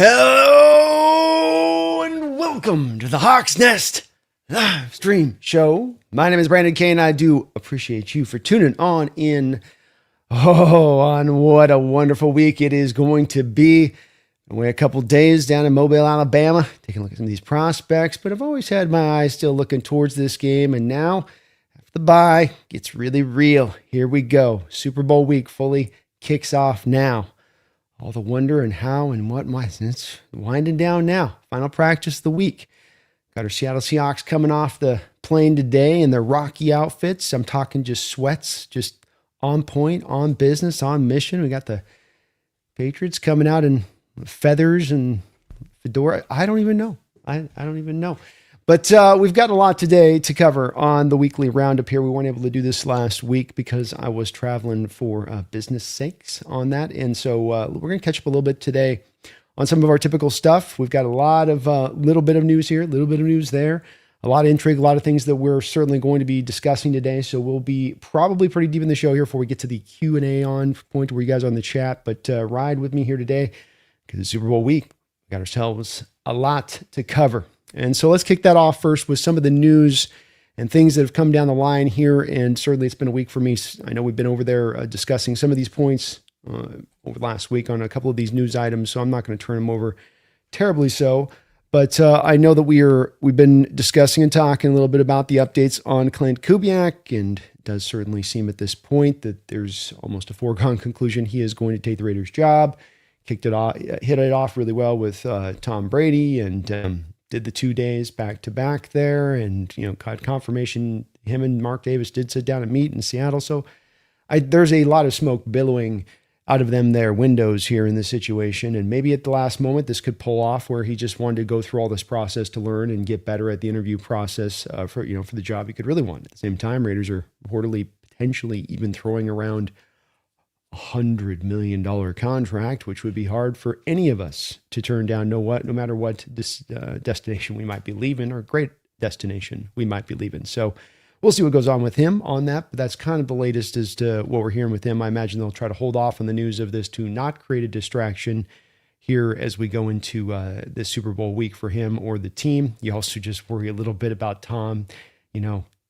Hello and welcome to the Hawk's Nest live stream show. My name is Brandon Kane. I do appreciate you for tuning on in. On what a wonderful week it is going to be. We're a couple days down in Mobile, Alabama, taking a look at some of these prospects, but I've always had my eyes still looking towards this game, and now after the bye, gets really real. Here we go. Super Bowl week fully kicks off now. All the wonder and how and what might. It's winding down now. Final practice of the week. Got our Seattle Seahawks coming off the plane today in their Rocky outfits. I'm talking just sweats, just on point, on business, on mission. We got the Patriots coming out in feathers and fedora. I don't even know. I don't even know. But we've got a lot today to cover on the weekly roundup here. We weren't able to do this last week because I was traveling for business sakes on that. And so we're going to catch up a little bit today on some of our typical stuff. We've got a lot of little bit of news here, a little bit of news there, a lot of intrigue, a lot of things that we're certainly going to be discussing today. So we'll be probably pretty deep in the show here before we get to the Q&A on point where you guys are on the chat. But ride with me here today because it's Super Bowl week. We got ourselves a lot to cover. And so let's kick that off first with some of the news and things that have come down the line here. And certainly it's been a week for me. I know we've been over there discussing some of these points over last week on a couple of these news items. So I'm not going to turn them over terribly so. But I know that we've been discussing and talking a little bit about the updates on Klint Kubiak. And it does certainly seem at this point that there's almost a foregone conclusion he is going to take the Raiders' job. Hit it off really well with Tom Brady and did the 2 days back to back there, and got confirmation him and Mark Davis did sit down and meet in Seattle. So there's a lot of smoke billowing out of their windows here in this situation, and maybe at the last moment this could pull off where he just wanted to go through all this process to learn and get better at the interview process for the job he could really want. At the same time, Raiders are reportedly potentially even throwing around $100 million contract, which would be hard for any of us to turn down, no matter what this destination we might be leaving, or great destination we might be leaving. So we'll see what goes on with him on that, but that's kind of the latest as to what we're hearing with him. I imagine they'll try to hold off on the news of this to not create a distraction here as we go into this Super Bowl week for him or the team. You also just worry a little bit about Tom,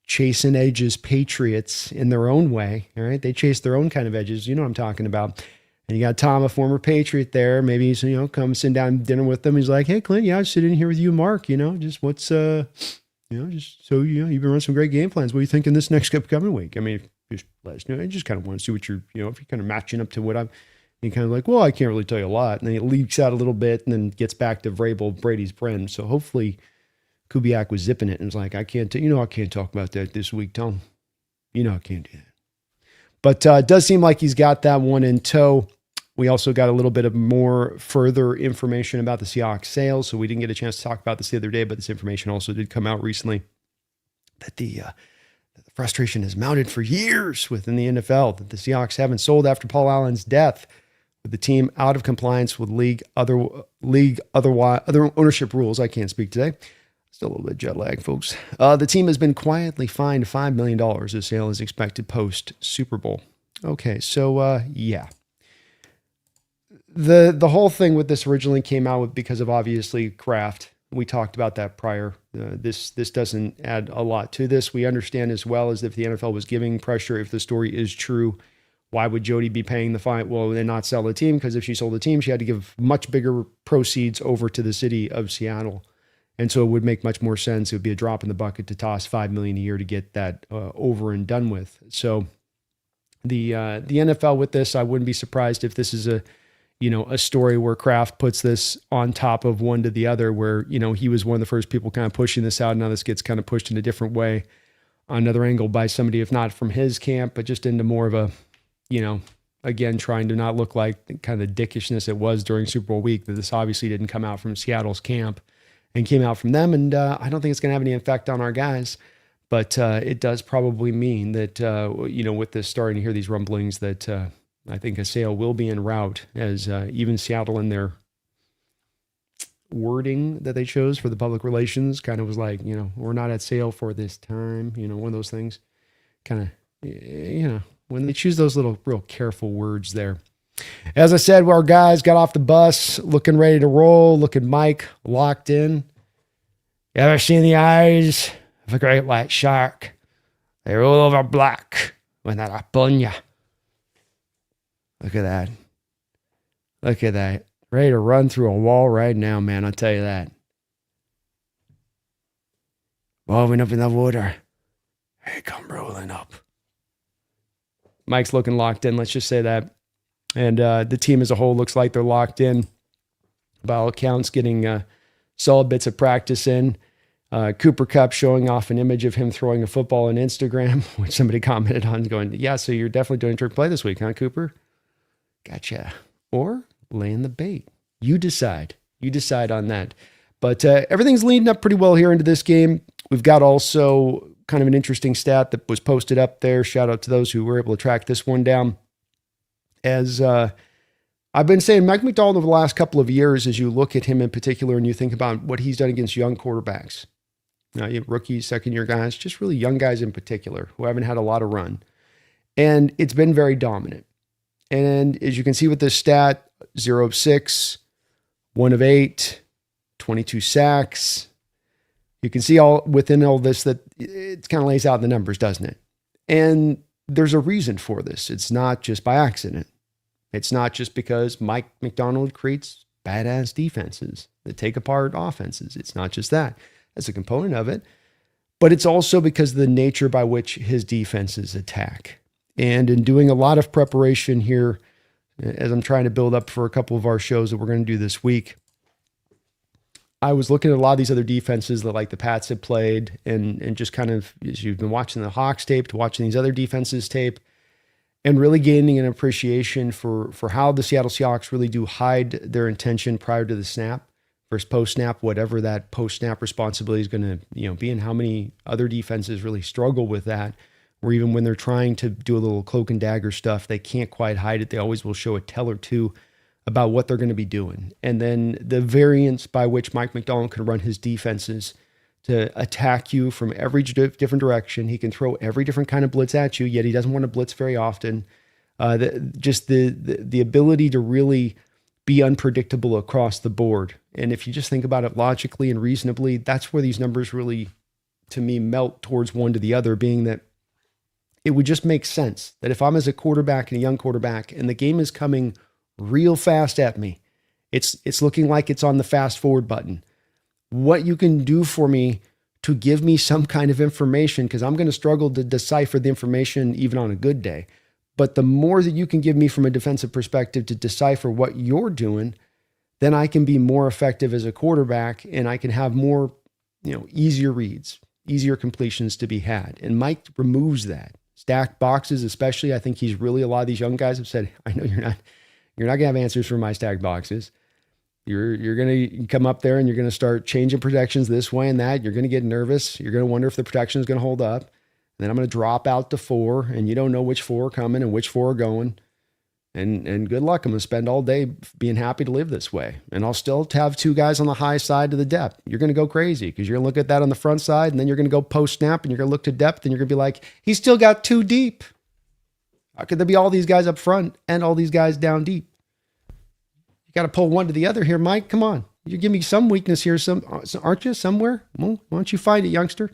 chasing edges Patriots in their own way. All right. They chase their own kind of edges. You know what I'm talking about. And you got Tom, a former Patriot there. Maybe he's, come sit down dinner with them. He's like, hey, Klint, I was sitting here with you, Mark, just what's, just so, you've been running some great game plans. What are you thinking this next upcoming week? I mean, just let us know. I just kind of want to see what you're, if you're kind of matching up to what I'm, and kind of like, well, I can't really tell you a lot. And then it leaks out a little bit and then gets back to Vrabel, Brady's friend. So hopefully Kubiak was zipping it and was like, I can't talk about that this week, Tom. I can't do that. But it does seem like he's got that one in tow. We also got a little bit of more further information about the Seahawks sales. So we didn't get a chance to talk about this the other day, but this information also did come out recently that the frustration has mounted for years within the NFL, that the Seahawks haven't sold after Paul Allen's death, with the team out of compliance with other ownership rules. I can't speak today. Still a little bit jet lag, folks. The team has been quietly fined $5 million. The sale is expected post Super Bowl. Okay, so yeah. The whole thing with this originally came out with because of obviously Kraft. We talked about that prior. This doesn't add a lot to this. We understand as well as if the NFL was giving pressure, if the story is true, why would Jody be paying the fine? Well, then not sell the team, because if she sold the team, she had to give much bigger proceeds over to the city of Seattle. And so it would make much more sense. It would be a drop in the bucket to toss $5 million a year to get that over and done with. So the NFL with this, I wouldn't be surprised if this is a story where Kraft puts this on top of one to the other, where, he was one of the first people kind of pushing this out. Now this gets kind of pushed in a different way on another angle by somebody, if not from his camp, but just into more of a, again, trying to not look like the kind of dickishness it was during Super Bowl week, that this obviously didn't come out from Seattle's camp and came out from them. And I don't think it's going to have any effect on our guys, but it does probably mean that, with this starting to hear these rumblings, that I think a sale will be en route, as even Seattle in their wording that they chose for the public relations kind of was like, we're not at sale for this time, one of those things kind of, when they choose those little real careful words there. As I said, our guys got off the bus, looking ready to roll. Look at Mike, locked in. You ever seen the eyes of a great white shark? They roll over black when they're upon you. Look at that. Look at that. Ready to run through a wall right now, man. I'll tell you that. Moving up in the water. Hey, come rolling up. Mike's looking locked in. Let's just say that. And the team as a whole looks like they're locked in. By all accounts, getting solid bits of practice in. Cooper Kupp showing off an image of him throwing a football on Instagram, which somebody commented on, going, yeah, so you're definitely doing trick play this week, huh, Cooper? Gotcha. Or laying the bait. You decide. You decide on that. But everything's leading up pretty well here into this game. We've got also kind of an interesting stat that was posted up there. Shout out to those who were able to track this one down. As I've been saying, Mike Macdonald over the last couple of years, as you look at him in particular and you think about what he's done against young quarterbacks, rookies, second-year guys, just really young guys in particular who haven't had a lot of run. And it's been very dominant. And as you can see with this stat, 0 of 6, 1 of 8, 22 sacks. You can see all within all this that it kind of lays out the numbers, doesn't it? And there's a reason for this. It's not just by accident. It's not just because Mike Macdonald creates badass defenses that take apart offenses. It's not just that. That's a component of it. But it's also because of the nature by which his defenses attack. And in doing a lot of preparation here, as I'm trying to build up for a couple of our shows that we're going to do this week, I was looking at a lot of these other defenses that like the Pats have played and just kind of, as you've been watching the Hawks tape to watching these other defenses tape and really gaining an appreciation for how the Seattle Seahawks really do hide their intention prior to the snap versus post-snap, whatever that post-snap responsibility is going to be, and how many other defenses really struggle with that, or even when they're trying to do a little cloak and dagger stuff, they can't quite hide it. They always will show a tell or two about what they're going to be doing. And then the variance by which Mike Macdonald can run his defenses to attack you from every different direction. He can throw every different kind of blitz at you, yet he doesn't want to blitz very often. The ability to really be unpredictable across the board. And if you just think about it logically and reasonably, that's where these numbers really, to me, melt towards one to the other, being that it would just make sense that if I'm as a quarterback and a young quarterback and the game is coming real fast at me, it's looking like it's on the fast forward button, what you can do for me to give me some kind of information, because I'm going to struggle to decipher the information even on a good day. But the more that you can give me from a defensive perspective to decipher what you're doing, then I can be more effective as a quarterback and I can have more, easier reads, easier completions to be had. And Mike removes that. Stacked boxes, especially, I think he's really, a lot of these young guys have said, I know you're not going to have answers for my stacked boxes. You're going to come up there and you're going to start changing protections this way and that. You're going to get nervous. You're going to wonder if the protection is going to hold up. And then I'm going to drop out to 4 and you don't know which 4 are coming and which 4 are going. And good luck. I'm going to spend all day being happy to live this way. And I'll still have 2 guys on the high side of the depth. You're going to go crazy because you're going to look at that on the front side and then you're going to go post snap and you're going to look to depth and you're going to be like, he's still got 2 deep. How could there be all these guys up front and all these guys down deep? You got to pull one to the other here, Mike. Come on. You give me some weakness here, aren't you, somewhere? Well, why don't you find it, youngster?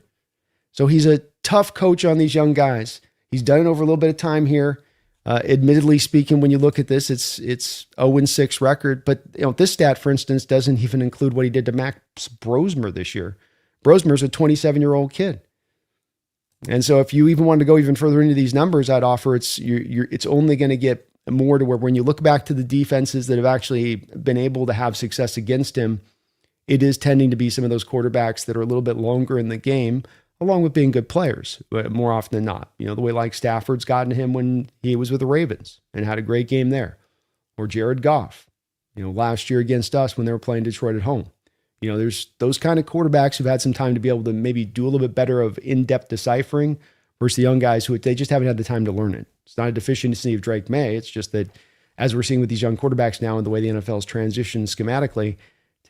So he's a tough coach on these young guys. He's done it over a little bit of time here. Admittedly speaking, when you look at this, it's 0-6 record. But this stat, for instance, doesn't even include what he did to Max Brosmer this year. Brosmer's a 27-year-old kid. And so if you even wanted to go even further into these numbers, I'd offer it's only going to get more to where when you look back to the defenses that have actually been able to have success against him, it is tending to be some of those quarterbacks that are a little bit longer in the game, along with being good players, but more often than not. The way like Stafford's gotten to him when he was with the Ravens and had a great game there. Or Jared Goff, last year against us when they were playing Detroit at home. There's those kind of quarterbacks who've had some time to be able to maybe do a little bit better of in-depth deciphering versus the young guys who they just haven't had the time to learn it. It's not a deficiency of Drake May. It's just that as we're seeing with these young quarterbacks now and the way the NFL's transitioned schematically, it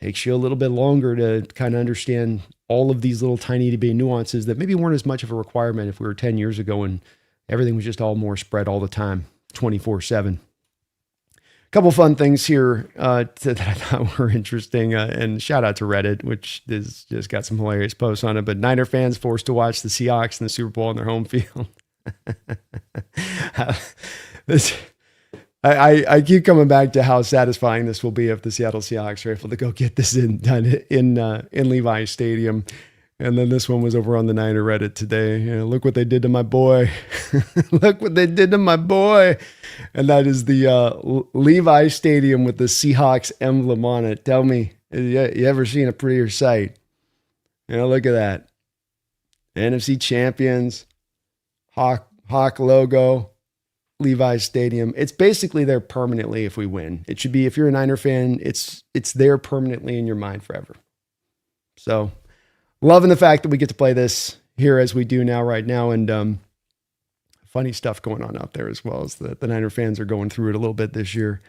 takes you a little bit longer to kind of understand all of these little tiny to be nuances that maybe weren't as much of a requirement if we were 10 years ago and everything was just all more spread all the time, 24/7. couple fun things here that I thought were interesting. And shout out to Reddit, which is just got some hilarious posts on it. But Niner fans forced to watch the Seahawks in the Super Bowl on their home field. I keep coming back to how satisfying this will be if the Seattle Seahawks are able to go get this done in Levi Stadium. And then this one was over on the Niner Reddit today. Look what they did to my boy. Look what they did to my boy. And that is the Levi Stadium with the Seahawks emblem on it. Tell me, you ever seen a prettier sight? Look at that. NFC champions, Hawk logo, Levi Stadium. It's basically there permanently if we win. It should be, if you're a Niner fan, it's there permanently in your mind forever. So loving the fact that we get to play this here as we do now right now. And funny stuff going on out there as well, as the Niner fans are going through it a little bit this year,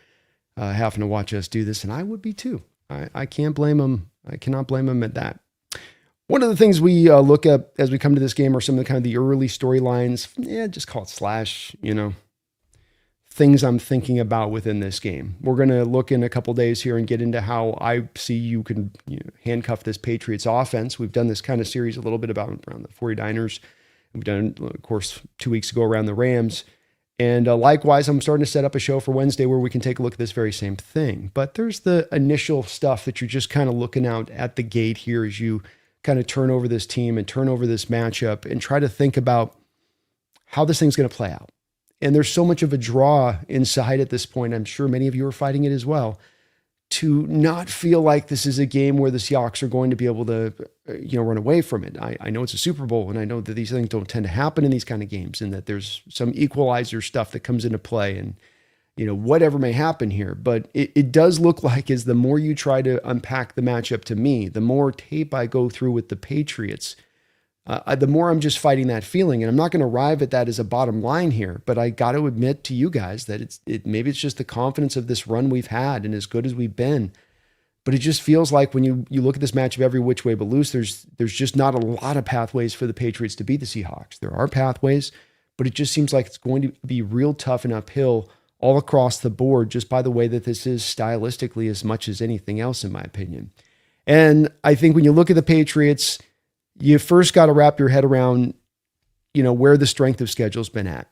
having to watch us do this. And I would be too. I can't blame them. I cannot blame them at that. One of the things we look at as we come to this game are some of the kind of the early storylines. Just call it slash, things I'm thinking about within this game. We're going to look in a couple days here and get into how I see you can handcuff this Patriots offense. We've done this kind of series a little bit around the 49ers. We've done, of course, 2 weeks ago around the Rams. And likewise, I'm starting to set up a show for Wednesday where we can take a look at this very same thing. But there's the initial stuff that you're just kind of looking out at the gate here as you kind of turn over this team and turn over this matchup and try to think about how this thing's going to play out. And there's so much of a draw inside at this point. I'm sure many of you are fighting it as well, to not feel like this is a game where the Seahawks are going to be able to, run away from it. I know it's a Super Bowl, and I know that these things don't tend to happen in these kind of games, and that there's some equalizer stuff that comes into play, and whatever may happen here. But it does look like, as the more you try to unpack the matchup to me, the more tape I go through with the Patriots, the more I'm just fighting that feeling. And I'm not going to arrive at that as a bottom line here, but I got to admit to you guys that maybe it's just the confidence of this run we've had and as good as we've been. But it just feels like when you look at this matchup every which way but loose, there's just not a lot of pathways for the Patriots to beat the Seahawks. There are pathways, but it just seems like it's going to be real tough and uphill all across the board, just by the way that this is stylistically as much as anything else, in my opinion. And I think when you look at the Patriots, you first got to wrap your head around, where the strength of schedule's been at.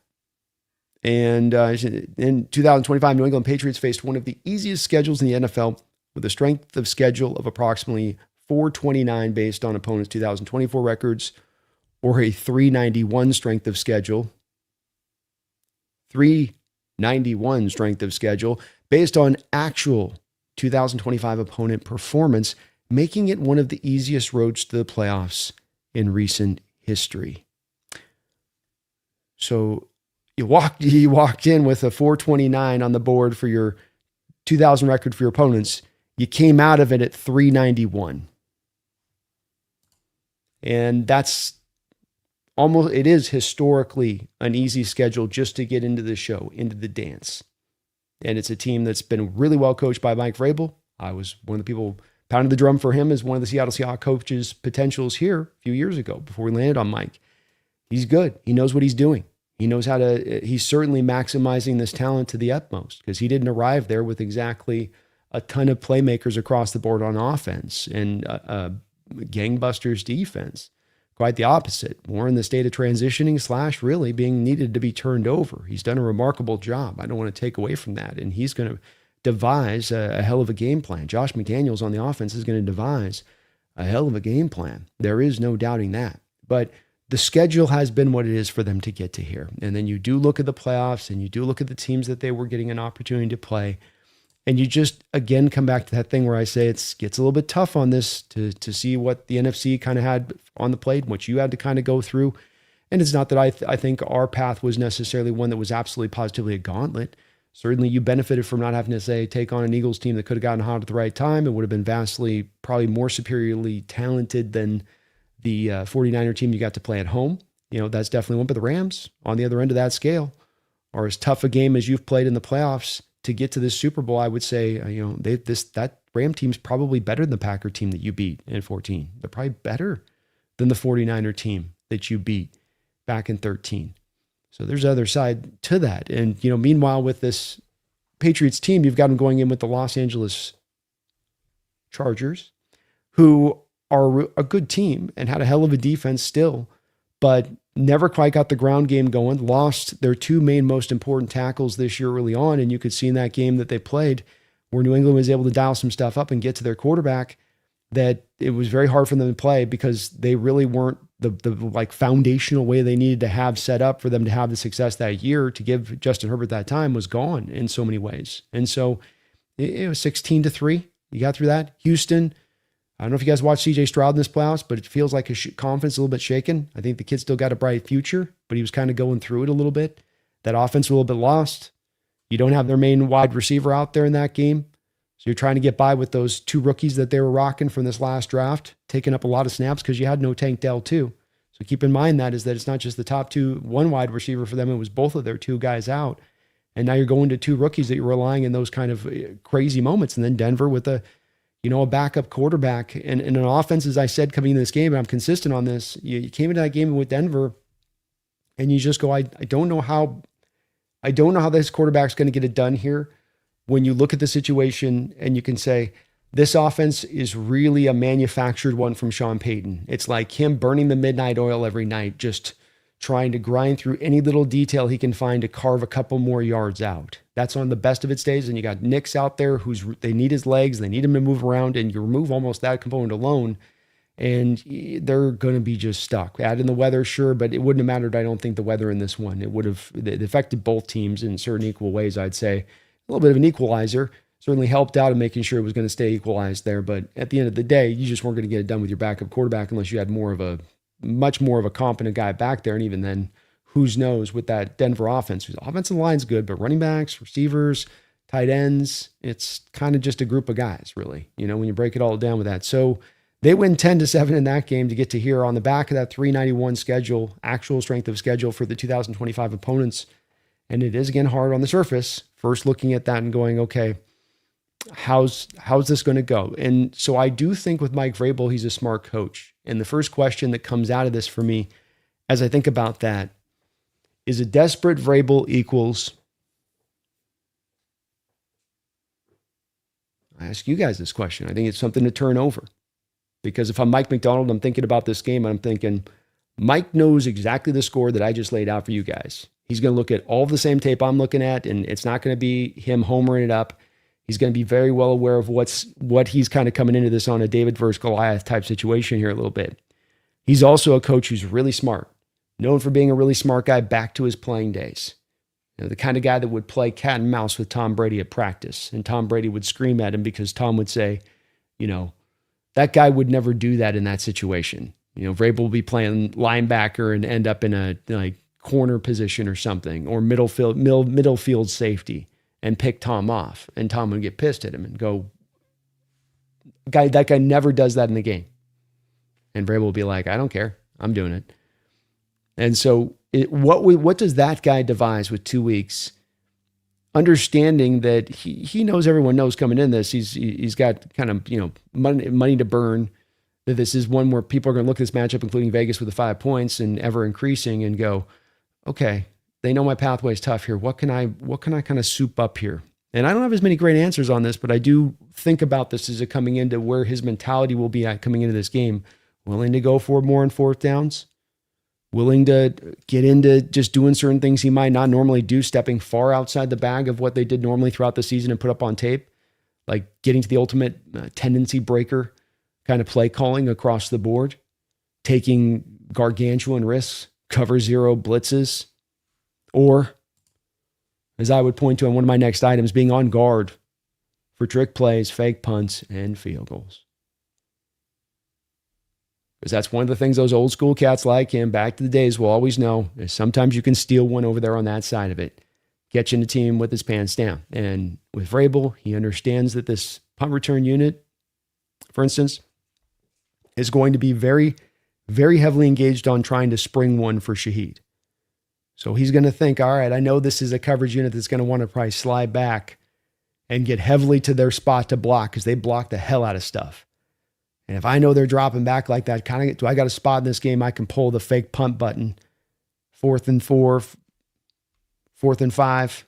And in 2025, New England Patriots faced one of the easiest schedules in the NFL, with a strength of schedule of approximately 429 based on opponents' 2024 records, or a 391 strength of schedule. 391 strength of schedule based on actual 2025 opponent performance, making it one of the easiest roads to the playoffs in recent history. So you walked in with a 429 on the board for your 2000 record for your opponents. You came out of it at 391. And that's it is historically an easy schedule just to get into the show, into the dance. And it's a team that's been really well coached by Mike Vrabel. I was one of the people pounded the drum for him as one of the Seattle Seahawks coaches' potentials here a few years ago before we landed on Mike. He's good. He knows what he's doing. He knows he's certainly maximizing this talent to the utmost, because he didn't arrive there with exactly a ton of playmakers across the board on offense and gangbusters defense. Quite the opposite. More in the state of transitioning / really being needed to be turned over. He's done a remarkable job. I don't want to take away from that. And he's going to devise a hell of a game plan. Josh McDaniels on the offense is going to devise a hell of a game plan. There is no doubting that. But the schedule has been what it is for them to get to here. And then you do look at the playoffs, and you do look at the teams that they were getting an opportunity to play. And you just, again, come back to that thing where I say it gets a little bit tough on this to see what the NFC kind of had on the plate, what you had to kind of go through. And it's not that I think our path was necessarily one that was absolutely positively a gauntlet. Certainly you benefited from not having to, say, take on an Eagles team that could have gotten hot at the right time. It would have been vastly, probably more superiorly talented than the 49er team you got to play at home. That's definitely one. But the Rams, on the other end of that scale, are as tough a game as you've played in the playoffs. To get to this Super Bowl, I would say, that Ram team's probably better than the Packer team that you beat in 14. They're probably better than the 49er team that you beat back in 13. So there's other side to that. And, meanwhile, with this Patriots team, you've got them going in with the Los Angeles Chargers, who are a good team and had a hell of a defense still, but never quite got the ground game going, lost their two main most important tackles this year early on. And you could see in that game that they played where New England was able to dial some stuff up and get to their quarterback, that it was very hard for them to play because they really weren't the like foundational way they needed to have set up for them to have the success that year to give Justin Herbert that time was gone in so many ways. And so it was 16-3. You got through that. Houston, I don't know if you guys watched CJ Stroud in this playoffs, but it feels like his confidence is a little bit shaken. I think the kid still got a bright future, but he was kind of going through it a little bit. That offense was a little bit lost. You don't have their main wide receiver out there in that game. So you're trying to get by with those two rookies that they were rocking from this last draft, taking up a lot of snaps because you had no Tank Dell too. So keep in mind that it's not just the top one wide receiver for them. It was both of their two guys out. And now you're going to two rookies that you're relying in those kind of crazy moments. And then Denver with a backup quarterback and an offense, as I said, coming into this game, and I'm consistent on this. You came into that game with Denver and you just go, I don't know how this quarterback's going to get it done here. When you look at the situation and you can say, this offense is really a manufactured one from Sean Payton. It's like him burning the midnight oil every night, just trying to grind through any little detail he can find to carve a couple more yards out. That's on the best of its days. And you got Nix out there they need his legs. They need him to move around, and you remove almost that component alone, and they're going to be just stuck. Add in the weather, sure, but it wouldn't have mattered. I don't think the weather in this one, it affected both teams in certain equal ways. I'd say a little bit of an equalizer certainly helped out in making sure it was going to stay equalized there. But at the end of the day, you just weren't going to get it done with your backup quarterback unless you had much more of a competent guy back there. And even then, who's knows with that Denver offense. The offensive line's good, but running backs, receivers, tight ends, it's kind of just a group of guys, really, when you break it all down with that. So they win 10-7 in that game to get to here on the back of that 391 schedule, actual strength of schedule for the 2025 opponents. And it is, again, hard on the surface, first looking at that and going, okay, how's this going to go? And so I do think with Mike Vrabel, he's a smart coach. And the first question that comes out of this for me, as I think about that, is a desperate Vrabel equals, I ask you guys this question. I think it's something to turn over. Because if I'm Mike McDonald, I'm thinking about this game, and I'm thinking, Mike knows exactly the score that I just laid out for you guys. He's going to look at all of the same tape I'm looking at, and it's not going to be him homering it up. He's going to be very well aware of what he's kind of coming into this on a David versus Goliath type situation here a little bit. He's also a coach who's really smart, known for being a really smart guy back to his playing days. The kind of guy that would play cat and mouse with Tom Brady at practice, and Tom Brady would scream at him because Tom would say, that guy would never do that in that situation. Vrabel will be playing linebacker and end up in a corner position or something, or middle field safety, and pick Tom off, and Tom would get pissed at him and go, that guy never does that in the game. And Vrabel will be like, I don't care, I'm doing it. And so what does that guy devise with 2 weeks, understanding that he knows, everyone knows coming in this, he's got kind of money to burn, that this is one where people are going to look at this matchup, including Vegas, with the 5 points and ever increasing, and go, okay, they know my pathway is tough here. What can I kind of soup up here? And I don't have as many great answers on this, but I do think about this as it coming into where his mentality will be at coming into this game. Willing to go for more on fourth downs, willing to get into just doing certain things he might not normally do, stepping far outside the bag of what they did normally throughout the season and put up on tape, like getting to the ultimate tendency breaker kind of play calling across the board, taking gargantuan risks, cover zero blitzes, or, as I would point to on one of my next items, being on guard for trick plays, fake punts, and field goals. Because that's one of the things those old school cats like him back to the days will always know, is sometimes you can steal one over there on that side of it, get you in the team with his pants down. And with Vrabel, he understands that this punt return unit, for instance, is going to be very, very heavily engaged on trying to spring one for Shaheed. So he's going to think, all right, I know this is a coverage unit that's going to want to probably slide back and get heavily to their spot to block, because they block the hell out of stuff. And if I know they're dropping back like that, do I got a spot in this game I can pull the fake punt button, 4th and 4, 4th and 5,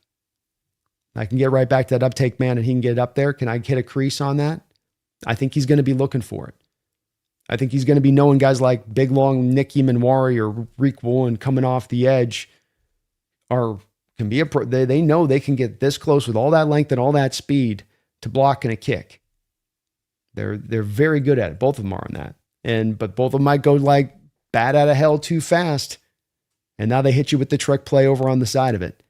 I can get right back to that uptake man and he can get it up there. Can I hit a crease on that? I think he's going to be looking for it. I think he's going to be knowing guys like big, long Nicky Manwari or Reek Woolen coming off the edge can be they know they can get this close with all that length and all that speed to block and a kick. They're very good at it. Both of them are on that. But both of them might go like bat out of hell too fast. And now they hit you with the trick play over on the side of it.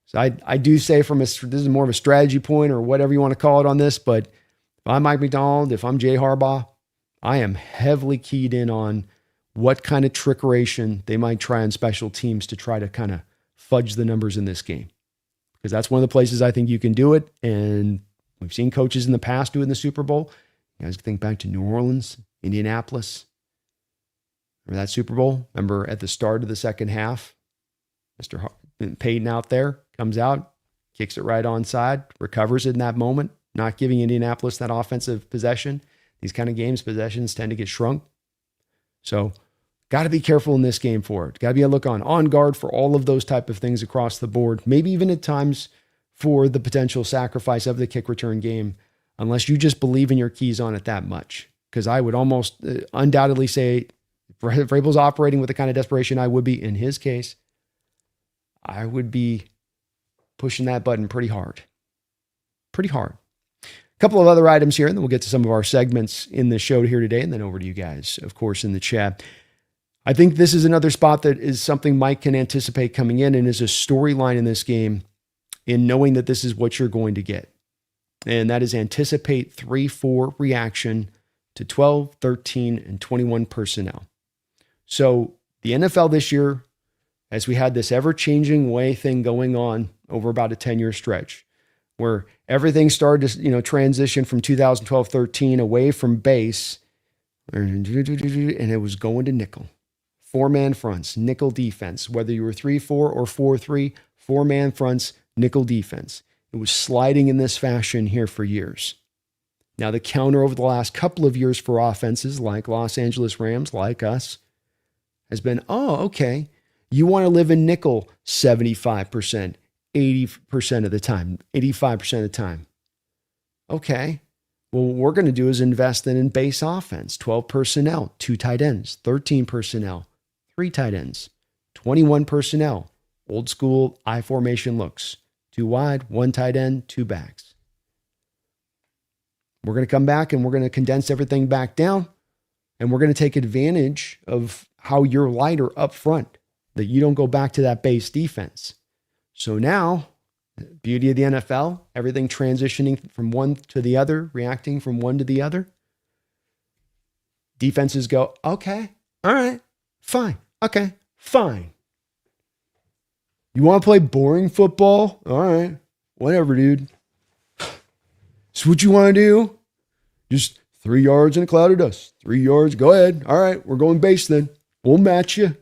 So I do say this is more of a strategy point or whatever you want to call it on this, but if I'm Mike McDonald, if I'm Jay Harbaugh, I am heavily keyed in on what kind of trickeration they might try on special teams to try to kind of fudge the numbers in this game. Because that's one of the places I think you can do it. And we've seen coaches in the past do it in the Super Bowl. You guys think back to New Orleans, Indianapolis. Remember that Super Bowl? Remember at the start of the second half, Mr. Payton out there comes out, kicks it right onside, recovers it in that moment, not giving Indianapolis that offensive possession. These kind of games, possessions tend to get shrunk. So got to be careful in this game for it. Got to be on guard for all of those type of things across the board. Maybe even at times for the potential sacrifice of the kick return game, unless you just believe in your keys on it that much. Because I would almost undoubtedly say, if Vrabel's operating with the kind of desperation I would be in his case, I would be pushing that button pretty hard. Pretty hard. A couple of other items here, and then we'll get to some of our segments in the show here today, and then over to you guys, of course, in the chat. I think this is another spot that is something Mike can anticipate coming in and is a storyline in this game in knowing that this is what you're going to get. And that is anticipate 3-4 reaction to 12, 13, and 21 personnel. So the NFL this year, as we had this ever-changing way thing going on over about a 10-year stretch, where everything started to transition from 2012-13 away from base, and it was going to nickel. 4-man fronts, nickel defense. Whether you were 3-4 or 4-3, 4-man fronts, nickel defense. It was sliding in this fashion here for years. Now the counter over the last couple of years for offenses like Los Angeles Rams, like us, has been, okay, you want to live in nickel 75%, 80% of the time, 85% of the time. Okay, well, what we're going to do is invest then in base offense, 12 personnel, 2 tight ends, 13 personnel, 3 tight ends, 21 personnel, old school I formation looks, 2 wide, 1 tight end, 2 backs. We're going to come back and we're going to condense everything back down, and we're going to take advantage of how you're lighter up front, that you don't go back to that base defense. So now, beauty of the NFL, everything transitioning from one to the other, reacting from one to the other. Defenses go, okay, all right, fine, okay, fine. You want to play boring football? All right, whatever, dude. So what you want to do? Just 3 yards in a cloud of dust. 3 yards, go ahead. All right, we're going base then. We'll match you.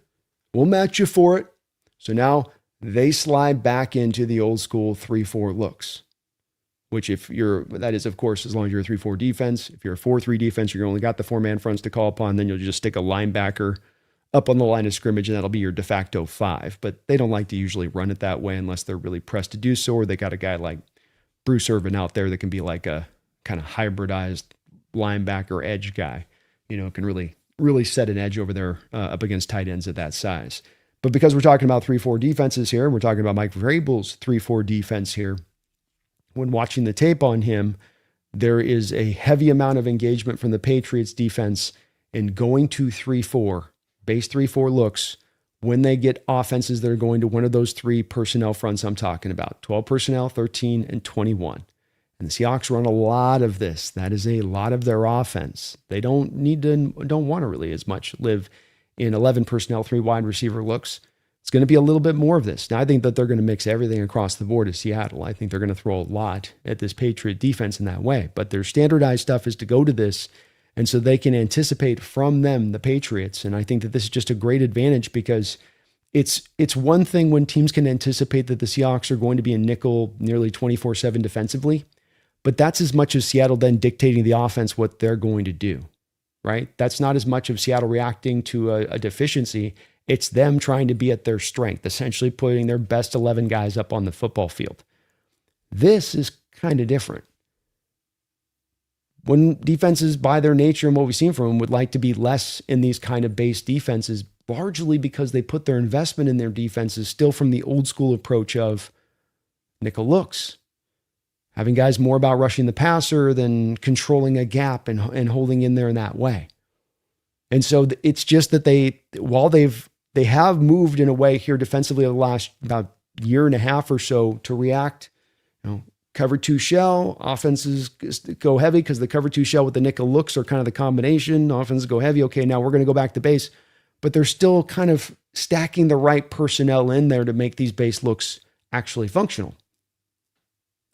We'll match you for it. So now they slide back into the old school 3-4 looks, which that is, of course, as long as you're a 3-4 defense. If you're a 4-3 defense, you're only got the 4-man fronts to call upon, then you'll just stick a linebacker up on the line of scrimmage, and that'll be your de facto 5. But they don't like to usually run it that way unless they're really pressed to do so, or they got a guy like Bruce Irvin out there that can be like a kind of hybridized linebacker edge guy, can really set an edge over there up against tight ends at that size. But because we're talking about 3-4 defenses here, and we're talking about Mike Vrabel's 3-4 defense here, when watching the tape on him, there is a heavy amount of engagement from the Patriots defense in going to 3-4, base 3-4 looks when they get offenses that are going to one of those 3 personnel fronts I'm talking about, 12 personnel, 13, and 21. And the Seahawks run a lot of this. That is a lot of their offense. They don't want to really as much live in 11 personnel, 3 wide receiver looks. It's going to be a little bit more of this. Now, I think that they're going to mix everything across the board at Seattle. I think they're going to throw a lot at this Patriot defense in that way. But their standardized stuff is to go to this, and so they can anticipate from them, the Patriots. And I think that this is just a great advantage because it's one thing when teams can anticipate that the Seahawks are going to be in nickel nearly 24/7 defensively, but that's as much as Seattle then dictating the offense what they're going to do, right? That's not as much of Seattle reacting to a deficiency. It's them trying to be at their strength, essentially putting their best 11 guys up on the football field. This is kind of different. When defenses, by their nature and what we've seen from them, would like to be less in these kind of base defenses, largely because they put their investment in their defenses still from the old school approach of nickel looks, having guys more about rushing the passer than controlling a gap and holding in there in that way. And so it's just that while they have moved in a way here defensively over the last about year and a half or so to react, cover two shell, offenses go heavy because the cover two shell with the nickel looks are kind of the combination. Offenses go heavy. Okay, now we're going to go back to base, but they're still kind of stacking the right personnel in there to make these base looks actually functional.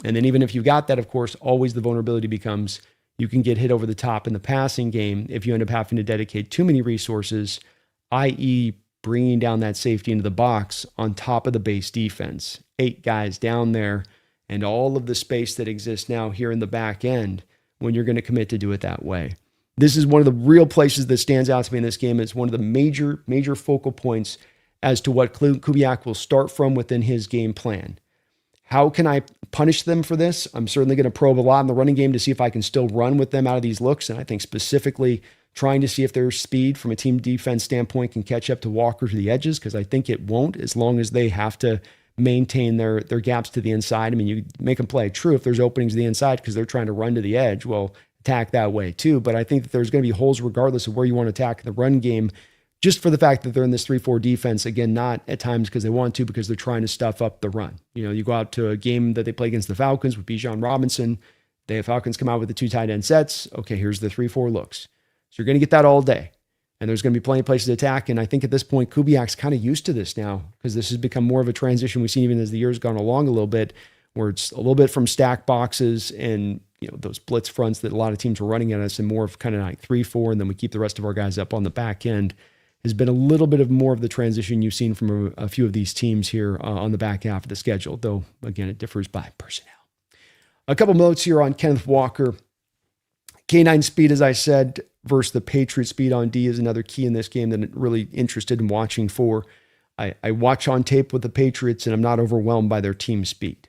And then even if you got that, of course, always the vulnerability becomes you can get hit over the top in the passing game if you end up having to dedicate too many resources, i.e. bringing down that safety into the box on top of the base defense. 8 guys down there and all of the space that exists now here in the back end when you're going to commit to do it that way. This is one of the real places that stands out to me in this game. It's one of the major focal points as to what Klint Kubiak will start from within his game plan. How can I punish them for this? I'm certainly going to probe a lot in the running game to see if I can still run with them out of these looks. And I think specifically trying to see if their speed from a team defense standpoint can catch up to Walker to the edges, because I think it won't as long as they have to maintain their gaps to the inside. I mean, you make them play true if there's openings to the inside because they're trying to run to the edge. Well, attack that way too. But I think that there's going to be holes regardless of where you want to attack the run game, just for the fact that they're in this 3-4 defense. Again, not at times because they want to, because they're trying to stuff up the run. You go out to a game that they play against the Falcons with Bijan Robinson. The Falcons come out with the 2 tight end sets. Okay, here's the 3-4 looks. So you're going to get that all day. And there's going to be plenty of places to attack. And I think at this point, Kubiak's kind of used to this now, because this has become more of a transition we've seen even as the year's gone along a little bit, where it's a little bit from stack boxes and those blitz fronts that a lot of teams were running at us, and more of kind of like 3-4, and then we keep the rest of our guys up on the back end. Has been a little bit of more of the transition you've seen from a few of these teams here on the back half of the schedule, though, again, it differs by personnel. A couple notes here on Kenneth Walker. K9 speed, as I said, versus the Patriots speed on D is another key in this game that I'm really interested in watching for. I watch on tape with the Patriots, and I'm not overwhelmed by their team speed.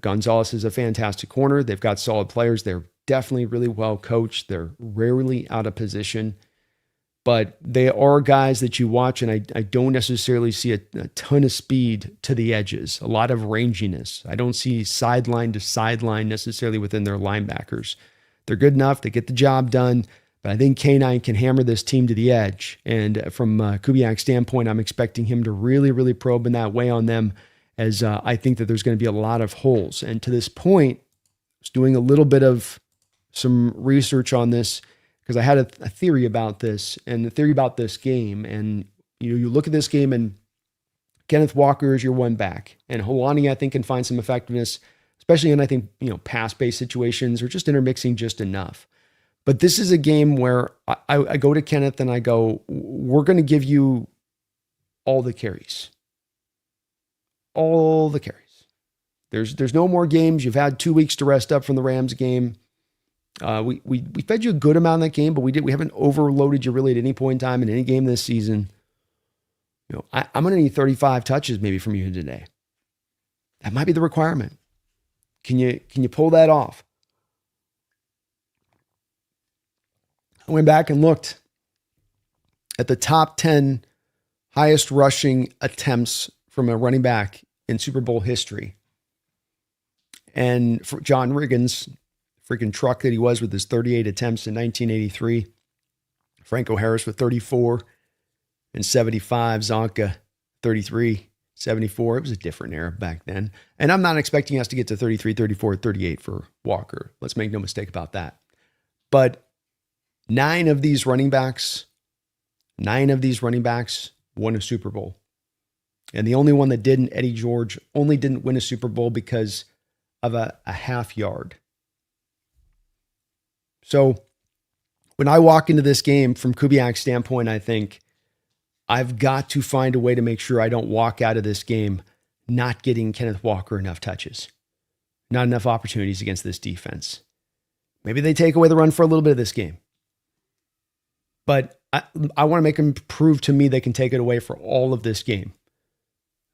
Gonzalez is a fantastic corner. They've got solid players. They're definitely really well coached. They're rarely out of position. But they are guys that you watch, and I don't necessarily see a ton of speed to the edges, a lot of ranginess. I don't see sideline to sideline necessarily within their linebackers. They're good enough. They get the job done. But I think K9 can hammer this team to the edge. And from Kubiak's standpoint, I'm expecting him to really, really probe in that way on them, as I think that there's going to be a lot of holes. And to this point, I was doing a little bit of some research on this, because I had a theory about this, and the theory about this game. And you look at this game, and Kenneth Walker is your one back, and Holani, I think, can find some effectiveness, especially in, I think, pass-based situations, or just intermixing just enough. But this is a game where I go to Kenneth and I go, we're going to give you all the carries. All the carries. There's no more games. You've had 2 weeks to rest up from the Rams game. We fed you a good amount in that game, but we haven't overloaded you really at any point in time in any game this season. I'm going to need 35 touches maybe from you today. That might be the requirement. Can you pull that off? I went back and looked at the top 10 highest rushing attempts from a running back in Super Bowl history. And for John Riggins, freaking truck that he was with his 38 attempts in 1983. Franco Harris with 34 and 75. Zonka, 33, 74. It was a different era back then. And I'm not expecting us to get to 33, 34, 38 for Walker. Let's make no mistake about that. But 9 of these running backs won a Super Bowl. And the only one that didn't, Eddie George, only didn't win a Super Bowl because of a half yard. So when I walk into this game from Kubiak's standpoint, I think I've got to find a way to make sure I don't walk out of this game not getting Kenneth Walker enough touches, not enough opportunities against this defense. Maybe they take away the run for a little bit of this game. But I want to make them prove to me they can take it away for all of this game.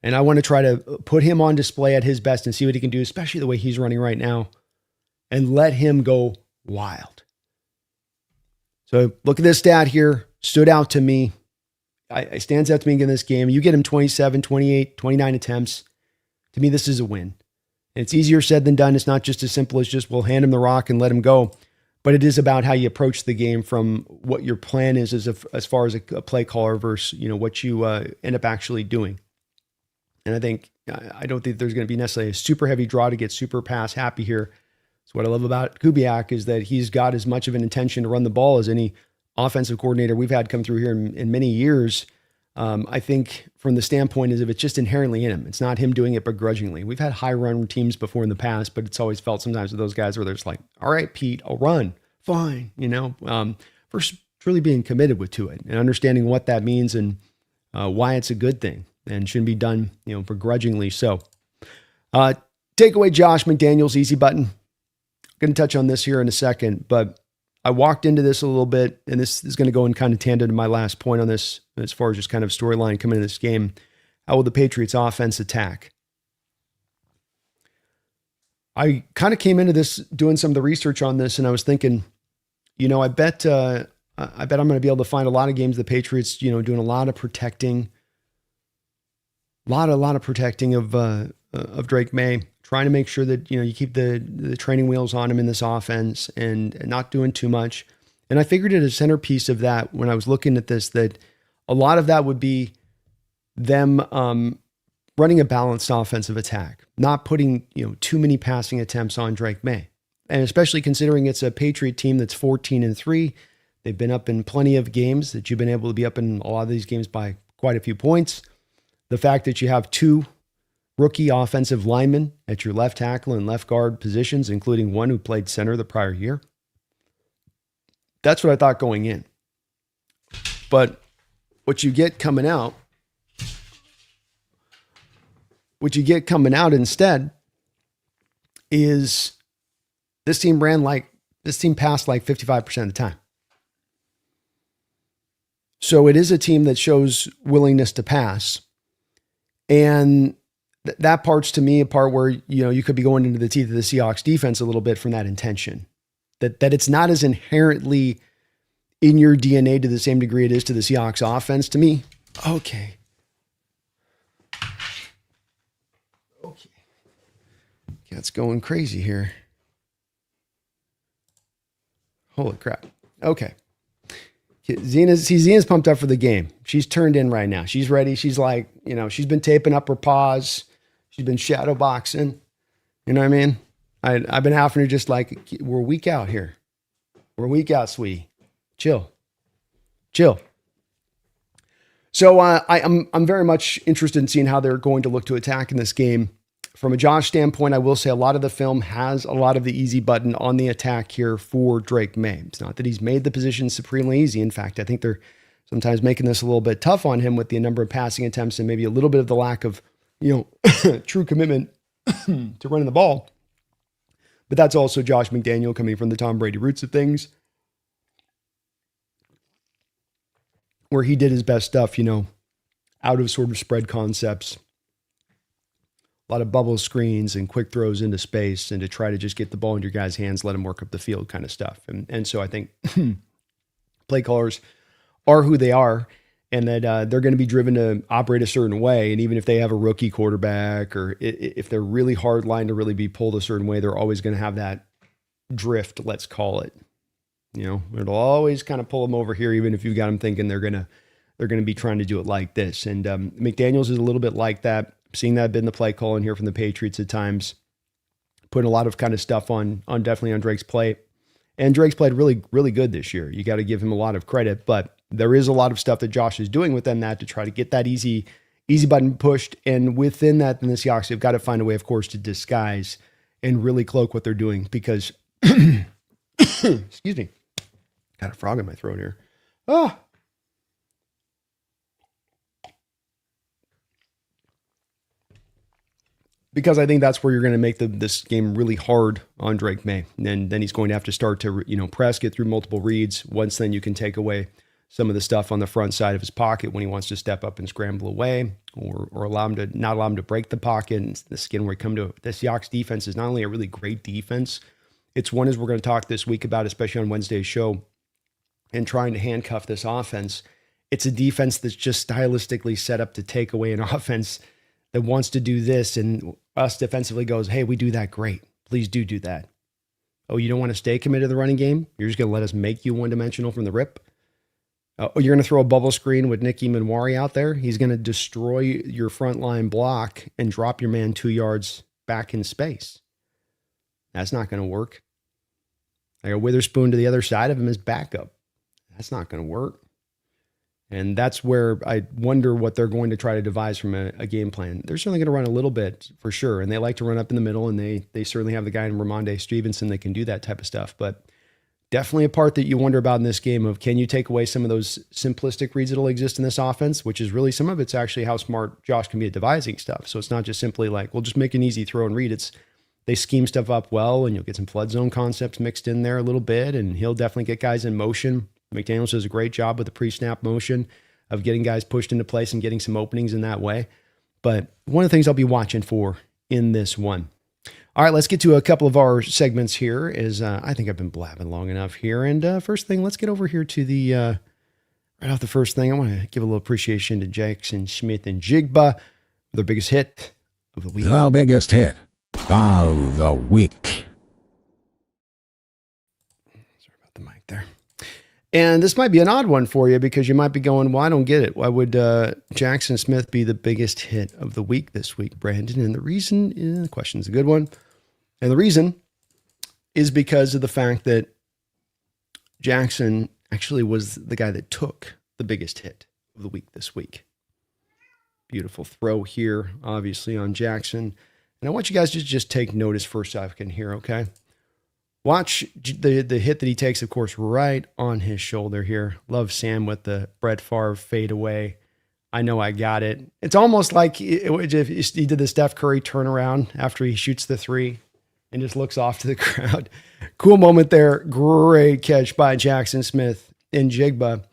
And I want to try to put him on display at his best and see what he can do, especially the way he's running right now, and let him go wild. So look at this stat here. Stood out to me. It stands out to me in this game. You get him 27, 28, 29 attempts. To me, this is a win. And it's easier said than done. It's not just as simple as just, we'll hand him the rock and let him go. But it is about how you approach the game from what your plan is as far as a play caller versus, what you end up actually doing. And I don't think there's going to be necessarily a super heavy draw to get super pass happy here. So what I love about Kubiak is that he's got as much of an intention to run the ball as any offensive coordinator we've had come through here in many years. I think from the standpoint is if it's just inherently in him, it's not him doing it begrudgingly. We've had high run teams before in the past, but it's always felt sometimes with those guys where they're just like, all right, Pete, I'll run. Fine. First truly being committed to it and understanding what that means and why it's a good thing and shouldn't be done, begrudgingly. So take away Josh McDaniels, easy button. I'm going to touch on this here in a second, but I walked into this a little bit, and this is going to go in kind of tandem to my last point on this, as far as just kind of storyline coming into this game. How will the Patriots offense attack? I kind of came into this doing some of the research on this, and I was thinking, I bet I'm going to be able to find a lot of games the Patriots, doing a lot of protecting, a lot of protecting of Drake May, trying to make sure that, you keep the training wheels on him in this offense and not doing too much. And I figured it a centerpiece of that when I was looking at this, that a lot of that would be them running a balanced offensive attack, not putting, too many passing attempts on Drake May. And especially considering it's a Patriot team that's 14-3. They've been up in plenty of games that you've been able to be up in a lot of these games by quite a few points. The fact that you have two rookie offensive linemen at your left tackle and left guard positions, including one who played center the prior year. That's what I thought going in. But what you get coming out instead is this team passed like 55% of the time. So it is a team that shows willingness to pass. And that part's to me a part where, you could be going into the teeth of the Seahawks defense a little bit from that intention. That it's not as inherently in your DNA to the same degree it is to the Seahawks offense to me. Okay. It's going crazy here. Holy crap. Okay. Zena's pumped up for the game. She's turned in right now. She's ready. She's like, she's been taping up her paws. She's been shadow boxing. You know what I mean? I've been having her just like, we're a week out here. We're a week out, sweetie. Chill. So I'm very much interested in seeing how they're going to look to attack in this game. From a Josh standpoint, I will say a lot of the film has a lot of the easy button on the attack here for Drake May. It's not that he's made the position supremely easy. In fact, I think they're sometimes making this a little bit tough on him with the number of passing attempts and maybe a little bit of the lack of, true commitment to running the ball. But that's also Josh McDaniel coming from the Tom Brady roots of things, where he did his best stuff, out of sort of spread concepts. A lot of bubble screens and quick throws into space and to try to just get the ball in your guys' hands, let them work up the field kind of stuff. And so I think play callers are who they are, and that they're going to be driven to operate a certain way. And even if they have a rookie quarterback or if they're really hard line to really be pulled a certain way, they're always going to have that drift, let's call it. It'll always kind of pull them over here, even if you've got them thinking they're going to be trying to do it like this. And McDaniels is a little bit like that. Seeing that been the play call in here from the Patriots at times, putting a lot of kind of stuff on definitely on Drake's plate. And Drake's played really, really good this year. You got to give him a lot of credit, but there is a lot of stuff that Josh is doing within that to try to get that easy button pushed. And within that, then the Seahawks have got to find a way, of course, to disguise and really cloak what they're doing because, excuse me, got a frog in my throat here. Because I think that's where you're going to make this game really hard on Drake May. And then he's going to have to start to, press, get through multiple reads. Once then you can take away some of the stuff on the front side of his pocket when he wants to step up and scramble away, or not allow him to break the pocket. And this again, where we come to the Seahawks defense is not only a really great defense, it's one as we're going to talk this week about, especially on Wednesday's show, and trying to handcuff this offense. It's a defense that's just stylistically set up to take away an offense that wants to do this, and us defensively goes, hey, we do that great. Please do that. Oh, you don't want to stay committed to the running game? You're just going to let us make you one-dimensional from the rip? Oh, you're going to throw a bubble screen with Nicky Manwari out there? He's going to destroy your front line block and drop your man 2 yards back in space. That's not going to work. I got Witherspoon to the other side of him as backup. That's not going to work. And that's where I wonder what they're going to try to devise from a game plan. They're certainly going to run a little bit for sure. And they like to run up in the middle, and they certainly have the guy in Ramondre Stevenson that can do that type of stuff. But definitely a part that you wonder about in this game of, can you take away some of those simplistic reads that'll exist in this offense, which is really some of it's actually how smart Josh can be at devising stuff. So it's not just simply like, we'll just make an easy throw and read. It's they scheme stuff up well, and you'll get some flood zone concepts mixed in there a little bit, and he'll definitely get guys in motion. McDaniels does a great job with the pre-snap motion of getting guys pushed into place and getting some openings in that way. But one of the things I'll be watching for in this one. All right, let's get to a couple of our segments here. I think I've been blabbing long enough here. And first thing, let's get over here to the, right off the first thing, I want to give a little appreciation to Jackson Smith and Jigba, their biggest hit of the week. The biggest hit of the week. Sorry about the mic there. And this might be an odd one for you because you might be going, well, I don't get it. Why would Jackson Smith be the biggest hit of the week this week, Brandon? And the reason, the question's a good one. And the reason is because of the fact that Jackson actually was the guy that took the biggest hit of the week this week. Beautiful throw here, obviously, on Jackson. And I want you guys to just take notice for a second here, okay? Watch the hit that he takes, of course, right on his shoulder here. Love Sam with the Brett Favre fade away. I know I got it. It's almost like if he did the Steph Curry turnaround after he shoots the three and just looks off to the crowd. Cool moment there. Great catch by Jackson Smith and Jigba.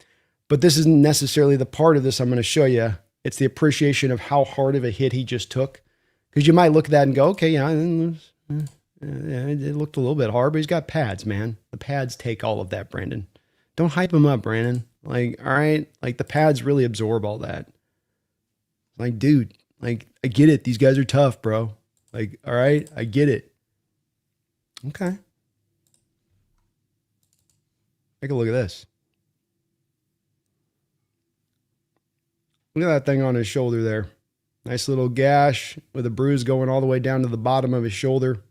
But this isn't necessarily the part of this I'm going to show you. It's the appreciation of how hard of a hit he just took. Because you might look at that and go, okay, yeah, it looked a little bit hard, but he's got pads, man. The pads take all of that, Brandon. Don't hype him up, Brandon. Like, all right, like the pads really absorb all that. Like, dude, like, I get it. These guys are tough, bro. Like, all right, I get it. Okay. Take a look at this. Look at that thing on his shoulder there. Nice little gash with a bruise going all the way down to the bottom of his shoulder.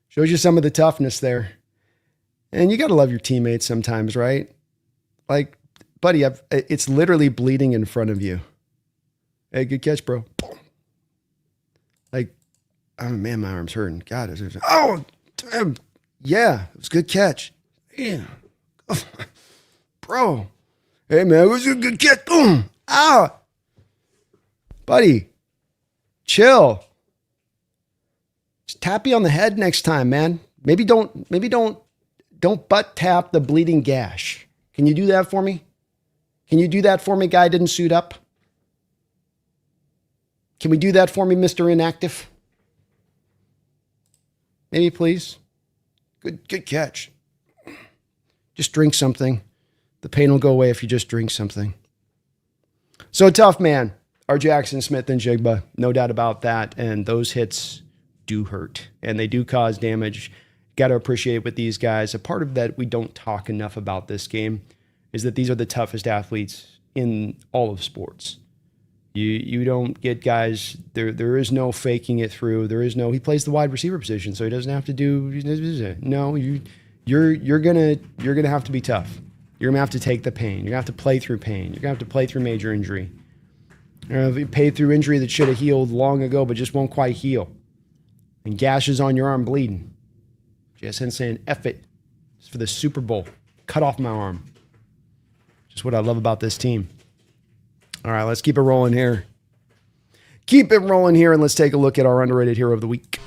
Shows you some of the toughness there. And you got to love your teammates sometimes, right? Like, buddy, it's literally bleeding in front of you. Hey, good catch, bro. Like, oh, man, my arm's hurting. God, oh, damn. Yeah, it was a good catch. Yeah. Bro. Hey, man, it was a good catch. Boom. Ah. Buddy, chill. Just tap you on the head next time, man. Maybe don't butt tap the bleeding gash. Can you do that for me? Can you do that for me, guy didn't suit up? Can we do that for me, Mr. Inactive? Maybe, please. Good catch. Just drink something. The pain will go away if you just drink something. So tough, man. Our Jackson Smith and Jigba, no doubt about that. And those hits do hurt and they do cause damage. Got to appreciate with these guys. A part of that we don't talk enough about this game is that these are the toughest athletes in all of sports. You don't get guys, there is no faking it through. There is no, he plays the wide receiver position, so he doesn't have to do, no, you're gonna have to be tough. You're gonna have to take the pain. You're gonna have to play through pain. You're gonna have to play through major injury. You're gonna pay through injury that should have healed long ago, but just won't quite heal. And gashes on your arm bleeding. JSN saying, F it. It's for the Super Bowl. Cut off my arm. Just what I love about this team. All right, let's keep it rolling here. Keep it rolling here, and let's take a look at our underrated hero of the week.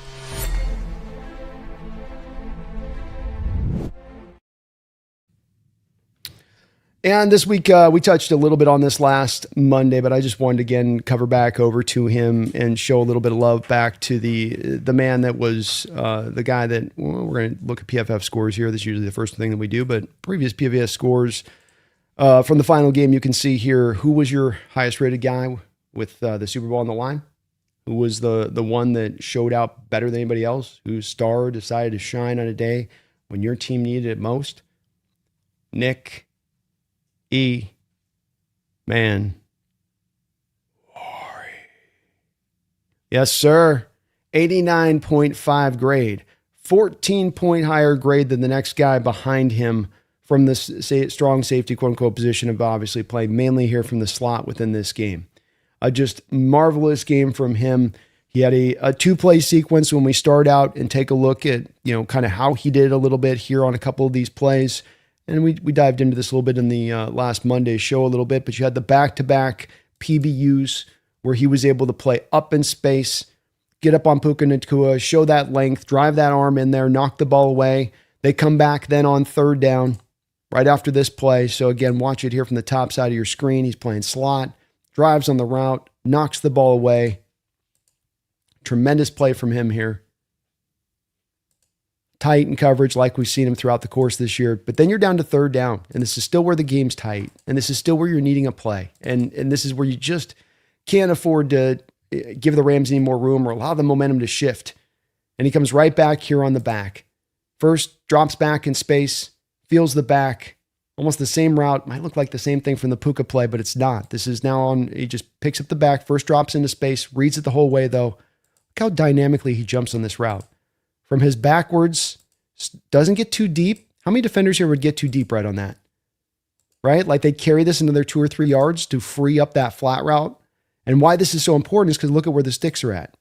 And this week, we touched a little bit on this last Monday, but I just wanted to again cover back over to him and show a little bit of love back to the man that was the guy that we're going to look at PFF scores here. This is usually the first thing that we do, but previous PFF scores from the final game, you can see here who was your highest rated guy with the Super Bowl on the line, who was the one that showed out better than anybody else, whose star decided to shine on a day when your team needed it most. Nick E. Man. Yes, sir. 89.5 grade. 14-point higher grade than the next guy behind him from this strong safety, quote-unquote, position of obviously playing mainly here from the slot within this game. A just marvelous game from him. He had a two-play sequence when we start out and take a look at, kind of how he did a little bit here on a couple of these plays. And we dived into this a little bit in the last Monday show a little bit, but you had the back-to-back PBUs where he was able to play up in space, get up on Puka Nacua, show that length, drive that arm in there, knock the ball away. They come back then on third down right after this play. So again, watch it here from the top side of your screen. He's playing slot, drives on the route, knocks the ball away. Tremendous play from him here. Tight in coverage like we've seen him throughout the course this year. But then you're down to third down, and this is still where the game's tight, and this is still where you're needing a play. And this is where you just can't afford to give the Rams any more room or allow the momentum to shift. And he comes right back here on the back. First, drops back in space, feels the back, almost the same route. Might look like the same thing from the Puka play, but it's not. This is now on, he just picks up the back, first drops into space, reads it the whole way though. Look how dynamically he jumps on this route. From his backwards, doesn't get too deep. How many defenders here would get too deep right on that? Right? Like they carry this into their 2 or 3 yards to free up that flat route. And why this is so important is because look at where the sticks are at.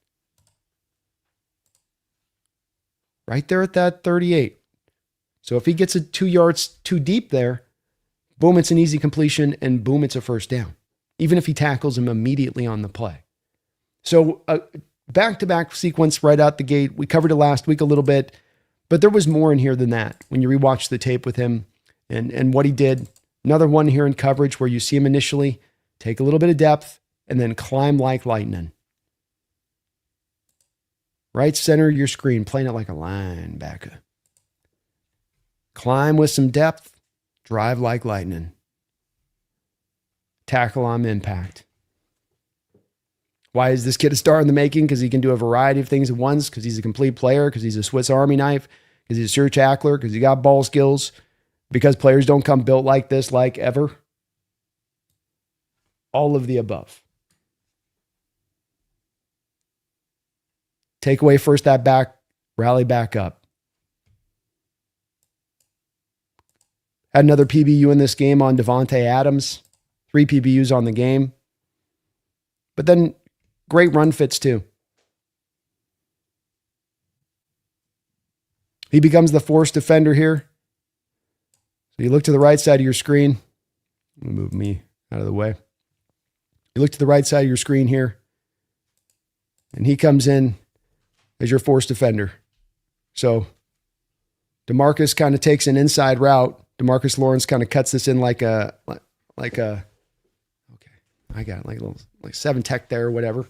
Right there at that 38. So if he gets it 2 yards too deep there, boom, it's an easy completion, and boom, it's a first down. Even if he tackles him immediately on the play. So back-to-back sequence right out the gate. We covered it last week a little bit, but there was more in here than that. When you rewatch the tape with him and what he did, another one here in coverage where you see him initially take a little bit of depth and then climb like lightning. Right center of your screen, playing it like a linebacker. Climb with some depth, drive like lightning. Tackle on impact. Why is this kid a star in the making? Because he can do a variety of things at once, because he's a complete player, because he's a Swiss Army knife, because he's a sure tackler, because he got ball skills, because players don't come built like this, like ever. All of the above. Take away first that back, rally back up. Had another PBU in this game on Devontae Adams. 3 PBUs on the game. But then great run fits too. He becomes the force defender here. So you look to the right side of your screen. Let me move me out of the way. You look to the right side of your screen here. And he comes in as your force defender. So DeMarcus kind of takes an inside route. DeMarcus Lawrence kind of cuts this in like a okay, I got it, like a little, like 7 tech there or whatever.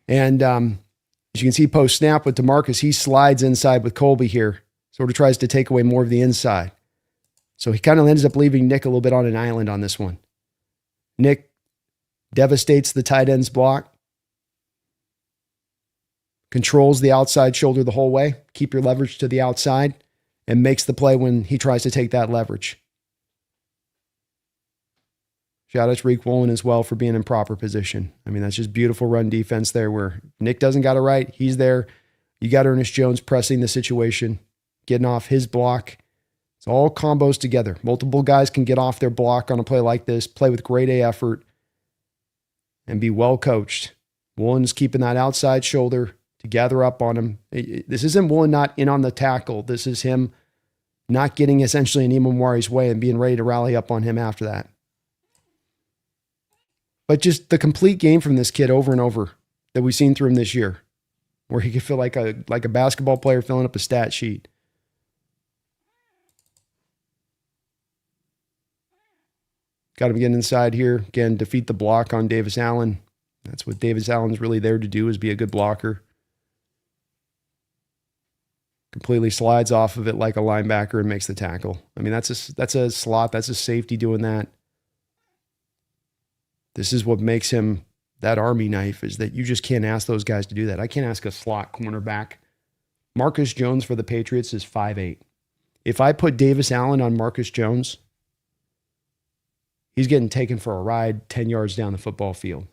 And as you can see post snap with DeMarcus, he slides inside with Colby here. Sort of tries to take away more of the inside. So he kind of ends up leaving Nick a little bit on an island on this one. Nick devastates the tight end's block. Controls the outside shoulder the whole way. Keep your leverage to the outside. And makes the play when he tries to take that leverage. Shout out to Reek Woolen as well for being in proper position. I mean, that's just beautiful run defense there where Nick doesn't got it right. He's there. You got Ernest Jones pressing the situation, getting off his block. It's all combos together. Multiple guys can get off their block on a play like this, play with grade A effort, and be well coached. Woolen's keeping that outside shoulder to gather up on him. This isn't Woolen not in on the tackle. This is him not getting essentially in Imamwari's way and being ready to rally up on him after that. But just the complete game from this kid over and over that we've seen through him this year, where he could feel like a basketball player filling up a stat sheet. Got him getting inside here. Again, defeat the block on Davis Allen. That's what Davis Allen's really there to do, is be a good blocker. Completely slides off of it like a linebacker and makes the tackle. I mean, that's a slot. That's a safety doing that. This is what makes him that Army knife, is that you just can't ask those guys to do that. I can't ask a slot cornerback. Marcus Jones for the Patriots is 5'8". If I put Davis Allen on Marcus Jones, he's getting taken for a ride 10 yards down the football field.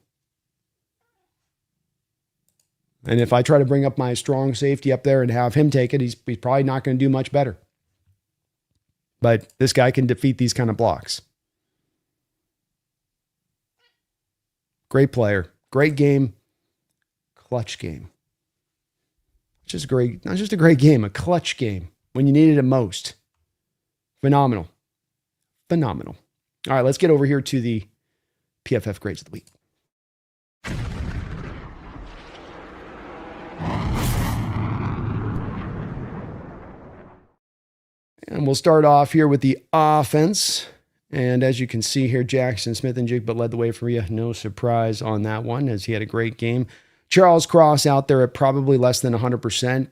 And if I try to bring up my strong safety up there and have him take it, he's probably not going to do much better. But this guy can defeat these kind of blocks. Great player, great game, clutch game. Just great, not just a great game, a clutch game when you needed it most. Phenomenal. Phenomenal. All right, let's get over here to the PFF grades of the week. And we'll start off here with the offense. And as you can see here, Jackson Smith-Njigba led the way for you. No surprise on that one, as he had a great game. Charles Cross out there at probably less than 100%.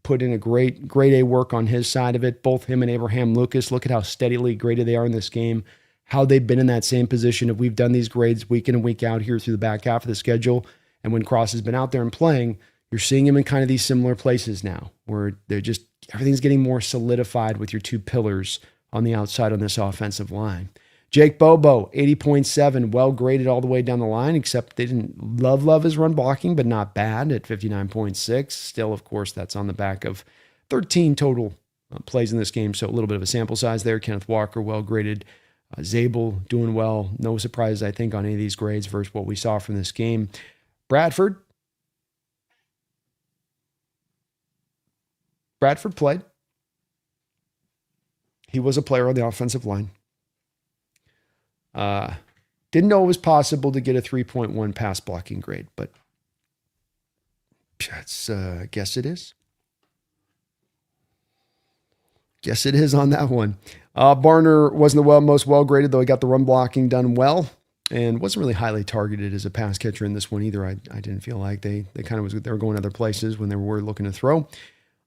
Put in a great A work on his side of it. Both him and Abraham Lucas. Look at how steadily graded they are in this game. How they've been in that same position. If we've done these grades week in and week out here through the back half of the schedule, and when Cross has been out there and playing, you're seeing him in kind of these similar places now, where they're just, everything's getting more solidified with your two pillars on the outside on this offensive line. Jake Bobo, 80.7, well graded all the way down the line, except they didn't love his run blocking, but not bad at 59.6. Still, of course, that's on the back of 13 total plays in this game, so a little bit of a sample size there. Kenneth Walker, well graded. Zabel doing well. No surprises, I think, on any of these grades versus what we saw from this game. Bradford played. He was a player on the offensive line. Didn't know it was possible to get a 3.1 pass blocking grade, but that's, guess it is. Guess it is on that one. Barner wasn't the most well graded, though he got the run blocking done well, and wasn't really highly targeted as a pass catcher in this one either. I didn't feel like they were going other places when they were looking to throw.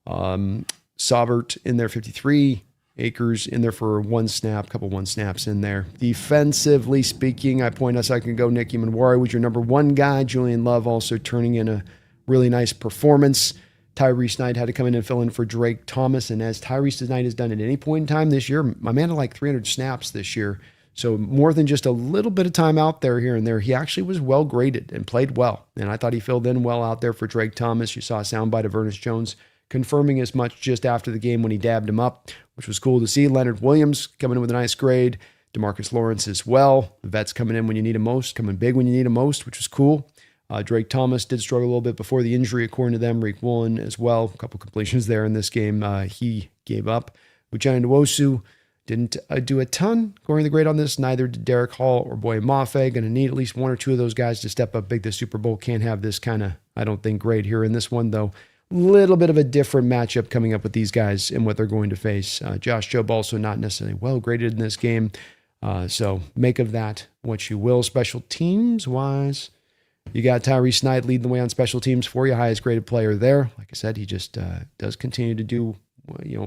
Saubert in there 53. Akers in there for one snap, couple one snaps in there. Defensively speaking, I point us, I can go. Nicky Manwari was your number one guy. Julian Love also turning in a really nice performance. Tyrese Knight had to come in and fill in for Drake Thomas. And as Tyrese Knight has done at any point in time this year, my man had like 300 snaps this year. So more than just a little bit of time out there here and there, he actually was well graded and played well. And I thought he filled in well out there for Drake Thomas. You saw a soundbite of Ernest Jones confirming as much just after the game when he dabbed him up, which was cool to see. Leonard Williams coming in with a nice grade. DeMarcus Lawrence as well. The vets coming in when you need him most, coming big when you need him most, which was cool. Drake Thomas did struggle a little bit before the injury, according to them. Reek Woolen as well. A couple completions there in this game. He gave up. Uchenna Nwosu didn't do a ton scoring the grade on this. Neither did Derek Hall or Boye Mafe. Going to need at least one or two of those guys to step up big this Super Bowl. Can't have this kind of, I don't think, grade here in this one, though. Little bit of a different matchup coming up with these guys and what they're going to face. Josh Jobe also not necessarily well graded in this game. So make of that what you will. Special teams wise, you got Tyrese Knight leading the way on special teams for you. Highest graded player there. Like I said, he just does continue to do,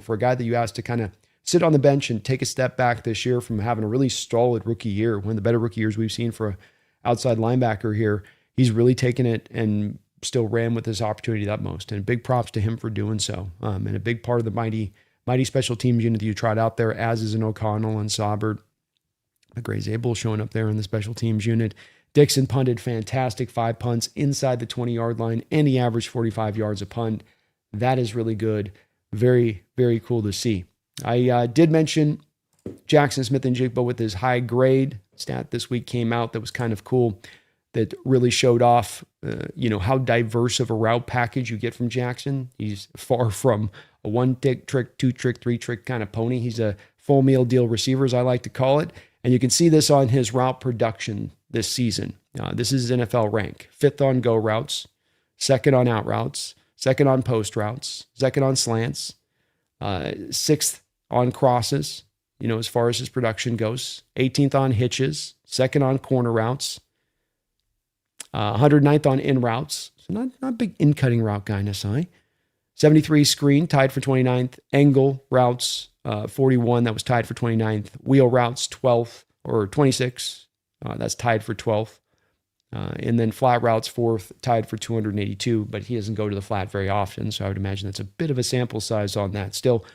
for a guy that you asked to kind of sit on the bench and take a step back this year from having a really solid rookie year, one of the better rookie years we've seen for an outside linebacker here. He's really taken it and still ran with this opportunity the utmost, and big props to him for doing so. And a big part of the mighty special teams unit that you tried out there, as is an O'Connell and Saubert. Gray Zabel showing up there in the special teams unit. Dixon punted fantastic 5 punts inside the 20-yard line, and he averaged 45 yards a punt. That is really good. Very, very cool to see. I did mention Jackson Smith-Njigba with his high grade stat this week came out that was kind of cool, that really showed off, how diverse of a route package you get from Jackson. He's far from a one-trick, two-trick, three-trick kind of pony. He's a full meal deal receiver, as I like to call it. And you can see this on his route production this season. This is his NFL rank. 5th on go routes, 2nd on out routes, 2nd on post routes, 2nd on slants, 6th on crosses, as far as his production goes. 18th on hitches, second on corner routes, 109th on in routes. So not a big in-cutting route guy necessarily. 73 screen, tied for 29th. Angle routes, 41. That was tied for 29th. Wheel routes, 12th or 26. That's tied for 12th. And then flat routes, 4th, tied for 282. But he doesn't go to the flat very often, so I would imagine that's a bit of a sample size on that. Still,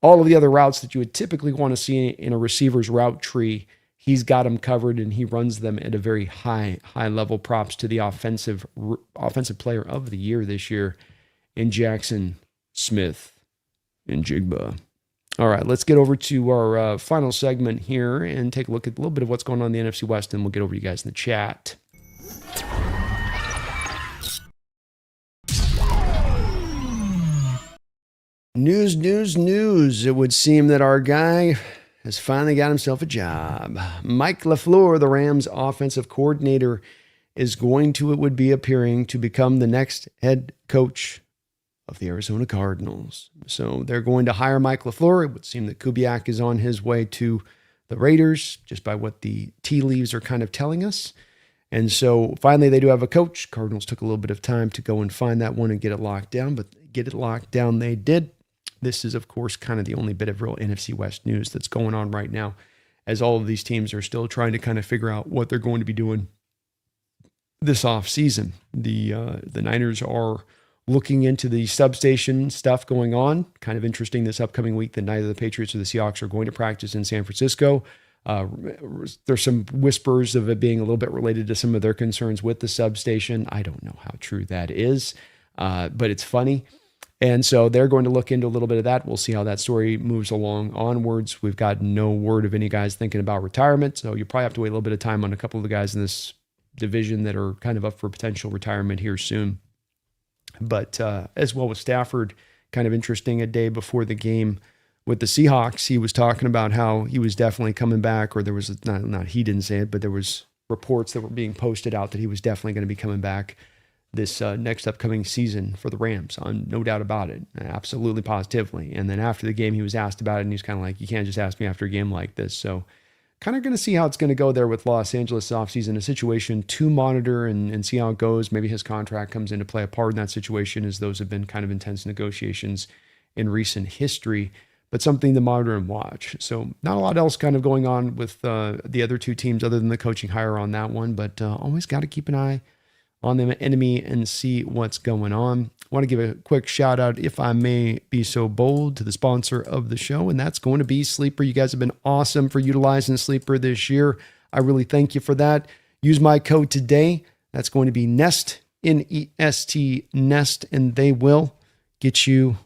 all of the other routes that you would typically want to see in a receiver's route tree, he's got them covered, and he runs them at a very high level. Props to the offensive player of the year this year in Jackson Smith and Jigba. All right, let's get over to our final segment here and take a look at a little bit of what's going on in the NFC West, and we'll get over to you guys in the chat. News. It would seem that our guy has finally got himself a job. Mike LaFleur, the Rams offensive coordinator, is going to, it would be appearing, to become the next head coach of the Arizona Cardinals. So they're going to hire Mike LaFleur. It would seem that Kubiak is on his way to the Raiders, just by what the tea leaves are kind of telling us. And so finally they do have a coach. Cardinals took a little bit of time to go and find that one and get it locked down, but get it locked down they did. This is, of course, kind of the only bit of real NFC West news that's going on right now, as all of these teams are still trying to kind of figure out what they're going to be doing this offseason. The Niners are looking into the substation stuff going on. Kind of interesting this upcoming week that neither the Patriots or the Seahawks are going to practice in San Francisco. There's some whispers of it being a little bit related to some of their concerns with the substation. I don't know how true that is, but it's funny. And so they're going to look into a little bit of that. We'll see how that story moves along onwards. We've got no word of any guys thinking about retirement, so you probably have to wait a little bit of time on a couple of the guys in this division that are kind of up for potential retirement here soon. But as well with Stafford, kind of interesting, a day before the game with the Seahawks, he was talking about how he was definitely coming back, or there was, not he didn't say it, but there was reports that were being posted out that he was definitely going to be coming back this next upcoming season for the Rams. No doubt about it. Absolutely, positively. And then after the game, he was asked about it, and he's kind of like, you can't just ask me after a game like this. So kind of going to see how it's going to go there with Los Angeles offseason, a situation to monitor and see how it goes. Maybe his contract comes into play a part in that situation, as those have been kind of intense negotiations in recent history, but something to monitor and watch. So not a lot else kind of going on with the other two teams other than the coaching hire on that one, but always got to keep an eye on the enemy and see what's going on. I want to give a quick shout out, if I may be so bold, to the sponsor of the show, and that's going to be Sleeper. You guys have been awesome for utilizing Sleeper this year. I really thank you for that. Use my code today. That's going to be NEST, N-E-S-T, NEST, and they will get you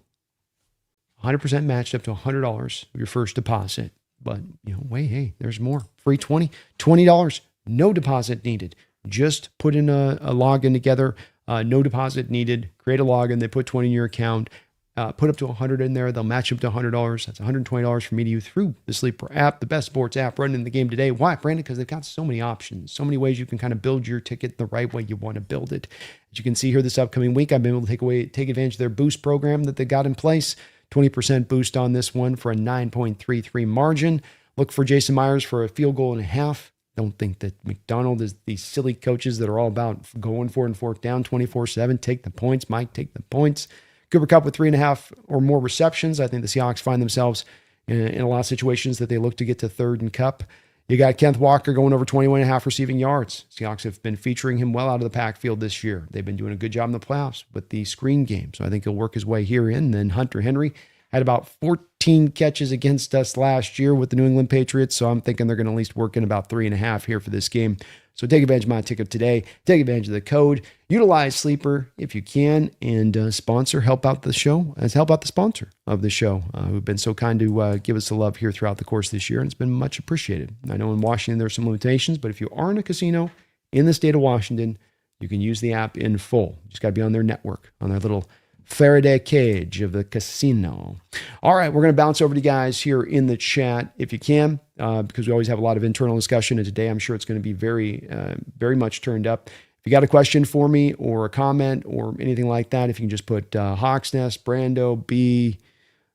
100% matched up to $100 of your first deposit. But, hey, there's more. Free $20, no deposit needed. Just put in a login together, no deposit needed, create a login, they put 20 in your account, put up to 100 in there, they'll match up to $100. That's $120 from me to you through the Sleeper app, the best sports app running in the game today. Why, Brandon? Because they've got so many options, so many ways you can kind of build your ticket the right way you want to build it. As you can see here this upcoming week, I've been able to take advantage of their boost program that they got in place. 20% boost on this one for a 9.33 margin. Look for Jason Myers for a field goal and a half. Don't think that McDonald is these silly coaches that are all about going for it and fourth down 24/7. Take the points, Mike, take the points. Cooper Kupp with 3.5 or more receptions. I think the Seahawks find themselves in a lot of situations that they look to get to third and Kupp. You got Kenneth Walker going over 21.5 receiving yards. Seahawks have been featuring him well out of the backfield this year. They've been doing a good job in the playoffs with the screen game, so I think he'll work his way here in. And then Hunter Henry had about 14 catches against us last year with the New England Patriots, so I'm thinking they're going to at least work in about 3.5 here for this game. So take advantage of my ticket today. Take advantage of the code. Utilize Sleeper if you can, and help out the show. Help out the sponsor of the show, who've been so kind to give us the love here throughout the course of this year, and it's been much appreciated. I know in Washington there's some limitations, but if you are in a casino in the state of Washington, you can use the app in full. You just got to be on their network, on their little Faraday cage of the casino. All right, we're going to bounce over to you guys here in the chat if you can, because we always have a lot of internal discussion, and today I'm sure it's going to be very, very much turned up. If you got a question for me or a comment or anything like that, if you can just put Hawks Nest, Brando, B,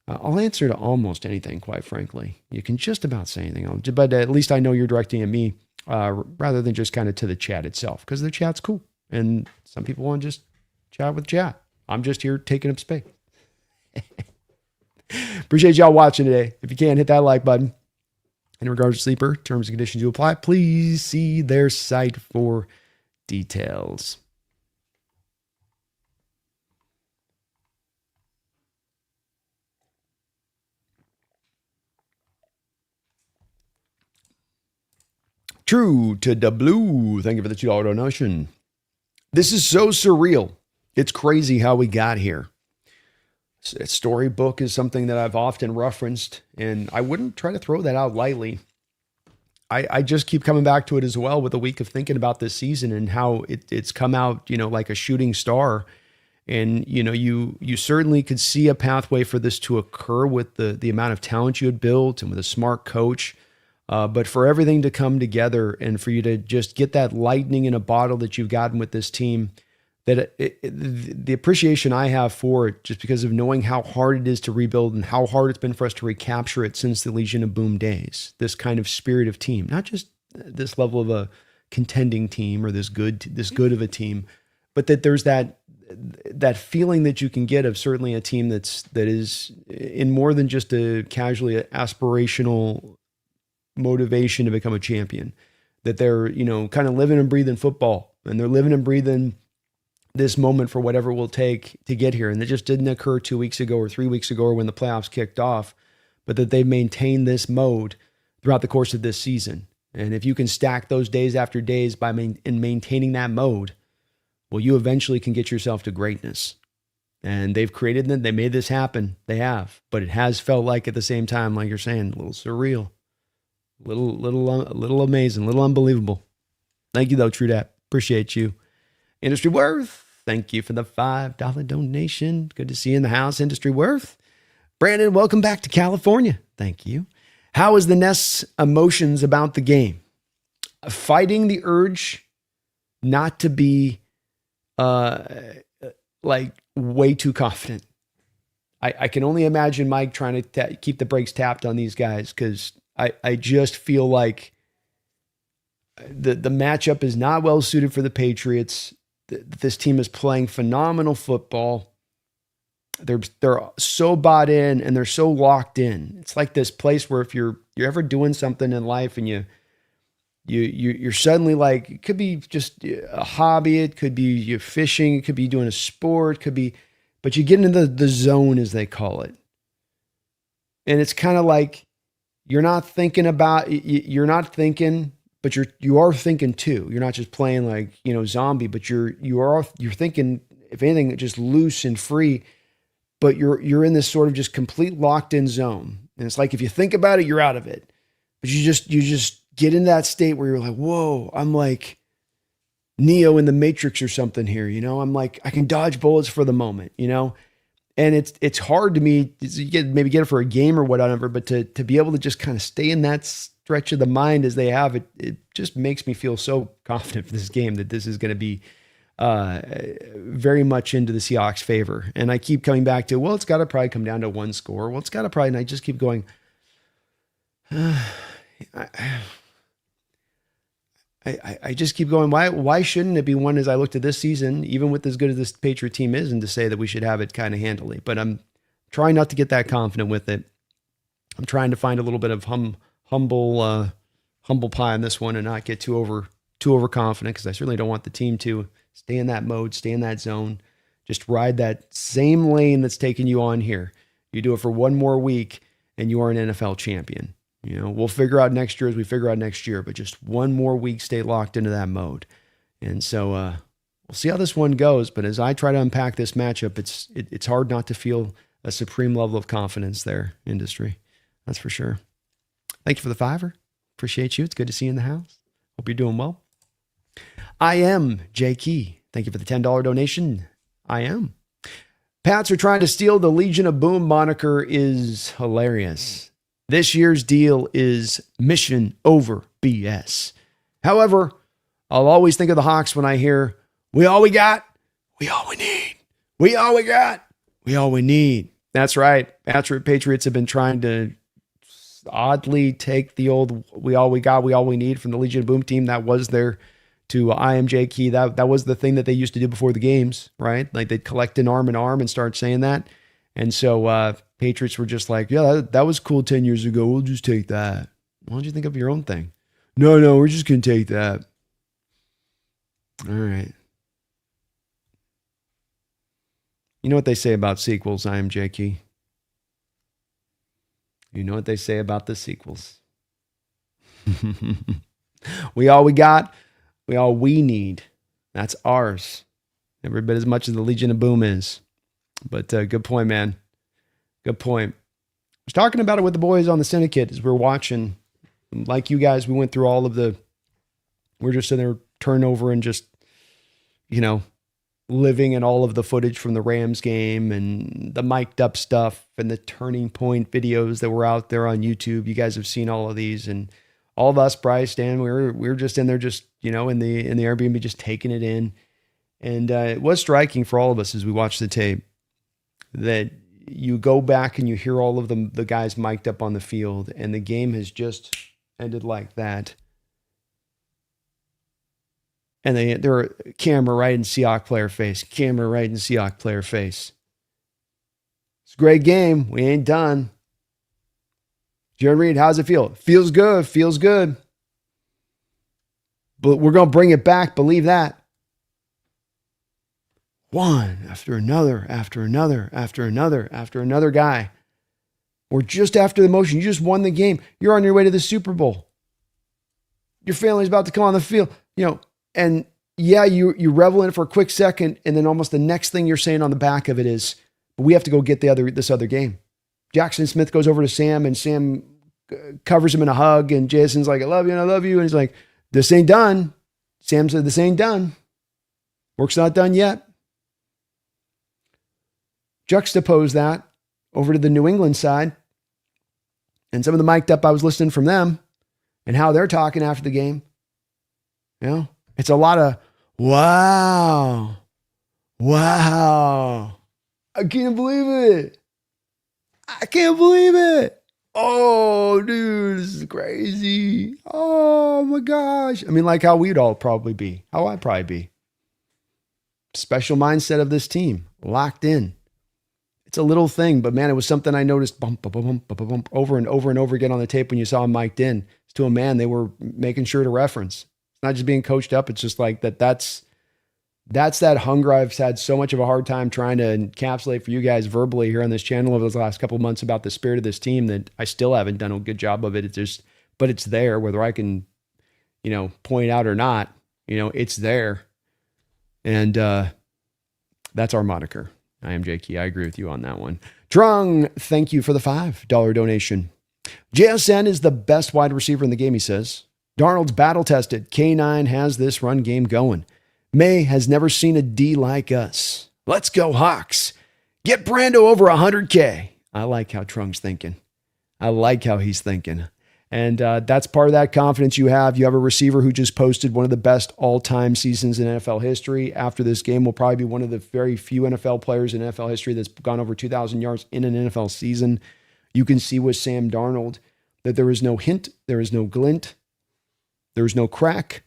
I'll answer to almost anything, quite frankly. You can just about say anything, but at least I know you're directing at me rather than just kind of to the chat itself, because the chat's cool. And some people want to just chat with chat. I'm just here taking up space. Appreciate y'all watching today. If you can, hit that like button. In regards to Sleeper, terms and conditions you apply, please see their site for details. True to the blue. Thank you for the $2 donation. This is so surreal. It's crazy how we got here. Storybook is something that I've often referenced, and I wouldn't try to throw that out lightly. I just keep coming back to it as well with a week of thinking about this season and how it's come out, like a shooting star. And, you certainly could see a pathway for this to occur with the amount of talent you had built and with a smart coach. But for everything to come together and for you to just get that lightning in a bottle that you've gotten with this team, that the appreciation I have for it, just because of knowing how hard it is to rebuild and how hard it's been for us to recapture it since the Legion of Boom days, this kind of spirit of team, not just this level of a contending team or this good of a team, but that there's that feeling that you can get of certainly a team that is in more than just a casually aspirational motivation to become a champion, that they're, kind of living and breathing football, and they're living and breathing this moment for whatever it will take to get here. And it just didn't occur 2 weeks ago or 3 weeks ago or when the playoffs kicked off, but that they've maintained this mode throughout the course of this season. And if you can stack those days after days by maintaining that mode, well, you eventually can get yourself to greatness. And they've created it. They made this happen. They have, but it has felt like at the same time, like you're saying, a little surreal. Little amazing, little unbelievable. Thank you though, True Dat. Appreciate you. Industry Worth, thank you for the $5 donation. Good to see you in the house, Industry Worth. Brandon, welcome back to California. Thank you. How is the Nest's emotions about the game? Fighting the urge not to be way too confident. I can only imagine Mike trying to keep the brakes tapped on these guys, because I just feel like the matchup is not well suited for the Patriots. This team is playing phenomenal football. They're so bought in and they're so locked in. It's like this place where if you're ever doing something in life and you're suddenly like, it could be just a hobby, it could be you fishing, it could be doing a sport, but you get into the zone, as they call it. And it's kind of like, you're not thinking, but you are thinking too. You're not just playing like, zombie, but you're thinking, if anything, just loose and free, but you're in this sort of just complete locked in zone. And it's like, if you think about it, you're out of it, but you just get in that state where you're like, whoa, I'm like Neo in the Matrix or something here. I'm like, I can dodge bullets for the moment, And it's hard to me, maybe get it for a game or whatever, but to be able to just kind of stay in that stretch of the mind as they have, it just makes me feel so confident for this game that this is going to be very much into the Seahawks' favor. And I keep coming back to, well, it's got to probably come down to one score. Well, it's got to probably, and I just keep going, I just keep going, why shouldn't it be one as I looked at this season, even with as good as this Patriot team is, and to say that we should have it kind of handily. But I'm trying not to get that confident with it. I'm trying to find a little bit of humble pie in this one and not get too overconfident, because I certainly don't want the team to stay in that mode, stay in that zone, just ride that same lane that's taking you on here. You do it for one more week and you are an NFL champion. We'll figure out next year as we figure out next year, but just one more week, stay locked into that mode. And so we'll see how this one goes. But as I try to unpack this matchup, it's hard not to feel a supreme level of confidence there, Industry. That's for sure. Thank you for the $5. Appreciate you. It's good to see you in the house. Hope you're doing well. I am Jay Key. Thank you for the $10 donation. I am. Pats are trying to steal the Legion of Boom moniker is hilarious. This year's deal is mission over BS. However, I'll always think of the Hawks when I hear, we all we got, we all we need. We all we got, we all we need. That's right. Patriots have been trying to oddly take the old we all we need from the Legion of Boom team that was there to IMJ key. That was the thing that they used to do before the games, right? Like they'd collect an arm and start saying that. And so Patriots were just like, yeah, that was cool 10 years ago. We'll just take that. Why don't you think of your own thing? No, we're just going to take that. All right. You know what they say about sequels, IMJ key? You know what they say about the sequels. We all we got, we all we need. That's ours. Every bit as much as the Legion of Boom is. But good point, man. Good point. I was talking about it with the boys on the syndicate as we're watching. Like you guys, we went through all of we're just sitting there turning over and just, living in all of the footage from the Rams game and the mic'd up stuff and the turning point videos that were out there on YouTube. You guys have seen all of these, and all of us, Bryce, Dan, we were just in there, just, in the Airbnb, just taking it in. And it was striking for all of us as we watched the tape that you go back and you hear all of the guys mic'd up on the field, and the game has just ended like that. And they're camera right in Seahawks player face. Camera right in Seahawks player face. It's a great game. We ain't done. Jared Reed, how's it feel? Feels good. Feels good. But we're going to bring it back. Believe that. One after another, after another, after another, after another guy. Or just after the motion. You just won the game. You're on your way to the Super Bowl. Your family's about to come on the field. And yeah, you revel in it for a quick second, and then almost the next thing you're saying on the back of it is, we have to go get this other game. Jackson Smith goes over to Sam, and Sam covers him in a hug, and Jason's like, I love you, and I love you. And he's like, this ain't done. Sam said, this ain't done. Work's not done yet. Juxtapose that over to the New England side, and some of the mic'd up I was listening from them, and how they're talking after the game. It's a lot of, wow. I can't believe it. Oh, dude, this is crazy. Oh, my gosh. I mean, like how we'd all probably be. How I'd probably be. Special mindset of this team. Locked in. It's a little thing, but man, it was something I noticed bump, over and over and over again on the tape when you saw them mic'd in. To a man, they were making sure to reference. It's not just being coached up. It's just like that's that hunger I've had so much of a hard time trying to encapsulate for you guys verbally here on this channel over the last couple of months about the spirit of this team that I still haven't done a good job of it. But it's there, whether I can, point out or not, it's there. And that's our moniker. I am Jakey. I agree with you on that one. Trung, thank you for the $5 donation. JSN is the best wide receiver in the game, he says. Darnold's battle-tested. K9 has this run game going. May has never seen a D like us. Let's go, Hawks. Get Brando over 100K. I like how Trunk's thinking. I like how he's thinking. And that's part of that confidence you have. You have a receiver who just posted one of the best all-time seasons in NFL history. After this game, will probably be one of the very few NFL players in NFL history that's gone over 2,000 yards in an NFL season. You can see with Sam Darnold that there is no hint, there is no glint, there is no crack.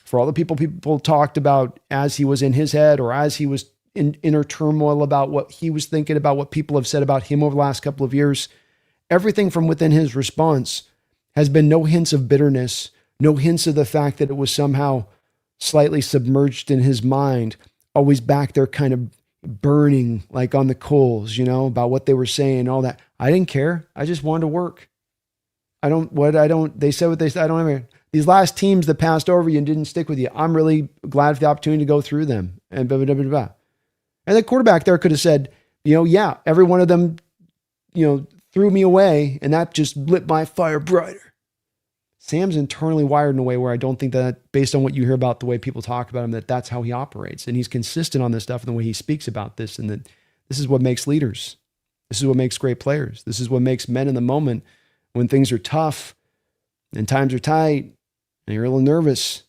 For all the people talked about as he was in his head or as he was in inner turmoil about what he was thinking about what people have said about him over the last couple of years, everything from within his response has been no hints of bitterness, no hints of the fact that it was somehow slightly submerged in his mind, always back there kind of burning like on the coals, about what they were saying, all that. I didn't care. I just wanted to work. They said what they said. I don't ever, these last teams that passed over you and didn't stick with you, I'm really glad for the opportunity to go through them. And blah, blah, blah, blah, blah. And the quarterback there could have said, yeah, every one of them, threw me away, and that just lit my fire brighter. Sam's internally wired in a way where I don't think that, based on what you hear about the way people talk about him, that's how he operates. And he's consistent on this stuff and the way he speaks about this, and that this is what makes leaders. This is what makes great players. This is what makes men in the moment when things are tough and times are tight and you're a little nervous.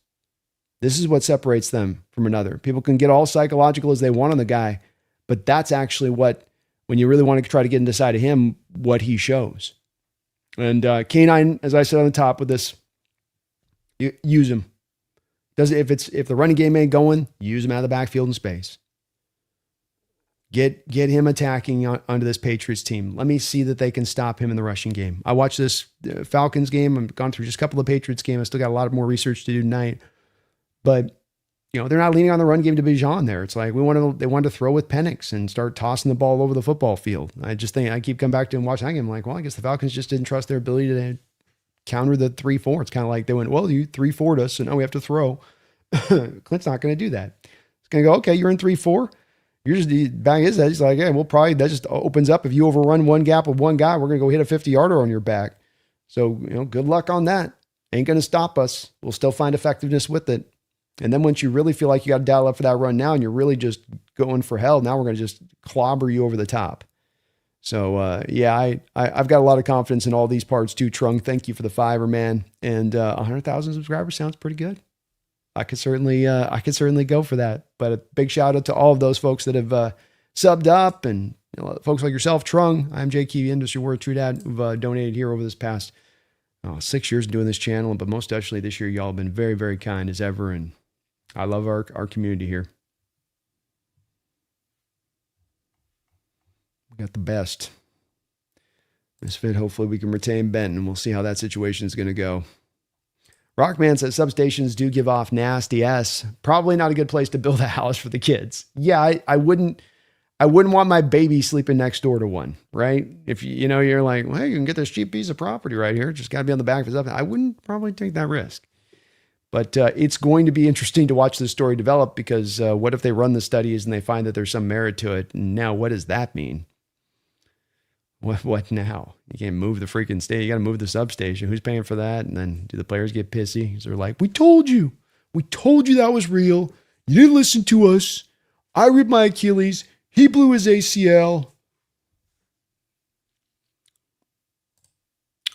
This is what separates them from another. People can get all psychological as they want on the guy, but that's actually what when you really want to try to get inside of him, what he shows. And K9, as I said on the top with this, use him. If the running game ain't going, use him out of the backfield in space. Get him attacking onto this Patriots team. Let me see that they can stop him in the rushing game. I watched this Falcons game. I've gone through just a couple of Patriots games. I still got a lot more research to do tonight. But they're not leaning on the run game to Bijan there. It's like they wanted to throw with Penix and start tossing the ball over the football field. I just think I keep coming back to and watching that game. I'm like, well, I guess the Falcons just didn't trust their ability to counter the 3-4. It's kind of like they went, well, you 3-4'd us, so now we have to throw. Clint's not going to do that. It's going to go, okay, you're in 3-4. You're just, the bang is that he's like, hey, that just opens up. If you overrun one gap with one guy, we're going to go hit a 50-yarder on your back. So, good luck on that. Ain't going to stop us. We'll still find effectiveness with it. And then once you really feel like you got to dial up for that run now and you're really just going for hell, now we're going to just clobber you over the top. So, I've got a lot of confidence in all these parts too. Trung, thank you for the $5, man. And 100,000 subscribers sounds pretty good. I could certainly go for that. But a big shout out to all of those folks that have subbed up, and folks like yourself, Trung, I'm JQ Industry Word True Dad, who've donated here over this past 6 years doing this channel. But most especially this year, y'all have been very, very kind as ever. And I love our community here. We got the best. Misfit, hopefully we can retain Benton, and we'll see how that situation is going to go. Rockman says substations do give off nasty S. Probably not a good place to build a house for the kids. Yeah, I wouldn't want my baby sleeping next door to one, right? If you're like, well, hey, you can get this cheap piece of property right here. Just got to be on the back of his up. I wouldn't probably take that risk. But it's going to be interesting to watch this story develop, because what if they run the studies and they find that there's some merit to it? And now what does that mean? What now? You can't move the freaking state. You got to move the substation. Who's paying for that? And then do the players get pissy? So they're like, we told you that was real. You didn't listen to us. I ripped my Achilles. He blew his ACL.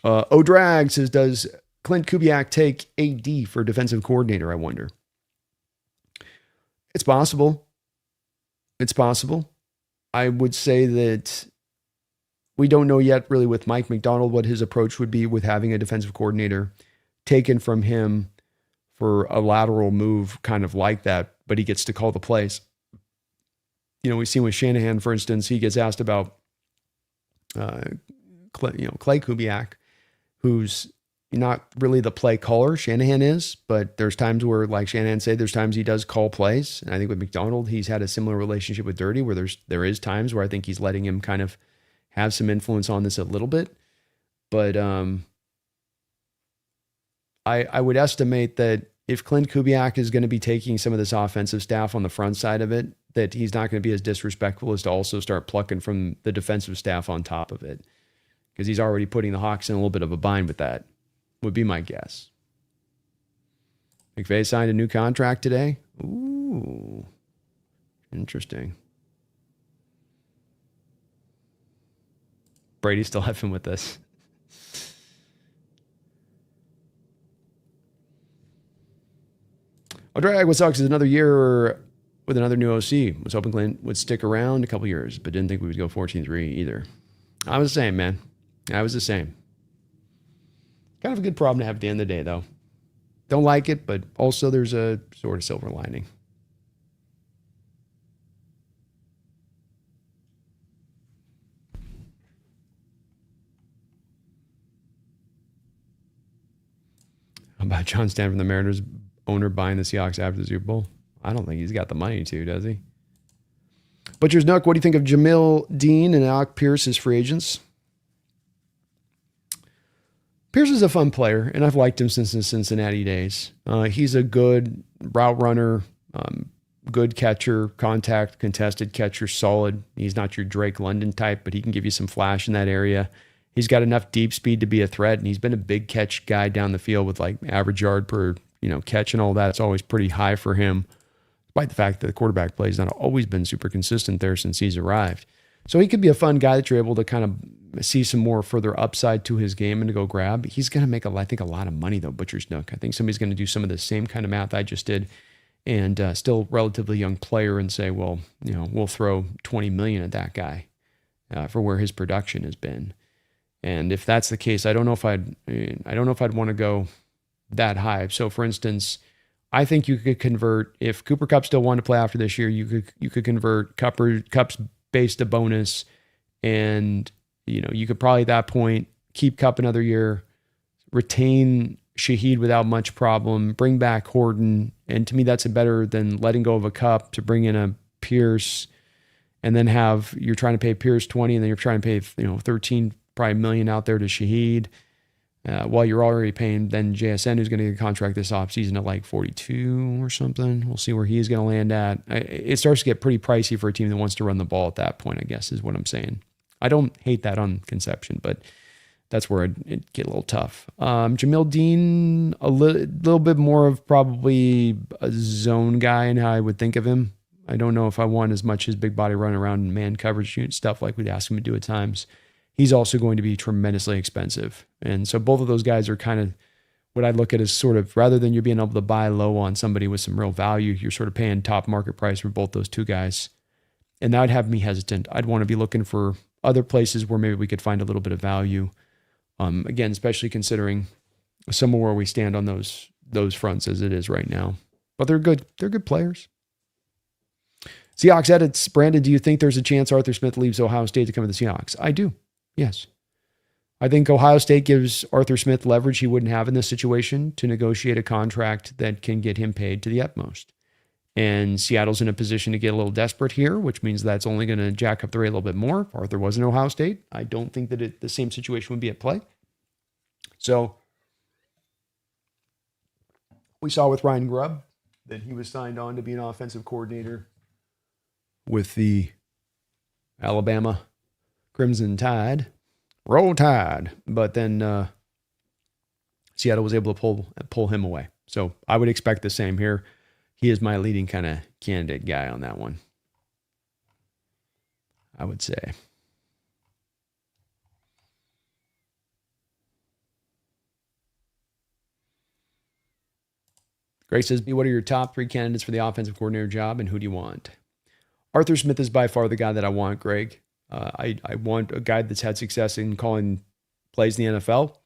O'Drag says, does Klint Kubiak take AD for defensive coordinator? I wonder. It's possible. I would say that we don't know yet really with Mike McDonald what his approach would be with having a defensive coordinator taken from him for a lateral move kind of like that, but he gets to call the plays. We've seen with Shanahan, for instance, he gets asked about Klint Kubiak, who's not really the play caller. Shanahan is, but there's times where, like Shanahan said, there's times he does call plays. And I think with McDonald, he's had a similar relationship with Dirty, where there is times where I think he's letting him kind of have some influence on this a little bit. But I would estimate that if Klint Kubiak is going to be taking some of this offensive staff on the front side of it, that he's not going to be as disrespectful as to also start plucking from the defensive staff on top of it, because he's already putting the Hawks in a little bit of a bind with that, would be my guess. McVay signed a new contract today. Ooh, interesting. Brady's still effing with this. Drag, what sucks is another year with another new OC. Was hoping Klint would stick around a couple years, but didn't think we would go 14-3 either. I was the same, man. I was the same. Kind of a good problem to have at the end of the day, though. Don't like it, but also there's a sort of silver lining. How about John Stanford, the Mariners owner, buying the Seahawks after the Super Bowl? I don't think he's got the money to, does he? Butcher's Nook, what do you think of Jamil Dean and Alec Pierce as free agents? Pierce is a fun player, and I've liked him since the Cincinnati days. He's a good route runner, good catcher, contact, contested catcher, solid. He's not your Drake London type, but he can give you some flash in that area. He's got enough deep speed to be a threat, and he's been a big catch guy down the field with like average yard per catch and all that. It's always pretty high for him, despite the fact that the quarterback play has not always been super consistent there since he's arrived. So he could be a fun guy that you're able to kind of see some more further upside to his game and to go grab. He's going to make, I think, a lot of money, though, Butcher's Nook. I think somebody's going to do some of the same kind of math I just did, and still relatively young player, and say, well, we'll throw $20 million at that guy. for where his production has been. And if that's the case, I don't know if I'd want to go that high. So for instance, I think you could convert, if Cooper Kupp still wanted to play after this year, you could convert Kupp's base to bonus, and you could probably at that point keep Kupp another year, retain Shaheed without much problem, bring back Horton, and to me that's better than letting go of a Kupp to bring in a Pierce, and then you're trying to pay Pierce 20, and then you're trying to pay 13 probably million out there to Shaheed. While you're already paying then JSN, who's going to get a contract this offseason at like 42 or something. We'll see where he's going to land at. It starts to get pretty pricey for a team that wants to run the ball at that point, I guess, is what I'm saying. I don't hate that on conception, but that's where it'd get a little tough. Jamil Dean, a little bit more of probably a zone guy in how I would think of him. I don't know if I want as much his big body running around and man coverage stuff like we'd ask him to do at times. He's also going to be tremendously expensive. And so both of those guys are kind of what I look at as sort of, rather than you being able to buy low on somebody with some real value, you're sort of paying top market price for both those two guys. And that would have me hesitant. I'd want to be looking for other places where maybe we could find a little bit of value. Again, especially considering somewhere where we stand on those fronts as it is right now. But they're good. They're good players. Seahawks edits. Brandon, do you think there's a chance Arthur Smith leaves Ohio State to come to the Seahawks? I do. Yes. I think Ohio State gives Arthur Smith leverage he wouldn't have in this situation to negotiate a contract that can get him paid to the utmost. And Seattle's in a position to get a little desperate here, which means that's only going to jack up the rate a little bit more. If Arthur was in Ohio State, I don't think that the same situation would be at play. So we saw with Ryan Grubb that he was signed on to be an offensive coordinator with the Alabama Crimson Tide. Roll Tide. But then Seattle was able to pull him away. So I would expect the same here. He is my leading kind of candidate guy on that one, I would say. Grace says, what are your top 3 candidates for the offensive coordinator job, and who do you want? Arthur Smith is by far the guy that I want, Greg. I want a guy that's had success in calling plays in the NFL.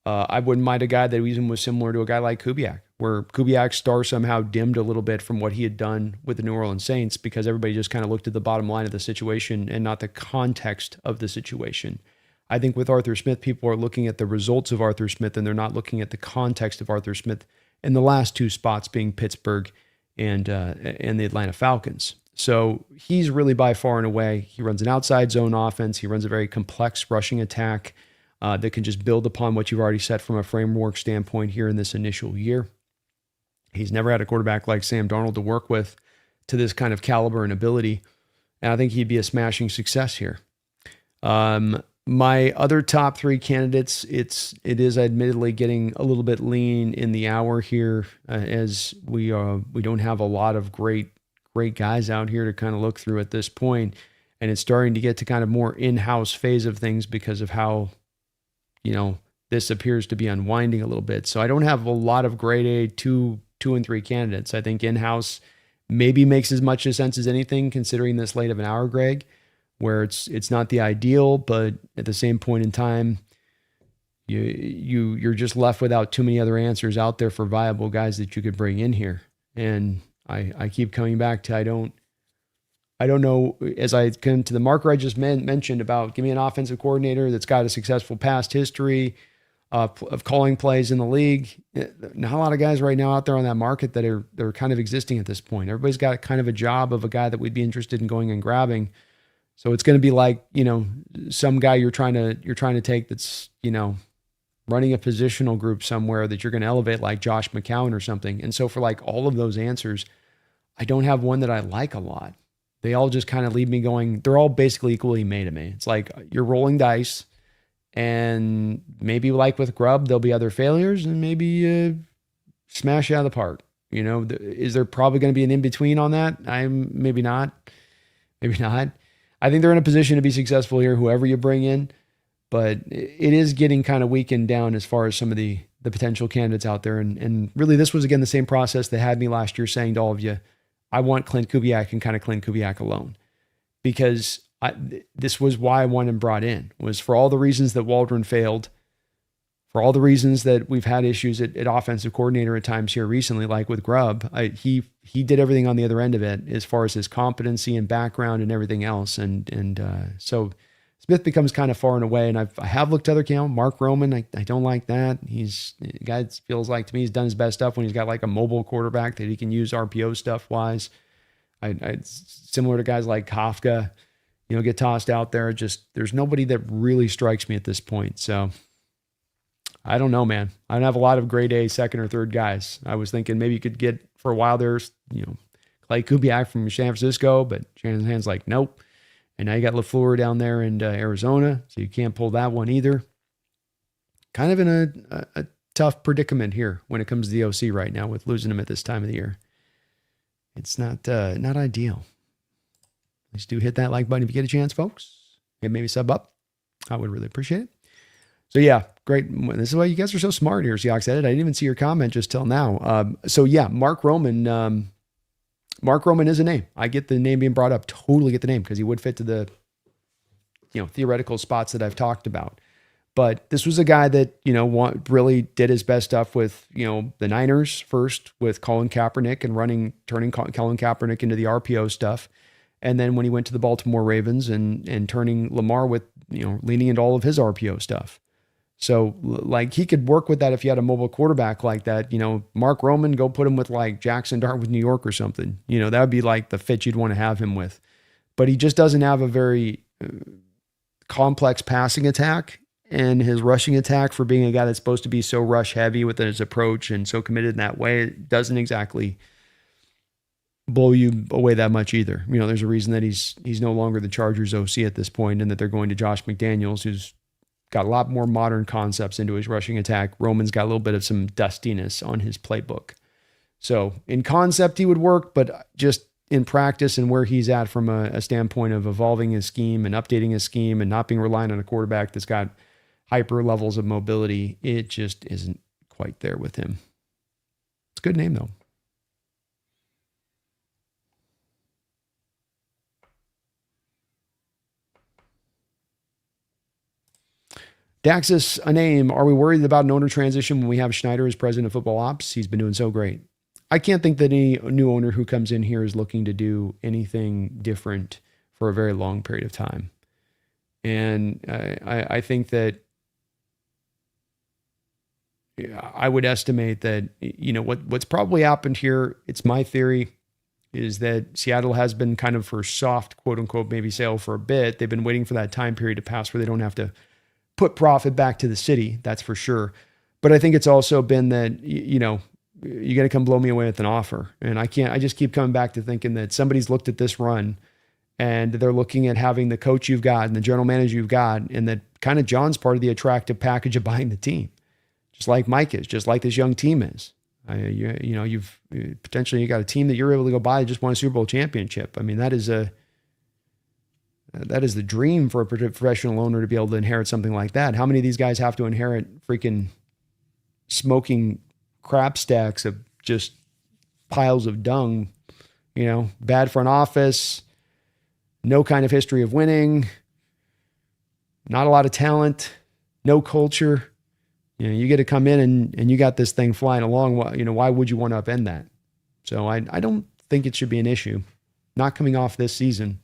I wouldn't mind a guy that even was similar to a guy like Kubiak, where Kubiak's star somehow dimmed a little bit from what he had done with the New Orleans Saints because everybody just kind of looked at the bottom line of the situation and not the context of the situation. I think with Arthur Smith, people are looking at the results of Arthur Smith and they're not looking at the context of Arthur Smith in the last 2 spots being Pittsburgh and the Atlanta Falcons. So he's really by far and away, he runs an outside zone offense. He runs a very complex rushing attack that can just build upon what you've already set from a framework standpoint here in this initial year. He's never had a quarterback like Sam Darnold to work with to this kind of caliber and ability. And I think he'd be a smashing success here. My other top 3 candidates, it is admittedly getting a little bit lean in the hour here as we don't have a lot of great guys out here to kind of look through at this point. And it's starting to get to kind of more in-house phase of things because of how, this appears to be unwinding a little bit. So I don't have a lot of grade A 2 and 3 candidates. I think in-house maybe makes as much sense as anything considering this late of an hour, Greg, where it's not the ideal, but at the same point in time, you're just left without too many other answers out there for viable guys that you could bring in here. And I keep coming back to I don't know, as I come to the marker I just mentioned about give me an offensive coordinator that's got a successful past history of calling plays in the league. Not a lot of guys right now out there on that market that are kind of existing at this point. Everybody's got kind of a job of a guy that we'd be interested in going and grabbing. So it's going to be like, some guy you're trying to take that's, running a positional group somewhere that you're going to elevate like Josh McCown or something. And so for like all of those answers, I don't have one that I like a lot. They all just kind of leave me going, they're all basically equally made to me. It's like you're rolling dice and maybe like with Grubb, there'll be other failures and maybe smash it out of the park. Is there probably going to be an in-between on that? Maybe not. I think they're in a position to be successful here, whoever you bring in, but it is getting kind of weakened down as far as some of the potential candidates out there. And really this was, again, the same process that had me last year saying to all of you, I want Klint Kubiak and kind of Klint Kubiak alone, because this was why I wanted him brought in, was for all the reasons that Waldron failed, for all the reasons that we've had issues at offensive coordinator at times here recently, like with Grubb. He did everything on the other end of it as far as his competency and background and everything else. So Smith becomes kind of far and away. And I have looked at other accounts. Mark Roman, I don't like that. He's a guy that feels like to me he's done his best stuff when he's got like a mobile quarterback that he can use RPO stuff wise. Similar to guys like Kafka, get tossed out there. Just there's nobody that really strikes me at this point. So I don't know, man. I don't have a lot of grade A second or third guys. I was thinking maybe you could get for a while there's, Klint Kubiak from San Francisco, but Shanahan's like, nope. And now you got LaFleur down there in Arizona, so you can't pull that one either. Kind of in a tough predicament here when it comes to the OC right now with losing him at this time of the year. It's not ideal. Please do hit that like button if you get a chance, folks. And maybe sub up. I would really appreciate it. So yeah, great. This is why you guys are so smart here, Seahawks Edit. I didn't even see your comment just till now. So yeah, Mark Roman. Mark Roman is a name. I get the name being brought up. Totally get the name because he would fit to the theoretical spots that I've talked about. But this was a guy that really did his best stuff with the Niners first with Colin Kaepernick and turning Colin Kaepernick into the RPO stuff. And then when he went to the Baltimore Ravens and turning Lamar with, leaning into all of his RPO stuff. So like he could work with that if you had a mobile quarterback like that, Mark Roman, go put him with like Jackson Dart with New York or something, that would be like the fit you'd want to have him with. But he just doesn't have a very complex passing attack, and his rushing attack for being a guy that's supposed to be so rush heavy with his approach and so committed in that way, it doesn't exactly blow you away that much either. There's a reason that he's no longer the Chargers OC at this point, and that they're going to Josh McDaniels, who's got a lot more modern concepts into his rushing attack. Roman's got a little bit of some dustiness on his playbook. So in concept, he would work, but just in practice and where he's at from a standpoint of evolving his scheme and updating his scheme and not being reliant on a quarterback that's got hyper levels of mobility, it just isn't quite there with him. It's a good name though. Daxis, a name. Are we worried about an owner transition when we have Schneider as president of football ops? He's been doing so great. I can't think that any new owner who comes in here is looking to do anything different for a very long period of time. And I think that I would estimate that, what's probably happened here, it's my theory, is that Seattle has been kind of for soft, quote unquote, maybe sale for a bit. They've been waiting for that time period to pass where they don't have to put profit back to the city. That's for sure. But I think it's also been that, you got to come blow me away with an offer. And I just keep coming back to thinking that somebody's looked at this run and they're looking at having the coach you've got and the general manager you've got, and that kind of John's part of the attractive package of buying the team, just like Mike is, just like this young team is. You've potentially got a team that you're able to go buy that just won a Super Bowl championship. I mean, that is the dream for a professional owner to be able to inherit something like that. How many of these guys have to inherit freaking smoking crap stacks of just piles of dung, bad front office, no kind of history of winning, not a lot of talent, no culture. You get to come in and you got this thing flying along. Why would you want to upend that? So I don't think it should be an issue. Not coming off this season.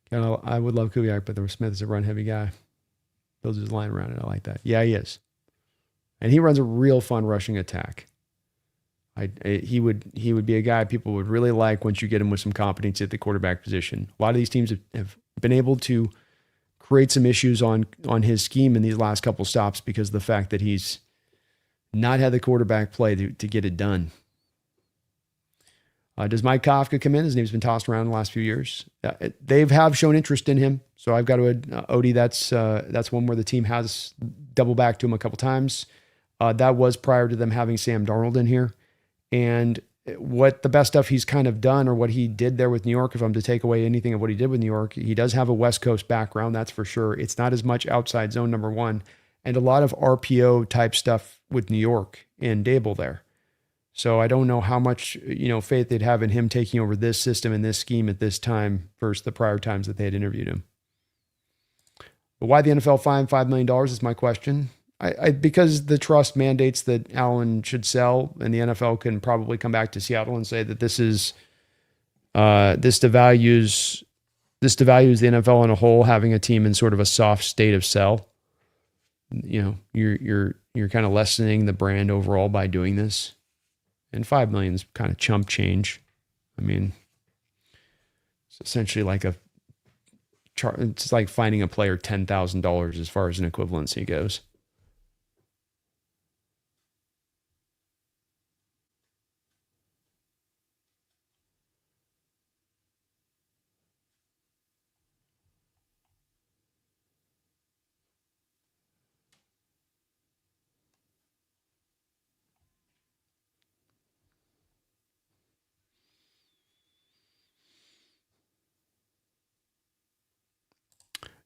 I would love Kubiak, but the Smith is a run-heavy guy. Builds his line around it. I like that. Yeah, he is. And he runs a real fun rushing attack. He would be a guy people would really like once you get him with some competency at the quarterback position. A lot of these teams have been able to create some issues on his scheme in these last couple stops because of the fact that he's not had the quarterback play to get it done. Does Mike Kafka come in? His name's been tossed around in the last few years. They have shown interest in him. So I've got to, Odie, that's one where the team has double back to him a couple times. That was prior to them having Sam Darnold in here. And what the best stuff he's kind of done, or what he did there with New York, if I'm to take away anything of what he did with New York, he does have a West Coast background, that's for sure. It's not as much outside zone, number one, and a lot of RPO type stuff with New York. and Dable there. So I don't know how much, faith they'd have in him taking over this system and this scheme at this time versus the prior times that they had interviewed him. But why the NFL fine $5 million is my question. Because the trust mandates that Allen should sell, and the NFL can probably come back to Seattle and say that this devalues the NFL in a whole, having a team in sort of a soft state of sell. You're kind of lessening the brand overall by doing this. And $5 million is kind of chump change. I mean, it's essentially like it's like finding a player $10,000 as far as an equivalency goes.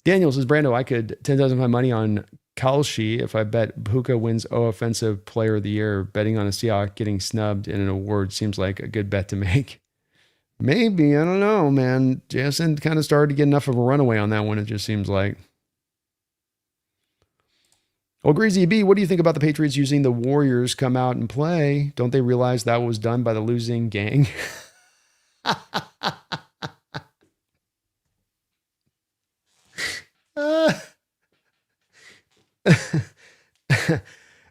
Daniel says, Brando, I could 10,000 my money on Kalshi if I bet Puka wins Offensive Player of the Year. Betting on a Seahawk getting snubbed in an award seems like a good bet to make. Maybe, I don't know, man. Jason kind of started to get enough of a runaway on that one, it just seems like. Well, Greasy B, what do you think about the Patriots using the Warriors come out and play? Don't they realize that was done by the losing gang?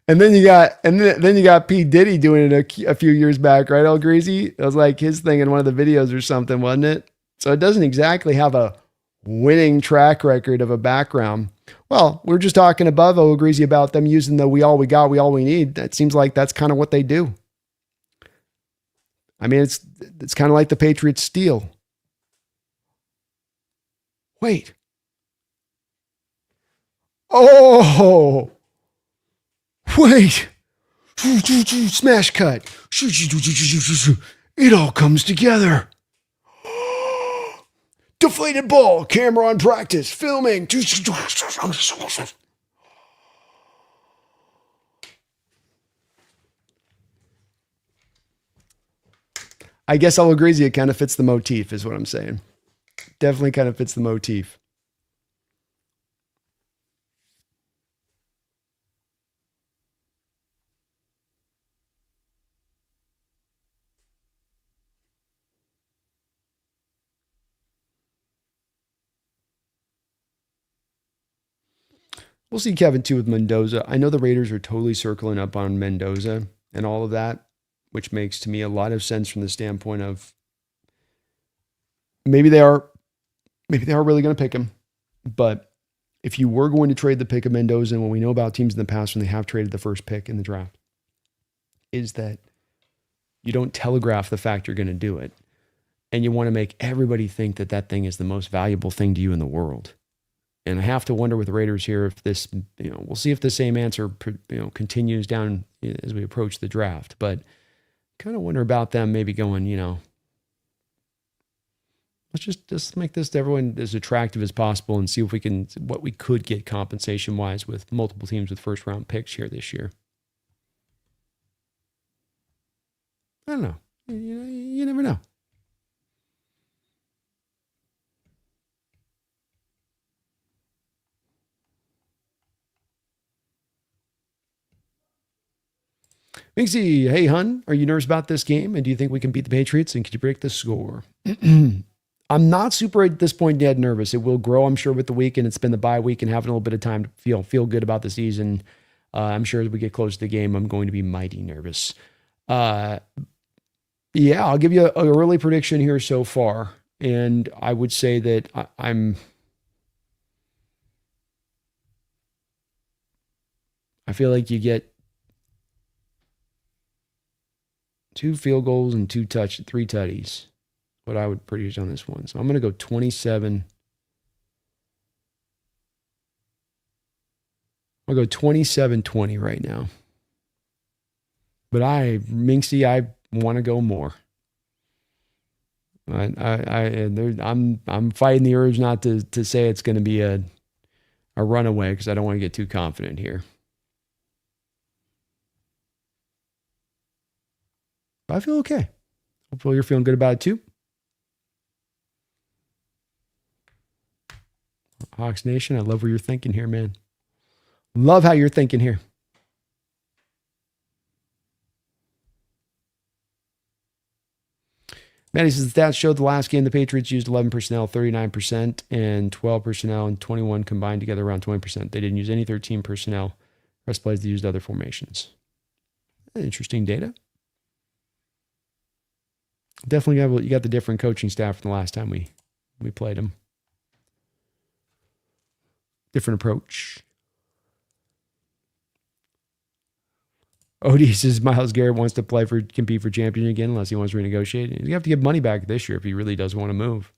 And then you got P. Diddy doing it a few years back, right, El Greasy? It was like his thing in one of the videos or something, wasn't it? So it doesn't exactly have a winning track record of a background. Well, we're just talking above El Greasy about them using the we all we got, we all we need. That seems like that's kind of what they do. I mean, it's kind of like the Patriots steal. Wait. Oh, wait. Smash cut. It all comes together. Deflated ball. Camera on practice. Filming. I guess I'll agree with you. It kind of fits the motif, is what I'm saying. Definitely kind of fits the motif. We'll see Kevin too with Mendoza. I know the Raiders are totally circling up on Mendoza and all of that, which makes to me a lot of sense from the standpoint of maybe they are really going to pick him. But if you were going to trade the pick of Mendoza, and what we know about teams in the past when they have traded the first pick in the draft, is that you don't telegraph the fact you're going to do it. And you want to make everybody think that that thing is the most valuable thing to you in the world. And I have to wonder with the Raiders here if this, we'll see if the same answer, continues down as we approach the draft. But kind of wonder about them maybe going, let's just make this to everyone as attractive as possible and see if what we could get compensation wise with multiple teams with first round picks here this year. I don't know. You never know. Minxie, hey, hun, are you nervous about this game? And do you think we can beat the Patriots? And could you predict the score? I'm not super at this point yet nervous. It will grow, I'm sure, with the week, and it's been the bye week and having a little bit of time to feel good about the season. I'm sure as we get close to the game, I'm going to be mighty nervous. Yeah, I'll give you a early prediction here so far. And I would say that I feel like you get 2 field goals and 3 tutties. What I would predict on this one. So I'm going to go 27. I'll go 27-20 right now. But Minxie, I want to go more. I'm fighting the urge not to say it's going to be a runaway because I don't want to get too confident here. But I feel okay. Hopefully you're feeling good about it too. Hawks Nation, I love where you're thinking here, man. Love how you're thinking here. Manny says the stats showed the last game the Patriots used 11 personnel, 39%, and 12 personnel and 21 combined together around 20%. They didn't use any 13 personnel. Rest plays they used other formations. Interesting data. Definitely you got the different coaching staff from the last time we played them. Different approach. Odie says Myles Garrett wants to compete for champion again unless he wants to renegotiate. You have to give money back this year if he really does want to move.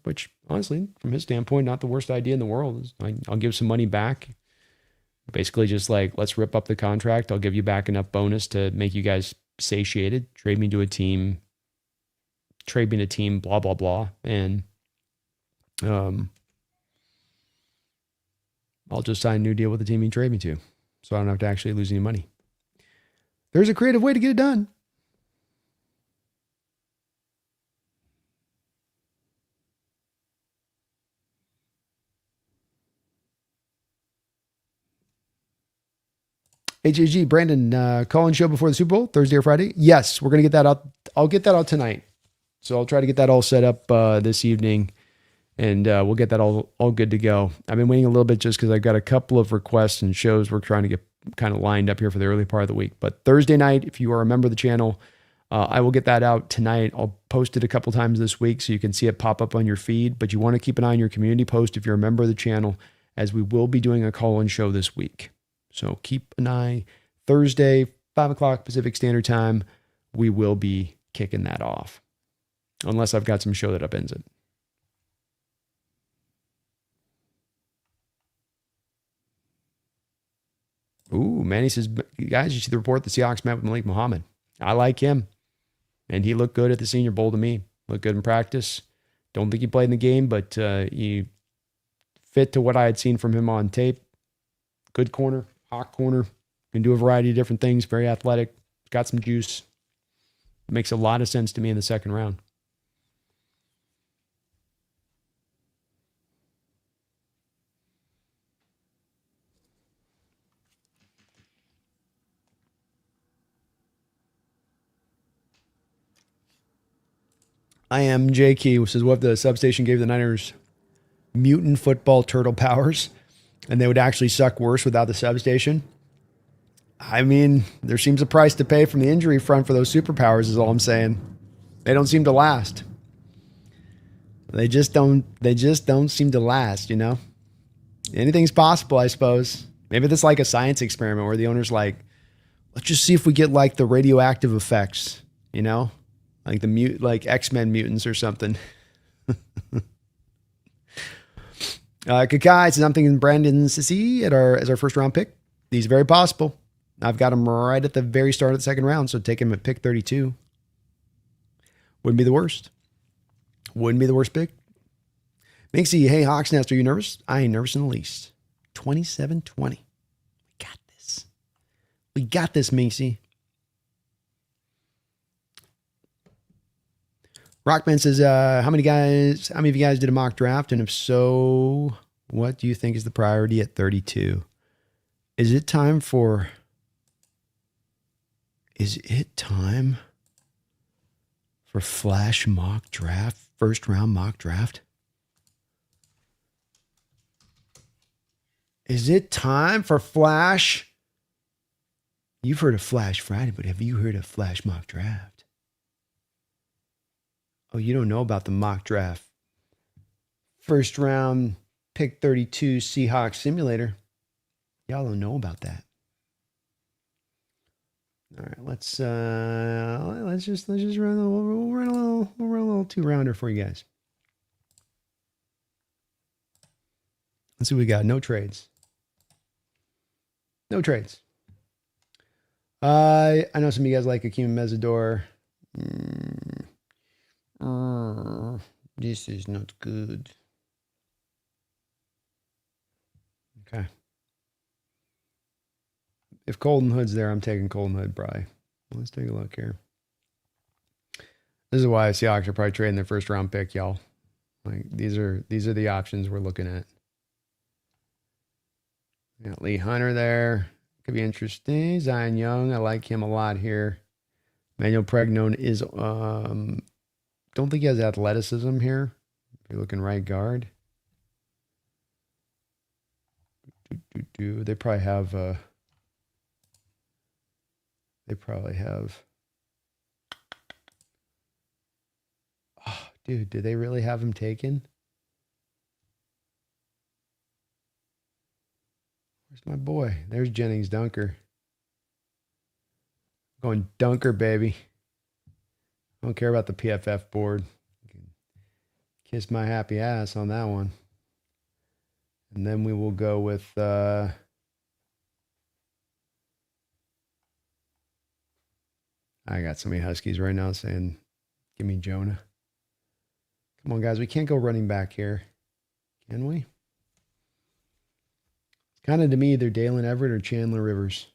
Which honestly, from his standpoint, not the worst idea in the world. I'll give some money back. Basically just like, let's rip up the contract. I'll give you back enough bonus to make you guys satiated. Trade me to a team, blah, blah, blah. And I'll just sign a new deal with the team you trade me to. So I don't have to actually lose any money. There's a creative way to get it done. HAG, Brandon, call-in show before the Super Bowl, Thursday or Friday? Yes, we're going to get that out. I'll get that out tonight. So I'll try to get that all set up this evening, and we'll get that all good to go. I've been waiting a little bit just because I've got a couple of requests and shows we're trying to get kind of lined up here for the early part of the week. But Thursday night, if you are a member of the channel, I will get that out tonight. I'll post it a couple times this week so you can see it pop up on your feed. But you want to keep an eye on your community post if you're a member of the channel, as we will be doing a call-in show this week. So keep an eye. Thursday, 5 o'clock Pacific Standard Time, we will be kicking that off. Unless I've got some show that upends it. Ooh, Manny says, guys, you see the report the Seahawks met with Malik Muhammad. I like him. And he looked good at the Senior Bowl to me. Looked good in practice. Don't think he played in the game, but he fit to what I had seen from him on tape. Good corner, hot corner. Can do a variety of different things. Very athletic. Got some juice. Makes a lot of sense to me in the second round. I am JK, who says, what if the substation gave the Niners mutant football turtle powers and they would actually suck worse without the substation? I mean, there seems a price to pay from the injury front for those superpowers is all I'm saying. They don't seem to last. They just don't seem to last, Anything's possible, I suppose. Maybe that's like a science experiment where the owner's like, let's just see if we get like the radioactive effects, like like X-Men mutants or something. Kakai says, I'm thinking Brandon Sissy as our first round pick. He's very possible. I've got him right at the very start of the second round, so take him at pick 32. Wouldn't be the worst. Wouldn't be the worst pick. Minxie, hey, Hawks Nest, are you nervous? I ain't nervous in the least. 27-20. We got this. We got this, Minxie. Rockman says, how many of you guys did a mock draft? And if so, what do you think is the priority at 32? Is it time for flash mock draft, first round mock draft? Is it time for flash? You've heard of Flash Friday, but have you heard of flash mock draft? Oh, you don't know about the mock draft. First round, pick 32 Seahawks simulator. Y'all don't know about that. All right, let's just run a little two-rounder for you guys. Let's see what we got. No trades. No trades. I know some of you guys like Akeem Mesidor. This is not good. Okay. If Colton Hood's there, I'm taking Colton Hood, probably. Let's take a look here. This is why the Seahawks are probably trading their first round pick, y'all. Like these are the options we're looking at. We got Lee Hunter there. Could be interesting. Zion Young, I like him a lot here. Manuel Pregnon is don't think he has athleticism here. If you're looking right guard. They probably have oh, dude, did they really have him taken? Where's my boy? There's Jennings Dunker. Going Dunker, baby. I don't care about the PFF board. You can kiss my happy ass on that one. And then we will go with I got so many Huskies right now saying, give me Jonah. Come on, guys. We can't go running back here. Can we? It's kind of, to me, either Dalen Everett or Chandler Rivers.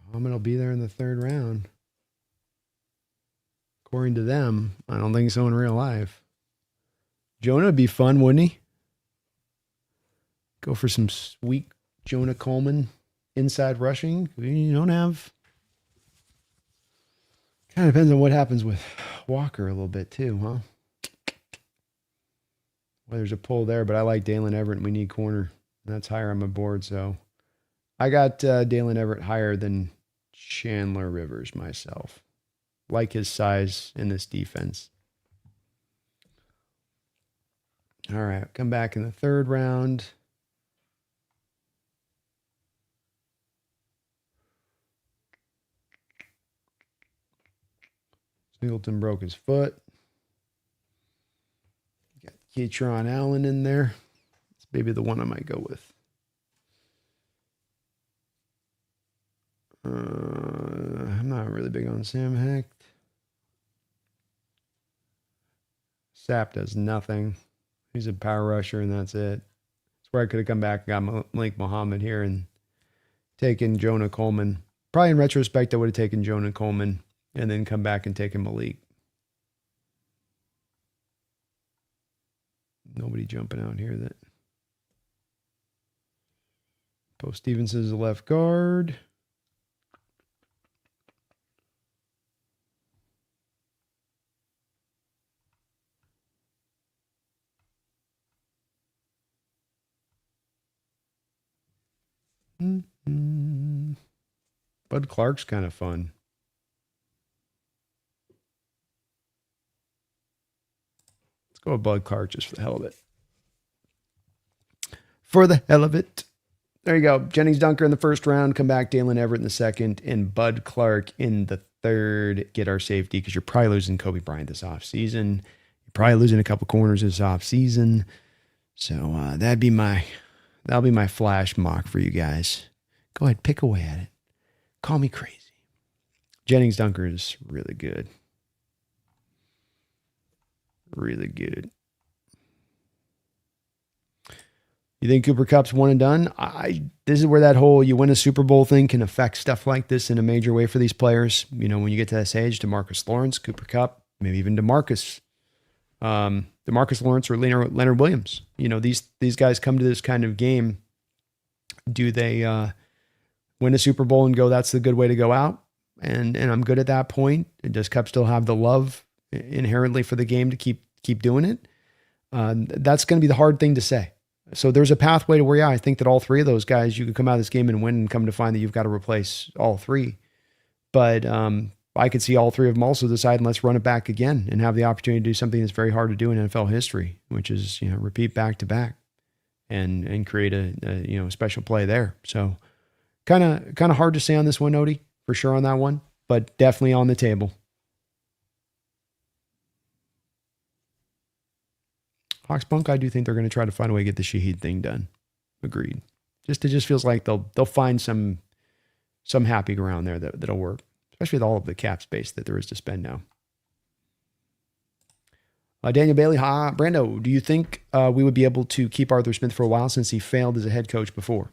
Muhammad will be there in the third round. According to them, I don't think so in real life. Jonah would be fun, wouldn't he? Go for some sweet Jonah Coleman inside rushing. You don't have... Kind of depends on what happens with Walker a little bit too, huh? Well, there's a pull there, but I like Dalen Everett and we need corner. And that's higher on my board, so... I got Dalen Everett higher than Chandler Rivers myself. Like his size in this defense. All right, come back in the third round. Singleton broke his foot. Got Keytron Allen in there. It's maybe the one I might go with. I'm not really big on Sam Hecht. Sapp does nothing. He's a power rusher, and that's it. That's where I could have come back and got Malik Muhammad here and taken Jonah Coleman. Probably in retrospect, I would have taken Jonah Coleman and then come back and taken Malik. Nobody jumping out here. That Post Stevenson is a left guard. Bud Clark's kind of fun. Let's go with Bud Clark just for the hell of it. For the hell of it. There you go. Jennings Dunker in the first round. Come back. Dalen Everett in the second. And Bud Clark in the third. Get our safety because you're probably losing Kobe Bryant this offseason. You're probably losing a couple corners this offseason. So that'll be my flash mock for you guys. Go ahead. Pick away at it. Call me crazy. Jennings Dunker is really good. Really good. You think Cooper Kupp's one and done? This is where that whole you win a Super Bowl thing can affect stuff like this in a major way for these players. You know, when you get to this age, DeMarcus Lawrence, Cooper Kupp, maybe even DeMarcus Lawrence or Leonard Williams. You know, these guys come to this kind of game. Do they win a Super Bowl and go, that's the good way to go out? And I'm good at that point. Does Kupp still have the love inherently for the game to keep doing it? That's going to be the hard thing to say. So there's a pathway to where, yeah, I think that all three of those guys, you could come out of this game and win and come to find that you've got to replace all three. But I could see all three of them also deciding, let's run it back again and have the opportunity to do something that's very hard to do in NFL history, which is, you know, repeat back to back and create a special play there. So kind of hard to say on this one, Odie, for sure on that one, but definitely on the table. Hawks Bunk, I do think they're going to try to find a way to get the Shaheed thing done. Agreed. It just feels like they'll find some happy ground there that'll work, especially with all of the cap space that there is to spend now. Daniel Bailey, Brando, do you think we would be able to keep Arthur Smith for a while since he failed as a head coach before?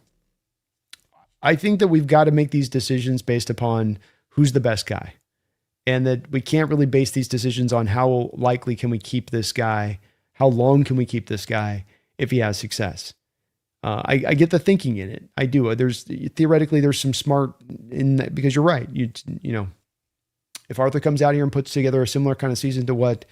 I think that we've got to make these decisions based upon who's the best guy, and that we can't really base these decisions on how likely can we keep this guy, how long can we keep this guy if he has success. I get the thinking in it. I do. Theoretically, there's some smart in that, because you're right. You know, if Arthur comes out here and puts together a similar kind of season to what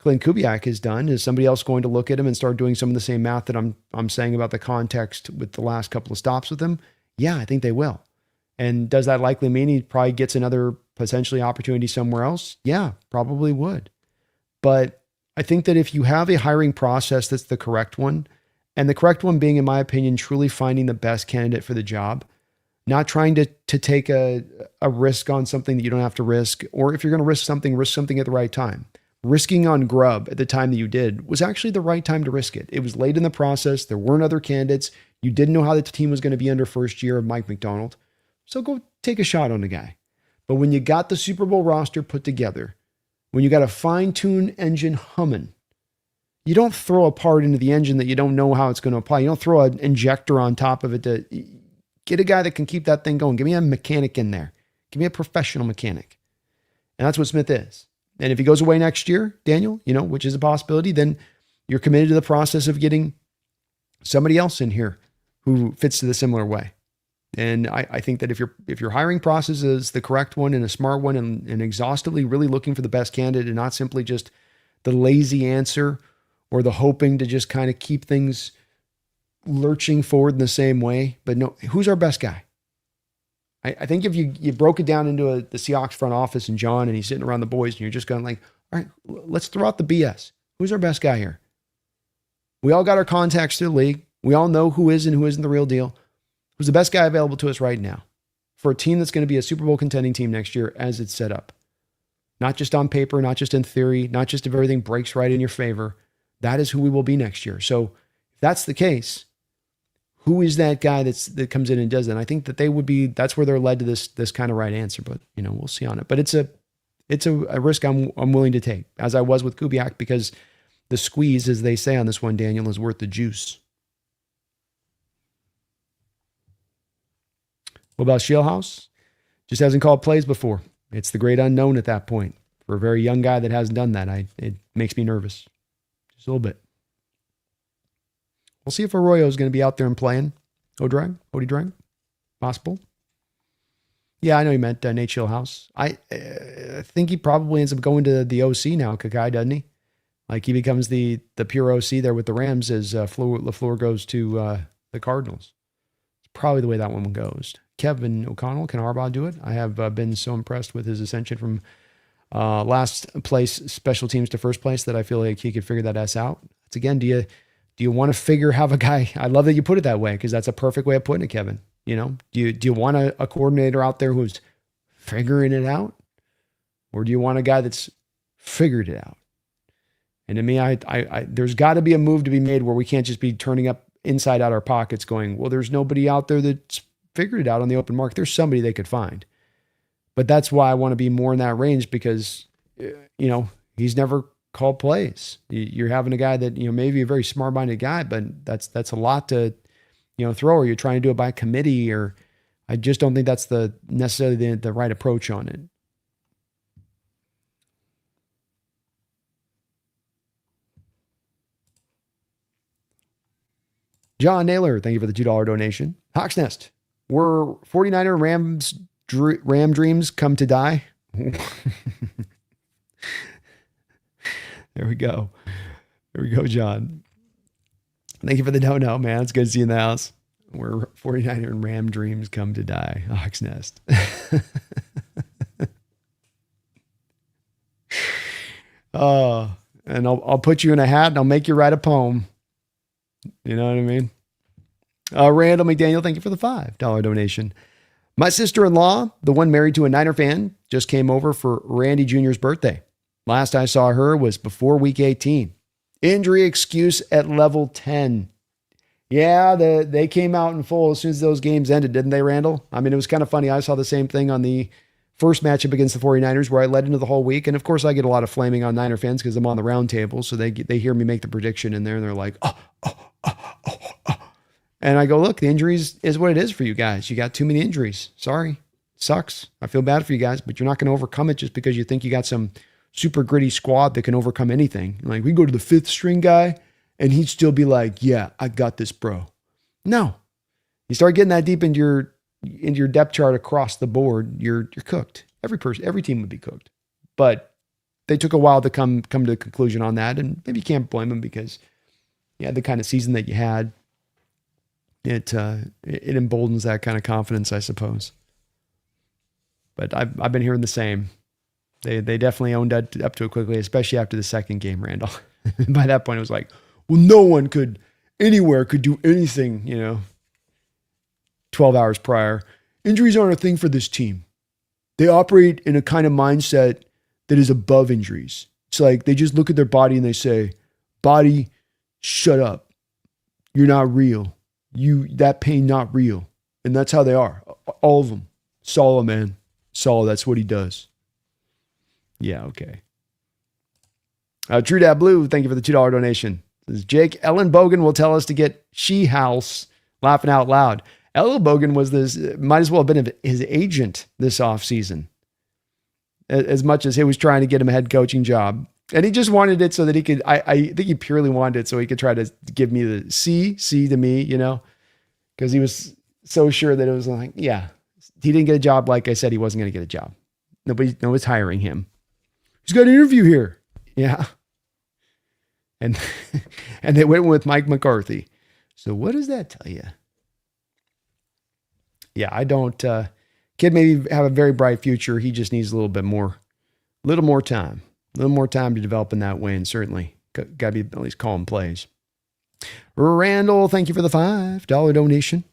Klint Kubiak has done, is somebody else going to look at him and start doing some of the same math that I'm saying about the context with the last couple of stops with him? Yeah, I think they will. And does that likely mean he probably gets another potentially opportunity somewhere else? Yeah, probably would. But I think that if you have a hiring process that's the correct one, and the correct one being, in my opinion, truly finding the best candidate for the job, not trying to take a risk on something that you don't have to risk, or if you're going to risk something at the right time. Risking on Grubb at the time that you did was actually the right time to risk it. It was late in the process. There weren't other candidates. You didn't know how the team was going to be under first year of Mike McDonald. So go take a shot on the guy. But when you got the Super Bowl roster put together, when you got a fine-tuned engine humming, you don't throw a part into the engine that you don't know how it's going to apply. You don't throw an injector on top of it to get a guy that can keep that thing going. Give me a mechanic in there. Give me a professional mechanic. And that's what Smith is. And if he goes away next year, Daniel, which is a possibility, then you're committed to the process of getting somebody else in here who fits to the similar way. And I think that if your hiring process is the correct one and a smart one and exhaustively really looking for the best candidate and not simply just the lazy answer or the hoping to just kind of keep things lurching forward in the same way. But no, who's our best guy? I think if you broke it down into the Seahawks front office and John, and he's sitting around the boys, and you're just going like, all right, let's throw out the BS. Who's our best guy here? We all got our contacts to the league. We all know who is and who isn't the real deal. Who's the best guy available to us right now for a team that's going to be a Super Bowl contending team next year as it's set up? Not just on paper, not just in theory, not just if everything breaks right in your favor. That is who we will be next year. So if that's the case, who is that guy that comes in and does that? And I think that that's where they're led to this kind of right answer, but we'll see on it. But it's a risk I'm willing to take, as I was with Kubiak, because the squeeze, as they say on this one, Daniel, is worth the juice. What about Shieldhouse? Just hasn't called plays before. It's the great unknown at that point. For a very young guy that hasn't done that, it makes me nervous. Just a little bit. We'll see if Arroyo is going to be out there and playing. Odie Drang? Possible. Yeah, I know you meant Nate Shieldhouse. I think he probably ends up going to the OC now, Kakai, doesn't he? Like he becomes the pure OC there with the Rams as LaFleur goes to the Cardinals. It's probably the way that one goes. Kevin O'Connell, can Harbaugh do it? I have been so impressed with his ascension from last place special teams to first place that I feel like he could figure that S out. It's again, do you want to have a guy? I love that you put it that way because that's a perfect way of putting it, Kevin. Do you want a coordinator out there who's figuring it out, or do you want a guy that's figured it out? And to me, I there's got to be a move to be made where we can't just be turning up inside out our pockets, going, well, there's nobody out there that's figured it out on the open market. There's somebody they could find, but that's why I want to be more in that range because he's never called plays. You're having a guy that maybe a very smart-minded guy, but that's a lot to throw, or you're trying to do it by committee, or I just don't think that's necessarily the right approach on it. John Naylor, thank you for the $2 donation. Hawks Nest, were 49er Ram dreams come to die? There we go. John. Thank you for the no, man. It's good to see you in the house. Where 49er and Ram dreams come to die. Hawks Nest. And I'll put you in a hat and I'll make you write a poem. You know what I mean? Randall McDaniel, thank you for the $5 donation. My sister-in-law, the one married to a Niner fan, just came over for Randy Jr.'s birthday. Last I saw her was before week 18. Injury excuse at level 10. Yeah, they came out in full as soon as those games ended, didn't they, Randall? I mean, it was kind of funny. I saw the same thing on the first matchup against the 49ers where I led into the whole week. And of course, I get a lot of flaming on Niner fans because I'm on the round table. So they hear me make the prediction in there and they're like, oh. And I go, look, the injuries is what it is for you guys. You got too many injuries. Sorry. Sucks. I feel bad for you guys, but you're not going to overcome it just because you think you got some super gritty squad that can overcome anything. Like, we go to the 5th string guy and he'd still be like, yeah, I got this, bro. No. You start getting that deep into your depth chart across the board, you're cooked. Every team would be cooked. But they took a while to come to a conclusion on that, and maybe you can't blame them because you had the kind of season that you had. It emboldens that kind of confidence, I suppose. But I've been hearing the same. They definitely owned up to it quickly, especially after the second game, Randall. By that point, it was like, well, no one anywhere could do anything, 12 hours prior. Injuries aren't a thing for this team. They operate in a kind of mindset that is above injuries. It's like they just look at their body and they say, body, shut up. You're not real. That pain not real. And that's how they are. All of them. Sala, man. Sala, that's what he does. Yeah, okay. True Dad Blue, thank you for the $2 donation. This is Jake. Ellen Bogan will tell us to get She-House laughing out loud. Ellen Bogan might as well have been his agent this offseason, as much as he was trying to get him a head coaching job. And he just wanted it so that he could, I think he purely wanted it so he could try to give me the C to me, because he was so sure that it was like, yeah, he didn't get a job. Like I said, he wasn't going to get a job. Nobody's hiring him. He's got an interview here. Yeah. And they went with Mike McCarthy. So what does that tell you? Yeah, I don't, kid maybe have a very bright future. He just needs a little more time to develop in that way. And certainly got to be at least calling plays. Randall, thank you for the $5 donation.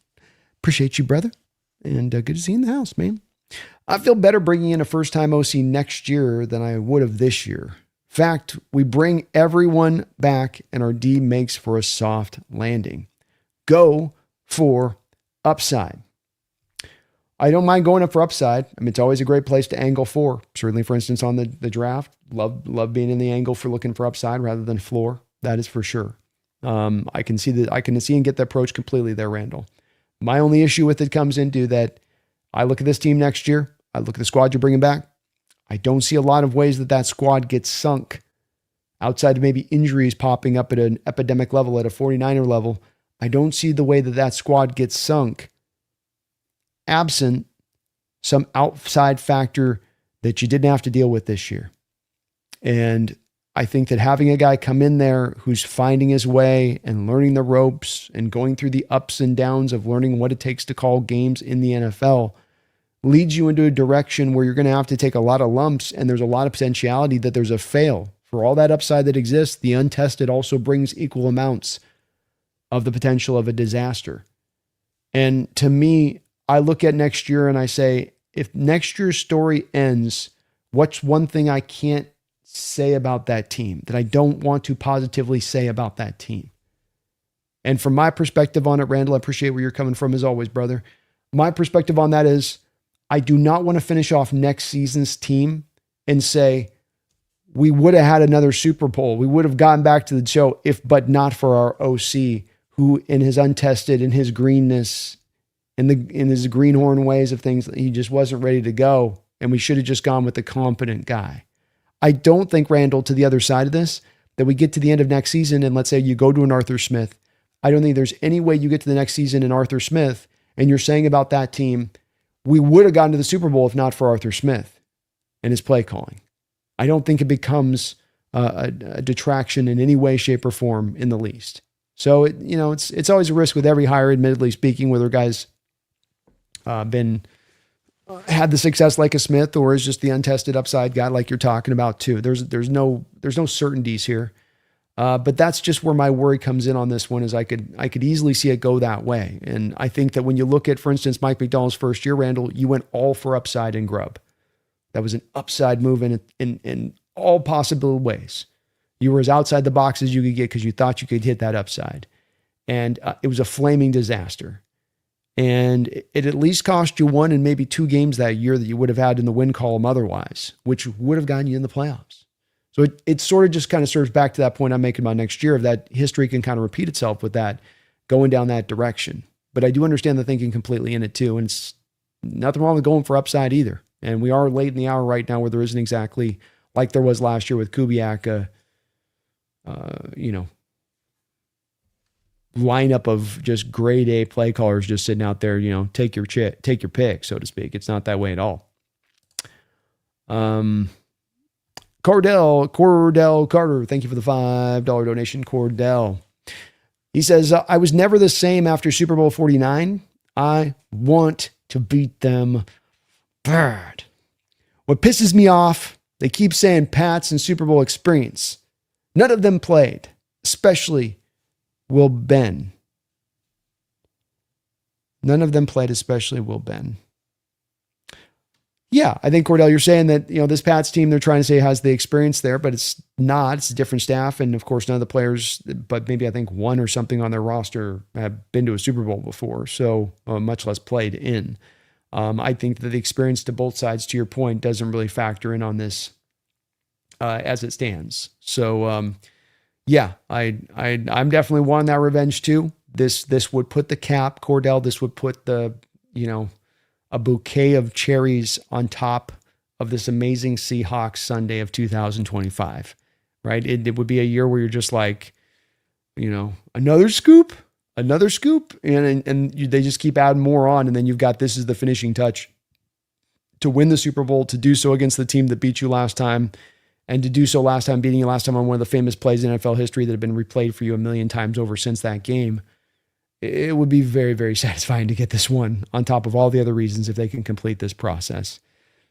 Appreciate you, brother. And good to see you in the house, man. I feel better bringing in a first-time OC next year than I would have this year. In fact, we bring everyone back and our D makes for a soft landing. Go for upside. I don't mind going up for upside. I mean, it's always a great place to angle for. Certainly, for instance, on the draft. Love being in the angle for looking for upside rather than floor. That is for sure. I can see and get the approach completely there, Randall. My only issue with it comes into that I look at this team next year. I look at the squad you're bringing back. I don't see a lot of ways that squad gets sunk outside of maybe injuries popping up at an epidemic level, at a 49er level. I don't see the way that squad gets sunk absent some outside factor that you didn't have to deal with this year. And I think that having a guy come in there who's finding his way and learning the ropes and going through the ups and downs of learning what it takes to call games in the NFL leads you into a direction where you're going to have to take a lot of lumps, and there's a lot of potentiality that there's a fail. For all that upside that exists, the untested also brings equal amounts of the potential of a disaster. And to me, I look at next year and I say, if next year's story ends, what's one thing I can't say about that team, that I don't want to positively say about that team? And from my perspective on it, Randall, I appreciate where you're coming from as always, brother. My perspective on that is I do not want to finish off next season's team and say, we would have had another Super Bowl. We would have gotten back to the show but not for our OC, who in his untested, in his greenness, in his greenhorn ways of things, he just wasn't ready to go. And we should have just gone with the competent guy. I don't think, Randall, to the other side of this, that we get to the end of next season and let's say you go to an Arthur Smith. I don't think there's any way you get to the next season in Arthur Smith and you're saying about that team, we would have gotten to the Super Bowl if not for Arthur Smith and his play calling. I don't think it becomes a detraction in any way, shape, or form in the least. So, it's always a risk with every hire, admittedly speaking, whether guys had the success like a Smith or is just the untested upside guy like you're talking about too. There's no certainties here. But that's just where my worry comes in on this one, is I could easily see it go that way. And I think that when you look at, for instance, Mike McDonald's first year, Randall, you went all for upside in Grubb. That was an upside move in all possible ways. You were as outside the box as you could get because you thought you could hit that upside. And it was a flaming disaster. And it at least cost you 1 and maybe 2 games that year that you would have had in the win column otherwise, which would have gotten you in the playoffs. So it sort of just kind of serves back to that point I'm making about next year, of that history can kind of repeat itself with that going down that direction. But I do understand the thinking completely in it too. And it's nothing wrong with going for upside either. And we are late in the hour right now where there isn't exactly like there was last year with Kubiak, lineup of just grade A play callers just sitting out there, take your pick, so to speak. It's not that way at all. Cordell Carter, thank you for the $5 donation, Cordell. He says, I was never the same after Super Bowl 49. I want to beat them bad. What pisses me off, they keep saying Pats and Super Bowl experience. None of them played, especially Will Ben. None of them played, especially Will Ben. Yeah, I think, Cordell, you're saying that, this Pats team, they're trying to say has the experience there, but it's not. It's a different staff. And of course, none of the players, but maybe I think one or something on their roster have been to a Super Bowl before, so much less played in. I think that the experience to both sides, to your point, doesn't really factor in on this as it stands. So, yeah, I'm definitely wanting that revenge too. This would put the cap, Cordell, this would put the, a bouquet of cherries on top of this amazing Seahawks Sunday of 2025, right? It would be a year where you're just like, another scoop, and they just keep adding more on. And then you've got, this is the finishing touch to win the Super Bowl, to do so against the team that beat you last time, and to do so beating you last time on one of the famous plays in NFL history that have been replayed for you a million times over since that game. It would be very, very satisfying to get this one on top of all the other reasons if they can complete this process.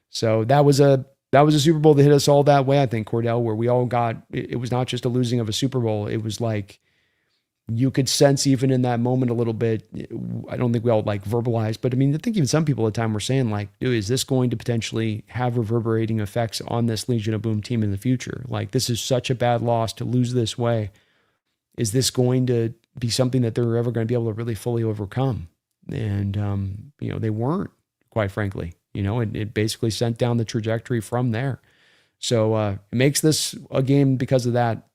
So that was a Super Bowl that hit us all that way, I think, Cordell, where we all got, it was not just a losing of a Super Bowl. It was like, you could sense even in that moment a little bit, I don't think we all verbalized, but I mean, I think even some people at the time were saying dude, is this going to potentially have reverberating effects on this Legion of Boom team in the future? This is such a bad loss to lose this way. Is this going to be something that they're ever going to be able to really fully overcome? And, they weren't, quite frankly. It basically sent down the trajectory from there. So it makes this a game because of that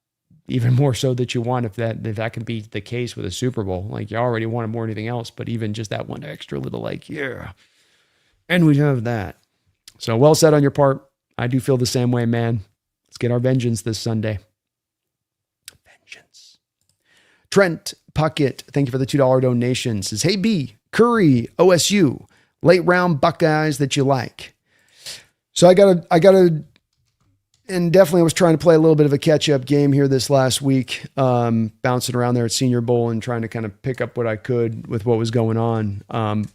even more so that you want, if that can be the case with a Super Bowl. You already wanted more than anything else, but even just that one extra little yeah. And we have that. So well said on your part. I do feel the same way, man. Let's get our vengeance this Sunday. Vengeance. Trent Puckett, thank you for the $2 donation. Says, hey B, Curry, OSU, late round Buckeyes that you like. So I gotta, and definitely I was trying to play a little bit of a catch-up game here this last week, bouncing around there at Senior Bowl and trying to kind of pick up what I could with what was going on.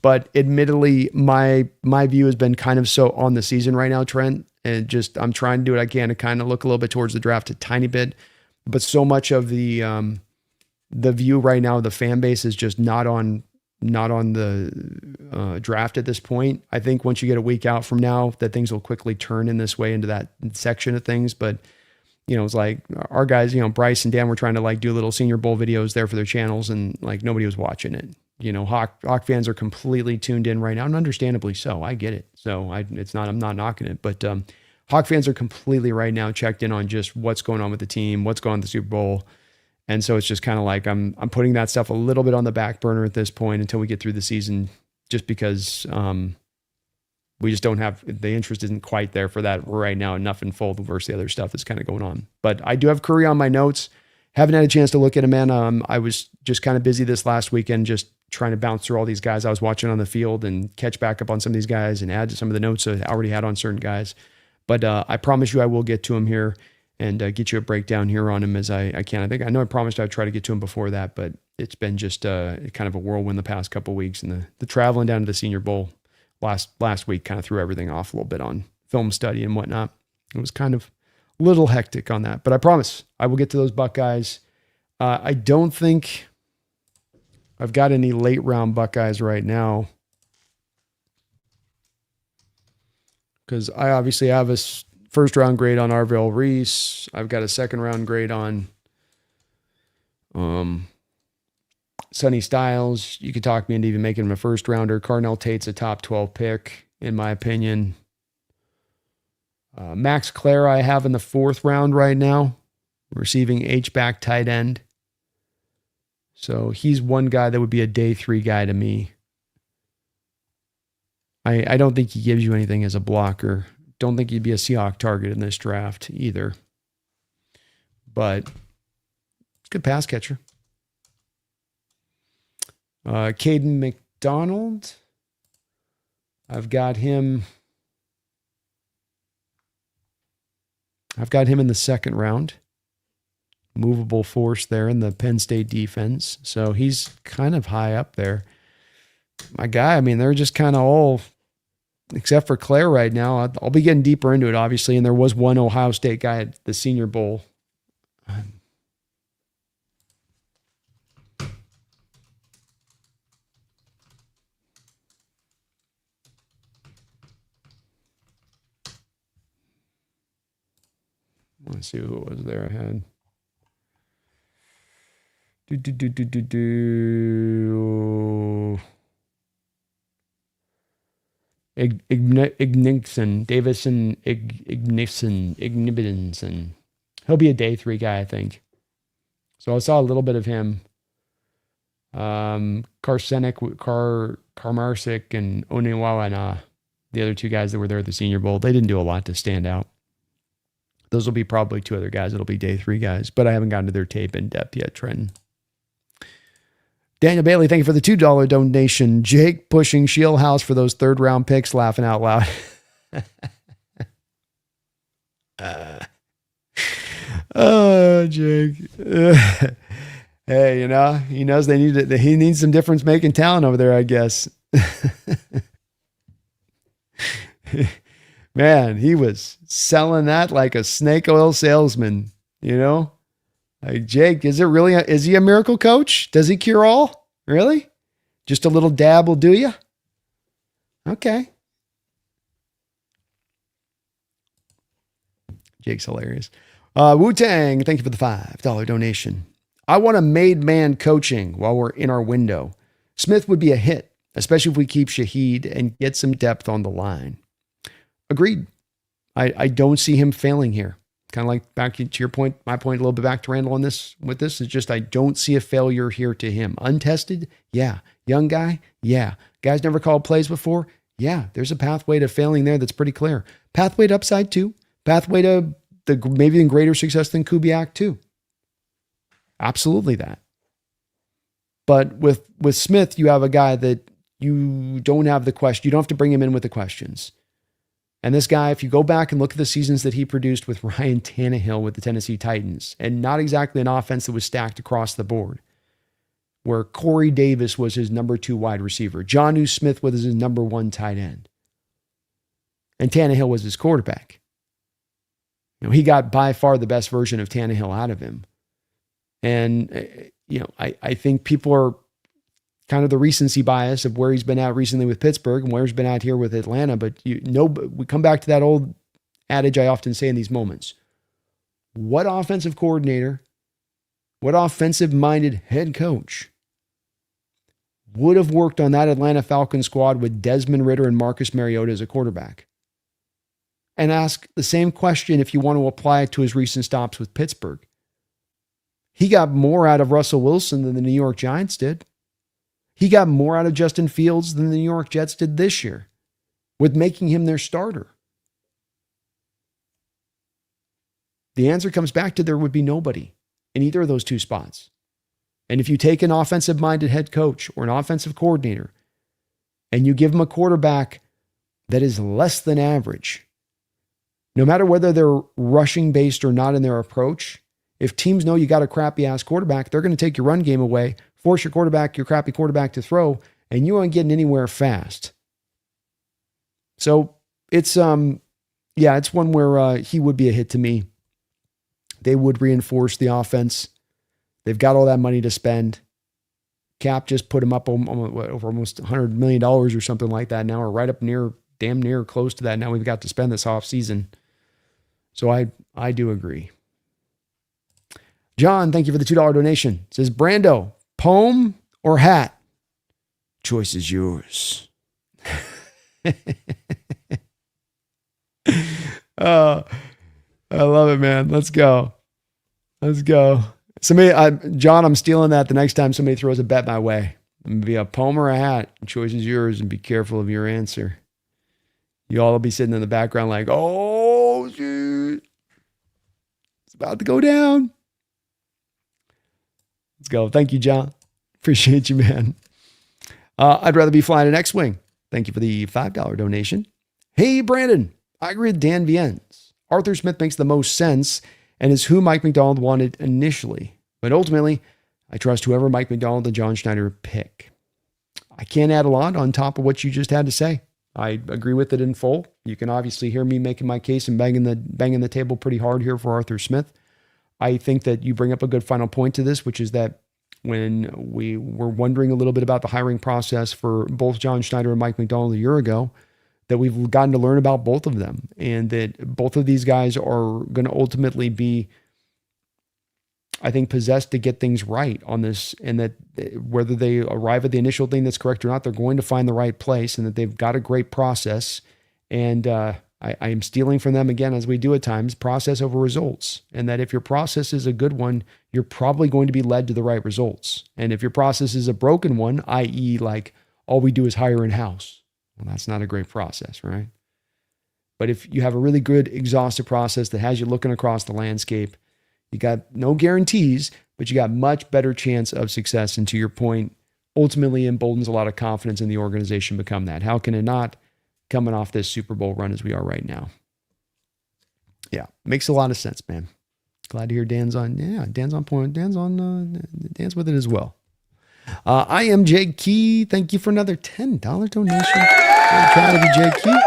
But admittedly, my view has been kind of so on the season right now, Trent, and just I'm trying to do what I can to kind of look a little bit towards the draft a tiny bit, but so much of the view right now, the fan base is just not on the draft at this point. I think once you get a week out from now, that things will quickly turn in this way into that section of things. But, it's like our guys, Bryce and Dan were trying to do little Senior Bowl videos there for their channels, and nobody was watching it. Hawk fans are completely tuned in right now, and understandably so. I get it. So I'm not knocking it, but Hawk fans are completely right now checked in on just what's going on with the team, what's going on with the Super Bowl. And so it's just kind of I'm putting that stuff a little bit on the back burner at this point until we get through the season, just because we just don't have, the interest isn't quite there for that right now enough in full versus the other stuff that's kind of going on. But I do have Curry on my notes. Haven't had a chance to look at him, man. I was just kind of busy this last weekend, just trying to bounce through all these guys I was watching on the field and catch back up on some of these guys and add to some of the notes I already had on certain guys. But I promise you I will get to him here and get you a breakdown here on him as I can. I know I promised I'd try to get to him before that, but it's been just kind of a whirlwind the past couple of weeks. And the traveling down to the Senior Bowl last week kind of threw everything off a little bit on film study and whatnot. It was kind of a little hectic on that, but I promise I will get to those Buckeyes. I don't think I've got any late round Buckeyes right now, because I obviously have a first round grade on Arvell Reese. I've got a second round grade on Sonny Styles. You could talk me into even making him a first rounder. Carnell Tate's a top 12 pick, in my opinion. Max Clare I have in the fourth round right now, receiving H-back tight end. So he's one guy that would be a day 3 guy to me. I don't think he gives you anything as a blocker. Don't think he'd be a Seahawk target in this draft either. But good pass catcher. Caden McDonald. I've got him in the second round. Movable force there in the Penn State defense. So he's kind of high up there. My guy, I mean, they're just kind of all, except for Claire right now. I'll be getting deeper into it, obviously. And there was one Ohio State guy at the Senior Bowl. Let's see who it was there I had. Ignitionson. He'll be a day 3 guy, I think. So I saw a little bit of him. Karmarsik and Onewawana, the other 2 guys that were there at the Senior Bowl, they didn't do a lot to stand out. Those will be probably 2 other guys that'll be day 3 guys, but I haven't gotten to their tape in depth yet, Trenton. Daniel Bailey, thank you for the $2 donation. Jake pushing Shieldhouse for those 3rd round picks, laughing out loud. Oh, Jake. Hey, you know, he knows he needs some difference making talent over there, I guess. Man, he was selling that like a snake oil salesman, you know? Like, Jake, is he a miracle coach? Does he cure all? Really? Just a little dab will do you? Okay. Jake's hilarious. Wu-Tang, thank you for the $5 donation. I want a made man coaching while we're in our window. Smith would be a hit, especially if we keep Shaheed and get some depth on the line. Agreed. I don't see him failing here. Kind of like back to your point, my point a little bit back to Randall on this, with this is just, I don't see a failure here to him. Untested? Yeah. Young guy? Yeah. Guys never called plays before? Yeah. There's a pathway to failing there that's pretty clear. Pathway to upside too. Pathway to maybe in greater success than Kubiak too. Absolutely that. But with Smith, you have a guy that you don't have the question. You don't have to bring him in with the questions. And this guy, if you go back and look at the seasons that he produced with Ryan Tannehill with the Tennessee Titans, and not exactly an offense that was stacked across the board, where Corey Davis was his number 2 wide receiver, Jonnu Smith was his number 1 tight end, and Tannehill was his quarterback. You know, he got by far the best version of Tannehill out of him. And, you know, I think people are kind of the recency bias of where he's been at recently with Pittsburgh and where he's been at here with Atlanta. But we come back to that old adage I often say in these moments. What offensive coordinator, what offensive-minded head coach would have worked on that Atlanta Falcons squad with Desmond Ridder and Marcus Mariota as a quarterback? And ask the same question if you want to apply it to his recent stops with Pittsburgh. He got more out of Russell Wilson than the New York Giants did. He got more out of Justin Fields than the New York Jets did this year with making him their starter. The answer comes back to there would be nobody in either of those 2 spots. And if you take an offensive-minded head coach or an offensive coordinator and you give them a quarterback that is less than average, no matter whether they're rushing-based or not in their approach, if teams know you got a crappy-ass quarterback, they're going to take your run game away, force your crappy quarterback to throw, and you aren't getting anywhere fast. So it's it's one where he would be a hit to me. They would reinforce the offense. They've got all that money to spend. Cap just put him up over almost $100 million or something like that now, or right up damn near close to that now we've got to spend this offseason. So I do agree. John, thank you for the $2 donation. It says, Brando, poem or hat? Choice is yours. Oh, I love it, man. Let's go. John, I'm stealing that the next time somebody throws a bet my way. I'm going to be a poem or a hat. The choice is yours, and be careful of your answer. You all will be sitting in the background like, oh, shoot. It's about to go down. Let's go. Thank you, John. Appreciate you, man. I'd rather be flying an X-Wing. Thank you for the $5 donation. Hey, Brandon. I agree with Dan Viennes. Arthur Smith makes the most sense and is who Mike McDonald wanted initially. But ultimately, I trust whoever Mike McDonald and John Schneider pick. I can't add a lot on top of what you just had to say. I agree with it in full. You can obviously hear me making my case and banging the table pretty hard here for Arthur Smith. I think that you bring up a good final point to this, which is that when we were wondering a little bit about the hiring process for both John Schneider and Mike McDonald a year ago, that we've gotten to learn about both of them, and that both of these guys are going to ultimately be, I think, possessed to get things right on this, and that whether they arrive at the initial thing that's correct or not, they're going to find the right place, and that they've got a great process. And I am stealing from them again, as we do at times, process over results. And that if your process is a good one, you're probably going to be led to the right results. And if your process is a broken one, i.e. like all we do is hire in-house, well, that's not a great process, right? But if you have a really good exhaustive process that has you looking across the landscape, you got no guarantees, but you got much better chance of success. And to your point, ultimately emboldens a lot of confidence in the organization become that. How can it not, coming off this Super Bowl run as we are right now? Yeah, makes a lot of sense, man. Glad to hear Dan's on point. Dan's with it as well. I am Jay Key. Thank you for another $10 donation. Very proud of you, Jay Key.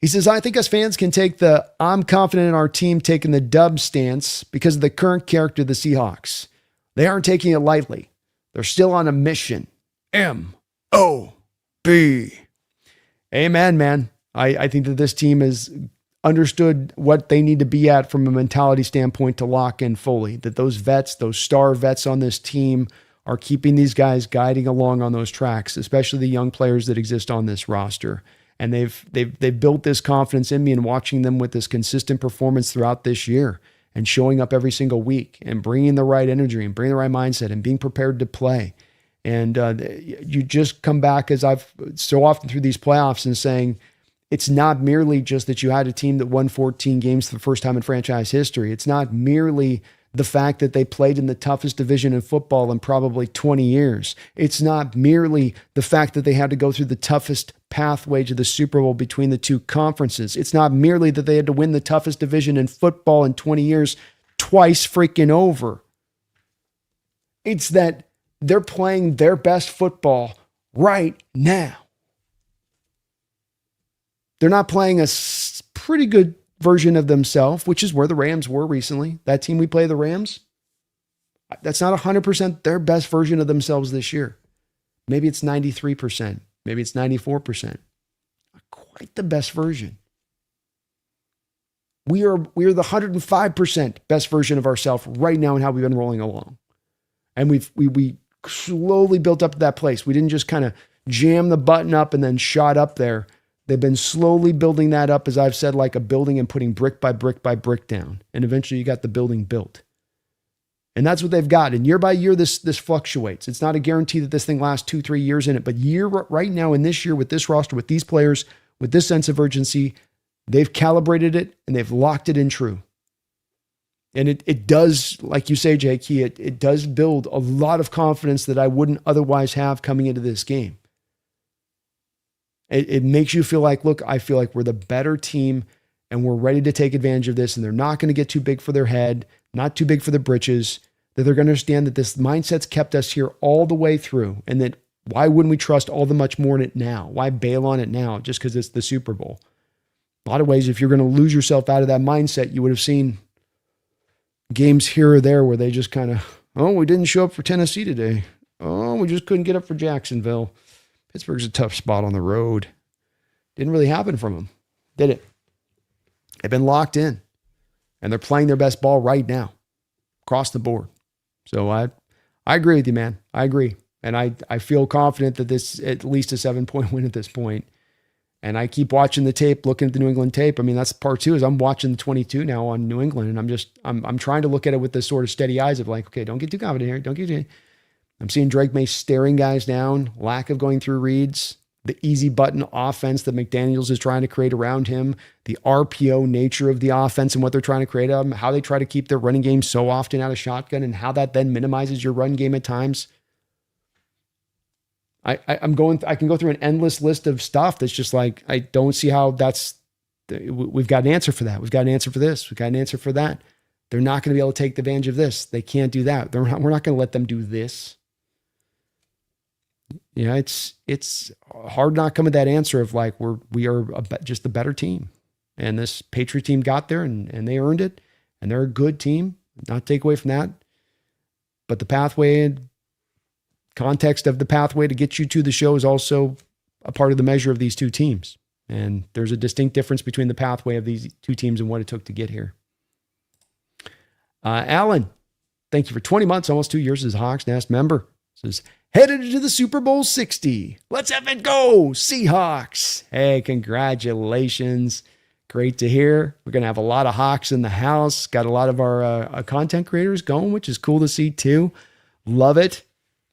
He says, I think us fans can take the I'm confident in our team taking the dub stance because of the current character of the Seahawks. They aren't taking it lightly. They're still on a mission. M-O-B. Amen, man. I think that this team has understood what they need to be at from a mentality standpoint to lock in fully. That those vets, those star vets on this team are keeping these guys guiding along on those tracks, especially the young players that exist on this roster. And they've built this confidence in me and watching them with this consistent performance throughout this year and showing up every single week and bringing the right energy and bringing the right mindset and being prepared to play. And you just come back, as I've so often through these playoffs, and saying it's not merely just that you had a team that won 14 games for the first time in franchise history. It's not merely the fact that they played in the toughest division in football in probably 20 years. It's not merely the fact that they had to go through the toughest pathway to the Super Bowl between the two conferences. It's not merely that they had to win the toughest division in football in 20 years twice freaking over. It's that they're playing their best football right now. They're not playing a pretty good version of themselves, which is where the Rams were recently. That team we play, the Rams, that's not 100% their best version of themselves this year. Maybe it's 93%. Maybe it's 94%. Not quite the best version. We are the 105% best version of ourselves right now in how we've been rolling along. And we slowly built up to that place. We didn't just kind of jam the button up and then shot up there. They've been slowly building that up, as I've said, like a building, and putting brick by brick by brick down. And eventually you got the building built. And that's what they've got. And year by year, this fluctuates. It's not a guarantee that this thing lasts 2-3 years in it, but right now in this year with this roster, with these players, with this sense of urgency, they've calibrated it and they've locked it in true. And it does, like you say, Jake, it does build a lot of confidence that I wouldn't otherwise have coming into this game. It makes you feel like, look, I feel like we're the better team and we're ready to take advantage of this, and they're not going to get too big for their head, not too big for the britches, that they're going to understand that this mindset's kept us here all the way through, and that why wouldn't we trust all the much more in it now? Why bail on it now just because it's the Super Bowl? A lot of ways, if you're going to lose yourself out of that mindset, you would have seen games here or there where they just kind of, we didn't show up for Tennessee today. We just couldn't get up for Jacksonville. Pittsburgh's a tough spot on the road. Didn't really happen from them, did it? They've been locked in, and they're playing their best ball right now, across the board. So I agree with you, man. I agree. And I feel confident that this is at least a 7-point win at this point. And I keep watching the tape, looking at the New England tape. I mean, that's part two is I'm watching the 22 now on New England. And I'm trying to look at it with this sort of steady eyes of like, okay, don't get too confident here. Don't get too, I'm seeing Drake May staring guys down, lack of going through reads, the easy button offense that McDaniels is trying to create around him, the RPO nature of the offense and what they're trying to create of him, how they try to keep their running game so often out of shotgun and how that then minimizes your run game at times. I can go through an endless list of stuff that's just like, I don't see how we've got an answer for that. We've got an answer for this. We've got an answer for that. They're not going to be able to take advantage of this. They can't do that. We're not going to let them do this. Yeah, it's hard not come with that answer of like, we are just a better team. And this Patriot team got there and they earned it. And they're a good team. Not take away from that. But the pathway, context of the pathway to get you to the show is also a part of the measure of these two teams. And there's a distinct difference between the pathway of these two teams and what it took to get here. Alan, thank you for 20 months, almost 2 years as a Hawks Nest member. Says, headed to the Super Bowl 60. Let's have it go, Seahawks. Hey, congratulations. Great to hear. We're going to have a lot of Hawks in the house. Got a lot of our content creators going, which is cool to see too. Love it.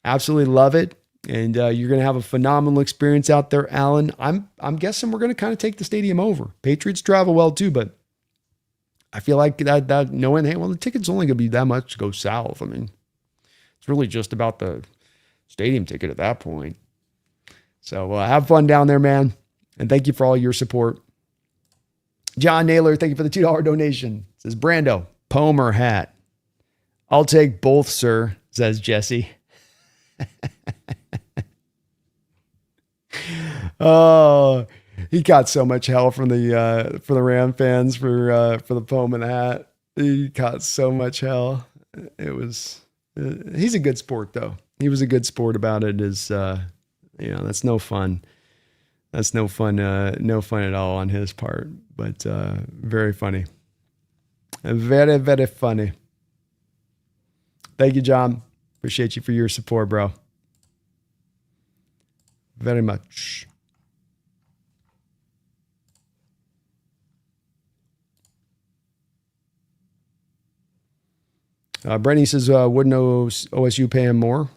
Absolutely love it. And you're going to have a phenomenal experience out there, Alan. I'm guessing we're going to kind of take the stadium over. Patriots travel well too, but I feel like that knowing, hey, well, the ticket's only going to be that much to go south. I mean, it's really just about the stadium ticket at that point. So have fun down there, man. And thank you for all your support. John Naylor, thank you for the $2 donation. Says, Brando, poem or hat? I'll take both, sir, says Jesse. Oh, he got so much hell from the Ram fans for the poem and the hat. He got so much hell. It was. He's a good sport though. He was a good sport about it. That's no fun. That's no fun. No fun at all on his part. But very funny. Very, very funny. Thank you, John. Appreciate you for your support, bro. Very much. Brenny says, wouldn't OSU pay him more?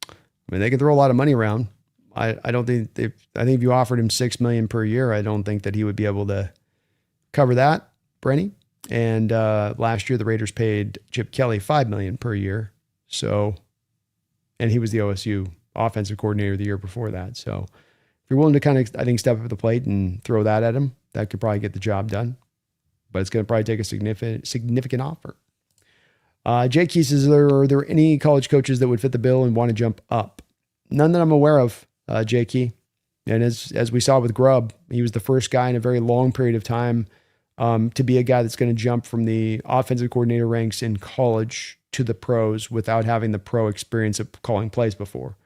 I mean, they can throw a lot of money around. I think if you offered him $6 million per year, I don't think that he would be able to cover that, Brenny. And last year, the Raiders paid Chip Kelly $5 million per year. So, and he was the OSU offensive coordinator the year before that. So, if you're willing to kind of, I think, step up to the plate and throw that at him, that could probably get the job done. But it's going to probably take a significant offer. Jake Key says, are there any college coaches that would fit the bill and want to jump up? None that I'm aware of, Jake Key. And as we saw with Grubb, he was the first guy in a very long period of time to be a guy that's going to jump from the offensive coordinator ranks in college to the pros without having the pro experience of calling plays before.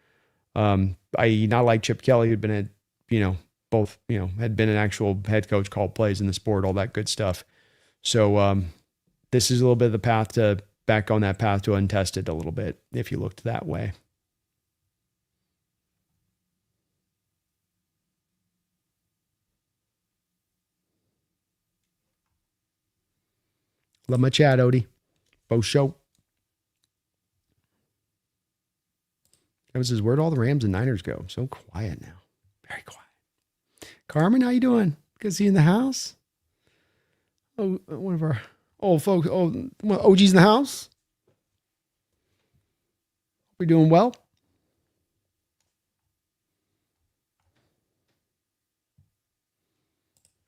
I.e., not like Chip Kelly, who'd been had been an actual head coach, called plays in the sport, all that good stuff. So this is a little bit of the path to back on that path to untested a little bit, if you looked that way. Love my chat, Odie. Bo show. Kevin says, where'd all the Rams and Niners go? So quiet now. Very quiet. Carmen, how you doing? Good to see you in the house. Oh, one of our old folks. Oh, OG's in the house. We doing well?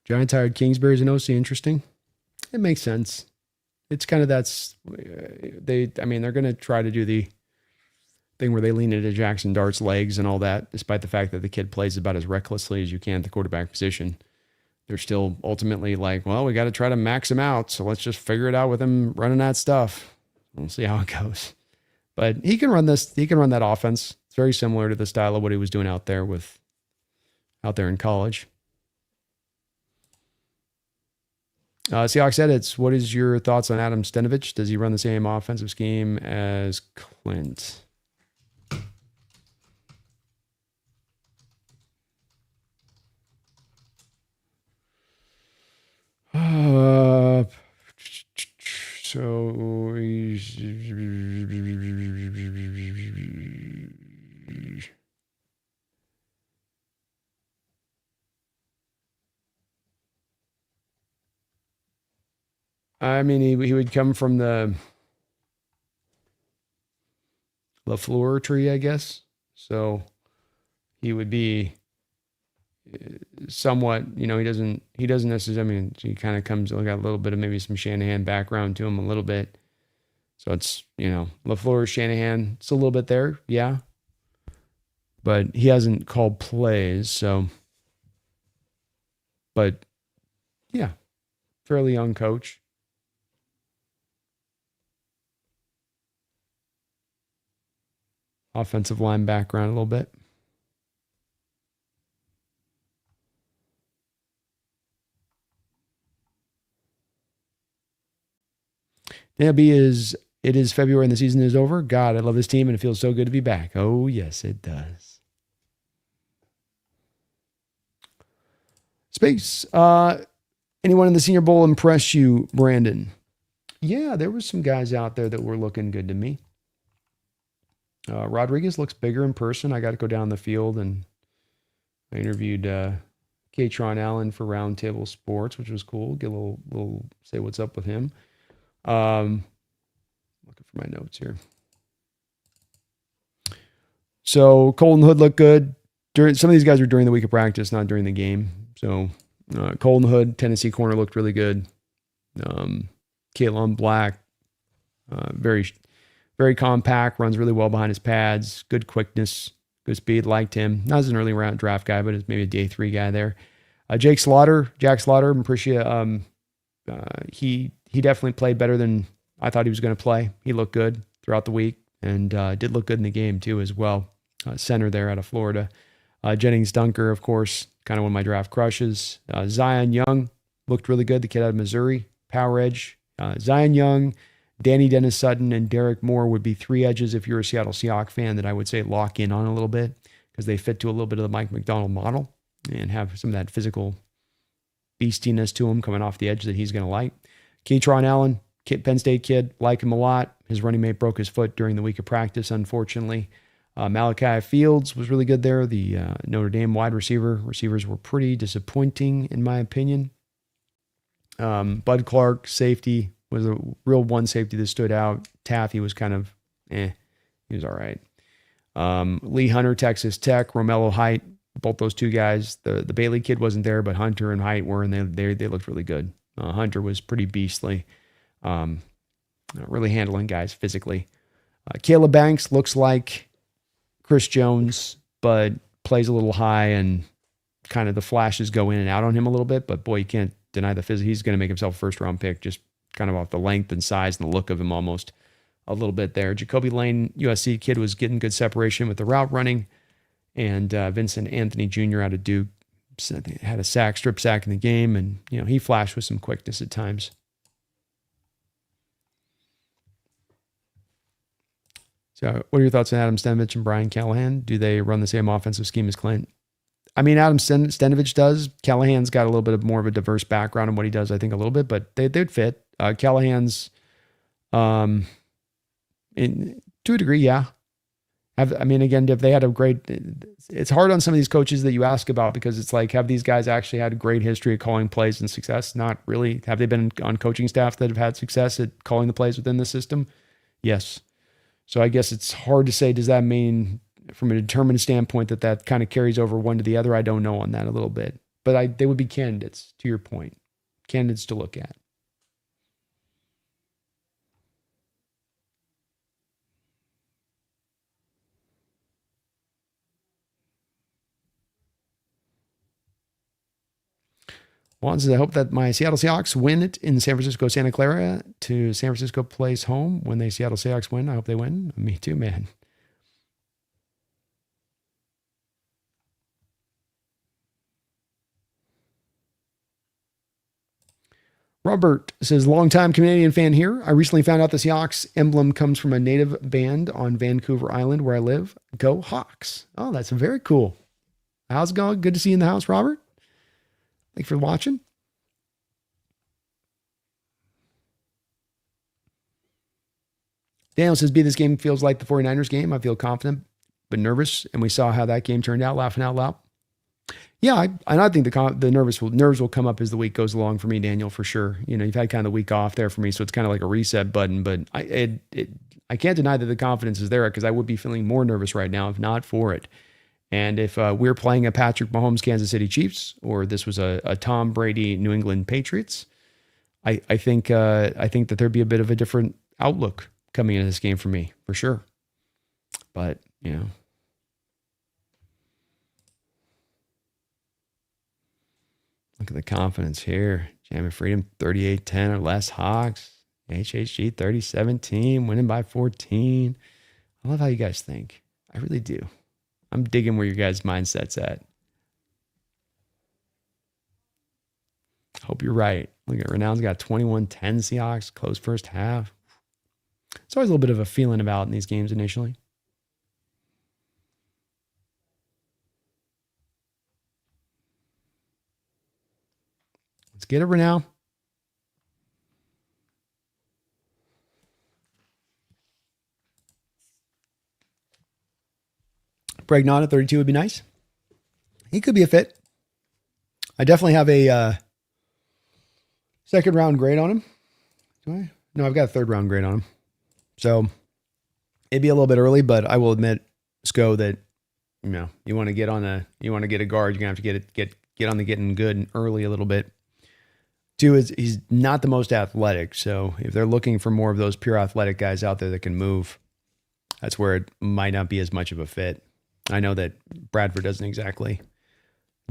Giants hired Kingsbury as an OC. Interesting. It makes sense. It's kind of they're going to try to do the thing where they lean into Jackson Dart's legs and all that, despite the fact that the kid plays about as recklessly as you can at the quarterback position. They're still ultimately like, well, we got to try to max him out. So let's just figure it out with him running that stuff. We'll see how it goes. But he can run this. He can run that offense. It's very similar to the style of what he was doing out there in college. Seahawks edits. What is your thoughts on Adam Stenovich? Does he run the same offensive scheme as Klint? I mean, he would come from the LaFleur tree, I guess. So he would be somewhat, he doesn't necessarily, I mean, he kind of got a little bit of maybe some Shanahan background to him a little bit. So it's, LaFleur, Shanahan, it's a little bit there. Yeah. But he hasn't called plays. So, but yeah, fairly young coach. Offensive line background a little bit. It is February and the season is over. God, I love this team and it feels so good to be back. Oh, yes, it does. Space. Anyone in the Senior Bowl impress you, Brandon? Yeah, there was some guys out there that were looking good to me. Rodriguez looks bigger in person. I got to go down the field and I interviewed Jody Allen for Roundtable Sports, which was cool. Get a little say what's up with him. Looking for my notes here. So Colton Hood looked good. Some of these guys were during the week of practice, not during the game. So Colton Hood, Tennessee corner, looked really good. Caitlin Black, very, very compact, runs really well behind his pads, good quickness, good speed. Liked him. Not as an early round draft guy, but it's maybe a day 3 guy there. Jack Slaughter, appreciate. He definitely played better than I thought he was going to play. He looked good throughout the week and did look good in the game too as well. Center there out of Florida. Jennings Dunker, of course, kind of one of my draft crushes. Zion Young looked really good. The kid out of Missouri, power edge. Zion Young, Danny Dennis Sutton, and Derek Moore would be 3 edges if you're a Seattle Seahawks fan that I would say lock in on a little bit because they fit to a little bit of the Mike McDonald model and have some of that physical beastiness to him coming off the edge that he's going to like. Keytron Allen, Penn State kid, like him a lot. His running mate broke his foot during the week of practice, unfortunately. Malachi Fields was really good there. The Notre Dame wide receivers were pretty disappointing in my opinion. Bud Clark, safety, was a real one safety that stood out. Taffy was kind of, he was all right. Lee Hunter, Texas Tech, Romello Height, both those 2 guys. The Bailey kid wasn't there, but Hunter and Height were, and they looked really good. Hunter was pretty beastly, really handling guys physically. Caleb Banks looks like Chris Jones, but plays a little high and kind of the flashes go in and out on him a little bit. But boy, you can't deny the physics. He's going to make himself a first-round pick just kind of off the length and size and the look of him almost a little bit there. Jacoby Lane, USC kid, was getting good separation with the route running. And Vincent Anthony Jr. out of Duke had a strip sack in the game. And, he flashed with some quickness at times. So what are your thoughts on Adam Stenavich and Brian Callahan? Do they run the same offensive scheme as Klint? I mean, Adam Stenavich does. Callahan's got a little bit more of a diverse background in what he does, I think, a little bit, but they'd fit. Callahan's, to a degree, yeah. Again, if they had a great, it's hard on some of these coaches that you ask about because it's like, have these guys actually had a great history of calling plays and success? Not really. Have they been on coaching staff that have had success at calling the plays within the system? Yes. So I guess it's hard to say, does that mean from a determined standpoint that kind of carries over one to the other? I don't know on that a little bit, but they would be candidates, to your point, candidates to look at. Juan says, I hope that my Seattle Seahawks win it in San Francisco, Santa Clara to San Francisco plays home when the Seattle Seahawks win. I hope they win. Me too, man. Robert says, longtime Canadian fan here. I recently found out the Seahawks emblem comes from a native band on Vancouver Island where I live. Go Hawks. Oh, that's very cool. How's it going? Good to see you in the house, Robert. Thanks for watching. Daniel says, this game feels like the 49ers game. I feel confident but nervous, and we saw how that game turned out, laughing out loud. Yeah, I think the nerves will come up as the week goes along for me, Daniel, for sure. You've had kind of the week off there for me, so it's kind of like a reset button. But I can't deny that the confidence is there because I would be feeling more nervous right now if not for it. And if we're playing a Patrick Mahomes Kansas City Chiefs or this was a Tom Brady New England Patriots, I think that there'd be a bit of a different outlook coming into this game for me, for sure. But look at the confidence here. Jam of Freedom 38-10 or less Hawks. HHG 30-17, winning by 14. I love how you guys think. I really do. I'm digging where your guys' mindset's at. Hope you're right. Look at Renown's got 21-10 Seahawks, close first half. It's always a little bit of a feeling about in these games initially. Let's get it, Renown. Bregnon at 32 would be nice. He could be a fit. I definitely have a second round grade on him. Do I? No, I've got a third round grade on him. So it'd be a little bit early, but I will admit, Sco, that you want to get a guard, you're gonna have to get on the getting good early a little bit. Two is he's not the most athletic, so if they're looking for more of those pure athletic guys out there that can move, that's where it might not be as much of a fit. I know that Bradford doesn't exactly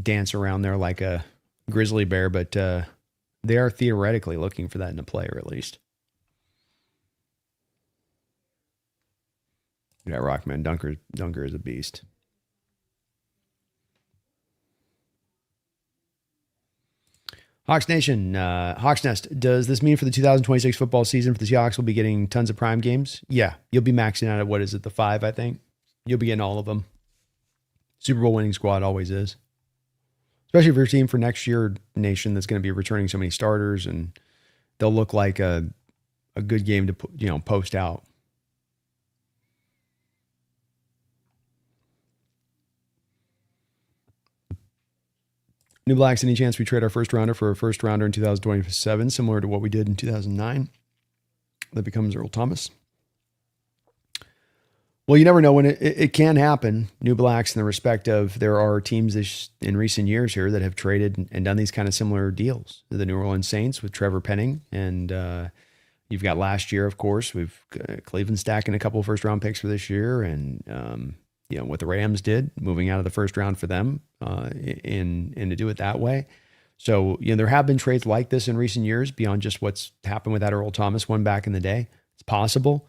dance around there like a grizzly bear, but they are theoretically looking for that in a player at least. Yeah, Rockman Dunker is a beast. Hawks Nation, Hawks Nest, does this mean for the 2026 football season for the Seahawks will be getting tons of prime games? Yeah, you'll be maxing out at, what is it, the 5, I think? You'll be getting all of them. Super Bowl winning squad always is. Especially for your team for next year, Nation, that's going to be returning so many starters, and they'll look like a good game to post out. New Blacks, any chance we trade our first rounder for a first rounder in 2027, similar to what we did in 2009? That becomes Earl Thomas. Well, you never know when it can happen. New Blacks, in the respect of there are teams in recent years here that have traded and done these kind of similar deals. The New Orleans Saints with Trevor Penning, and you've got last year, of course, we've Cleveland stacking a couple of first round picks for this year, and what the Rams did, moving out of the first round for them, and to do it that way. So, there have been trades like this in recent years beyond just what's happened with that Earl Thomas one back in the day. It's possible.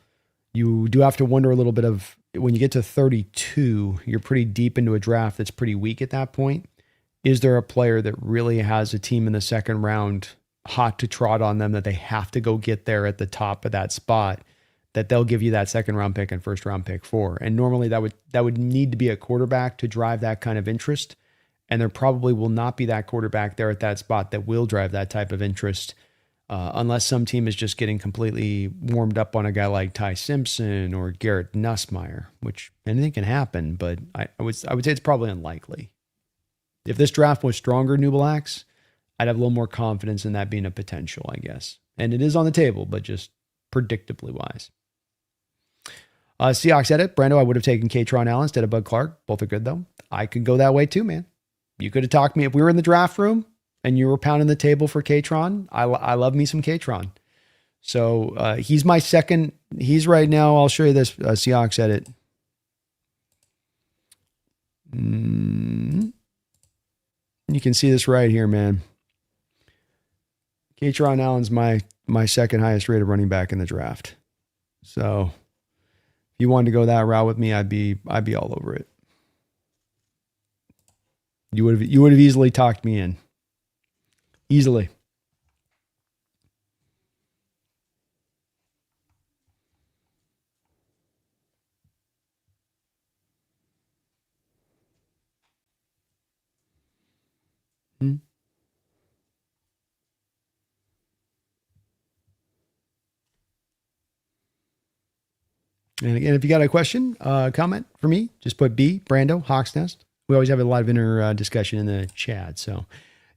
You do have to wonder a little bit of, when you get to 32, you're pretty deep into a draft that's pretty weak at that point. Is there a player that really has a team in the second round hot to trot on them that they have to go get there at the top of that spot, that they'll give you that second round pick and first round pick for? And normally that would need to be a quarterback to drive that kind of interest. And there probably will not be that quarterback there at that spot that will drive that type of interest, unless some team is just getting completely warmed up on a guy like Ty Simpson or Garrett Nussmeier, which anything can happen, but I would say it's probably unlikely. If this draft was stronger, New Blacks, I'd have a little more confidence in that being a potential, I guess. And it is on the table, but just predictably wise. Seahawks edit. Brando, I would have taken Katron Allen instead of Bud Clark. Both are good, though. I could go that way, too, man. You could have talked me. If we were in the draft room and you were pounding the table for Katron, I love me some Katron. So he's my second. He's right now, I'll show you this Seahawks edit. You can see this right here, man. Katron Allen's my second highest rated running back in the draft. So if you wanted to go that route with me, I'd be all over it. You would have easily talked me in. Easily. And again, if you got a question, comment for me, just put B, Brando, Hawks Nest. We always have a lot of inner discussion in the chat. So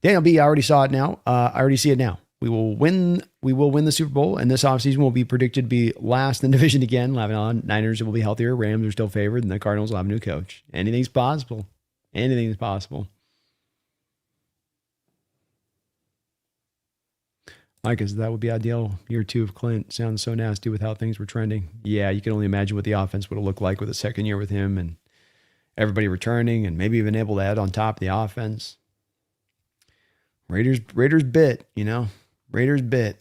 Daniel B, I already saw it now. I already see it now. We will win the Super Bowl, and this offseason will be predicted to be last in the division again. Niners will be healthier. Rams are still favored, and the Cardinals will have a new coach. Anything's possible. Anything's possible. Mike, that would be ideal. Year 2 of Klint sounds so nasty with how things were trending. Yeah, you can only imagine what the offense would have looked like with a second year with him and everybody returning and maybe even able to add on top of the offense. Raiders bit, Raiders bit.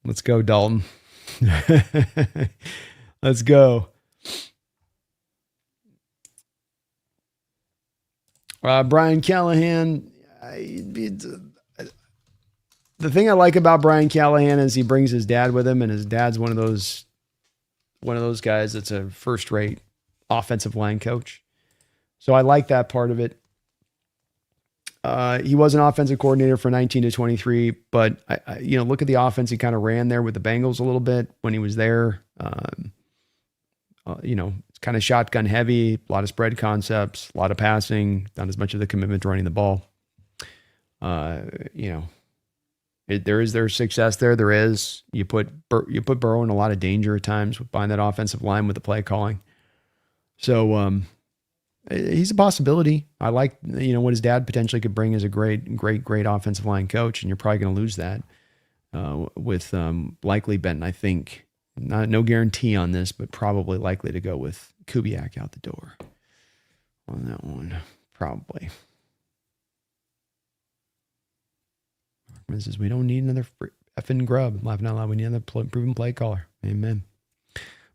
Let's go, Dalton. Let's go. Brian Callahan. The thing I like about Brian Callahan is he brings his dad with him, and his dad's one of those guys that's a first-rate offensive line coach. So I like that part of it. He was an offensive coordinator for 19 to 23, but look at the offense he kind of ran there with the Bengals a little bit when he was there. It's kind of shotgun heavy, a lot of spread concepts, a lot of passing, not as much of the commitment to running the ball. There's success there. There is. You put Burrow in a lot of danger at times behind that offensive line with the play calling. So he's a possibility. I like what his dad potentially could bring as a great offensive line coach, and you're probably going to lose that with likely Benton. I think no guarantee on this, but probably likely to go with Kubiak out the door on that one, probably. Markman says, we don't need another effing grub. I'm laughing out loud. We need another proven play caller. Amen.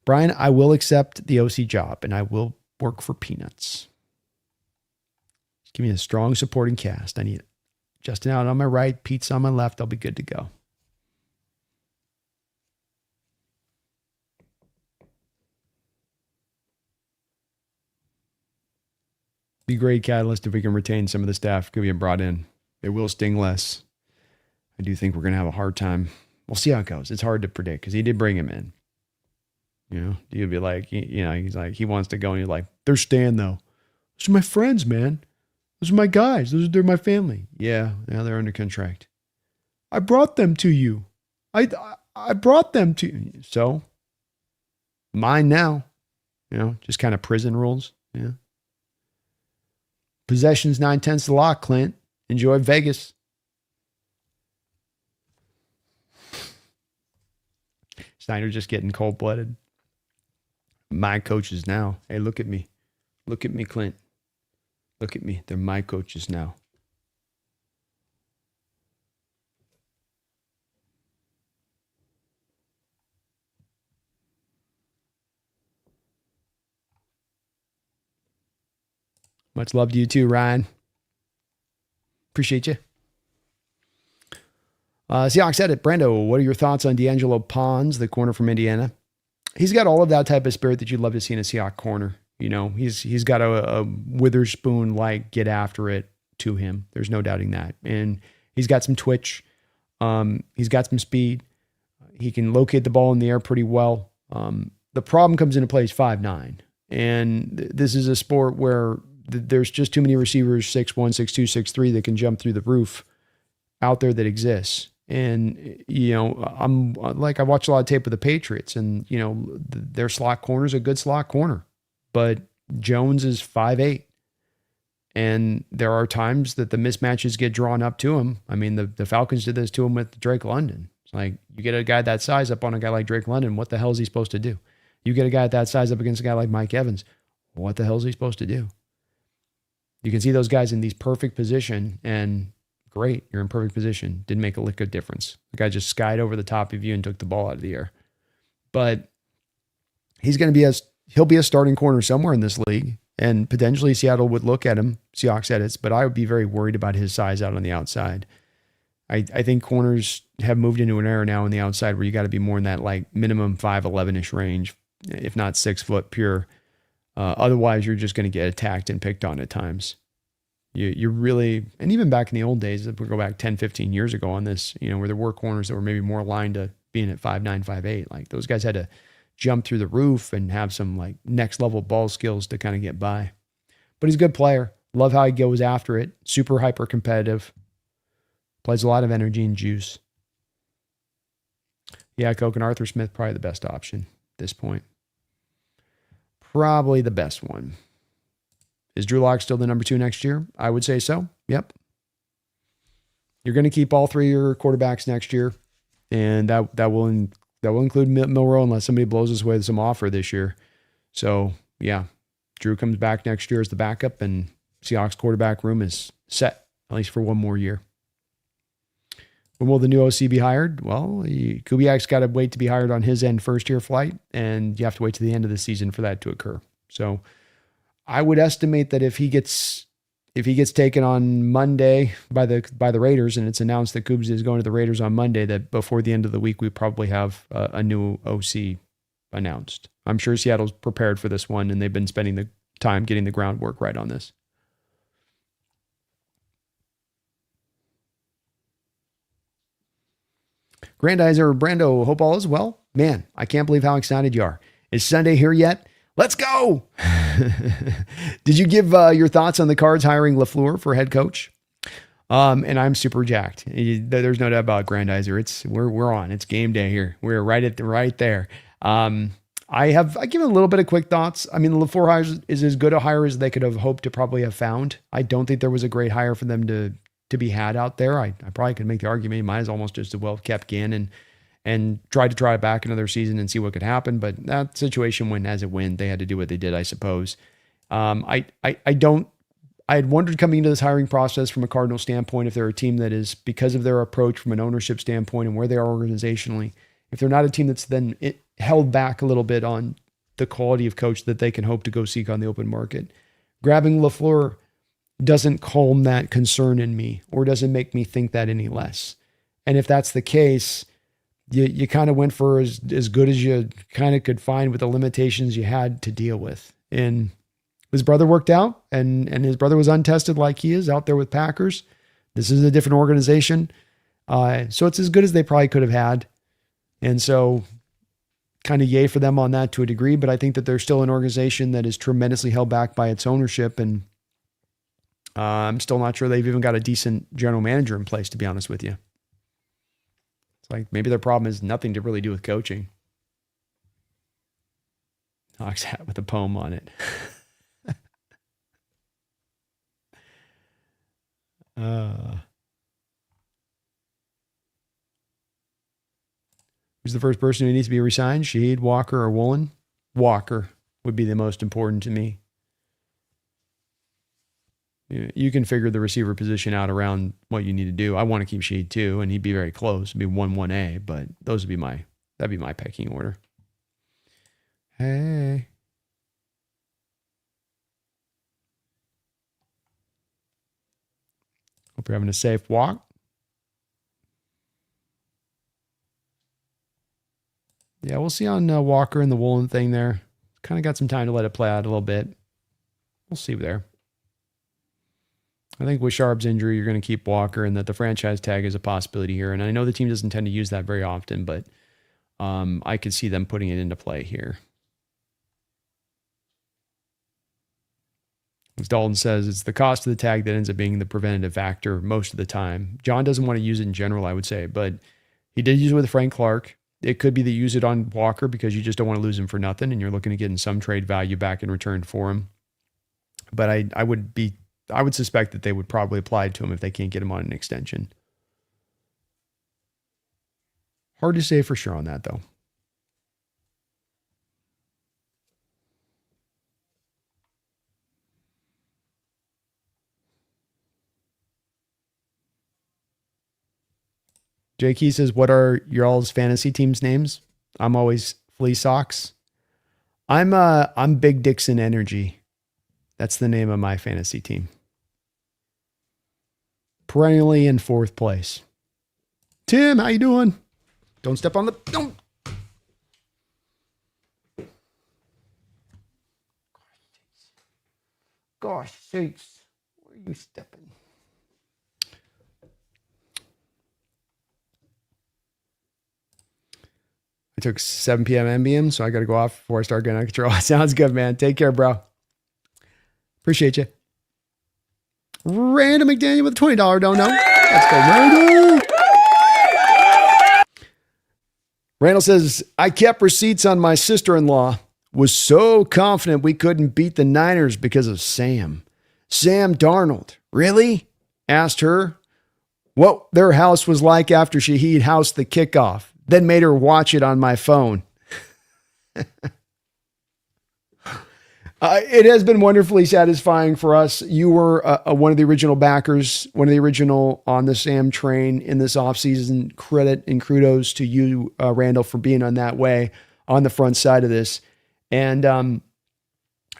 Brian, I will accept the OC job, and I will work for peanuts. Just give me a strong supporting cast. I need it. Justin Allen on my right, Pete's on my left. I'll be good to go. Be a great catalyst if we can retain some of the staff could be brought in. It will sting less. I do think we're going to have a hard time. We'll see how it goes. It's hard to predict because he did bring him in. You'd be like, he's like, he wants to go, and you're like, they're staying though. Those are my friends, man. Those are my guys. They're my family. Yeah, they're under contract. I brought them to you. I brought them to you. So, mine now. Just kind of prison rules. Yeah. Possessions 9/10 the lock, Klint. Enjoy Vegas. Snyder just getting cold-blooded. My coaches now. Hey, look at me. Look at me, Klint. Look at me. They're my coaches now. Much love to you too, Ryan. Appreciate you. Seahawks said it. Brando, what are your thoughts on D'Angelo Pons, the corner from Indiana? He's got all of that type of spirit that you'd love to see in a Seahawks corner. He's got a Witherspoon-like get after it to him. There's no doubting that. And he's got some twitch. He's got some speed. He can locate the ball in the air pretty well. The problem comes into play is 5'9". And this is a sport where there's just too many receivers, 6'1", 6'2", 6'3", that can jump through the roof out there that exists. And, I'm like, I watch a lot of tape with the Patriots, and, their slot corner is a good slot corner, but Jones is 5'8". And there are times that the mismatches get drawn up to him. I mean, the Falcons did this to him with Drake London. It's like, you get a guy that size up on a guy like Drake London, what the hell is he supposed to do? You get a guy that size up against a guy like Mike Evans, what the hell is he supposed to do? You can see those guys in these perfect position, and great, you're in perfect position. Didn't make a lick of difference. The guy just skied over the top of you and took the ball out of the air. But he'll be a starting corner somewhere in this league, and potentially Seattle would look at him, Seahawks edits, but I would be very worried about his size out on the outside. I think corners have moved into an era now on the outside where you got to be more in that like minimum 5'11" range, if not 6 foot pure. Otherwise, you're just going to get attacked and picked on at times. You really, and even back in the old days, if we go back 10, 15 years ago on this, where there were corners that were maybe more aligned to being at 5'9", 5'8", like those guys had to jump through the roof and have some like next level ball skills to kind of get by. But he's a good player. Love how he goes after it. Super hyper competitive. Plays a lot of energy and juice. Yeah, Coke and Arthur Smith, probably the best option at this point. Probably the best one. Is Drew Lock still the number 2 next year? I would say so. Yep. You're going to keep all 3 of your quarterbacks next year, and that will include Milroe unless somebody blows us away with some offer this year. So yeah, Drew comes back next year as the backup, and Seahawks quarterback room is set at least for one more year. When will the new OC be hired? Well, Kubiak's got to wait to be hired on his end first year flight, and you have to wait to the end of the season for that to occur. So I would estimate that if he gets taken on Monday by the Raiders, and it's announced that Kubes is going to the Raiders on Monday, that before the end of the week we probably have a new OC announced. I'm sure Seattle's prepared for this one, and they've been spending the time getting the groundwork right on this. Grandizer Brando, hope all is well. Man, I can't believe how excited you are. Is Sunday here yet? Let's go. Did you give your thoughts on the Cards hiring LaFleur for head coach? And I'm super jacked. There's no doubt about Grandizer. We're on. It's game day here. We're right there. I give a little bit of quick thoughts. I mean, the LaFleur hire is as good a hire as they could have hoped to probably have found. I don't think there was a great hire for them to be had out there. I probably could make the argument mine is almost just a well-kept Gannon and tried to try it back another season and see what could happen. But that situation went as it went. They had to do what they did, I suppose. I had wondered coming into this hiring process from a Cardinal standpoint, if they're a team that is, because of their approach from an ownership standpoint and where they are organizationally, if they're not a team that's then held back a little bit on the quality of coach that they can hope to go seek on the open market. Grabbing LaFleur doesn't calm that concern in me or doesn't make me think that any less. And if that's the case, you kind of went for as good as you kind of could find with the limitations you had to deal with. And his brother worked out, and his brother was untested like he is out there with Packers. This is a different organization. So it's as good as they probably could have had. And so kind of yay for them on that to a degree, but I think that they're still an organization that is tremendously held back by its ownership. And I'm still not sure they've even got a decent general manager in place, to be honest with you. It's like maybe their problem is nothing to really do with coaching. Hawks hat with a poem on it. Who's the first person who needs to be resigned? Shaheed, Walker, or Woolen? Walker would be the most important to me. You can figure the receiver position out around what you need to do. I want to keep Shaheed too, and he'd be very close. It'd be 1-1A, but that'd be my pecking order. Hey. Hope you're having a safe walk. Yeah, we'll see on Walker and the Woolen thing there. Kind of got some time to let it play out a little bit. We'll see there. I think with Sharp's injury, you're going to keep Walker, and that the franchise tag is a possibility here. And I know the team doesn't tend to use that very often, but I could see them putting it into play here. As Dalton says, it's the cost of the tag that ends up being the preventative factor most of the time. John doesn't want to use it in general, I would say, but he did use it with Frank Clark. It could be that you use it on Walker because you just don't want to lose him for nothing, and you're looking to get in some trade value back in return for him. But I would suspect that they would probably apply it to him if they can't get him on an extension. Hard to say for sure on that, though. Jay Key says, what are your all's fantasy teams' names? I'm always Flea Socks. I'm Big Dixon Energy. That's the name of my fantasy team. Perennially in 4th place. Tim, how you doing? Don't step on the... Don't. Gosh sakes. What are you stepping? I took 7 p.m. MBM, so I got to go off before I start getting out of control. Sounds good, man. Take care, bro. Appreciate you. Randall McDaniel with a $20 don't know. Let's go, Randall. Randall says, I kept receipts on my sister-in-law. Was so confident we couldn't beat the Niners because of Sam. Sam Darnold. Really? Asked her what their house was like after Shaheed housed the kickoff. Then made her watch it on my phone. It has been wonderfully satisfying for us. You were one of the original backers, one of the original on the Sam train in this offseason. Credit and kudos to you, Randall, for being on that way on the front side of this. And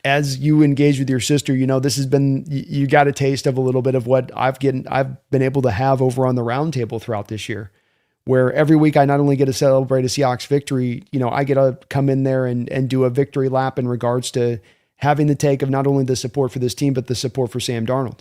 as you engage with your sister, you know, this has been, you got a taste of a little bit of what I've been able to have over on the roundtable throughout this year, where every week I not only get to celebrate a Seahawks victory, you know, I get to come in there and do a victory lap in regards to having the take of not only the support for this team, but the support for Sam Darnold.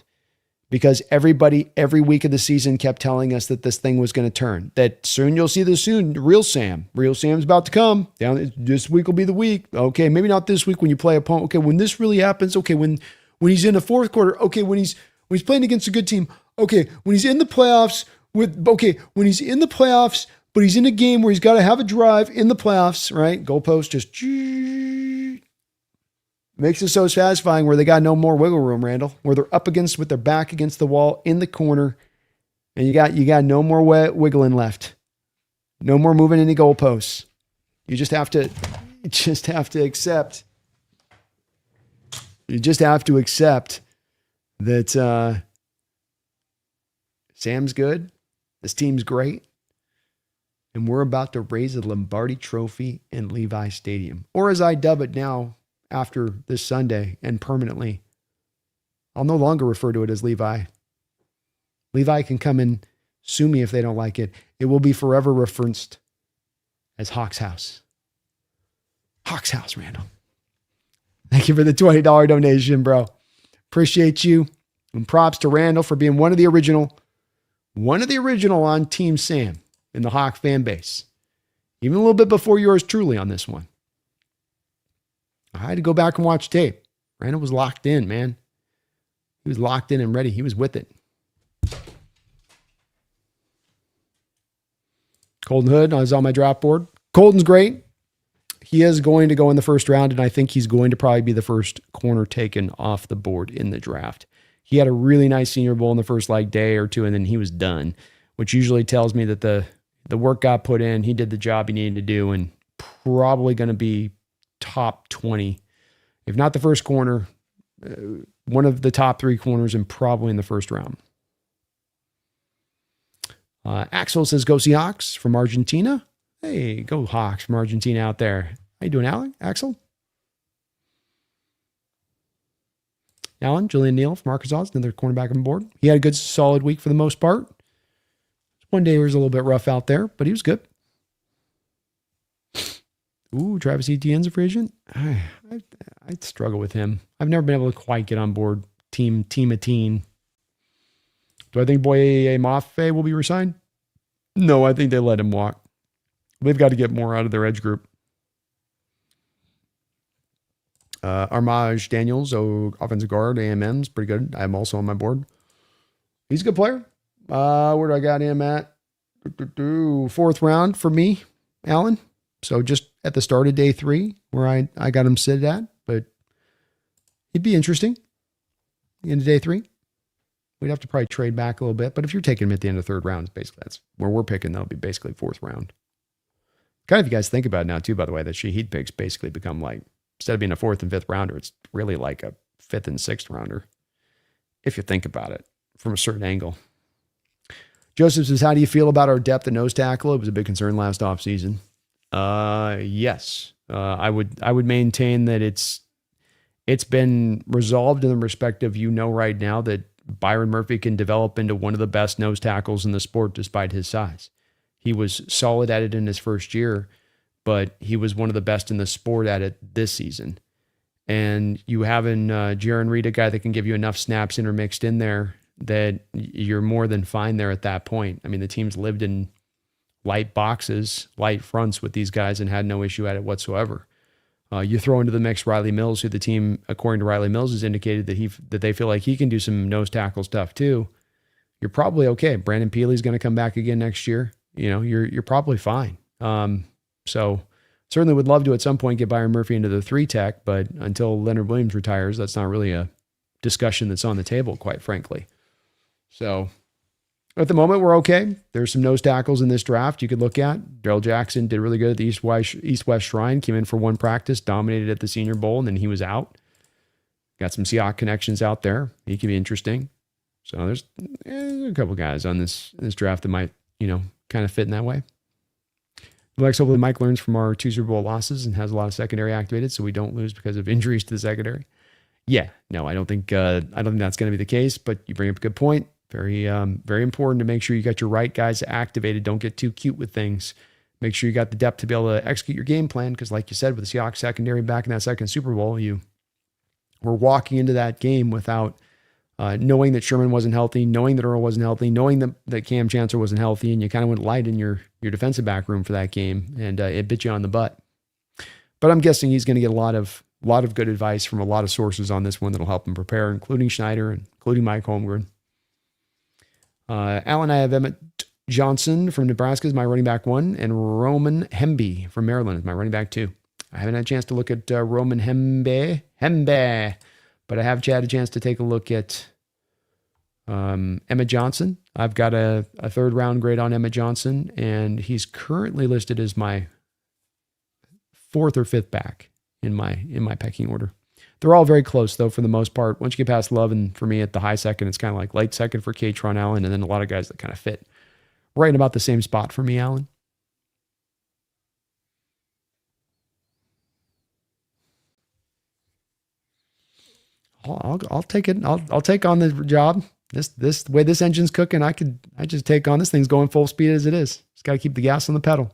Because everybody, every week of the season kept telling us that this thing was going to turn, that soon you'll see this soon. Real Sam's about to come down. This week will be the week. Okay. Maybe not this week when you play opponent. Okay. When this really happens. Okay. When he's in the fourth quarter. Okay. When he's playing against a good team. Okay. When he's in the playoffs when he's in the playoffs, but he's in a game where he's got to have a drive in the playoffs, right? Goalpost just makes it so satisfying where they got no more wiggle room, Randall, where they're up against with their back against the wall in the corner, and you got no more wiggling left. No more moving any goalposts. You just have to accept. You just have to accept that Sam's good. This team's great. And we're about to raise a Lombardi trophy in Levi Stadium. Or as I dub it now, after this Sunday and permanently, I'll no longer refer to it as Levi. Levi can come and sue me if they don't like it. It will be forever referenced as Hawks House. Hawks House, Randall. Thank you for the $20 donation, bro. Appreciate you. And props to Randall for being one of the original on Team Sam in the Hawk fan base. Even a little bit before yours truly on this one. I had to go back and watch tape. Randall was locked in, man. He was locked in and ready. He was with it. Colton Hood is on my draft board. Colton's great. He is going to go in the first round, and I think he's going to probably be the first corner taken off the board in the draft. He had a really nice Senior Bowl in the first day or two, and then he was done, which usually tells me that the work got put in. He did the job he needed to do, and probably going to be top 20, if not the first corner, one of the top 3 corners, and probably in the first round. Axel says, go Seahawks from Argentina. Hey, go Hawks from Argentina out there. How you doing, Axel? Allen, Julian Neal from Arkansas, another cornerback on board. He had a good, solid week for the most part. One day was a little bit rough out there, but he was good. Ooh, Travis Etienne's a free agent. I'd struggle with him. I've never been able to quite get on board Team Etienne. Do I think Boye Mafe will be resigned? No, I think they let him walk. They've got to get more out of their edge group. Armage Daniels, offensive guard, AMM's pretty good. I'm also on my board. He's a good player. Where do I got him at? 4th round for me, Allen. So just at the start of day 3 where I got him sit at, but it'd be interesting. Into day 3. We'd have to probably trade back a little bit, but if you're taking him at the end of the 3rd round, basically that's where we're picking. That'll be basically 4th round. Kind of, if you guys think about it now too, by the way, that Shaheed picks basically become like, instead of being a 4th and 5th rounder, it's really like a 5th and 6th rounder. If you think about it from a certain angle. Joseph says, how do you feel about our depth at nose tackle? It was a big concern last offseason. Yes. I would maintain that it's been resolved in the respect of, right now that Byron Murphy can develop into one of the best nose tackles in the sport despite his size. He was solid at it in his first year, but he was one of the best in the sport at it this season. and you having Jaron Reed, a guy that can give you enough snaps intermixed in there, that you're more than fine there at that point. I mean, the team's lived in light boxes, light fronts with these guys and had no issue at it whatsoever. You throw into the mix Riley Mills, who the team, according to Riley Mills, has indicated that they feel like he can do some nose tackle stuff too. You're probably okay. Brandon Peely's going to come back again next year. You're probably fine. So certainly would love to at some point get Byron Murphy into the 3 tech, but until Leonard Williams retires, that's not really a discussion that's on the table, quite frankly. So at the moment, we're okay. There's some nose tackles in this draft you could look at. Darrell Jackson did really good at the East-West Shrine, came in for one practice, dominated at the Senior Bowl, and then he was out. Got some Seahawks connections out there. He could be interesting. So there's a couple guys on this draft that might, kind of fit in that way. Hopefully Mike learns from our 2 Super Bowl losses and has a lot of secondary activated, so we don't lose because of injuries to the secondary. Yeah, no, I don't think that's going to be the case. But you bring up a good point. Very, very important to make sure you got your right guys activated. Don't get too cute with things. Make sure you got the depth to be able to execute your game plan. Because, like you said, with the Seahawks secondary back in that second Super Bowl, you were walking into that game without knowing that Sherman wasn't healthy, knowing that Earl wasn't healthy, knowing that Cam Chancellor wasn't healthy, and you kind of went light in your defensive back room for that game, and it bit you on the butt. But I'm guessing he's going to get a lot of good advice from a lot of sources on this one that'll help him prepare, including Schneider and including Mike Holmgren. Alan, I have Emmett Johnson from Nebraska as my running back 1, and Roman Hemby from Maryland is my running back 2. I haven't had a chance to look at Roman Hembe, but I have had a chance to take a look at Emmett Johnson. I've got a 3rd round grade on Emmett Johnson, and he's currently listed as my 4th or 5th back in my pecking order. They're all very close, though, for the most part. Once you get past Love, and for me at the high second, it's kind of like late second for Katron Allen, and then a lot of guys that kind of fit right in about the same spot for me, Allen. I'll take it. I'll take on the job. This way this engine's cooking, I just take on this thing's going full speed as it is. Just got to keep the gas on the pedal.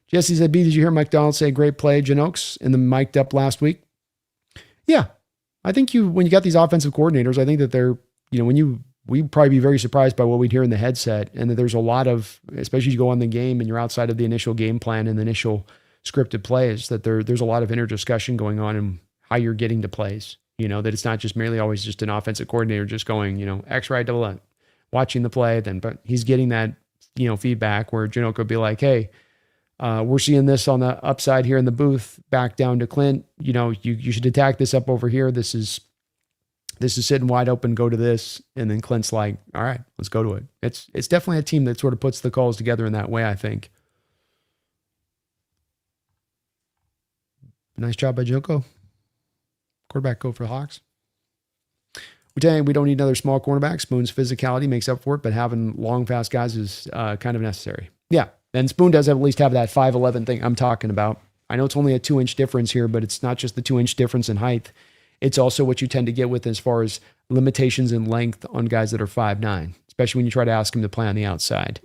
Jesse said, B, did you hear Mike Donald say great play, Jen Oaks, in the mic'd up last week? Yeah. I think when you got these offensive coordinators, I think that they're, we'd probably be very surprised by what we'd hear in the headset. And that there's a lot of, especially as you go on the game and you're outside of the initial game plan and the initial scripted plays, that there's a lot of inner discussion going on in how you're getting to plays. That it's not just merely always just an offensive coordinator just going, X, right, double left, watching the play, but he's getting that, feedback where Janoka would be like, hey, we're seeing this on the upside here in the booth, back down to Klint. You should attack this up over here. This is sitting wide open. Go to this. And then Klint's like, all right, let's go to it. It's definitely a team that sort of puts the calls together in that way, I think. Nice job by Joko. Quarterback go for the Hawks. We tell you, we don't need another small cornerback. Spoon's physicality makes up for it, but having long, fast guys is kind of necessary. Yeah. And Spoon does at least have that 5'11" thing I'm talking about. I know it's only a 2-inch difference here, but it's not just the 2-inch difference in height. It's also what you tend to get with as far as limitations in length on guys that are 5'9", especially when you try to ask them to play on the outside.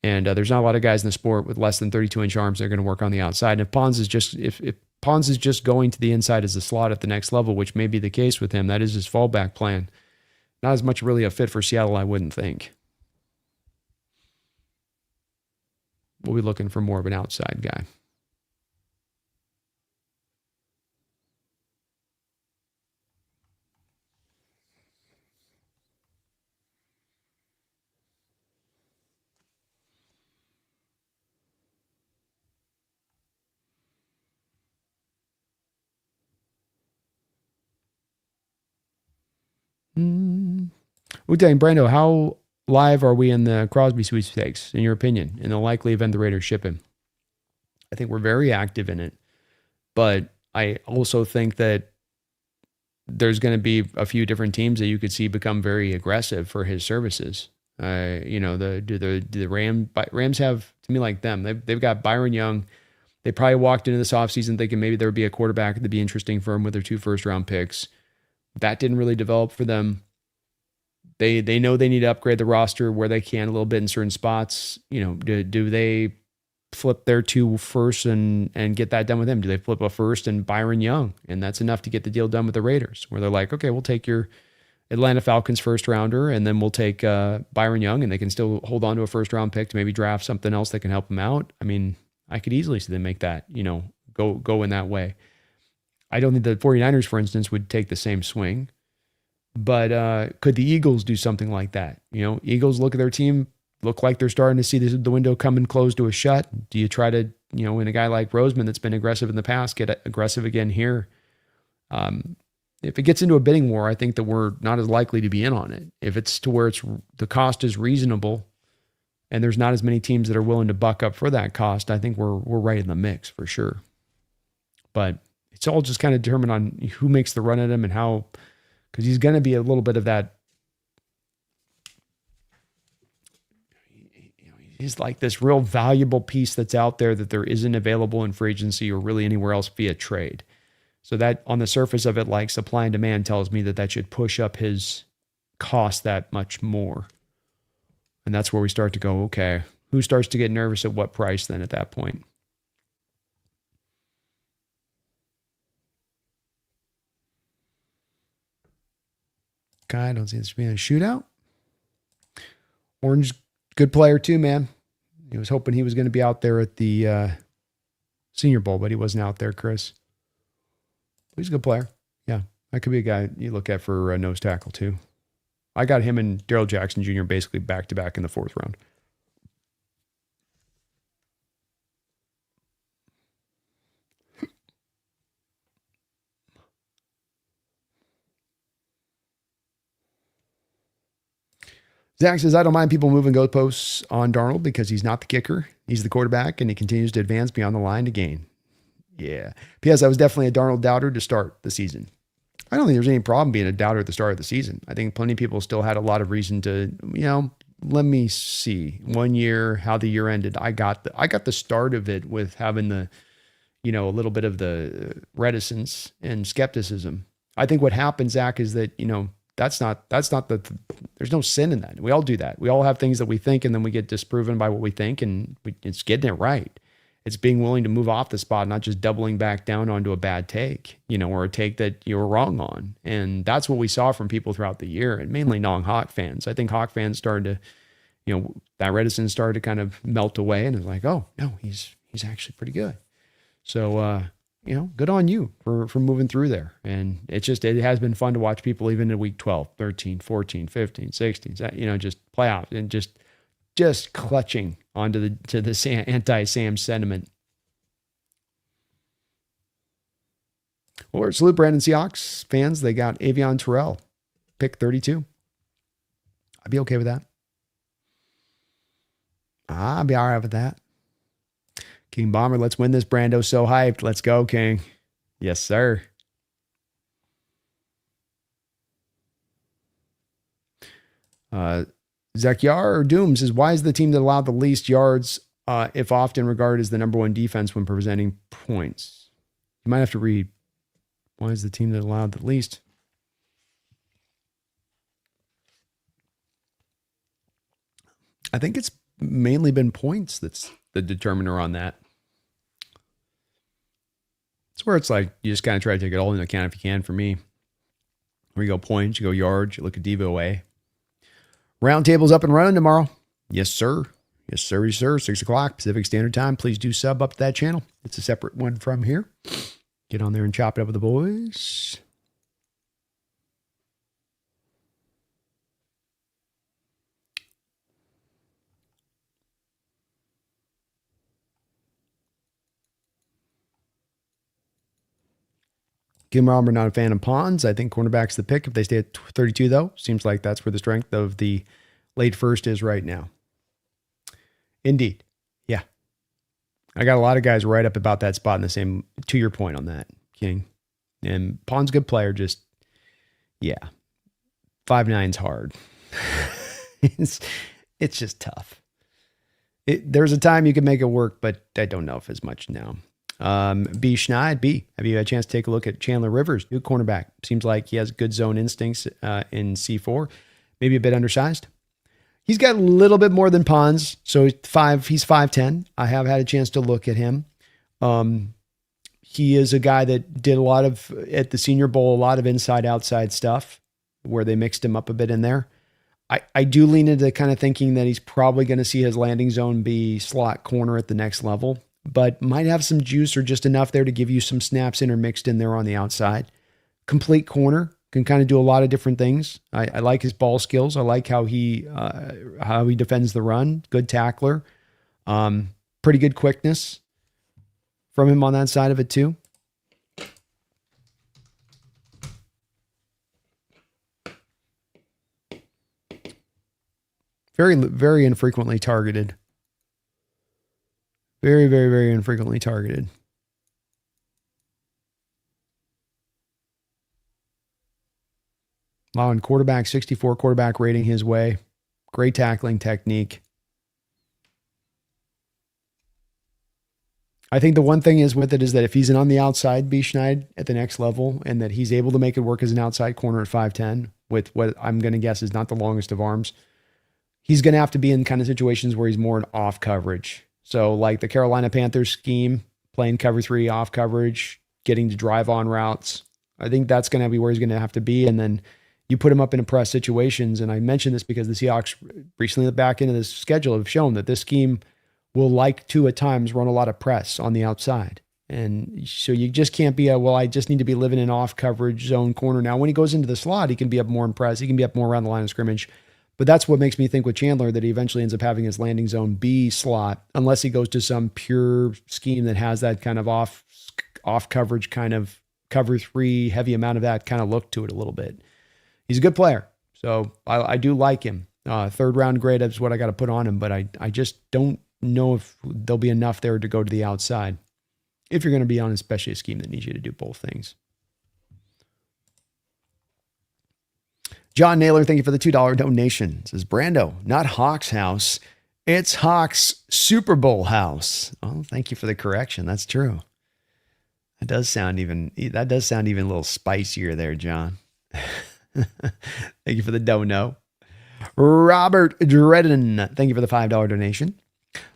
And there's not a lot of guys in the sport with less than 32-inch arms that are going to work on the outside. And if Pons is just going to the inside as a slot at the next level, which may be the case with him, that is his fallback plan. Not as much really a fit for Seattle, I wouldn't think. We'll be looking for more of an outside guy. Wu-Tang, Brando, how live are we in the Crosby sweepstakes, in your opinion, in the likely event the Raiders ship him? I think we're very active in it, but I also think that there's going to be a few different teams that you could see become very aggressive for his services. Do the Rams have, to me, like them? They've got Byron Young, They probably walked into this offseason thinking maybe there would be a quarterback that'd be interesting for them with their 2 first-round picks. That didn't really develop for them. They know they need to upgrade the roster where they can a little bit in certain spots. Do they flip their 2 firsts and get that done with him? Do they flip a first and Byron Young? And that's enough to get the deal done with the Raiders, where they're like, okay, we'll take your Atlanta Falcons first rounder, and then we'll take Byron Young, and they can still hold on to a first round pick to maybe draft something else that can help them out. I mean, I could easily see them make that, go in that way. I don't think the 49ers, for instance, would take the same swing. But could the Eagles do something like that? Eagles look at their team, look like they're starting to see the window coming close to a shut. Do you try to, in a guy like Roseman that's been aggressive in the past, get aggressive again here? If it gets into a bidding war, I think that we're not as likely to be in on it. If it's to where the cost is reasonable and there's not as many teams that are willing to buck up for that cost, I think we're right in the mix for sure. But it's all just kind of determined on who makes the run at him and how, because he's going to be a little bit of that. He's like this real valuable piece that's out there that there isn't available in free agency or really anywhere else via trade. So that on the surface of it, like supply and demand tells me that should push up his cost that much more. And that's where we start to go, okay, who starts to get nervous at what price then at that point? Okay, I don't see this being a shootout. Orange, good player too, man. He was hoping he was going to be out there at the Senior Bowl, but he wasn't out there, Chris. He's a good player. Yeah, that could be a guy you look at for nose tackle too. I got him and Darrell Jackson Jr. basically back-to-back in the 4th round. Zach says, I don't mind people moving goalposts on Darnold because he's not the kicker. He's the quarterback, and he continues to advance beyond the line to gain. Yeah. P.S. I was definitely a Darnold doubter to start the season. I don't think there's any problem being a doubter at the start of the season. I think plenty of people still had a lot of reason to, let me see. 1 year, how the year ended. I got the start of it with having the, a little bit of the reticence and skepticism. I think what happens, Zach, is that, that's not there's no sin in that. We all do that. We all have things that we think and then we get disproven by what we think, and it's getting it right. It's being willing to move off the spot, not just doubling back down onto a bad take, or a take that you were wrong on. And that's what we saw from people throughout the year, and mainly non-Hawk fans. I think Hawk fans started to, that reticence started to kind of melt away, and it's like, oh no, he's actually pretty good. So, good on you for moving through there. And it has been fun to watch people even in week 12, 13, 14, 15, 16, just play out and just clutching onto the anti-Sam sentiment. Well, salute Brandon Seahawks fans. They got Avion Terrell, pick 32. I'd be okay with that. I'd be all right with that. King Bomber, let's win this. Brando, so hyped. Let's go, King. Yes, sir. Zekyar or Doom says, why is the team that allowed the least yards, if often regarded as the number 1 defense when presenting points? You might have to read, why is the team that allowed the least? I think it's mainly been points that's the determiner on that. It's where it's like, you just kind of try to take it all into account if you can for me. Where you go points, you go yards, you look at DVOA. Roundtable's up and running tomorrow. Yes, sir. Yes, sir. Yes, sir. 6 o'clock Pacific Standard Time. Please do sub up to that channel. It's a separate one from here. Get on there and chop it up with the boys. Kim Robert, not a fan of Pons. I think cornerback's the pick if they stay at 32, though. Seems like that's where the strength of the late first is right now. Indeed. Yeah. I got a lot of guys right up about that spot in the same, to your point on that, King. And Pons, good player, just, yeah. 5'9's hard. It's just tough. There's a time you can make it work, but I don't know if as much now. B. Schneid, B. Have you had a chance to take a look at Chandler Rivers, new cornerback? Seems like he has good zone instincts in C4. Maybe a bit undersized. He's got a little bit more than Pons, so he's 5'10". I have had a chance to look at him. He is a guy that did a lot of, at the Senior Bowl, a lot of inside-outside stuff where they mixed him up a bit in there. I do lean into kind of thinking that he's probably going to see his landing zone be slot corner at the next level, but might have some juice or just enough there to give you some snaps intermixed in there on the outside. Complete corner, can kind of do a lot of different things. I like his ball skills. I like how he defends the run. Good tackler. Pretty good quickness from him on that side of it too. Very, very infrequently targeted. Very, very, very infrequently targeted. Wow, and quarterback, 64 quarterback rating his way. Great tackling technique. I think the one thing is with it is that if he's on the outside, B. Schneid, at the next level, and that he's able to make it work as an outside corner at 5'10", with what I'm going to guess is not the longest of arms, he's going to have to be in kind of situations where he's more in off coverage. So like the Carolina Panthers scheme, playing cover 3 off coverage, getting to drive on routes. I think that's going to be where he's going to have to be. And then you put him up in press situations. And I mentioned this because the Seahawks recently at the back end of this schedule have shown that this scheme will like to at times run a lot of press on the outside. And so you just can't be I just need to be living in off coverage zone corner. Now, when he goes into the slot, he can be up more in press. He can be up more around the line of scrimmage. But that's what makes me think with Chandler that he eventually ends up having his landing zone B slot, unless he goes to some pure scheme that has that kind of off coverage, kind of cover 3, heavy amount of that kind of look to it a little bit. He's a good player. So I do like him. 3rd round grade is what I got to put on him, but I just don't know if there'll be enough there to go to the outside if you're going to be on especially a scheme that needs you to do both things. John Naylor, thank you for the $2 donation. It says, Brando, not Hawks house. It's Hawks Super Bowl house. Oh, thank you for the correction. That's true. That does sound even a little spicier there, John. Thank you for the dono. Robert Dredden, thank you for the $5 donation.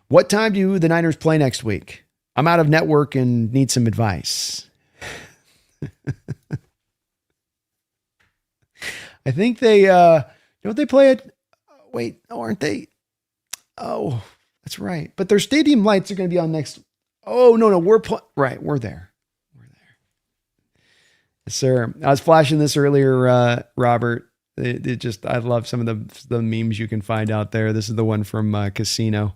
What time do the Niners play next week? I'm out of network and need some advice. I think they, don't they play it? Wait, aren't they? Oh, that's right. But their stadium lights are going to be on next. Oh, no, we're right. We're there. Yes, sir. I was flashing this earlier, Robert. I love some of the memes you can find out there. This is the one from Casino.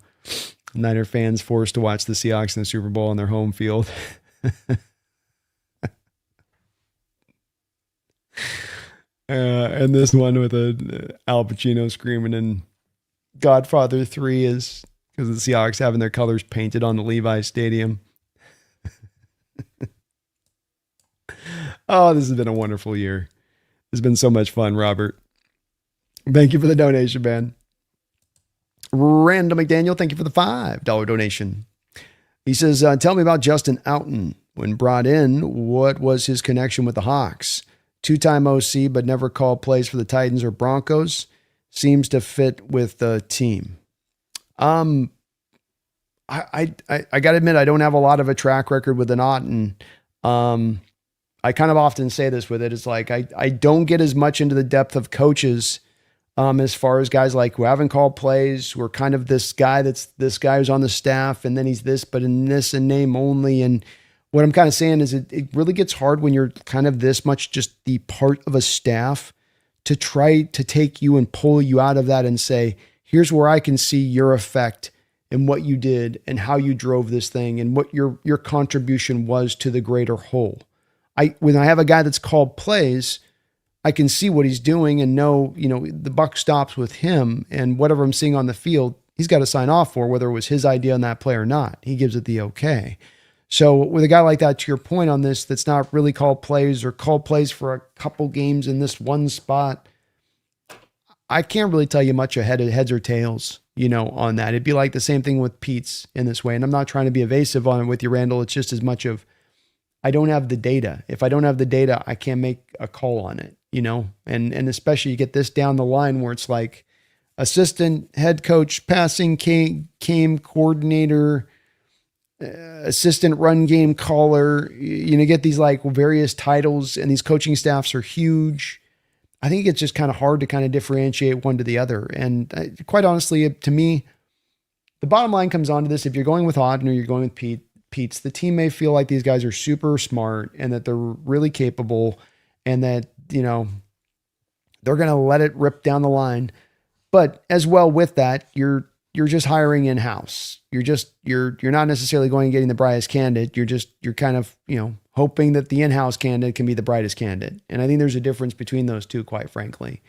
Niner fans forced to watch the Seahawks in the Super Bowl on their home field. And this one with Al Pacino screaming in Godfather 3 is because the Seahawks having their colors painted on the Levi Stadium. Oh, this has been a wonderful year. It's been so much fun, Robert. Thank you for the donation, man. Randall McDaniel, thank you for the $5 donation. He says, tell me about Justin Outen. When brought in, what was his connection with the Hawks? 2-time OC, but never called plays for the Titans or Broncos. Seems to fit with the team. I got to admit, I don't have a lot of a track record with an Otten. I kind of often say this with it. It's like, I don't get as much into the depth of coaches as far as guys like who haven't called plays, who are kind of this guy who's on the staff, and then he's this, but in this and name only. And what I'm kind of saying is it really gets hard when you're kind of this much just the part of a staff to try to take you and pull you out of that and say, here's where I can see your effect and what you did and how you drove this thing and what your contribution was to the greater whole. When I have a guy that's called plays, I can see what he's doing and know, the buck stops with him, and whatever I'm seeing on the field, he's got to sign off for, whether it was his idea on that play or not. He gives it the okay. So with a guy like that, to your point on this, that's not really called plays or called plays for a couple games in this one spot, I can't really tell you much ahead of heads or tails, on that. It'd be like the same thing with Pete's in this way. And I'm not trying to be evasive on it with you, Randall. It's just as much of, I don't have the data. If I don't have the data, I can't make a call on it, and especially you get this down the line where it's like assistant head coach, passing game coordinator, assistant run game caller, get these like various titles, and these coaching staffs are huge. I think it's just kind of hard to kind of differentiate one to the other. And quite honestly, to me, the bottom line comes on to this. If you're going with Auden or you're going with Pete's, the team may feel like these guys are super smart and that they're really capable and that, they're going to let it rip down the line. But as well with that, you're just hiring in-house. You're not necessarily going and getting the brightest candidate. You're kind of, hoping that the in-house candidate can be the brightest candidate. And I think there's a difference between those two, quite frankly.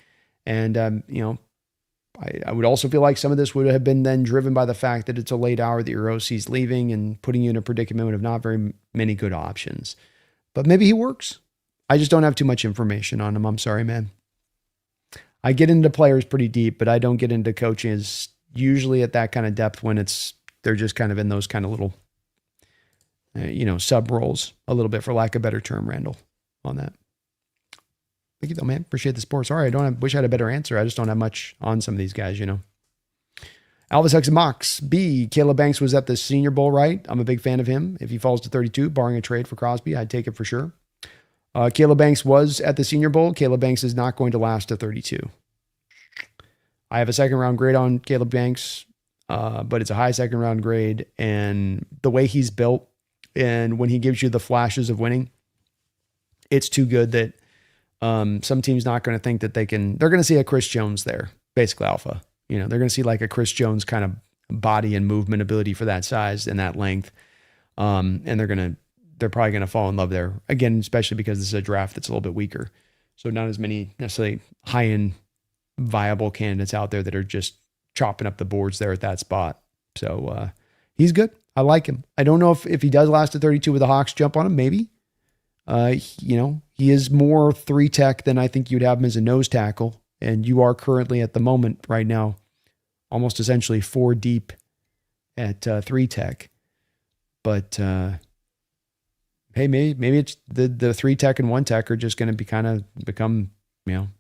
And, I would also feel like some of this would have been then driven by the fact that it's a late hour that your OC's leaving and putting you in a predicament of not very many good options. But maybe he works. I just don't have too much information on him. I'm sorry, man. I get into players pretty deep, but I don't get into coaches usually at that kind of depth when they're just kind of in those kind of little, sub roles a little bit, for lack of a better term, Randall, on that. Thank you though, man. Appreciate the support. Sorry, wish I had a better answer. I just don't have much on some of these guys, Alvis X Mox B. Caleb Banks was at the Senior Bowl, right? I'm a big fan of him. If he falls to 32, barring a trade for Crosby, I'd take it for sure. Caleb Banks was at the Senior Bowl. Caleb Banks is not going to last to 32. I have a second round grade on Caleb Banks, but it's a high second round grade. And the way he's built and when he gives you the flashes of winning, it's too good that some team's not going to think that they're going to see a Chris Jones there, basically alpha. They're going to see like a Chris Jones kind of body and movement ability for that size and that length. And they're probably going to fall in love there again, especially because this is a draft that's a little bit weaker. So not as many necessarily high-end viable candidates out there that are just chopping up the boards there at that spot. So he's good. I like him. I don't know if he does last to 32 with the Hawks jump on him, maybe. He is more 3-tech than I think you'd have him as a nose tackle. And you are currently at the moment right now, almost essentially 4 deep at 3-tech. But hey, maybe it's the 3-tech and 1-tech are just going to become,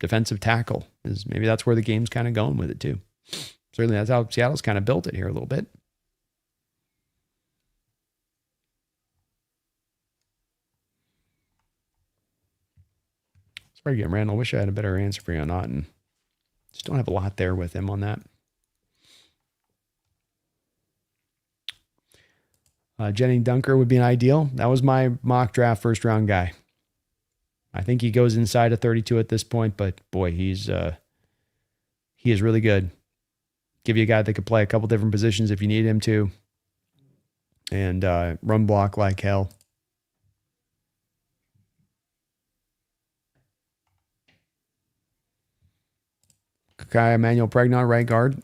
defensive tackle. Maybe that's where the game's kind of going with it too. Certainly that's how Seattle's kind of built it here a little bit. Sorry again, Randall. I wish I had a better answer for you on that, and just don't have a lot there with him on that. Jenny Dunker would be an ideal. That was my mock draft first round guy. I think he goes inside of 32 at this point, but boy, he is really good. Give you a guy that could play a couple different positions if you need him to, and run block like hell. Kai Emmanuel Pregnon, right guard.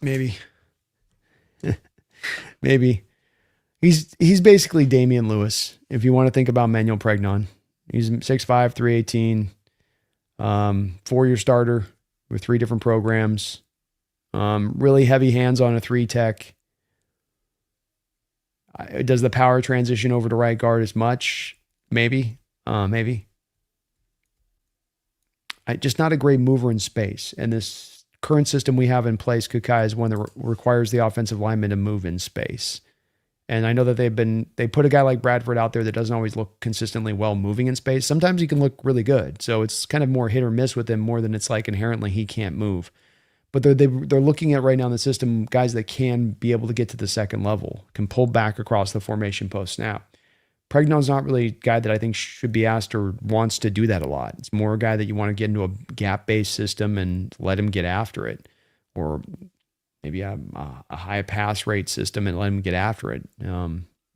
Maybe. Maybe. He's basically Damian Lewis, if you want to think about Manuel Pregnon. He's 6'5", 318, 4-year starter with 3 different programs. Really heavy hands on a 3-tech. Does the power transition over to right guard as much? Maybe. Maybe. Just not a great mover in space. And this current system we have in place, Kukai, is one that requires the offensive lineman to move in space. And I know that they put a guy like Bradford out there that doesn't always look consistently well moving in space. Sometimes he can look really good. So it's kind of more hit or miss with him more than it's like inherently he can't move. But they're looking at right now in the system guys that can be able to get to the second level, can pull back across the formation post snap. Pregnon's not really a guy that I think should be asked or wants to do that a lot. It's more a guy that you want to get into a gap-based system and let him get after it, or maybe a high pass rate system and let him get after it.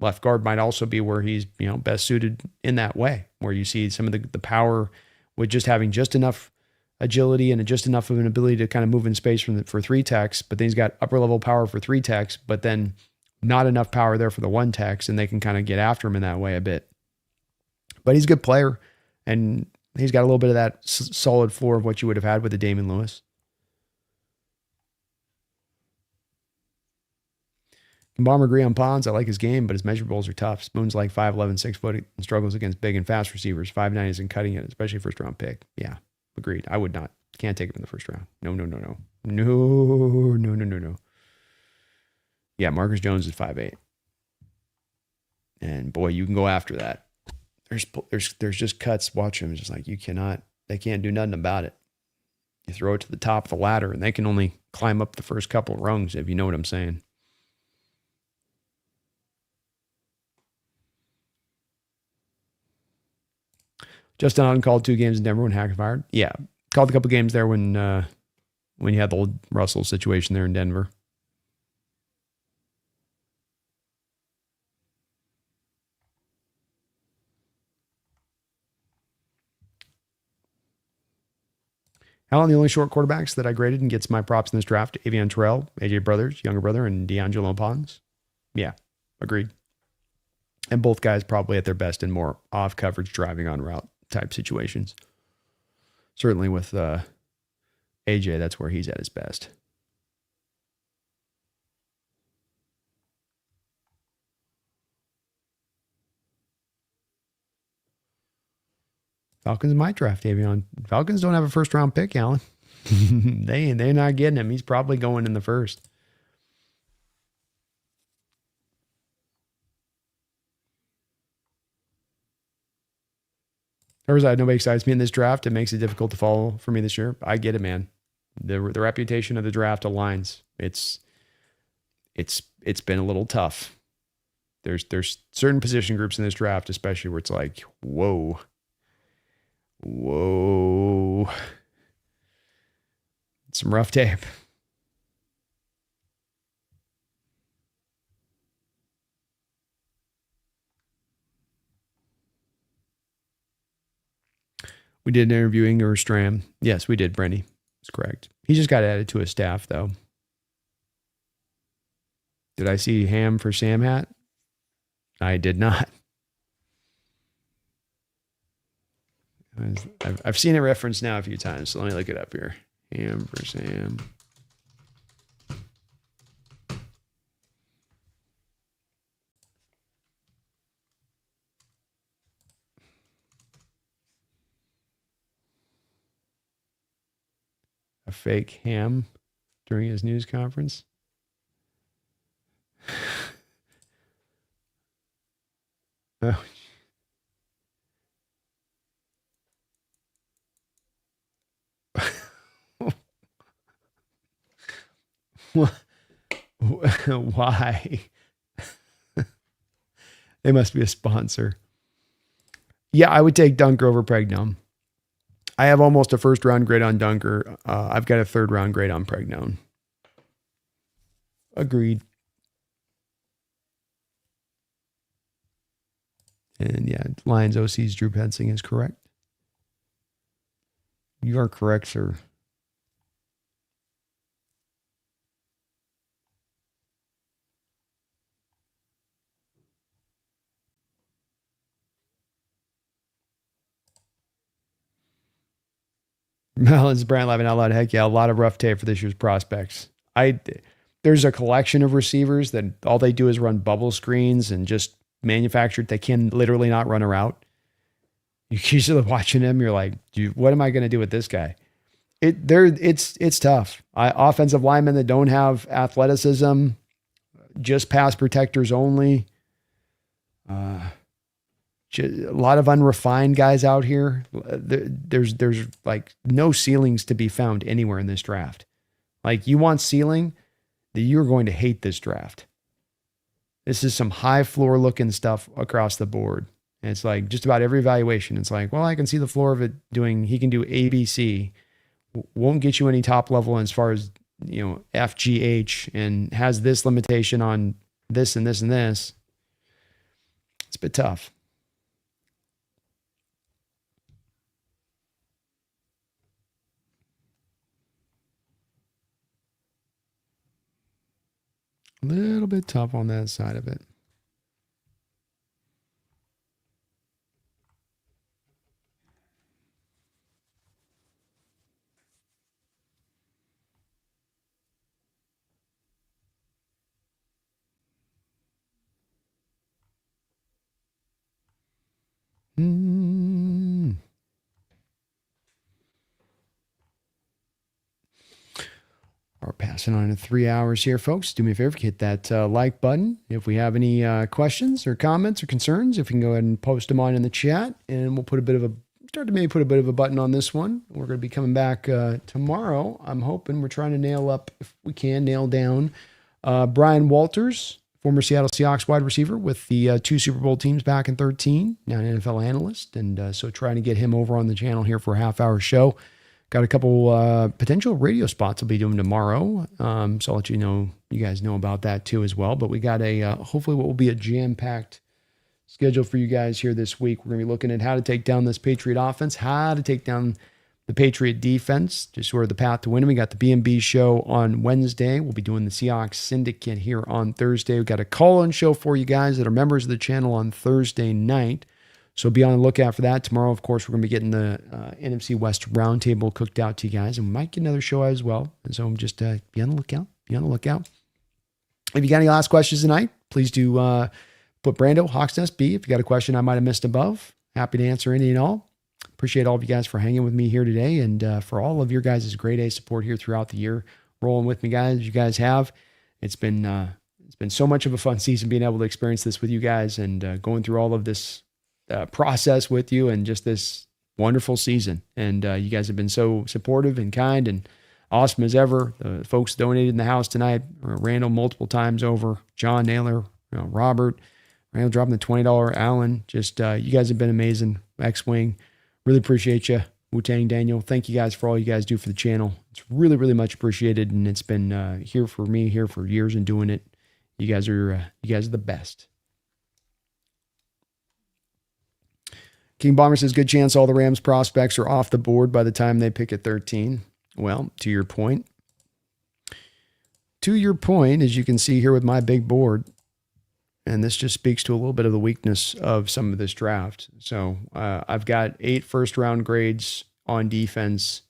Left guard might also be where he's best suited in that way, where you see some of the power with just having just enough agility and just enough of an ability to kind of move in space for 3-techs, but then he's got upper level power for 3-techs, but then not enough power there for the 1-techs, and they can kind of get after him in that way a bit. But he's a good player, and He's got a little bit of that solid floor of what you would have had with a Damon Lewis. Can Bomber agree on Ponds? I like his game, but his measurables are tough. Spoon's like 5'11", 6 foot, and struggles against big and fast receivers. 5'9" isn't cutting it, especially first round pick. Yeah, agreed. I would not. Can't take him in the first round. No. Yeah, Marcus Jones is 5'8". And boy, you can go after that. There's just cuts. Watch him. It's just like they can't do nothing about it. You throw it to the top of the ladder and they can only climb up the first couple of rungs, if you know what I'm saying. Justin Allen called 2 games in Denver when Hackett fired. Yeah. Called a couple games there when you had the old Russell situation there in Denver. Allen, the only short quarterbacks that I graded and gets my props in this draft: Avion Terrell, AJ Brothers, younger brother, and D'Angelo Pons. Yeah, agreed. And both guys probably at their best in more off coverage driving on route type situations. Certainly with AJ, that's where he's at his best. Falcons might draft Avion. Falcons don't have a first round pick, Alan. They're not getting him. He's probably going in the first. Nobody excites me in this draft. It makes it difficult to follow for me this year. I get it, man. The reputation of the draft aligns. It's been a little tough. There's certain position groups in this draft, especially where it's like, whoa. Some rough tape. We did an interviewing or Stram. Yes, we did, Brenny. That's correct. He just got added to his staff, though. Did I see Ham for Sam hat? I did not. I've seen it referenced now a few times, so let me look it up here. Ham for Sam. A fake ham during his news conference. Oh. Why? They must be a sponsor. Yeah, I would take Dunker over Pregnone. I have almost a first round grade on Dunker. I've got a third round grade on Pregnone. Agreed. And yeah, Lions OC's Drew Pensing is correct. You are correct, sir. Melons, Brand laughing out loud. Heck yeah, a lot of rough tape for this year's prospects. There's a collection of receivers that all they do is run bubble screens and just manufactured. They can literally not run a route. You're usually watching him. You're like, dude, what am I going to do with this guy? It's tough. Offensive linemen that don't have athleticism, just pass protectors only. A lot of unrefined guys out here. There's like no ceilings to be found anywhere in this draft. Like you want ceiling, that you're going to hate this draft. This is some high floor looking stuff across the board. And it's like just about every evaluation. It's like, well, I can see the floor of it he can do ABC. Won't get you any top level as far as, FGH, and has this limitation on this and this and this. It's a bit tough. A little bit tough on that side of it. we're passing on to 3 hours here, folks. Do me a favor, hit that like button. If we have any questions or comments or concerns, if you can go ahead and post them on in the chat, and we'll put a bit of a button on this one. We're going to be coming back tomorrow. I'm hoping we're trying to nail down Brian Walters, former Seattle Seahawks wide receiver with the 2 Super Bowl teams back in 2013, now an NFL analyst. And so trying to get him over on the channel here for a half-hour show. Got a couple potential radio spots I'll be doing tomorrow. So I'll let you guys know about that too as well. But we got hopefully what will be a jam-packed schedule for you guys here this week. We're going to be looking at how to take down this Patriot offense, how to take down the Patriot defense, just sort of the path to winning. We got the B&B show on Wednesday. We'll be doing the Seahawks Syndicate here on Thursday. We've got a call-in show for you guys that are members of the channel on Thursday night. So be on the lookout for that. Tomorrow, of course, we're going to be getting the NFC West roundtable cooked out to you guys, and we might get another show as well. And so just be on the lookout. Be on the lookout. If you got any last questions tonight, please do put Brando, Hawks Nest B. If you got a question I might have missed above, happy to answer any and all. Appreciate all of you guys for hanging with me here today, and for all of your guys' grade A support here throughout the year, rolling with me, guys. You guys have. It's been so much of a fun season being able to experience this with you guys, and going through all of this process with you, and just this wonderful season. And you guys have been so supportive and kind and awesome as ever. The folks donated in the house tonight, Randall multiple times over, John Naylor, Robert, Randall dropping the $20, Allen. Just you guys have been amazing. X-Wing, really appreciate you. Wu-Tang, Daniel, thank you guys for all you guys do for the channel. It's really, really much appreciated, and it's been here for years and doing it. You guys are the best. King Bomber says, good chance all the Rams prospects are off the board by the time they pick at 13. Well, to your point, as you can see here with my big board, and this just speaks to a little bit of the weakness of some of this draft. So I've got 8 first-round grades on defense,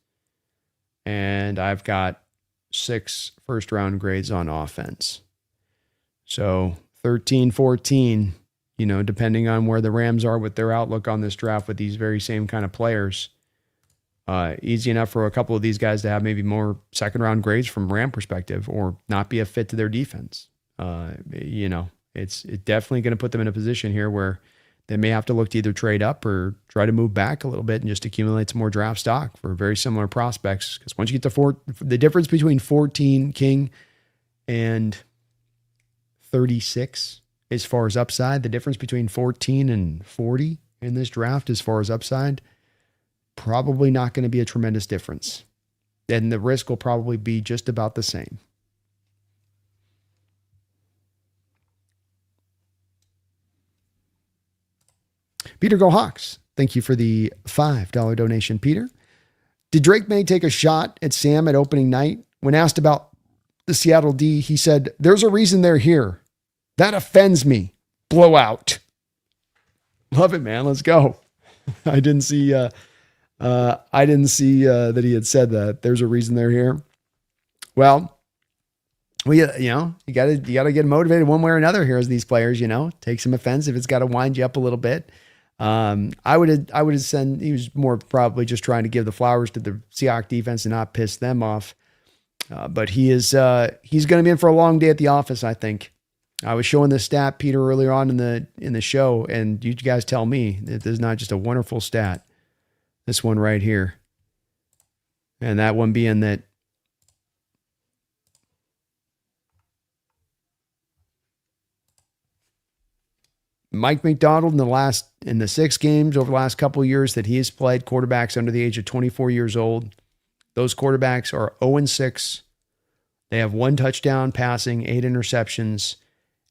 and I've got 6 first-round grades on offense. So 13, 14, depending on where the Rams are with their outlook on this draft with these very same kind of players, easy enough for a couple of these guys to have maybe more second-round grades from Ram perspective or not be a fit to their defense. It's definitely going to put them in a position here where they may have to look to either trade up or try to move back a little bit and just accumulate some more draft stock for very similar prospects. Because once you get to the difference between 14, King, and 36 as far as upside, the difference between 14 and 40 in this draft as far as upside, probably not going to be a tremendous difference. And the risk will probably be just about the same. Peter Go Hawks, thank you for the $5 donation, Peter. Did Drake May take a shot at Sam at opening night? When asked about the Seattle D, he said, there's a reason they're here. That offends me. Blowout. Love it, man. Let's go. I didn't see that he had said that. There's a reason they're here. Well, you got to get motivated one way or another here as these players, take some offense if it's got to wind you up a little bit. I would have said he was more probably just trying to give the flowers to the Seahawks defense and not piss them off. But he's going to be in for a long day at the office, I think. I was showing this stat, Peter, earlier on in the show, and you guys tell me that this is not just a wonderful stat. This one right here. And that one being that Mike McDonald in the 6 games over the last couple of years that he has played, quarterbacks under the age of 24 years old, those quarterbacks are 0-6. They have 1 touchdown passing, 8 interceptions,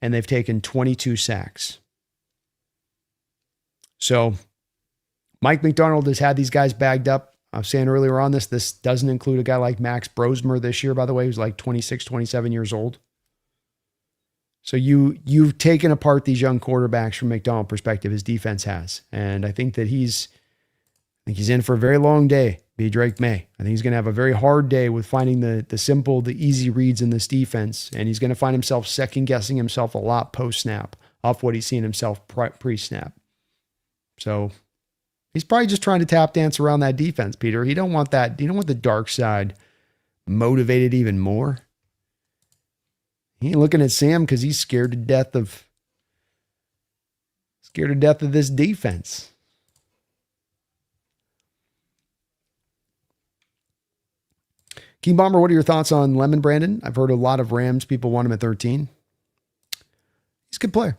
and they've taken 22 sacks. So Mike McDonald has had these guys bagged up. I was saying earlier on this doesn't include a guy like Max Brosmer this year, by the way, who's like 26, 27 years old. So you've taken apart these young quarterbacks from McDonald's perspective, his defense has. And I think that he's in for a very long day, be Drake May. I think he's going to have a very hard day with finding the simple, the easy reads in this defense. And he's going to find himself second-guessing himself a lot post-snap off what he's seen himself pre-snap. So he's probably just trying to tap dance around that defense, Peter. You don't want that. You don't want the dark side motivated even more. He ain't looking at Sam because he's scared to death of this defense. King Bomber, what are your thoughts on Lemon Brandon? I've heard a lot of Rams people want him at 13. He's a good player.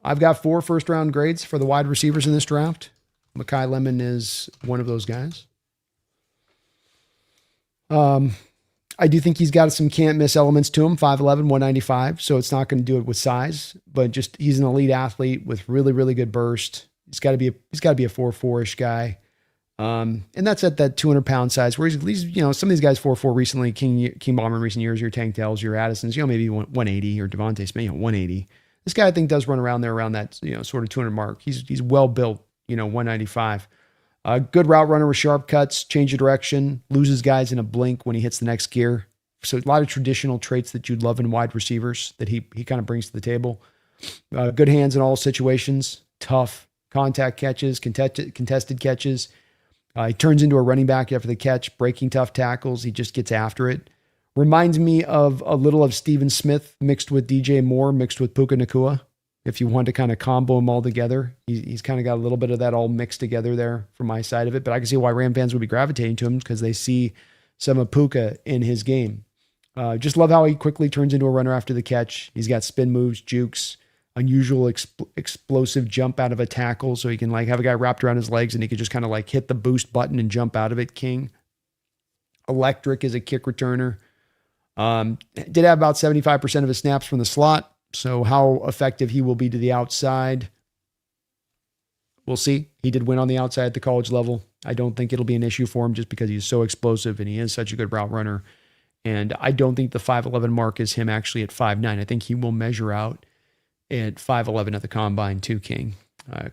I've got 4 first-round grades for the wide receivers in this draft. Mekhi Lemon is one of those guys. I do think he's got some can't-miss elements to him, 5'11", 195, so it's not going to do it with size, but just he's an elite athlete with really, really good burst. He's got to be a 4.4-ish guy. And that's at that 200-pound size, where he's, you know, some of these guys 4.4 recently, King Bomber in recent years, your Tank Tails, your Addisons, you know, maybe 180, or Devontae Smith, 180. This guy, I think, does run around that, you know, sort of 200 mark. He's well built, you know, 195. Good route runner with sharp cuts, change of direction, loses guys in a blink when he hits the next gear. So a lot of traditional traits that you'd love in wide receivers that he kind of brings to the table. Good hands in all situations, tough contact catches, contested catches. He turns into a running back after the catch, breaking tough tackles. He just gets after it. Reminds me of a little of Steven Smith mixed with DJ Moore, mixed with Puka Nacua. If you want to kind of combo them all together, he's kind of got a little bit of that all mixed together there from my side of it. But I can see why Ram fans would be gravitating to him, because they see some of Puka in his game. Just love how he quickly turns into a runner after the catch. He's got spin moves, jukes, unusual explosive jump out of a tackle. So he can like have a guy wrapped around his legs and he could just kind of like hit the boost button and jump out of it. King. Electric as a kick returner. Did have about 75% of his snaps from the slot. So how effective he will be to the outside, we'll see. He did win on the outside at the college level. I don't think it'll be an issue for him just because he's so explosive and he is such a good route runner. And I don't think the 5'11 mark is him actually at 5'9. I think he will measure out at 5'11 at the combine too, King.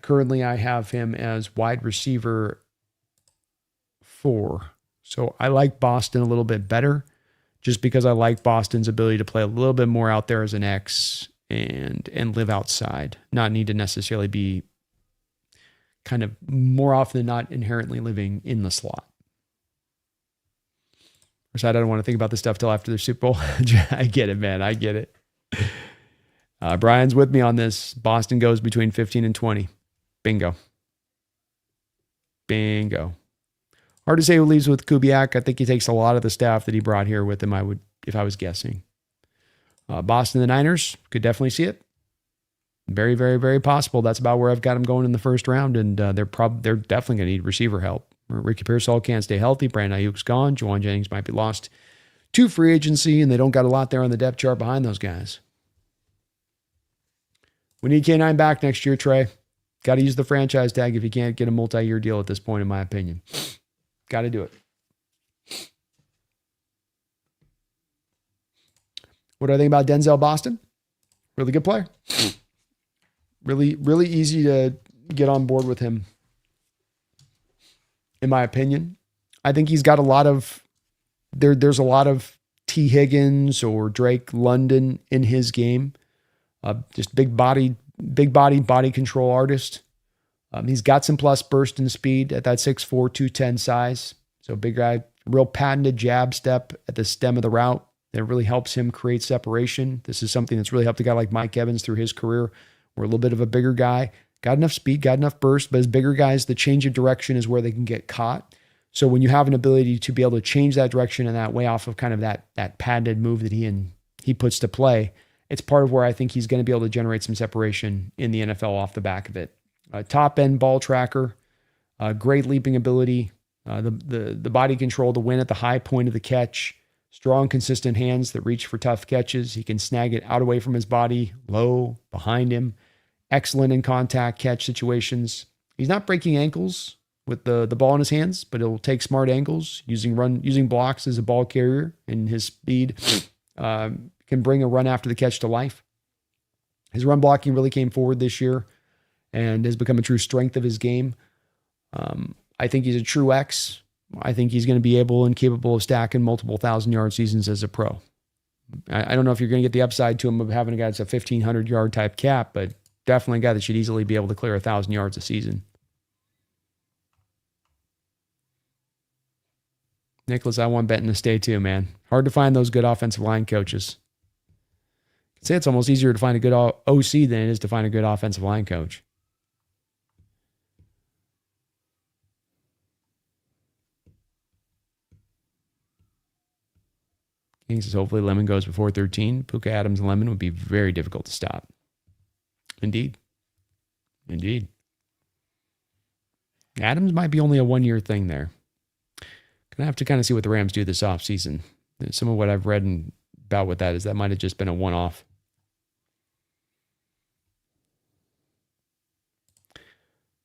Currently, I have him as wide receiver 4. So I like Boston a little bit better, just because I like Boston's ability to play a little bit more out there as an X and live outside, not need to necessarily be kind of more often than not inherently living in the slot. I don't want to think about this stuff till after the Super Bowl. I get it, man. I get it. Brian's with me on this. Boston goes between 15 and 20. Bingo. Hard to say who leaves with Kubiak. I think he takes a lot of the staff that he brought here with him, if I was guessing. Boston, the Niners, could definitely see it. Very, very, very possible. That's about where I've got him going in the first round, and they're definitely going to need receiver help. Ricky Pearsall can't stay healthy. Brandon Ayuk's gone. Juwan Jennings might be lost to free agency, and they don't got a lot there on the depth chart behind those guys. We need K9 back next year, Trey. Got to use the franchise tag if you can't get a multi-year deal at this point, in my opinion. Got to do it. What do I think about Denzel Boston? Really good player. Really, really easy to get on board with him, in my opinion. I think he's got a lot of, there's a lot of T. Higgins or Drake London in his game. Just big body control artist. He's got some plus burst and speed at that 6'4", 210 size. So big guy, real patented jab step at the stem of the route that really helps him create separation. This is something that's really helped a guy like Mike Evans through his career. We're a little bit of a bigger guy. Got enough speed, got enough burst, but as bigger guys, the change of direction is where they can get caught. So when you have an ability to be able to change that direction in that way off of kind of that patented move that he puts to play, it's part of where I think he's going to be able to generate some separation in the NFL off the back of it. Top end ball tracker, great leaping ability, the body control to win at the high point of the catch, strong, consistent hands that reach for tough catches. He can snag it out away from his body, low, behind him. Excellent in contact catch situations. He's not breaking ankles with the ball in his hands, but he'll take smart angles using blocks as a ball carrier, and his speed can bring a run after the catch to life. His run blocking really came forward this year and has become a true strength of his game. I think he's a true X. I think he's going to be able and capable of stacking multiple 1,000-yard seasons as a pro. I don't know if you're going to get the upside to him of having a guy that's a 1,500-yard type cap, but definitely a guy that should easily be able to clear 1,000 yards a season. Nicholas, I want Benton to stay too, man. Hard to find those good offensive line coaches. I'd say it's almost easier to find a good OC than it is to find a good offensive line coach. King says hopefully Lemon goes before 13. Puka, Adams, and Lemon would be very difficult to stop. Indeed. Adams might be only a one-year thing there. Gonna have to kind of see what the Rams do this offseason. Some of what I've read about what that is, that might have just been a one-off.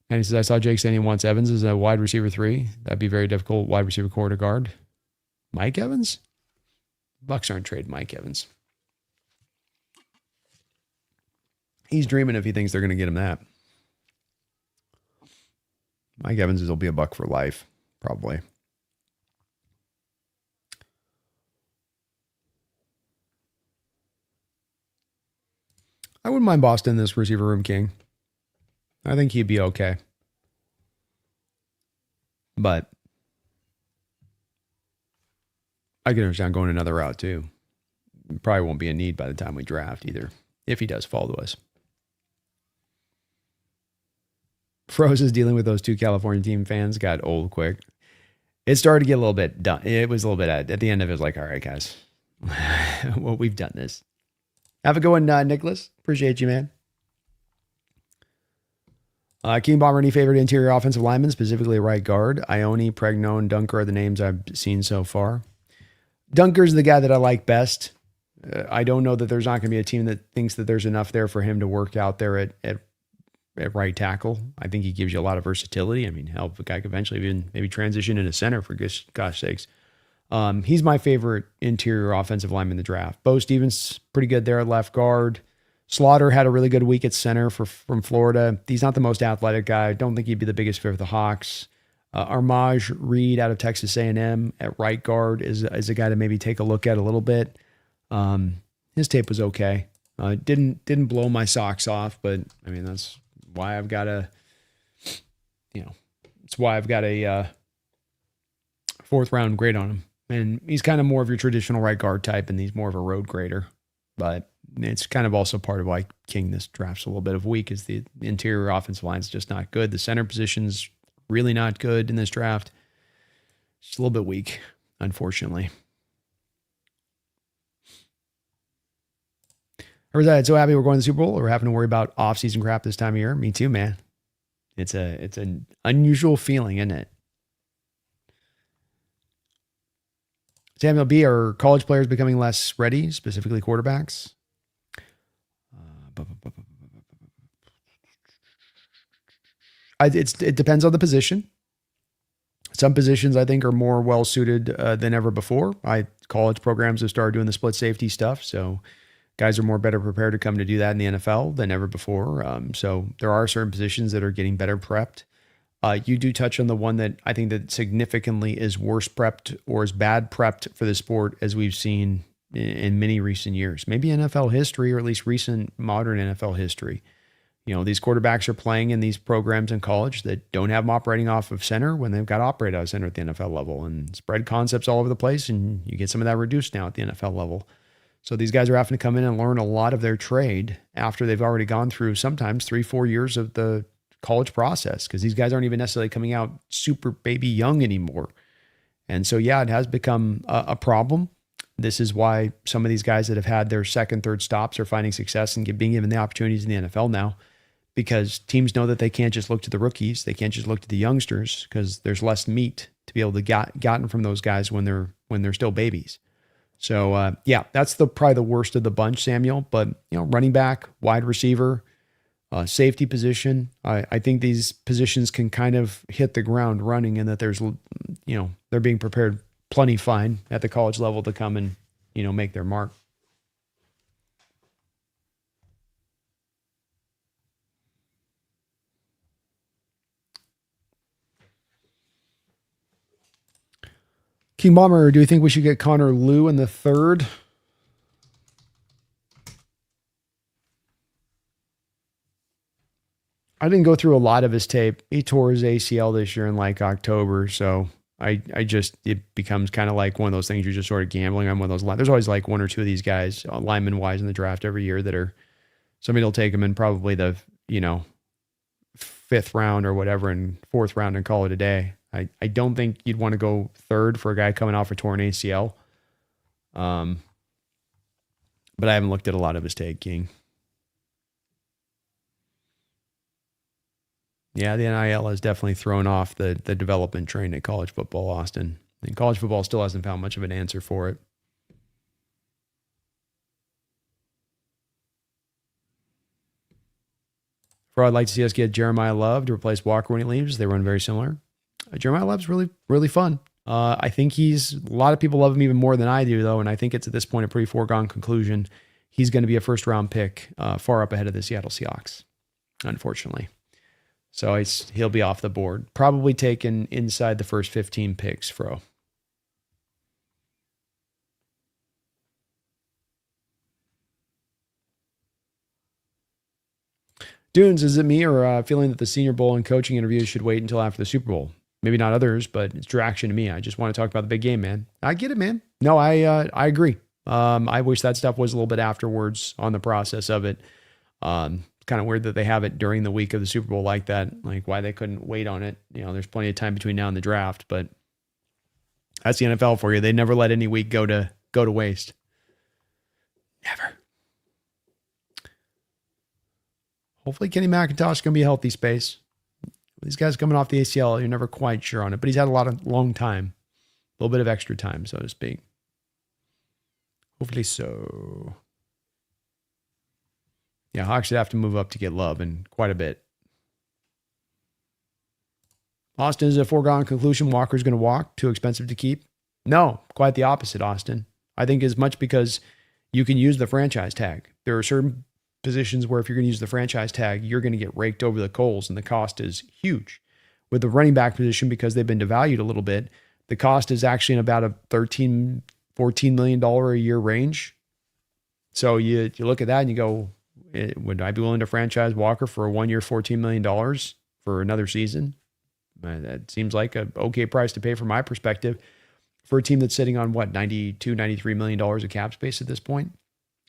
And he says, I saw Jake saying he wants Evans as a wide receiver 3. That'd be very difficult wide receiver core to guard. Mike Evans? Bucks aren't trading Mike Evans. He's dreaming if he thinks they're going to get him that. Mike Evans will be a Buck for life, probably. I wouldn't mind Boston this receiver room, King. I think he'd be okay. But I can understand going another route too. Probably won't be a need by the time we draft either, if he does fall to us. Froze is dealing with those 2 California team fans. Got old quick. It started to get a little bit done. It was a little bit at the end of it. It was like, all right, guys, well, we've done this. Have a good one, Nicholas. Appreciate you, man. King Bomber, any favorite interior offensive linemen, specifically right guard? Ione, Pregno, and Dunker are the names I've seen so far. Dunker's the guy that I like best. I don't know that there's not going to be a team that thinks that there's enough there for him to work out there at right tackle. I think he gives you a lot of versatility. I mean, hell, the guy could eventually even maybe transition into center for gosh sakes. He's my favorite interior offensive lineman in the draft. Bo Stevens, pretty good there at left guard. Slaughter had a really good week at center from Florida. He's not the most athletic guy. I don't think he'd be the biggest fit for the Hawks. Armaj Reed out of Texas A&M at right guard is a guy to maybe take a look at a little bit. His tape was okay. Didn't blow my socks off, but I mean that's why I've got a fourth round grade on him. And he's kind of more of your traditional right guard type, and he's more of a road grader. But it's kind of also part of why King this draft's a little bit of weak is the interior offensive line's just not good. The center position's really not good in this draft. Just a little bit weak, unfortunately. So happy we're going to the Super Bowl. We're having to worry about off-season crap this time of year. Me too, man. It's an unusual feeling, isn't it? Samuel B, are college players becoming less ready, specifically quarterbacks? It depends on the position. Some positions I think are more well suited than ever before. College programs have started doing the split safety stuff, so guys are better prepared to come to do that in the NFL than ever before. So there are certain positions that are getting better prepped. You do touch on the one that I think that significantly is worse prepped or is bad prepped for the sport as we've seen in many recent years, maybe NFL history, or at least recent modern NFL history. You know, these quarterbacks are playing in these programs in college that don't have them operating off of center when they've got to operate out of center at the NFL level, and spread concepts all over the place. And you get some of that reduced now at the NFL level. So these guys are having to come in and learn a lot of their trade after they've already gone through sometimes 3-4 years of the college process, because these guys aren't even necessarily coming out super baby young anymore. And so, yeah, it has become a problem. This is why some of these guys that have had their second, third stops are finding success and being given the opportunities in the NFL now, because teams know that they can't just look to the rookies. They can't just look to the youngsters, because there's less meat to be able to gotten from those guys when they're still babies. So, yeah, that's probably the worst of the bunch, Samuel. But, running back, wide receiver, safety position, I think these positions can kind of hit the ground running, and that there's, they're being prepared plenty fine at the college level to come and, make their mark. King Bomber, do you think we should get Connor Lew in the third? I didn't go through a lot of his tape. He tore his ACL this year in October, so it becomes kind of like one of those things you're just sort of gambling on one of those. There's always like one or two of these guys, lineman wise in the draft every year that are, somebody will take them in probably the, fifth round or whatever and fourth round and call it a day. I don't think you'd want to go third for a guy coming off a torn ACL. But I haven't looked at a lot of his taking. Yeah, the NIL has definitely thrown off the development train at college football, Austin. And college football still hasn't found much of an answer for it. I'd like to see us get Jeremiah Love to replace Walker when he leaves. They run very similar. Jeremiah Love's really, really fun. I think a lot of people love him even more than I do, though, and I think it's at this point a pretty foregone conclusion. He's going to be a first-round pick far up ahead of the Seattle Seahawks, unfortunately. So he'll be off the board. Probably taken inside the first 15 picks, Fro. Dunes, is it me or feeling that the Senior Bowl and coaching interviews should wait until after the Super Bowl? Maybe not others, but it's distraction to me. I just want to talk about the big game, man. I get it, man. No, I agree. I wish that stuff was a little bit afterwards on the process of it. Kind of weird that they have it during the week of the Super Bowl like that. Like why they couldn't wait on it. There's plenty of time between now and the draft, but that's the NFL for you. They never let any week go to waste. Never. Hopefully Kenny McIntosh is going to be a healthy space. These guys coming off the ACL, you're never quite sure on it, but he's had a long time, a little bit of extra time, so to speak. Hopefully so. Yeah, Hawks should have to move up to get Love and quite a bit. Austin, is a foregone conclusion Walker's going to walk? Too expensive to keep? No, quite the opposite, Austin. I think as much because you can use the franchise tag. There are certain positions where if you're going to use the franchise tag, you're going to get raked over the coals and the cost is huge. With the running back position, because they've been devalued a little bit, the cost is actually in about a $13, $14 million a year range. So you look at that and you go, would I be willing to franchise Walker for a 1 year, $14 million for another season? That seems like an okay price to pay from my perspective for a team that's sitting on what, $92, $93 million of cap space at this point.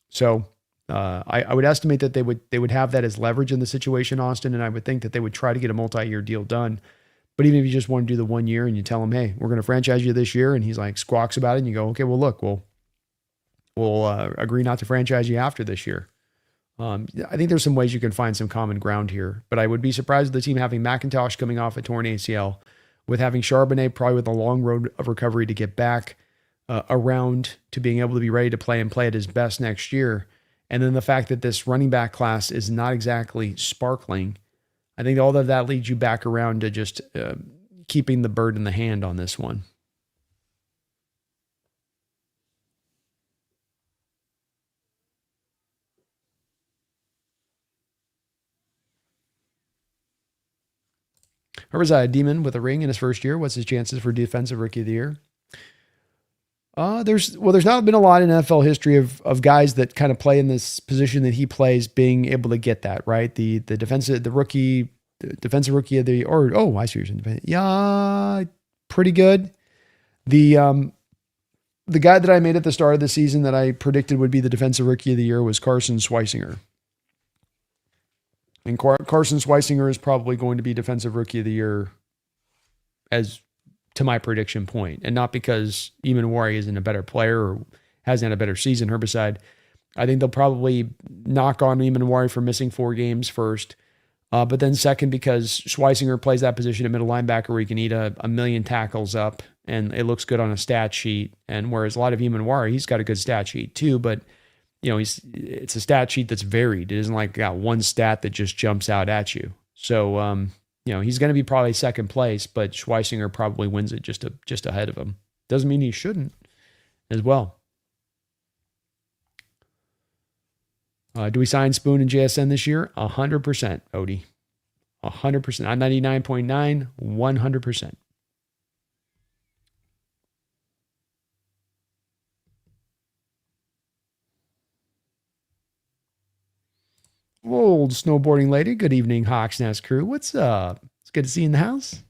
So I would estimate that they would have that as leverage in the situation, Austin, and I would think that they would try to get a multi-year deal done. But even if you just want to do the 1 year and you tell him, hey, we're going to franchise you this year, and he's like squawks about it, and you go, okay, well, look, we'll agree not to franchise you after this year. I think there's some ways you can find some common ground here, but I would be surprised with the team having McIntosh coming off a torn ACL, with having Charbonnet probably with a long road of recovery to get back around to being able to be ready to play and play at his best next year. And then the fact that this running back class is not exactly sparkling, I think all of that leads you back around to just keeping the bird in the hand on this one. Herbicide Demon with a ring in his first year. What's his chances for defensive rookie of the year? There's not been a lot in NFL history of guys that kind of play in this position that he plays being able to get that, right? The defensive rookie of the, I see what you're saying. Yeah, pretty good. The guy that I made at the start of the season that I predicted would be the defensive rookie of the year was Carson Schweisinger. And Carson Schweisinger is probably going to be defensive rookie of the year as to my prediction point, and not because Eamon isn't a better player or hasn't had a better season. Herbicide, I think they'll probably knock on Eamon for missing 4 games first, but then second because Schweisinger plays that position at middle linebacker where he can eat a million tackles up, and it looks good on a stat sheet. And whereas a lot of Eamon he's got a good stat sheet too, but it's a stat sheet that's varied. It isn't like got one stat that just jumps out at you. So he's going to be probably second place, but Schweisinger probably wins it just ahead of him. Doesn't mean he shouldn't as well. Do we sign Spoon and JSN this year? 100%, Odie. 100%. I'm 99.9, 100%. Old snowboarding lady. Good evening, Hawks Nest crew. What's up? It's good to see you in the house.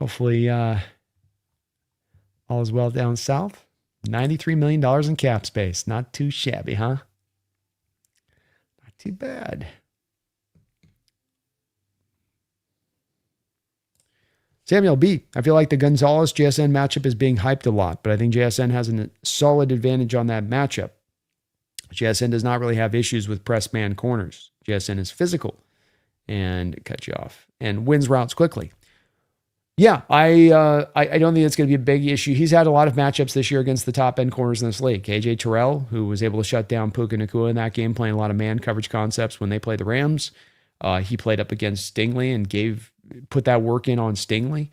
Hopefully, all is well down south. $93 million in cap space. Not too shabby, huh? Not too bad. Samuel B. I feel like the Gonzalez JSN matchup is being hyped a lot, but I think JSN has a solid advantage on that matchup. JSN does not really have issues with press man corners. JSN is physical and cut you off and wins routes quickly. Yeah, I don't think it's going to be a big issue. He's had a lot of matchups this year against the top end corners in this league. AJ Terrell, who was able to shut down Puka Nacua in that game, playing a lot of man coverage concepts when they played the Rams. He played up against Stingley and put that work in on Stingley.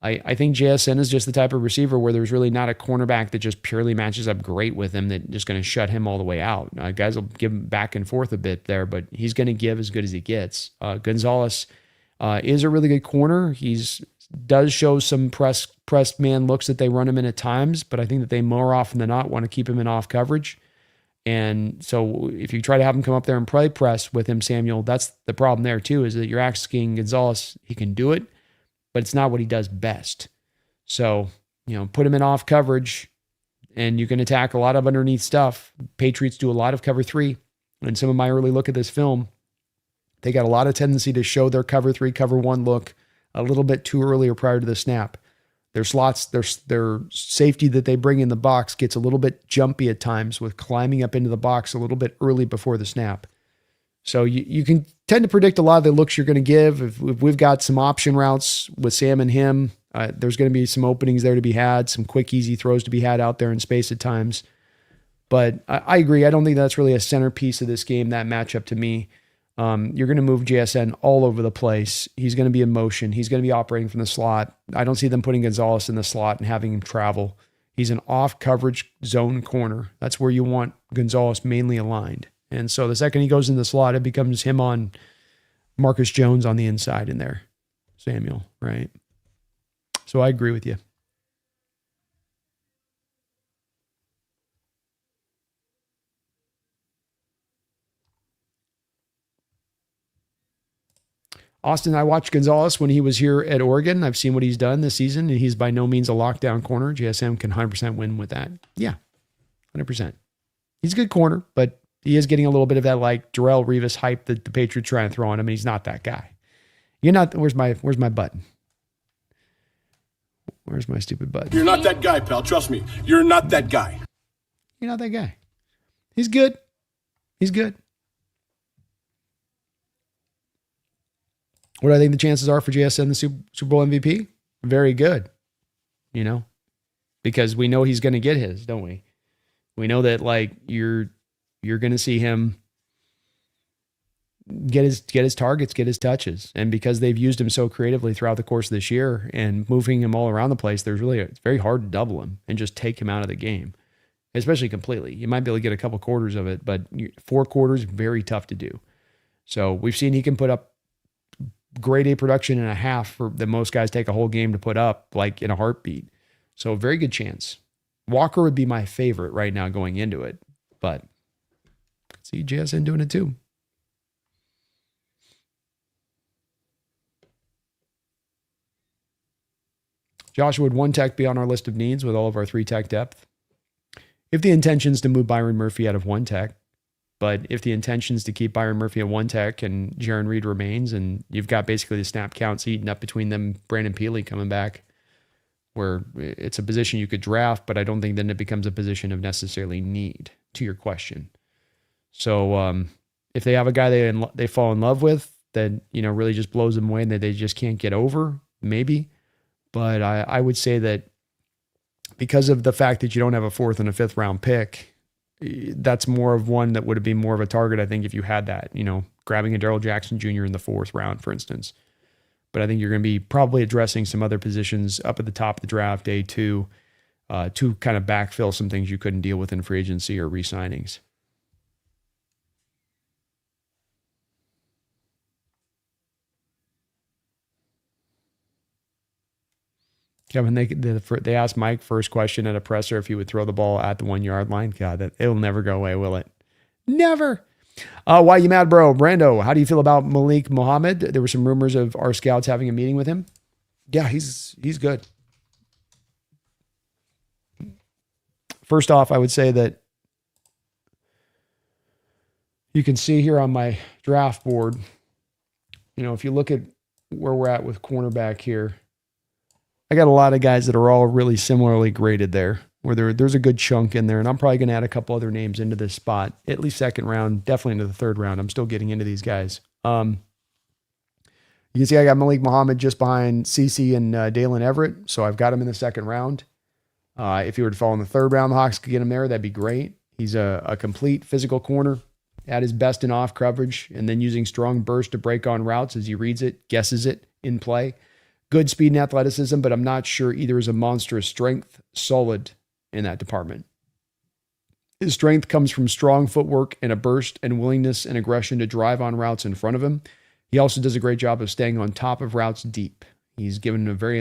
I think JSN is just the type of receiver where there's really not a cornerback that just purely matches up great with him that just going to shut him all the way out. Guys will give him back and forth a bit there, but he's going to give as good as he gets. Gonzalez is a really good corner. Does show some pressed man looks that they run him in at times, but I think that they more often than not want to keep him in off coverage. And so if you try to have him come up there and play press with him, Samuel, that's the problem there too, is that you're asking Gonzalez, he can do it, but it's not what he does best. So, put him in off coverage and you can attack a lot of underneath stuff. Patriots do a lot of cover 3. And some of my early look at this film, they got a lot of tendency to show their cover 3, cover 1 look a little bit too early or prior to the snap. Their slots, their safety that they bring in the box gets a little bit jumpy at times with climbing up into the box a little bit early before the snap. So you can tend to predict a lot of the looks you're going to give. If we've got some option routes with Sam and him, there's going to be some openings there to be had, some quick, easy throws to be had out there in space at times. But I agree. I don't think that's really a centerpiece of this game, that matchup to me. You're going to move JSN all over the place. He's going to be in motion. He's going to be operating from the slot. I don't see them putting Gonzalez in the slot and having him travel. He's an off coverage zone corner. That's where you want Gonzalez mainly aligned. And so the second he goes in the slot, it becomes him on Marcus Jones on the inside in there, Samuel, right? So I agree with you. Austin, I watched Gonzalez when he was here at Oregon. I've seen what he's done this season, and he's by no means a lockdown corner. JSM can 100% win with that. Yeah, 100%. He's a good corner, but he is getting a little bit of that like Darrelle Revis hype that the Patriots trying to throw on him, and he's not that guy. You're not. Where's my button? Where's my stupid button? You're not that guy, pal. Trust me. You're not that guy. You're not that guy. He's good. He's good. What do I think the chances are for JSN, the Super Bowl MVP? Very good, because we know he's going to get his, don't we? We know that you're going to see him get his targets, get his touches, and because they've used him so creatively throughout the course of this year and moving him all around the place, it's very hard to double him and just take him out of the game, especially completely. You might be able to get a couple quarters of it, but 4 quarters, very tough to do. So we've seen he can put up grade A production in a half that most guys take a whole game to put up, like in a heartbeat. So very good chance. Walker would be my favorite right now going into it, but I see JSN doing it too. Joshua, would 1 tech be on our list of needs with all of our 3 tech depth? If the intention is to move Byron Murphy out of 1 tech, but if the intention is to keep Byron Murphy at 1 tech and Jaron Reed remains, and you've got basically the snap counts eaten up between them, Brandon Peely coming back, where it's a position you could draft, but I don't think then it becomes a position of necessarily need, to your question. So if they have a guy they fall in love with that really just blows them away and that they just can't get over, maybe. But I would say that because of the fact that you don't have a 4th and a 5th round pick, that's more of one that would have been more of a target, I think, if you had that, grabbing a Darrell Jackson Jr. in the 4th round, for instance. But I think you're going to be probably addressing some other positions up at the top of the draft, day 2, to kind of backfill some things you couldn't deal with in free agency or re-signings. Kevin, they asked Mike first question at a presser if he would throw the ball at the 1 yard line. God, it'll never go away, will it? Never. Why you mad, bro? Brando, how do you feel about Malik Muhammad? There were some rumors of our scouts having a meeting with him. Yeah, he's good. First off, I would say that you can see here on my draft board, if you look at where we're at with cornerback here, I got a lot of guys that are all really similarly graded there, where there's a good chunk in there. And I'm probably going to add a couple other names into this spot, at least second round, definitely into the third round. I'm still getting into these guys. You can see I got Malik Muhammad just behind CeCe and Dalen Everett. So I've got him in the second round. If he were to fall in the third round, the Hawks could get him there. That'd be great. He's a complete physical corner at his best in off coverage, and then using strong burst to break on routes as he reads it, guesses it in play. Good speed and athleticism, but I'm not sure either is a monstrous strength, solid in that department. His strength comes from strong footwork and a burst and willingness and aggression to drive on routes in front of him. He also does a great job of staying on top of routes deep. He's given up very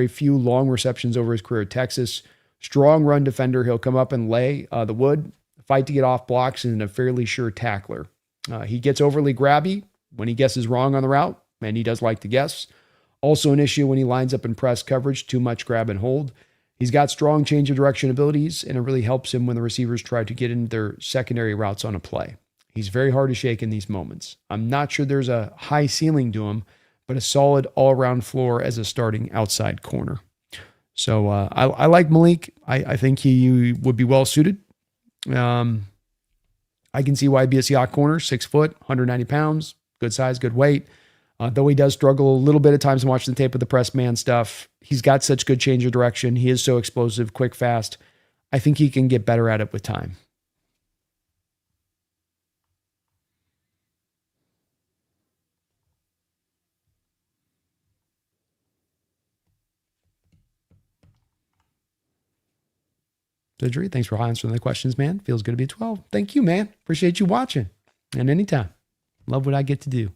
few long receptions over his career at Texas. Strong run defender. He'll come up and lay the wood, fight to get off blocks, and a fairly sure tackler. He gets overly grabby when he guesses wrong on the route, and he does like to guess. Also an issue when he lines up in press coverage, too much grab and hold. He's got strong change of direction abilities, and it really helps him when the receivers try to get into their secondary routes on a play. He's very hard to shake in these moments. I'm not sure there's a high ceiling to him, but a solid all-around floor as a starting outside corner. So I like Malik. I think he would be well-suited. I can see why he'd be a Seahawks corner, 6 foot, 190 pounds, good size, good weight. Though he does struggle a little bit at times in watching the tape with the press man stuff. He's got such good change of direction. He is so explosive, quick, fast. I think he can get better at it with time. Sidri, thanks for answering the questions, man. Feels good to be 12. Thank you, man. Appreciate you watching. And anytime. Love what I get to do.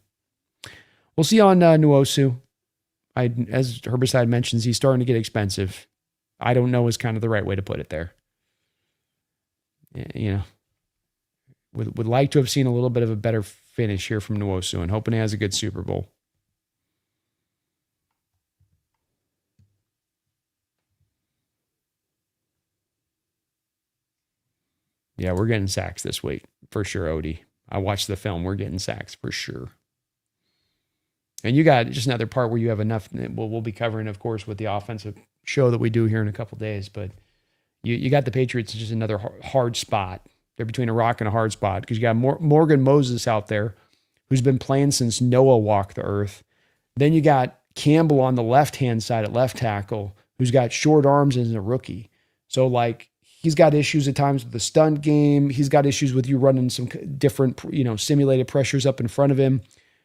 We'll see on Nwosu. As Herbicide mentions, he's starting to get expensive. I don't know is kind of the right way to put it there. Would like to have seen a little bit of a better finish here from Nwosu and hoping he has a good Super Bowl. Yeah, we're getting sacks this week for sure, Odie. I watched the film. We're getting sacks for sure. And you got just another part where you have enough. We'll be covering, of course, with the offensive show that we do here in a couple days. But you got the Patriots just another hard spot. They're between a rock and a hard spot because you got Morgan Moses out there who's been playing since Noah walked the earth. Then you got Campbell on the left-hand side at left tackle who's got short arms and is a rookie. So, he's got issues at times with the stunt game. He's got issues with you running some different, simulated pressures up in front of him.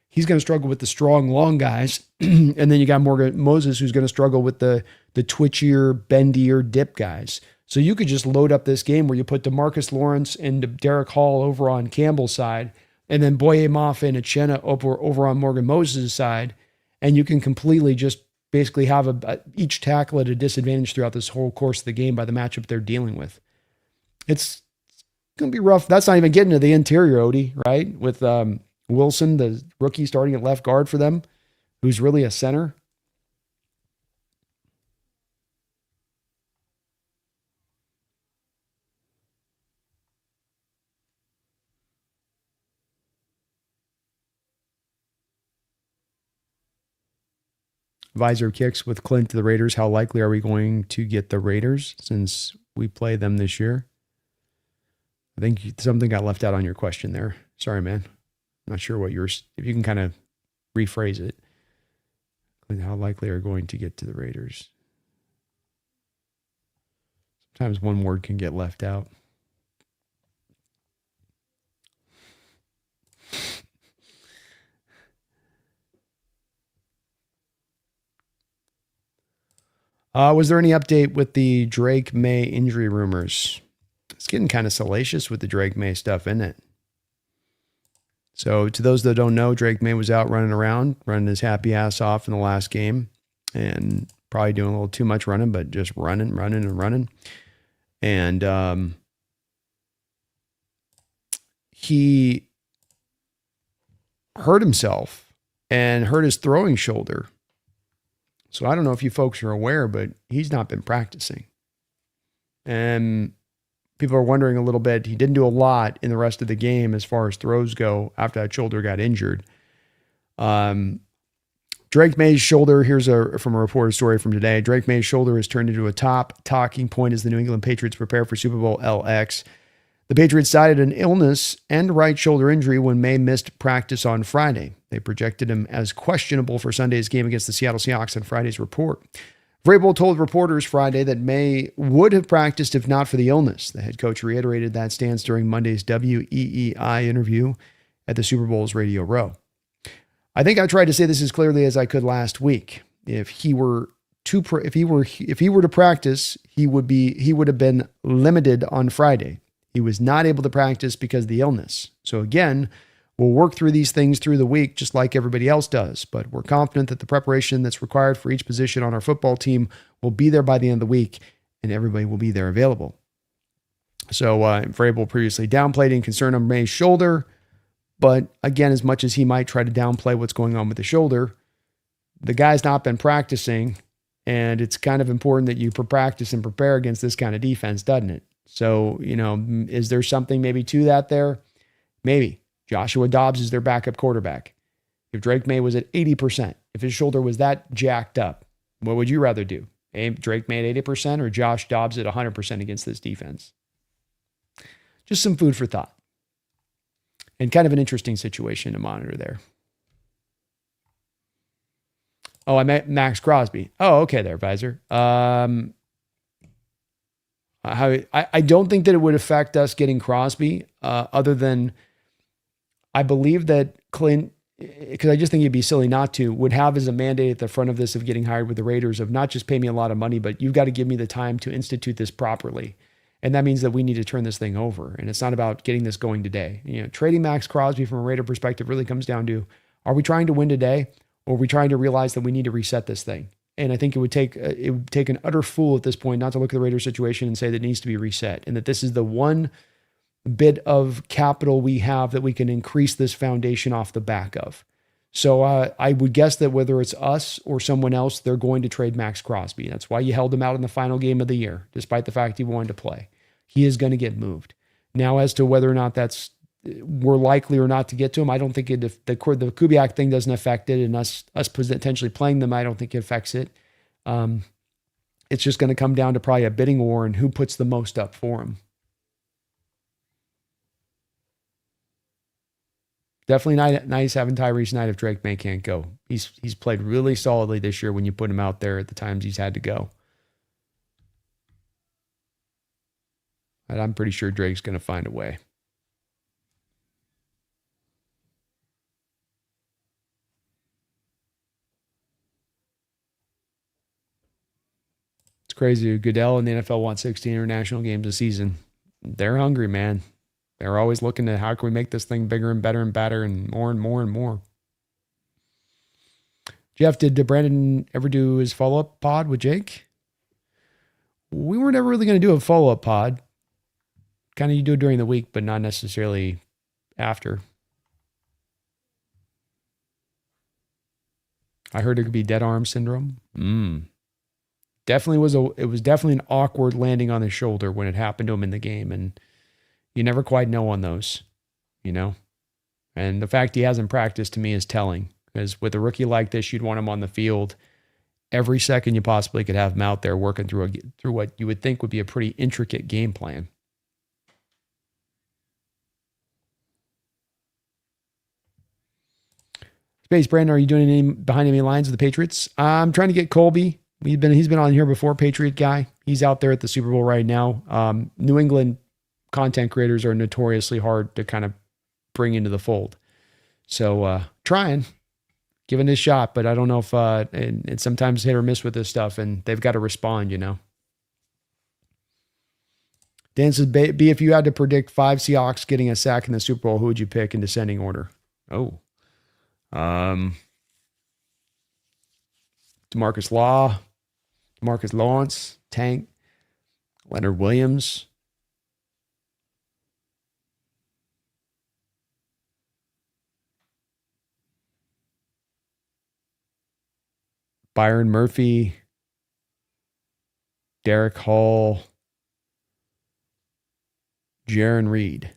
He's going to struggle with the strong, long guys. And then you got Morgan Moses, who's going to struggle with the twitchier, bendier dip guys. So you could just load up this game where you put DeMarcus Lawrence and Derek Hall over on Campbell's side, and then Boye Mafe and Uchenna over on Morgan Moses' side, and you can completely just basically have each tackle at a disadvantage throughout this whole course of the game by the matchup they're dealing with. It's going to be rough. That's not even getting to the interior, Odie, right? With Wilson, the rookie starting at left guard for them, who's really a center. Visor kicks with Klint to the Raiders. How likely are we going to get the Raiders since we play them this year? I think something got left out on your question there. Sorry, man. Not sure what if you can kind of rephrase it. How likely are going to get to the Raiders? Sometimes one word can get left out. Was there any update with the Drake May injury rumors? It's getting kind of salacious with the Drake May stuff, isn't it? So to those that don't know, Drake May was out running around, running his happy ass off in the last game and probably doing a little too much running, but just running. And he hurt himself and hurt his throwing shoulder So I don't know if you folks are aware, but he's not been practicing. And people are wondering a little bit. He didn't do a lot in the rest of the game as far as throws go after that shoulder got injured. Drake May's shoulder, from a reported story from today. Drake May's shoulder has turned into a top talking point as the New England Patriots prepare for Super Bowl LX. The Patriots cited an illness and right shoulder injury when May missed practice on Friday. They projected him as questionable for Sunday's game against the Seattle Seahawks on Friday's report. Vrabel told reporters Friday that May would have practiced if not for the illness. The head coach reiterated that stance during Monday's WEEI interview at the Super Bowl's Radio Row. I think I tried to say this as clearly as I could last week. If he were to practice, he would have been limited on Friday. He was not able to practice because of the illness. So again, we'll work through these things through the week just like everybody else does, but we're confident that the preparation that's required for each position on our football team will be there by the end of the week and everybody will be there available. So Vrabel previously downplayed in concern on May's shoulder, but again, as much as he might try to downplay what's going on with the shoulder, the guy's not been practicing, and it's kind of important that you practice and prepare against this kind of defense, doesn't it? So, is there something maybe to that there? Maybe. Joshua Dobbs is their backup quarterback. If Drake May was at 80%, if his shoulder was that jacked up, what would you rather do? Drake May at 80% or Josh Dobbs at 100% against this defense? Just some food for thought. And kind of an interesting situation to monitor there. Oh, I met Max Crosby. Oh, okay there, Visor. I don't think that it would affect us getting Crosby, other than I believe that Klint, because I just think it'd be silly not to, would have as a mandate at the front of this of getting hired with the Raiders of not just pay me a lot of money, but you've got to give me the time to institute this properly. And that means that we need to turn this thing over. And it's not about getting this going today. Trading Max Crosby from a Raider perspective really comes down to, are we trying to win today? Or are we trying to realize that we need to reset this thing? And I think it would take an utter fool at this point not to look at the Raiders situation and say that it needs to be reset. And that this is the one bit of capital we have that we can increase this foundation off the back of. So I would guess that whether it's us or someone else, they're going to trade Max Crosby. That's why you held him out in the final game of the year, despite the fact he wanted to play. He is going to get moved. Now, as to whether or not we're likely or not to get to him, I don't think the Kubiak thing doesn't affect it, and us potentially playing them, I don't think it affects it. It's just going to come down to probably a bidding war and who puts the most up for him. Definitely nice having Tyrese Knight if Drake May can't go. He's played really solidly this year when you put him out there at the times he's had to go. And I'm pretty sure Drake's going to find a way. It's crazy. Goodell and the NFL want 16 international games a season. They're hungry, man. They're always looking at how can we make this thing bigger and better and better and more and more and more. Jeff, did Brandon ever do his follow-up pod with Jake? We weren't ever really going to do a follow-up pod. Kind of you do it during the week, but not necessarily after. I heard it could be dead arm syndrome. It was definitely an awkward landing on the shoulder when it happened to him in the game, and you never quite know on those, And the fact he hasn't practiced to me is telling, because with a rookie like this, you'd want him on the field every second you possibly could have him out there working through what you would think would be a pretty intricate game plan. Space Brandon, are you doing any behind any lines with the Patriots? I'm trying to get Colby. He's been on here before, Patriot guy. He's out there at the Super Bowl right now. New England content creators are notoriously hard to kind of bring into the fold. So trying, giving it a shot, but I don't know if it's sometimes hit or miss with this stuff, and they've got to respond, Dan says, B, if you had to predict 5 Seahawks getting a sack in the Super Bowl, who would you pick in descending order? Oh. DeMarcus Lawrence, Tank, Leonard Williams. Byron Murphy, Derek Hall, Jaron Reed.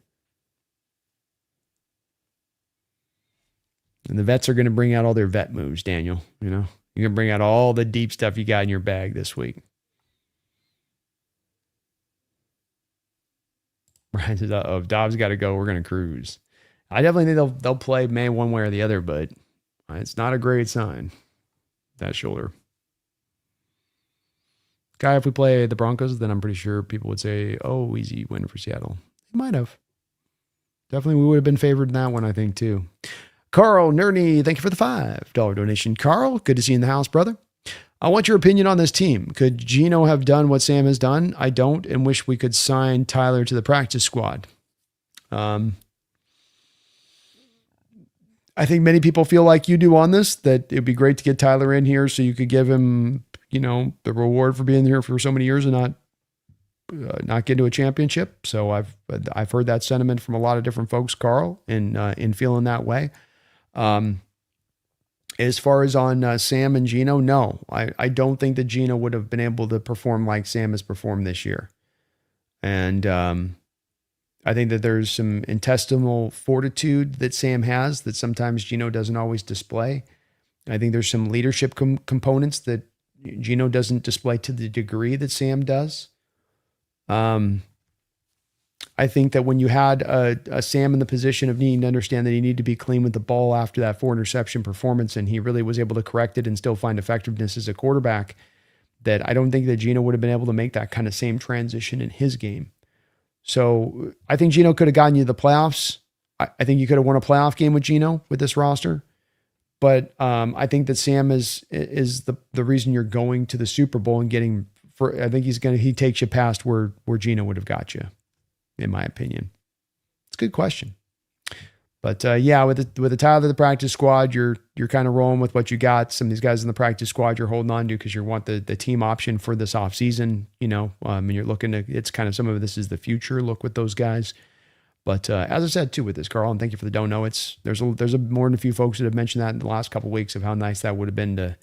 And the vets are going to bring out all their vet moves, Daniel. You know, you're going to bring out all the deep stuff you got in your bag this week. Brian says, if Dobbs got to go, we're going to cruise. I definitely think they'll play May one way or the other, but it's not a great sign. That shoulder. Guy, if we play the Broncos, then I'm pretty sure people would say, oh, easy win for Seattle. They might have. Definitely we would have been favored in that one, I think, too. Carl Nerney, thank you for the $5 donation. Carl, good to see you in the house, brother. I want your opinion on this team. Could Geno have done what Sam has done? I don't, and wish we could sign Tyler to the practice squad. I think many people feel like you do on this, that it'd be great to get Tyler in here so you could give him, you know, the reward for being here for so many years and not get to a championship. So I've heard that sentiment from a lot of different folks, Carl, in feeling that way. As far as on Sam and Geno, no, I don't think that Geno would have been able to perform like Sam has performed this year. And I think that there's some intestinal fortitude that Sam has that sometimes Geno doesn't always display. I think there's some leadership components that Geno doesn't display to the degree that Sam does. I think that when you had a Sam in the position of needing to understand that he needed to be clean with the ball after that 4 interception performance, and he really was able to correct it and still find effectiveness as a quarterback, that I don't think that Geno would have been able to make that kind of same transition in his game. So I think Geno could have gotten you the playoffs. I think you could have won a playoff game with Geno with this roster. But I think that Sam is the reason you're going to the Super Bowl and getting. I think he takes you past where Geno would have got you, in my opinion. It's a good question. But yeah, with the Tyler of the practice squad, you're kind of rolling with what you got. Some of these guys in the practice squad you're holding on to because you want the team option for this offseason, you know, and you're looking to, it's kind of, some of this is the future look with those guys. But as I said too with this, Carl, and thank you for the don't know, there's more than a few folks that have mentioned that in the last couple of weeks of how nice that would have been to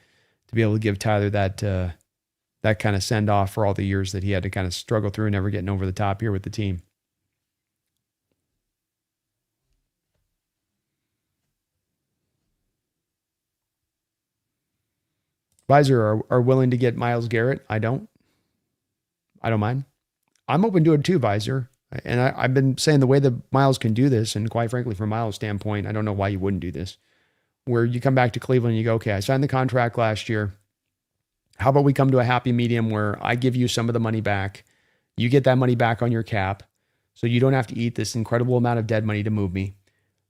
be able to give Tyler that kind of send off for all the years that he had to kind of struggle through and never getting over the top here with the team. Visor are willing to get Myles Garrett. I don't mind. I'm open to it too, Visor. And I've been saying the way that Myles can do this, and quite frankly, from Myles' standpoint, I don't know why you wouldn't do this, where you come back to Cleveland and you go, okay, I signed the contract last year. How about we come to a happy medium where I give you some of the money back, you get that money back on your cap, so you don't have to eat this incredible amount of dead money to move me.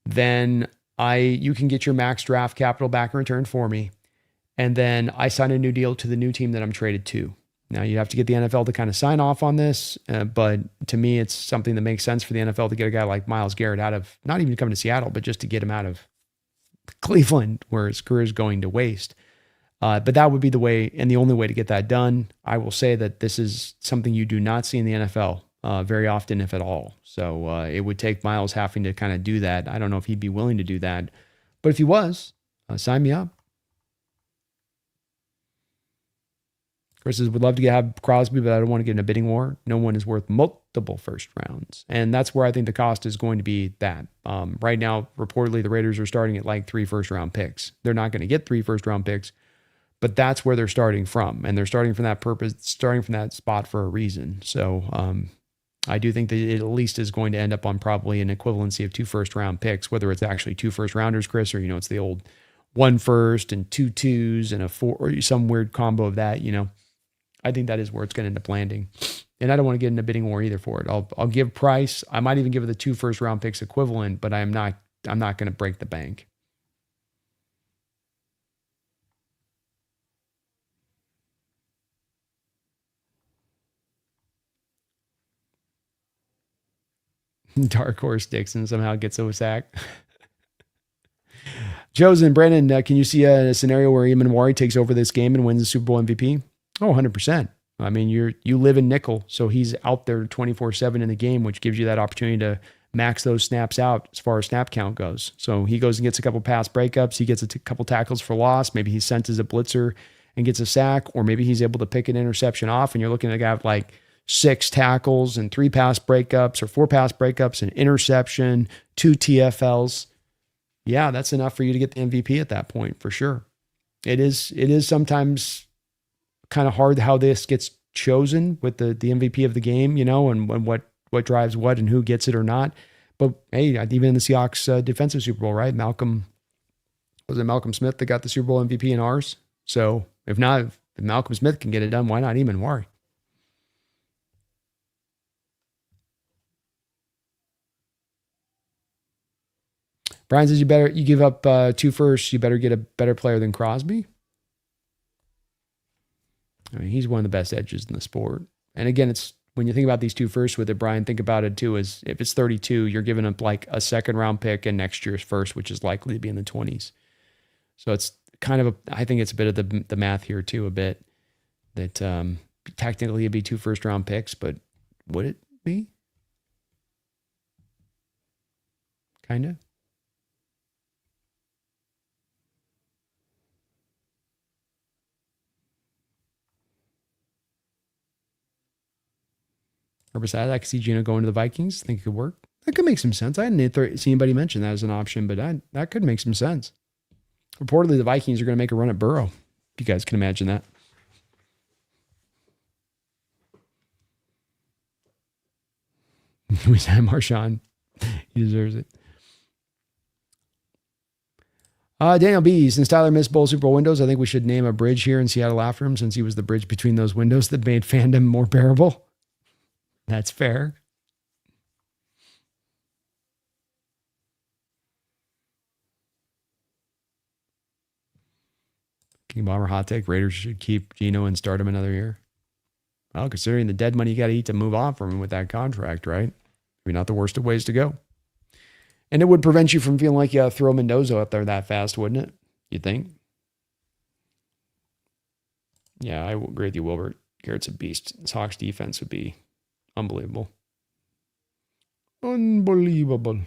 Then you can get your max draft capital back in return for me. And then I sign a new deal to the new team that I'm traded to. Now, you have to get the NFL to kind of sign off on this, but to me, it's something that makes sense for the NFL to get a guy like Myles Garrett out of, not even coming to Seattle, but just to get him out of Cleveland, where his career is going to waste. But that would be the way, and the only way to get that done. I will say that this is something you do not see in the NFL very often, if at all. So it would take Myles having to kind of do that. I don't know if he'd be willing to do that, but if he was, sign me up. Chris says, would love to have Crosby, but I don't want to get in a bidding war. No one is worth multiple first rounds. And that's where I think the cost is going to be that. Right now, reportedly, the Raiders are starting at like 3 first-round picks. They're not going to get 3 first-round picks, but that's where they're starting from. And they're starting from that purpose, starting from that spot for a reason. So I do think that it at least is going to end up on probably an equivalency of 2 first-round picks, whether it's actually 2 first-rounders, Chris, or, it's the old 1 first and 2 twos and a 4, or some weird combo of that, I think that is where it's going to end up landing. And I don't want to get in a bidding war either for it. I'll give price. I might even give it the 2 first-round picks equivalent, but I'm not going to break the bank. Dark Horse Dixon somehow gets a sack. Josen, Brandon, can you see a scenario where Imanwari takes over this game and wins the Super Bowl MVP? Oh, 100%. I mean, you live in nickel, so he's out there 24/7 in the game, which gives you that opportunity to max those snaps out as far as snap count goes. So he goes and gets a couple pass breakups. He gets a couple tackles for loss. Maybe he senses a blitzer and gets a sack, or maybe he's able to pick an interception off, and you're looking at a guy with like 6 tackles and 3 pass breakups or 4 pass breakups, an interception, 2 TFLs. Yeah, that's enough for you to get the MVP at that point, for sure. It is sometimes kind of hard how this gets chosen with the MVP of the game, and what drives what and who gets it or not. But hey, even in the Seahawks defensive Super Bowl, right? Malcolm Smith that got the Super Bowl MVP in ours? So if Malcolm Smith can get it done, why not Eamon Wari? Brian says you give up 2 firsts, you better get a better player than Crosby. I mean, he's one of the best edges in the sport. And again, it's when you think about these 2 firsts with it, Brian, think about it too, is if it's 32, you're giving up like a 2nd round pick and next year's first, which is likely to be in the 20s. So it's kind of I think it's a bit of the math here too, a bit that technically it'd be 2 first round picks, but would it be? Kind of. Or besides, I could see Gino going to the Vikings. Think it could work. That could make some sense. I hadn't seen anybody mention that as an option, but that could make some sense. Reportedly, the Vikings are going to make a run at Burrow. If you guys can imagine that. We said Marshawn. He deserves it. Daniel B. Since Tyler missed both Super Bowl windows, I think we should name a bridge here in Seattle after him, since he was the bridge between those windows that made fandom more bearable. That's fair. King Bomber hot take. Raiders should keep Geno and start him another year. Well, considering the dead money you got to eat to move on from him with that contract, right? Maybe not the worst of ways to go. And it would prevent you from feeling like you throw Mendoza up there that fast, wouldn't it? You think? Yeah, I agree with you, Wilbert. Garrett's a beast. His Hawks defense would be unbelievable. Unbelievable.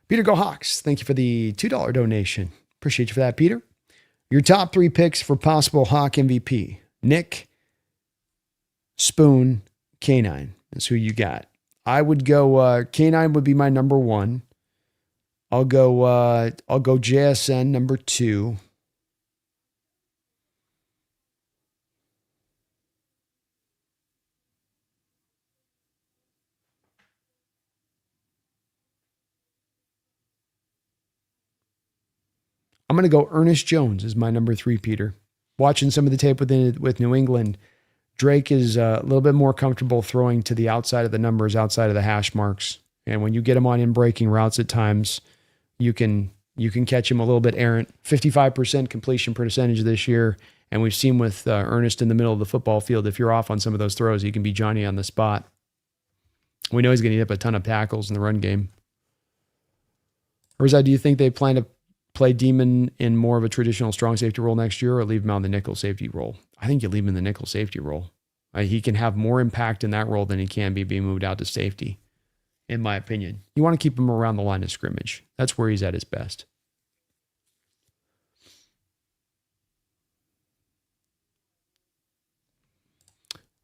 Peter Go Hawks, thank you for the $2 donation. Appreciate you for that, Peter. Your top 3 picks for possible Hawk MVP. Nick, Spoon, K9. That's who you got. I would go, K9 would be my number 1. I'll go JSN number 2. I'm going to go Ernest Jones as my number 3, Peter. Watching some of the tape with New England, Drake is a little bit more comfortable throwing to the outside of the numbers, outside of the hash marks. And when you get him on in breaking routes at times, you can catch him a little bit errant. 55% completion percentage this year. And we've seen with Ernest in the middle of the football field, if you're off on some of those throws, he can be Johnny on the spot. We know he's going to eat up a ton of tackles in the run game. Or do you think they plan to play Demon in more of a traditional strong safety role next year, or leave him on the nickel safety role? I think you leave him in the nickel safety role. He can have more impact in that role than he can be being moved out to safety, in my opinion. You want to keep him around the line of scrimmage. That's where he's at his best.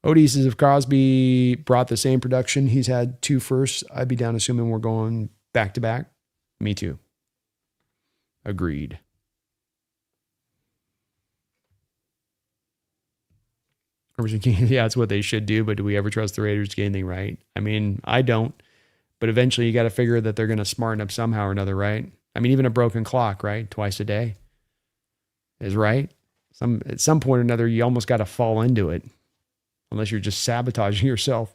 Odie says if Crosby brought the same production he's had 2 firsts, I'd be down assuming we're going back to back. Me too. Agreed. Yeah, that's what they should do, but do we ever trust the Raiders to get anything right? I mean, I don't. But eventually you got to figure that they're going to smarten up somehow or another, right? I mean, even a broken clock, right? Twice a day is right. At some point or another, you almost got to fall into it, unless you're just sabotaging yourself.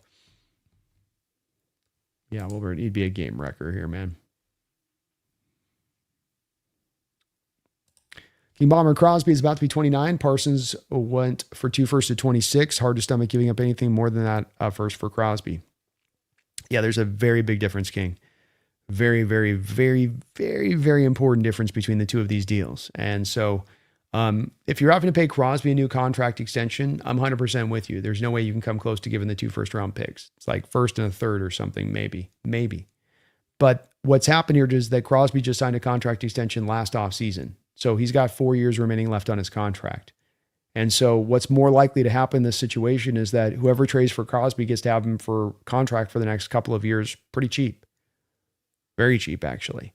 Yeah, Wilbur, he'd be a game wrecker here, man. King Bomber Crosby is about to be 29. Parsons went for 2 firsts at 26. Hard to stomach giving up anything more than that first for Crosby. Yeah, there's a very big difference, King. Very, very, very, very, very important difference between the two of these deals. And so If you're having to pay Crosby a new contract extension, I'm 100% with you. There's no way you can come close to giving the 2 first-round picks. It's like first and a third or something, maybe. But what's happened here is that Crosby just signed a contract extension last offseason. So he's got 4 years remaining left on his contract. And so what's more likely to happen in this situation is that whoever trades for Crosby gets to have him for contract for the next couple of years pretty cheap. Very cheap, actually.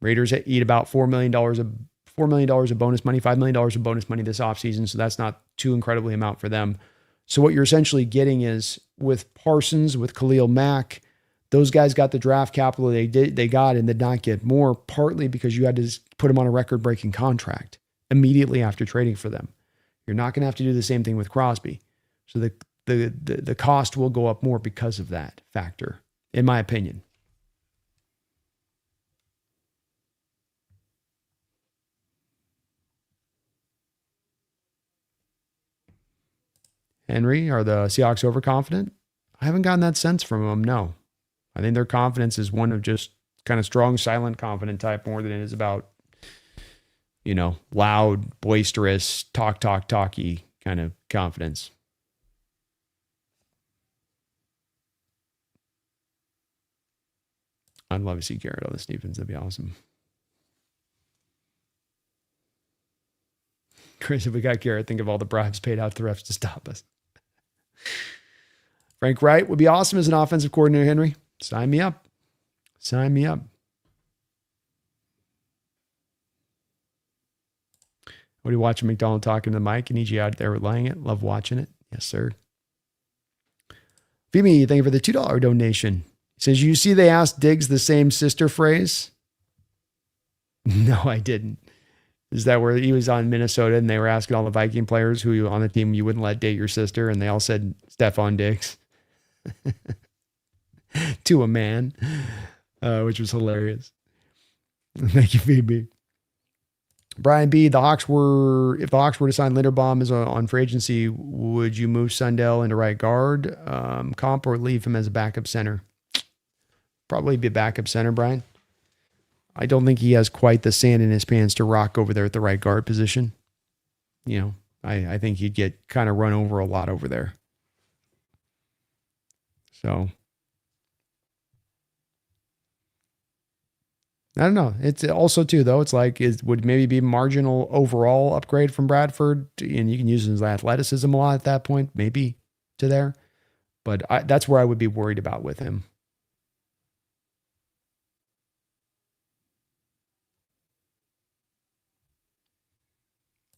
Raiders eat about $4 million of bonus money, $5 million of bonus money this offseason. So that's not too incredibly amount for them. So what you're essentially getting is with Parsons, with Khalil Mack, those guys got the draft capital they got and did not get more, partly because you had to put them on a record-breaking contract immediately after trading for them. You're not going to have to do the same thing with Crosby. So the cost will go up more because of that factor, in my opinion. Henry, are the Seahawks overconfident? I haven't gotten that sense from them, no. I think their confidence is one of just kind of strong, silent, confident type more than it is about, loud, boisterous, talky kind of confidence. I'd love to see Garrett on the defense. That'd be awesome. Chris, if we got Garrett, think of all the bribes paid out to the refs to stop us. Frank Wright would be awesome as an offensive coordinator, Henry. Sign me up. What are you watching McDonald talking to the mic? I need you out there relaying it. Love watching it. Yes, sir. Femi, thank you for the $2 donation. He says, you see they asked Diggs the same sister phrase? No, I didn't. Is that where he was on Minnesota and they were asking all the Viking players who on the team you wouldn't let date your sister, and they all said Stephon Diggs to a man, which was hilarious. Thank you, Phoebe. Brian B, if the Hawks were to sign Linderbaum as on free agency, would you move Sundell into right guard, comp, or leave him as a backup center? Probably be a backup center, Brian. I don't think he has quite the sand in his pants to rock over there at the right guard position. I think he'd get kind of run over a lot over there. So I don't know. It's also too, though, it's like would maybe be marginal overall upgrade from Bradford, and you can use his athleticism a lot at that point, maybe to there. But that's where I would be worried about with him.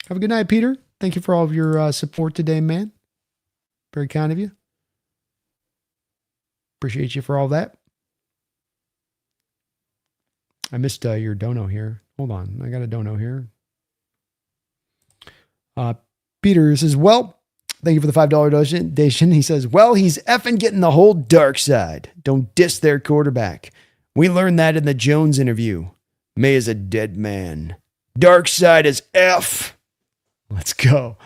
Have a good night, Peter. Thank you for all of your support today, man. Very kind of you. Appreciate you for all that. I missed your dono here. Hold on. I got a dono here. Peter says, well, thank you for the $5 donation. He says, well, he's effing getting the whole dark side. Don't diss their quarterback. We learned that in the Jones interview. May is a dead man. Dark side is F. Let's go.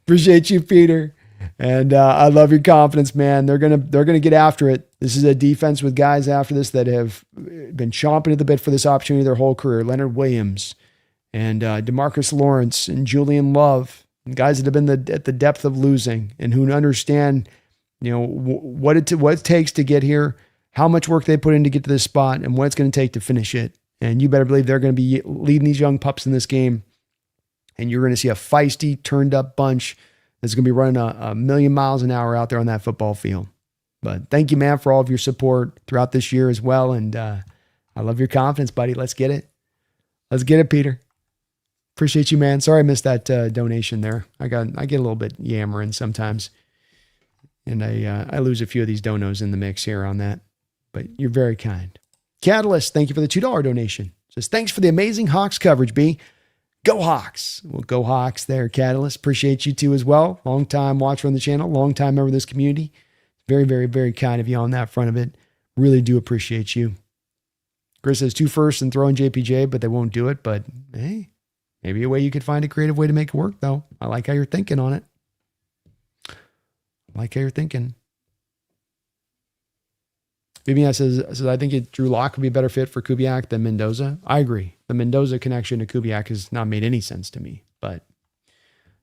Appreciate you, Peter. And I love your confidence, man. They're gonna get after it. This is a defense with guys after this that have been chomping at the bit for this opportunity their whole career. Leonard Williams and DeMarcus Lawrence and Julian Love, and guys that have been at the depth of losing and who understand, what it takes to get here, how much work they put in to get to this spot, and what it's going to take to finish it. And you better believe they're going to be leading these young pups in this game. And you're going to see a feisty, turned up bunch that's going to be running a million miles an hour out there on that football field. But thank you, man, for all of your support throughout this year as well. And I love your confidence, buddy. Let's get it. Let's get it, Peter. Appreciate you, man. Sorry I missed that donation there. I get a little bit yammering sometimes. And I lose a few of these donos in the mix here on that. But you're very kind. Catalyst, thank you for the $2 donation. Says, thanks for the amazing Hawks coverage, B. Go Hawks. Well, go Hawks there, Catalyst. Appreciate you too as well. Long time watcher on the channel, long time member of this community. Very, very, very kind of you on that front of it. Really do appreciate you. Chris says 2 firsts and throw in JPJ, but they won't do it. But hey, maybe a way you could find a creative way to make it work, though. I like how you're thinking on it. I like how you're thinking. BBS says, I think Drew Lock would be a better fit for Kubiak than Mendoza. I agree. The Mendoza connection to Kubiak has not made any sense to me. but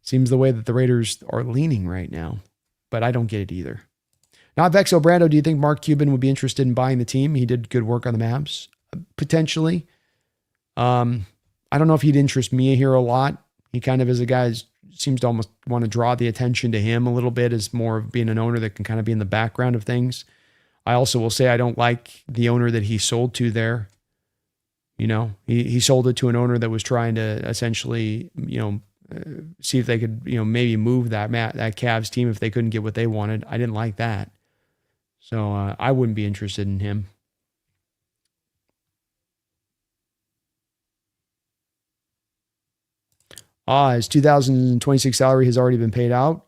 seems the way that the Raiders are leaning right now, but I don't get it either. Not Vexo Brando, do you think Mark Cuban would be interested in buying the team? He did good work on the Mavs. Potentially. I don't know if he'd interest me here a lot. He kind of is a guy who seems to almost want to draw the attention to him a little bit as more of being an owner that can kind of be in the background of things. I also will say I don't like the owner that he sold to there. He sold it to an owner that was trying to essentially, see if they could, maybe move that Cavs team if they couldn't get what they wanted. I didn't like that. So I wouldn't be interested in him. His 2026 salary has already been paid out.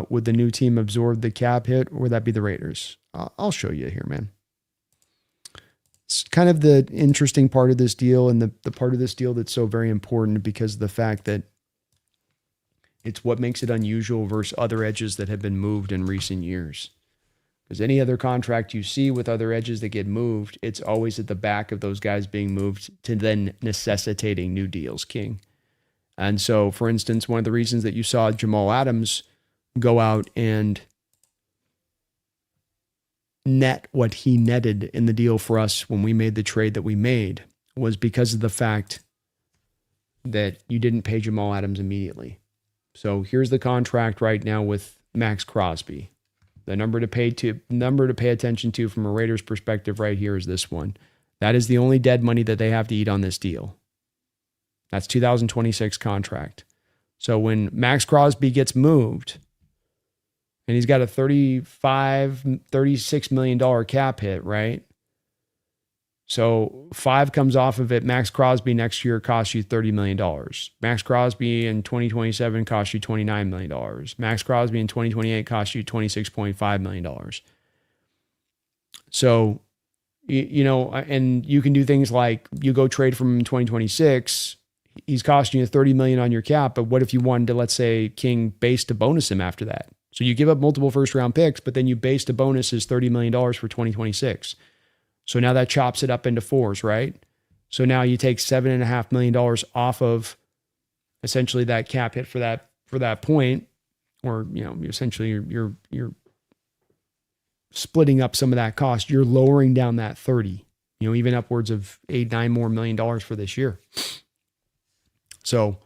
Would the new team absorb the cap hit, or would that be the Raiders? I'll show you here, man. It's kind of the interesting part of this deal, and the part of this deal that's so very important because of the fact that it's what makes it unusual versus other edges that have been moved in recent years. Because any other contract you see with other edges that get moved, it's always at the back of those guys being moved to then necessitating new deals, King. And so, for instance, one of the reasons that you saw Jamal Adams go out and net what he netted in the deal for us when we made the trade that we made was because of the fact that you didn't pay Jamal Adams immediately. So here's the contract right now with Max Crosby. The number to pay attention to from a Raiders perspective right here is this one. That is the only dead money that they have to eat on this deal. That's 2026 contract. So when Max Crosby gets moved and he's got a $36 million cap hit, right? So 5 comes off of it. Max Crosby next year costs you $30 million. Max Crosby in 2027 costs you $29 million. Max Crosby in 2028 costs you $26.5 million. So, and you can do things like you go trade from him in 2026. He's costing you $30 million on your cap. But what if you wanted to, let's say, King base to bonus him after that? So you give up multiple first round picks, but then you base to bonus is $30 million for 2026. So now that chops it up into 4s, right? So now you take $7.5 million off of essentially that cap hit for that point, or essentially you're splitting up some of that cost. You're lowering down that 30, even upwards of $8-9 more million for this year. So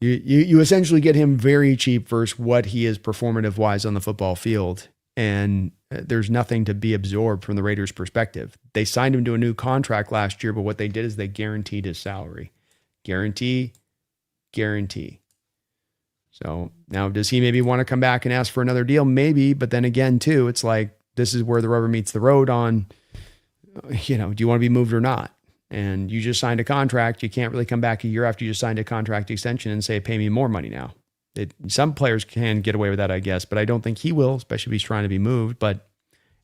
you essentially get him very cheap versus what he is performative wise on the football field. And there's nothing to be absorbed from the Raiders' perspective. They signed him to a new contract last year, but what they did is they guaranteed his salary. Guarantee. So now does he maybe want to come back and ask for another deal? Maybe, but then again, too, it's like this is where the rubber meets the road on, do you want to be moved or not? And you just signed a contract. You can't really come back a year after you just signed a contract extension and say, pay me more money now. Some players can get away with that, I guess, but I don't think he will, especially if he's trying to be moved. But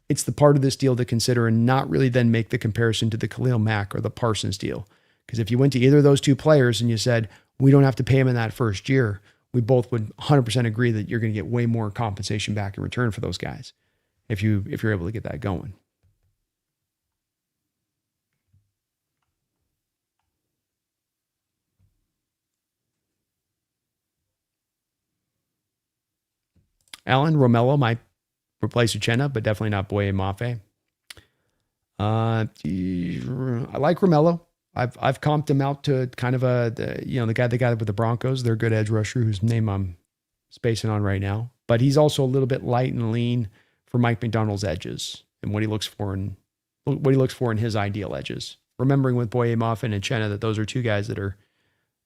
it's the part of this deal to consider and not really then make the comparison to the Khalil Mack or the Parsons deal. Because if you went to either of those two players and you said, we don't have to pay him in that first year, we both would 100% agree that you're going to get way more compensation back in return for those guys if you're able to get that going. Allen, Romello might replace Uchenna, but definitely not Boye Mafe. I like Romello. I've comped him out to kind of the guy with the Broncos. They're a good edge rusher whose name I'm spacing on right now. But he's also a little bit light and lean for Mike McDonald's edges and what he looks for in his ideal edges. Remembering with Boye Mafe and Uchenna that those are two guys that are,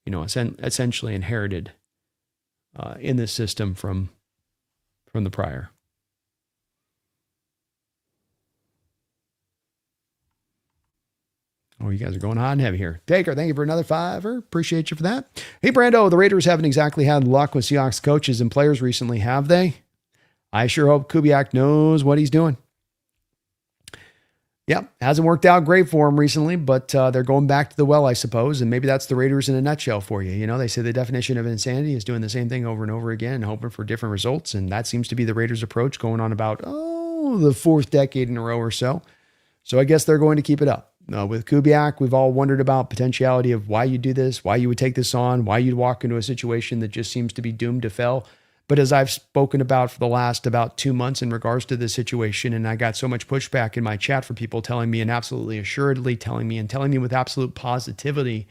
essentially inherited in this system from the prior. Oh, you guys are going hot and heavy here. Taker, thank you for another $5. Appreciate you for that. Hey, Brando, the Raiders haven't exactly had luck with Seahawks coaches and players recently, have they? I sure hope Kubiak knows what he's doing. Yeah, hasn't worked out great for him recently, but they're going back to the well, I suppose, and maybe that's the Raiders in a nutshell for you. They say the definition of insanity is doing the same thing over and over again and hoping for different results, and that seems to be the Raiders' approach going on about, the 4th decade in a row or so. So I guess they're going to keep it up. With Kubiak, we've all wondered about potentiality of why you do this, why you would take this on, why you'd walk into a situation that just seems to be doomed to fail. But as I've spoken about for the last about 2 months in regards to this situation, and I got so much pushback in my chat for people telling me and absolutely assuredly telling me with absolute positivity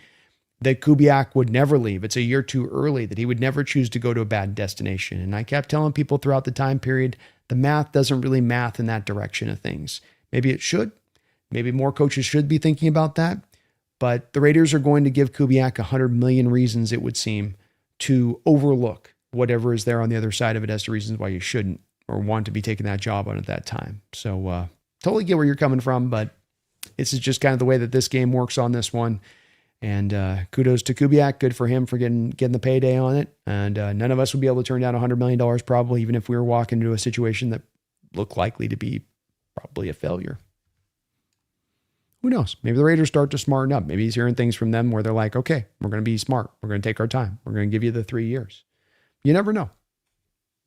that Kubiak would never leave. It's a year too early, that he would never choose to go to a bad destination. And I kept telling people throughout the time period, the math doesn't really math in that direction of things. Maybe it should. Maybe more coaches should be thinking about that. But the Raiders are going to give Kubiak 100 million reasons, it would seem, to overlook whatever is there on the other side of it as to reasons why you shouldn't or want to be taking that job on at that time. So totally get where you're coming from, but this is just kind of the way that this game works on this one. And kudos to Kubiak. Good for him for getting the payday on it. And none of us would be able to turn down $100 million probably, even if we were walking into a situation that looked likely to be probably a failure. Who knows? Maybe the Raiders start to smarten up. Maybe he's hearing things from them where they're like, okay, we're going to be smart. We're going to take our time. We're going to give you the 3 years. You never know.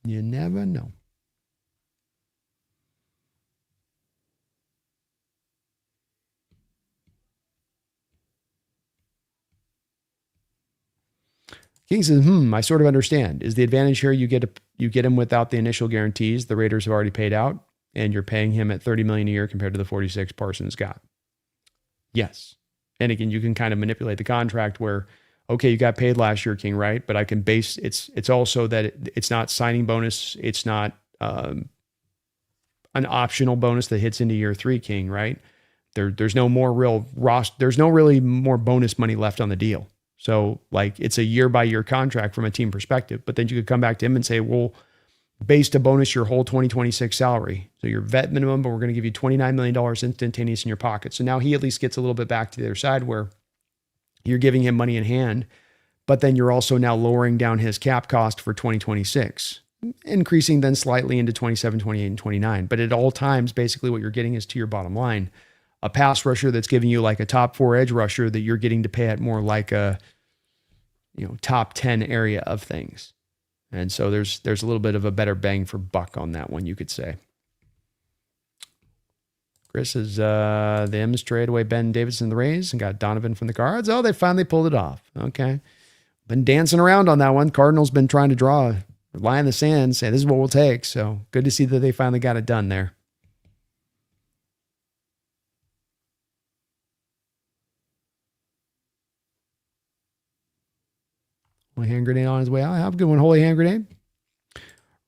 You never know. King says, I sort of understand. Is the advantage here you get him without the initial guarantees the Raiders have already paid out, and you're paying him at $30 million a year compared to the 46 Parsons got? Yes. And again, you can kind of manipulate the contract where, okay, you got paid last year, King, right? But I can base it's also that it's not signing bonus. It's not an optional bonus that hits into year 3, King, right? There's no more there's no really more bonus money left on the deal. So like it's a year by year contract from a team perspective, but then you could come back to him and say, well, based to bonus your whole 2026 salary. So your vet minimum, but we're going to give you $29 million instantaneous in your pocket. So now he at least gets a little bit back to the other side where you're giving him money in hand, but then you're also now lowering down his cap cost for 2026, increasing then slightly into 27, 28, and 29. But at all times, basically what you're getting is to your bottom line, a pass rusher that's giving you like a top 4 edge rusher that you're getting to pay at more like a, top 10 area of things. And so there's a little bit of a better bang for buck on that one, you could say. Chris is the M's traded away Ben Davidson, the Rays, and got Donovan from the Cards. Oh, they finally pulled it off. Okay. Been dancing around on that one. Cardinals been trying to draw a line in the sand, say this is what we'll take. So good to see that they finally got it done there. Holy hand grenade on his way out. Have a good one, Holy hand grenade.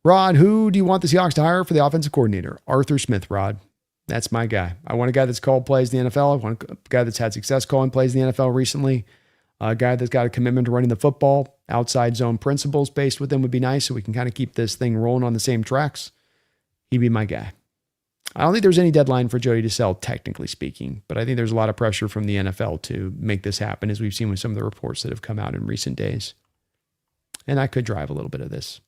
Rod, who do you want the Seahawks to hire for the offensive coordinator? Arthur Smith, Rod. That's my guy. I want a guy that's called plays in the NFL. I want a guy that's had success calling plays in the NFL recently. A guy that's got a commitment to running the football. Outside zone principles based with him would be nice so we can kind of keep this thing rolling on the same tracks. He'd be my guy. I don't think there's any deadline for Jody to sell, technically speaking, but I think there's a lot of pressure from the NFL to make this happen, as we've seen with some of the reports that have come out in recent days. And that could drive a little bit of this.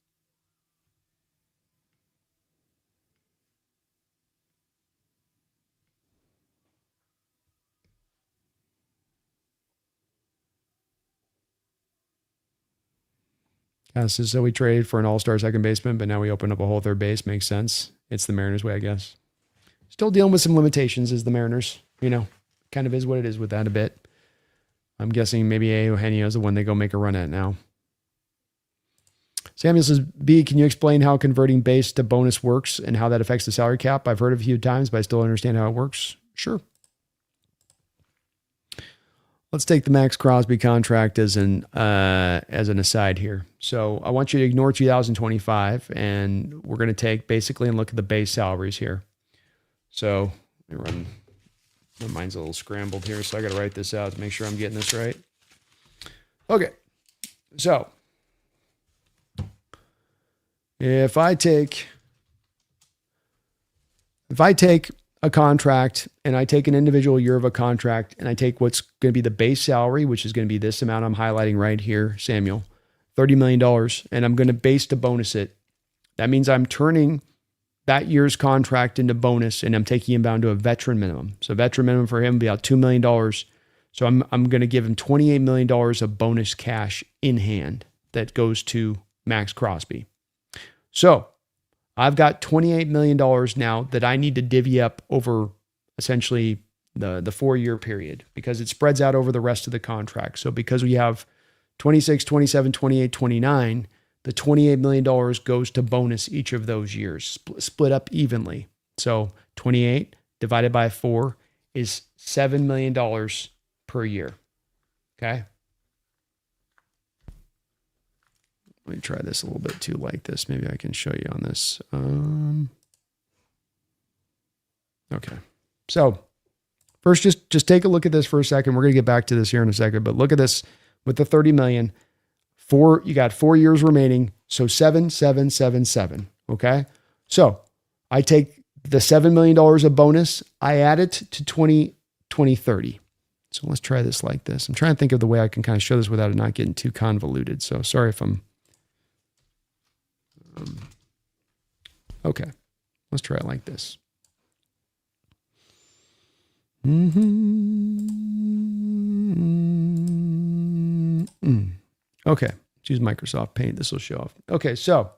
So we traded for an all-star second baseman, but now we open up a whole third base. Makes sense. It's the Mariners way, I guess. Still dealing with some limitations as the Mariners. Kind of is what it is with that a bit. I'm guessing maybe Eugenio is the one they go make a run at now. Samuel says, B, can you explain how converting base to bonus works and how that affects the salary cap? I've heard it a few times, but I still don't understand how it works. Sure. Let's take the Max Crosby contract as an aside here. So I want you to ignore 2025, and we're going to take basically and look at the base salaries here. So let me run. My mind's a little scrambled here, so I got to write this out to make sure I'm getting this right. Okay. So if I take a contract and I take an individual year of a contract and I take what's going to be the base salary, which is going to be this amount I'm highlighting right here, Samuel, $30 million, and I'm going to base to bonus it. That means I'm turning that year's contract into bonus and I'm taking him down to a veteran minimum. So veteran minimum for him would be about $2 million. So I'm going to give him $28 million of bonus cash in hand that goes to Max Crosby. So I've got $28 million now that I need to divvy up over essentially the 4-year period, because it spreads out over the rest of the contract. So because we have 26, 27, 28, 29, the $28 million goes to bonus each of those years, split up evenly. So 28 divided by 4 is $7 million per year. Okay. Let me try this a little bit too, like this. Maybe I can show you on this. Okay. So first, just take a look at this for a second. We're going to get back to this here in a second, but look at this with the 30 million. You got 4 years remaining. So 7, 7, 7, 7. Okay. So I take the $7 million of bonus. I add it to 2030. So let's try this like this. I'm trying to think of the way I can kind of show this without it not getting too convoluted. So sorry if I'm, okay. Let's try it like this. Okay. Let's use Microsoft Paint. This will show off. Okay. So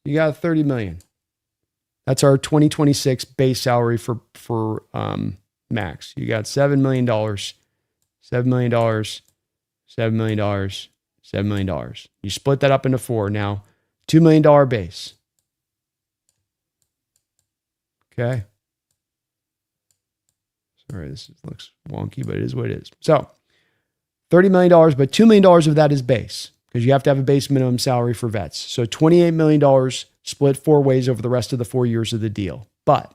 you got 30 million. That's our 2026 base salary for Max. You got $7 million, $7 million, $7 million, $7 million. You split that up into 4. Now, $2 million base. Okay. Sorry, this looks wonky, but it is what it is. So, $30 million, but $2 million of that is base, because you have to have a base minimum salary for vets. So $28 million split 4 ways over the rest of the 4 years of the deal. But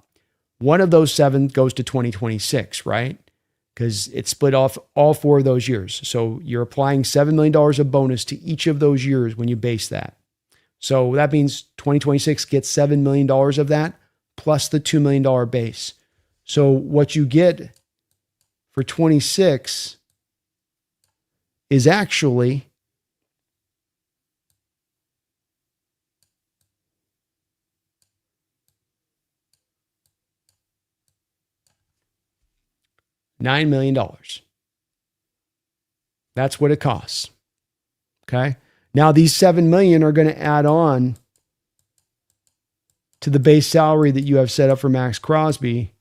one of those 7 goes to 2026, right? Because it's split off all 4 of those years. So you're applying $7 million of bonus to each of those years when you base that. So that means 2026 gets $7 million of that plus the $2 million base. So what you get for 26 is actually $9 million. That's what it costs. Okay. Now these $7 million are going to add on to the base salary that you have set up for Max Crosby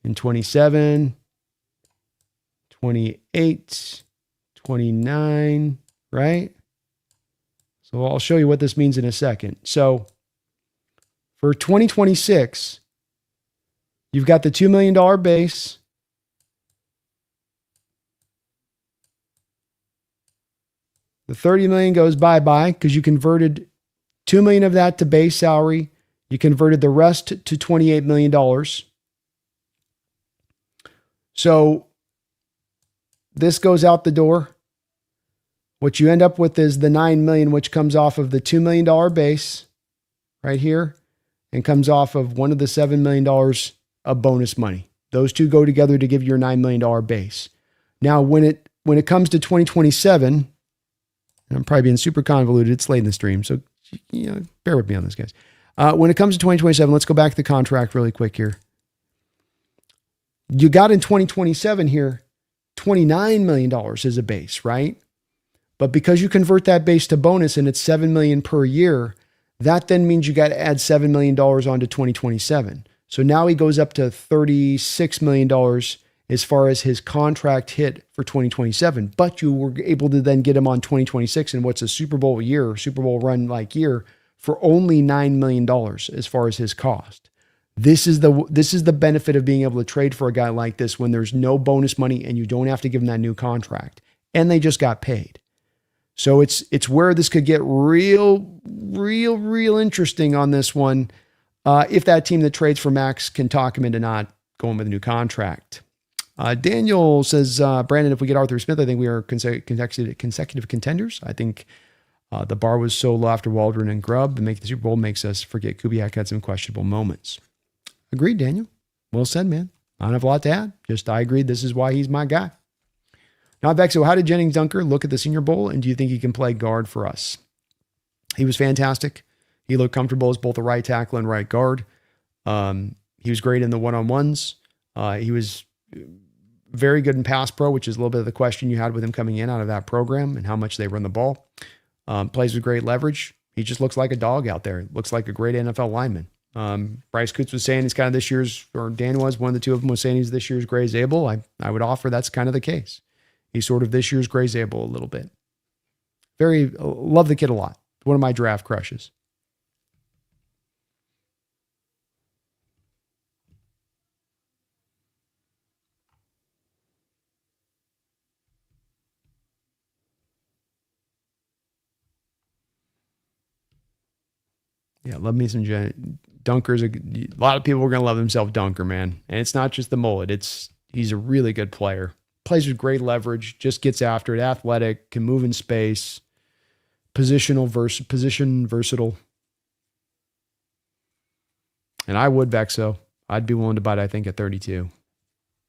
in 27, 28, 29, right? So I'll show you what this means in a second. So for 2026, you've got the $2 million base. The 30 million goes bye-bye because you converted 2 million of that to base salary. You converted the rest to $28 million. So this goes out the door. What you end up with is the 9 million, which comes off of the $2 million base right here and comes off of one of the $7 million of bonus money. Those two go together to give you your $9 million base. Now, when it comes to 2027, and I'm probably being super convoluted, it's late in the stream, so bear with me on this, guys. When it comes to 2027, let's go back to the contract really quick here. You got in 2027 here, $29 million as a base, right? But because you convert that base to bonus and it's $7 million per year, that then means you got to add $7 million onto 2027. So now he goes up to $36 million as far as his contract hit for 2027. But you were able to then get him on 2026 and what's a Super Bowl year, Super Bowl run like year, for only $9 million as far as his cost. This is the benefit of being able to trade for a guy like this when there's no bonus money and you don't have to give him that new contract. And they just got paid. So it's where this could get real interesting on this one. If that team that trades for Max can talk him into not going with a new contract. Daniel says, Brandon, if we get Arthur Smith, I think we are consecutive contenders. I think the bar was so low after Waldron and Grubb. To make the Super Bowl makes us forget Kubiak had some questionable moments. Agreed, Daniel. Well said, man. I don't have a lot to add. Just I agree. This is why he's my guy. Now, Beck, so how did Jennings Dunker look at the Senior Bowl, and do you think he can play guard for us? He was fantastic. He looked comfortable as both a right tackle and right guard. He was great in the one-on-ones. He was very good in pass pro, which is a little bit of the question you had with him coming in out of that program and how much they run the ball. Plays with great leverage. He just looks like a dog out there. Looks like a great NFL lineman. Bryce Coots was saying it's kind of this year's, or Dan was, one of the two of them was saying he's this year's Gray Zabel. I would offer that's kind of the case. He's sort of this year's Gray Zabel a little bit. Love the kid a lot. One of my draft crushes. Yeah, love me some Dunker's. A lot of people are going to love themselves Dunker, man. And it's not just the mullet. He's a really good player. Plays with great leverage, just gets after it, athletic, can move in space, position versatile. And I would Vexo. I'd be willing to buy it, I think, at 32.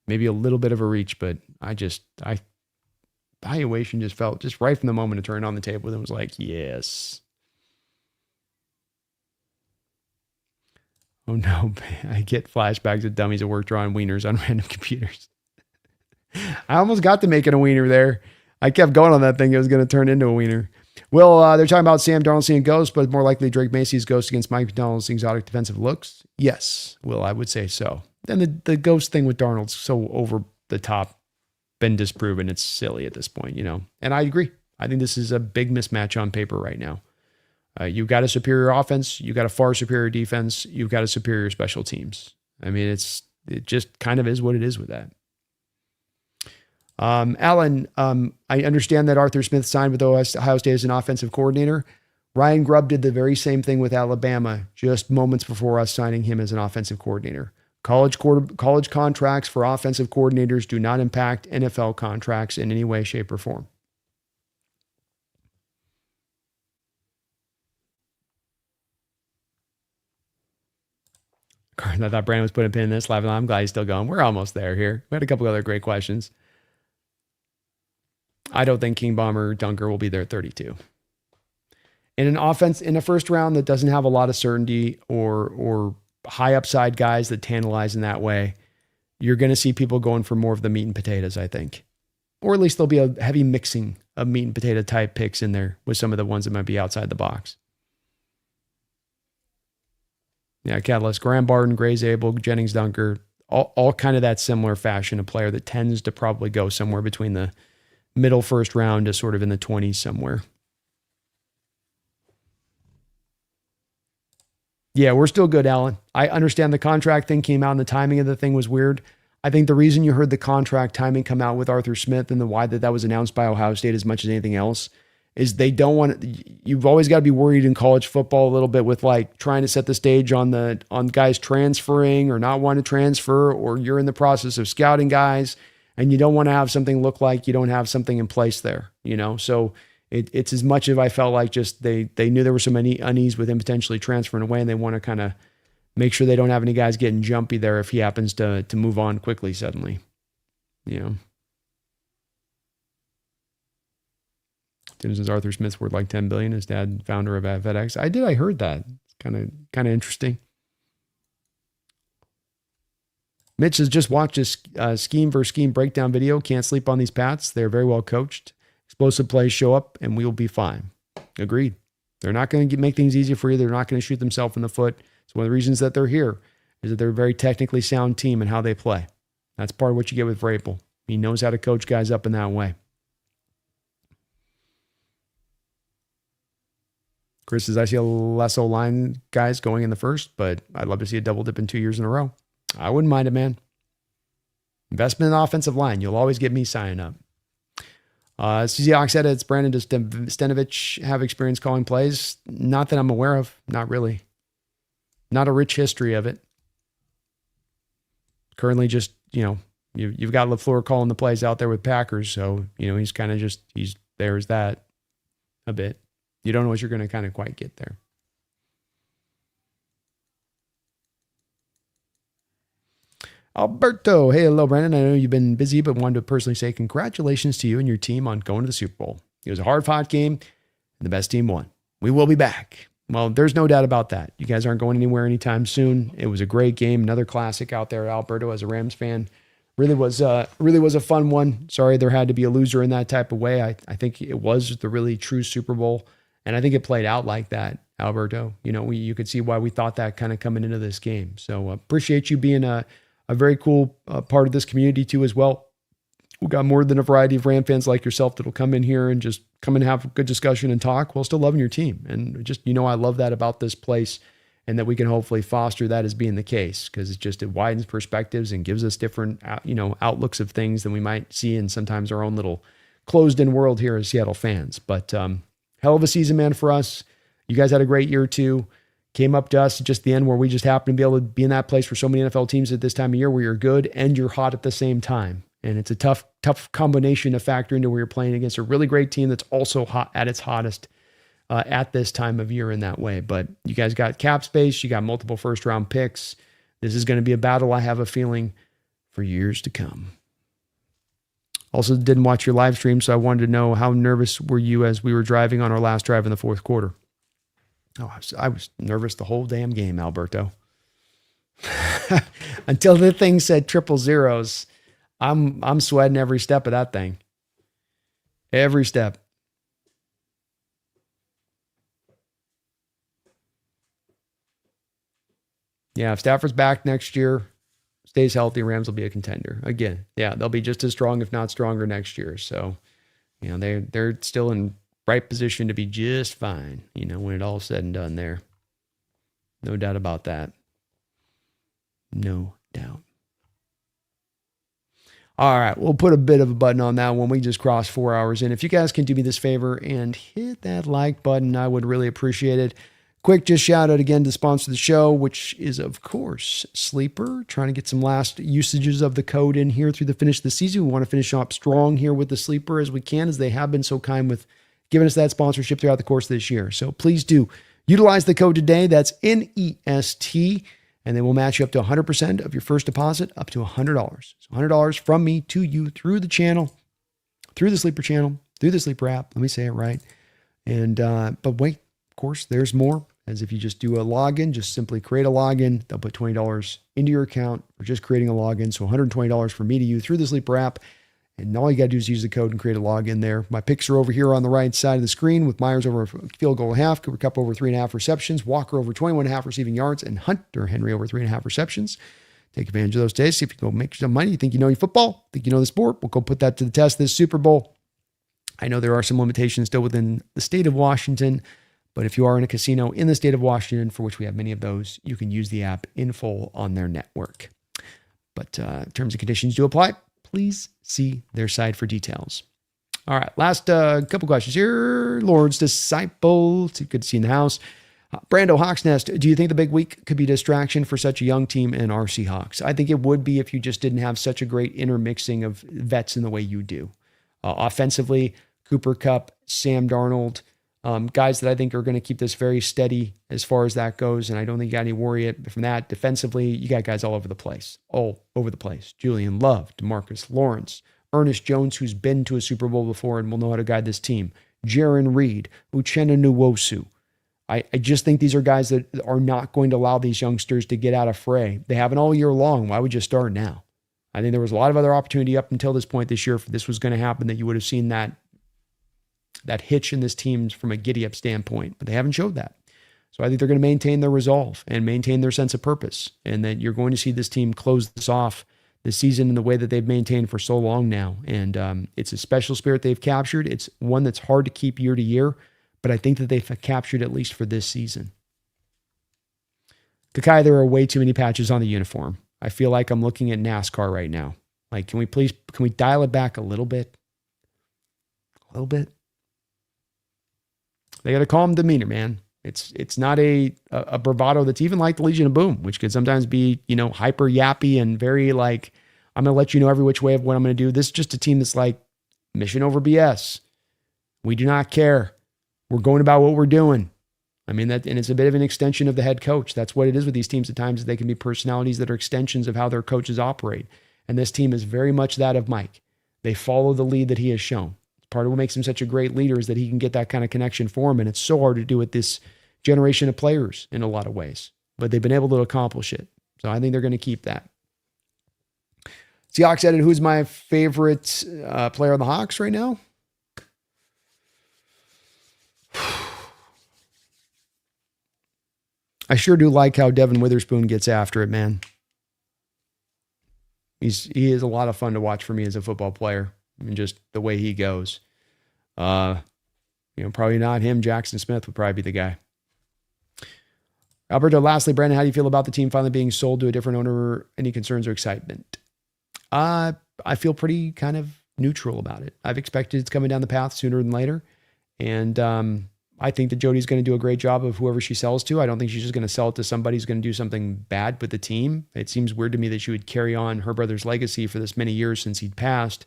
Maybe a little bit of a reach, but valuation just felt just right from the moment it turned on the table and was like, yes. Oh no, I get flashbacks of dummies at work drawing wieners on random computers. I almost got to making a wiener there. I kept going on that thing. It was going to turn into a wiener. Well, they're talking about Sam Darnold seeing ghosts, but more likely Drake Macy's ghost against Mike McDonald's exotic defensive looks. Yes, Will, I would say so. Then the ghost thing with Darnold's so over the top, been disproven. It's silly at this point, And I agree. I think this is a big mismatch on paper right now. You've got a superior offense. You've got a far superior defense. You've got a superior special teams. I mean, it just kind of is what it is with that. Alan, I understand that Arthur Smith signed with Ohio State as an offensive coordinator. Ryan Grubb did the very same thing with Alabama just moments before us signing him as an offensive coordinator. College contracts for offensive coordinators do not impact NFL contracts in any way, shape, or form. I thought Brandon was putting a pin in this live, and I'm glad he's still going. We're almost there here. We had a couple other great questions. I don't think King Bomber Dunker will be there at 32. In an offense in a first round that doesn't have a lot of certainty or high upside guys that tantalize in that way, you're going to see people going for more of the meat and potatoes, I think. Or at least there'll be a heavy mixing of meat and potato type picks in there with some of the ones that might be outside the box. Yeah, Catalyst, Graham Barton, Gray Zabel, Jennings Dunker, all kind of that similar fashion, a player that tends to probably go somewhere between the middle first round to sort of in the 20s somewhere. Yeah, we're still good, Alan. I understand the contract thing came out and the timing of the thing was weird. I think the reason you heard the contract timing come out with Arthur Smith and the why that was announced by Ohio State as much as anything else is they don't want, you've always got to be worried in college football a little bit with like trying to set the stage on guys transferring or not wanting to transfer, or you're in the process of scouting guys and you don't want to have something look like you don't have something in place there, So it's as much as I felt like just they knew there were so many unease with him potentially transferring away, and they want to kind of make sure they don't have any guys getting jumpy there if he happens to move on quickly suddenly, Since Arthur Smith's worth like $10 billion, his dad, founder of FedEx. I heard that. It's kind of interesting. Mitch has just watched a scheme versus scheme breakdown video. Can't sleep on these Pats. They're very well coached. Explosive plays show up, and we'll be fine. Agreed. They're not going to make things easy for you. They're not going to shoot themselves in the foot. So one of the reasons that they're here is that they're a very technically sound team in how they play. That's part of what you get with Vrabel. He knows how to coach guys up in that way. Chris says, I see less O-line guys going in the first, but I'd love to see a double dip in 2 years in a row. I wouldn't mind it, man. Investment in offensive line. You'll always get me signing up. Seahawks edits. Brandon, does Stenovich have experience calling plays? Not that I'm aware of. Not really. Not a rich history of it. Currently just, you've got LaFleur calling the plays out there with Packers. So, he's kind of just, there's that a bit. You don't know what you're going to kind of quite get there. Alberto, hey, hello, Brandon. I know you've been busy, but wanted to personally say congratulations to you and your team on going to the Super Bowl. It was a hard-fought game, and the best team won. We will be back. Well, there's no doubt about that. You guys aren't going anywhere anytime soon. It was a great game, another classic out there. Alberto, as a Rams fan, really was a fun one. Sorry there had to be a loser in that type of way. I think it was the really true Super Bowl, and I think it played out like that. Alberto. You could see why we thought that kind of coming into this game. So appreciate you being a very cool part of this community too as well. We got more than a variety of Ram fans like yourself that'll come in here and just come and have a good discussion and talk while still loving your team. And just, I love that about this place, and that we can hopefully foster that as being the case, because it widens perspectives and gives us different, outlooks of things than we might see in sometimes our own little closed-in world here as Seattle fans. But hell of a season, man, for us. You guys had a great year too. Came up to us at just the end where we just happened to be able to be in that place for so many NFL teams at this time of year where you're good and you're hot at the same time. And it's a tough combination to factor into where you're playing against a really great team that's also hot at its hottest at this time of year in that way. But you guys got cap space. You got multiple first-round picks. This is going to be a battle, I have a feeling, for years to come. Also, didn't watch your live stream, so I wanted to know, how nervous were you as we were driving on our last drive in the fourth quarter? Oh, I was nervous the whole damn game, Alberto. Until the thing said triple zeros, I'm sweating every step of that thing. Every step. Yeah, if Stafford's back next year, stays healthy, Rams will be a contender. Again, yeah, they'll be just as strong, if not stronger, next year. So, they're still in right position to be just fine, when it all's said and done there. No doubt about that. No doubt. All right, we'll put a bit of a button on that when we just crossed 4 hours in. If you guys can do me this favor and hit that like button, I would really appreciate it. Quick, just shout out again to sponsor the show, which is, of course, Sleeper. Trying to get some last usages of the code in here through the finish of the season. We want to finish up strong here with the Sleeper as we can, as they have been so kind with giving us that sponsorship throughout the course of this year. So please do utilize the code today. That's NEST, and they will match you up to 100% of your first deposit, up to $100. So $100 from me to you through the channel, through the Sleeper channel, through the Sleeper app. Let me say it right. And but wait, of course, there's more. As if you just do a login, just simply create a login. They'll put $20 into your account for just creating a login. So $120 for me to you through the Sleeper app. And all you got to do is use the code and create a login there. My picks are over here on the right side of the screen, with Myers over a field goal and a half, Cooper Kupp over 3.5 receptions, Walker over 21.5 receiving yards, and Hunter Henry over 3.5 receptions. Take advantage of those days. See if you can go make some money. You think you know your football? Think you know the sport? We'll go put that to the test this Super Bowl. I know there are some limitations still within the state of Washington, but if you are in a casino in the state of Washington, for which we have many of those, you can use the app in full on their network. But terms and conditions do apply. Please see their site for details. All right, last couple questions here. Lord's Disciple, it's good to see you in the house. Brando Hawksnest, do you think the big week could be a distraction for such a young team in our Seahawks? I think it would be if you just didn't have such a great intermixing of vets in the way you do. Offensively, Cooper Kupp, Sam Darnold, guys that I think are going to keep this very steady as far as that goes, and I don't think you got any worry from that. Defensively, you got guys all over the place. Julian Love, DeMarcus Lawrence, Ernest Jones, who's been to a Super Bowl before and will know how to guide this team, Jaron Reed, Uchenna Nwosu. I just think these are guys that are not going to allow these youngsters to get out of fray. They haven't all year long. Why would you start now? I think there was a lot of other opportunity up until this point this year if this was going to happen, that you would have seen that hitch in this team from a giddy-up standpoint, but they haven't showed that. So I think they're going to maintain their resolve and maintain their sense of purpose, and that you're going to see this team close this off this season in the way that they've maintained for so long now. And it's a special spirit they've captured. It's one that's hard to keep year to year, but I think that they've captured at least for this season. Kakai, there are way too many patches on the uniform. I feel like I'm looking at NASCAR right now. Like, can we dial it back a little bit? A little bit? They got a calm demeanor, man. It's not a bravado that's even like the Legion of Boom, which could sometimes be, hyper yappy and very like, I'm going to let you know every which way of what I'm going to do. This is just a team that's like, mission over BS. We do not care. We're going about what we're doing. I mean, and it's a bit of an extension of the head coach. That's what it is with these teams at times. They can be personalities that are extensions of how their coaches operate. And this team is very much that of Mike. They follow the lead that he has shown. Part of what makes him such a great leader is that he can get that kind of connection for him. And it's so hard to do with this generation of players in a lot of ways. But they've been able to accomplish it. So I think they're going to keep that. Seahawks added, who's my favorite player on the Hawks right now? I sure do like how Devin Witherspoon gets after it, man. He is a lot of fun to watch for me as a football player. I mean, just the way he goes. Probably not him. Jackson Smith would probably be the guy. Alberto, lastly, Brandon, how do you feel about the team finally being sold to a different owner? Any concerns or excitement? I feel pretty kind of neutral about it. I've expected it's coming down the path sooner than later. And I think that Jody's going to do a great job of whoever she sells to. I don't think she's just going to sell it to somebody who's going to do something bad with the team. It seems weird to me that she would carry on her brother's legacy for this many years since he'd passed,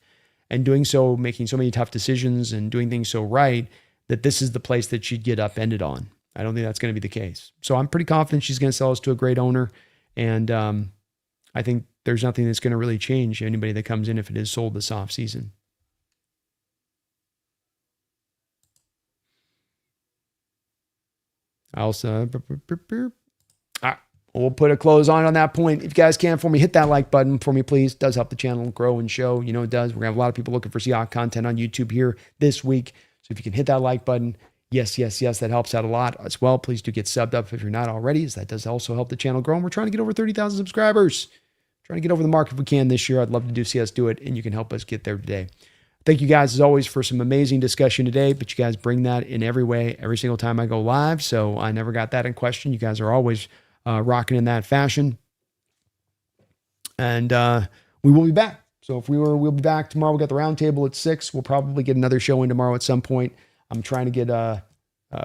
and doing so, making so many tough decisions and doing things so right, that this is the place that she'd get upended on. I don't think that's going to be the case. So I'm pretty confident she's going to sell us to a great owner. And I think there's nothing that's going to really change anybody that comes in if it is sold this offseason. Also, we'll put a close on that point. If you guys can for me, hit that like button for me, please. It does help the channel grow and show. You know it does. We're going to have a lot of people looking for Seahawks content on YouTube here this week. So if you can hit that like button, yes, that helps out a lot as well. Please do get subbed up if you're not already, as that does also help the channel grow. And we're trying to get over 30,000 subscribers. Trying to get over the mark if we can this year. I'd love to see us do it, and you can help us get there today. Thank you guys, as always, for some amazing discussion today, but you guys bring that in every way, every single time I go live, so I never got that in question. You guys are always rocking in that fashion. And we will be back. So we'll be back tomorrow. We'll get the roundtable at 6. We'll probably get another show in tomorrow at some point. I'm trying to get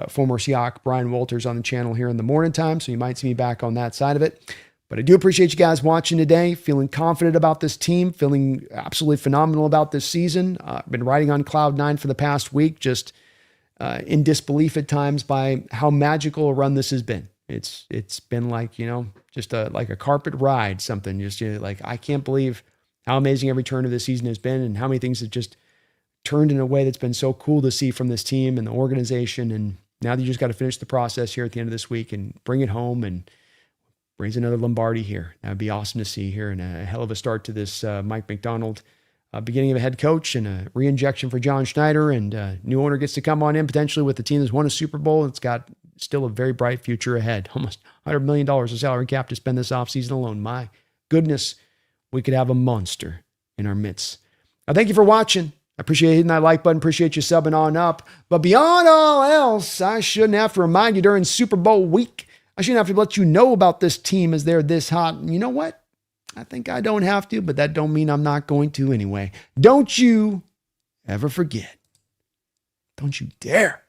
former Seahawk Brian Walters on the channel here in the morning time, so you might see me back on that side of it. But I do appreciate you guys watching today, feeling confident about this team, feeling absolutely phenomenal about this season. I've been riding on cloud 9 for the past week, just in disbelief at times by how magical a run this has been. It's been like, just like a carpet ride, something. Just like, I can't believe how amazing every turn of this season has been and how many things have just turned in a way that's been so cool to see from this team and the organization. And now that you just got to finish the process here at the end of this week and bring it home and brings another Lombardi here. That'd be awesome to see here, and a hell of a start to this Mike McDonald beginning of a head coach and a re-injection for John Schneider, and new owner gets to come on in potentially with the team that's won a Super Bowl. It's got still a very bright future ahead. Almost $100 million of salary cap to spend this offseason alone. My goodness, we could have a monster in our midst. Now, thank you for watching. I appreciate hitting that like button. Appreciate you subbing on up. But beyond all else, I shouldn't have to remind you during Super Bowl week. I shouldn't have to let you know about this team as they're this hot. And you know what? I think I don't have to, but that don't mean I'm not going to anyway. Don't you ever forget. Don't you dare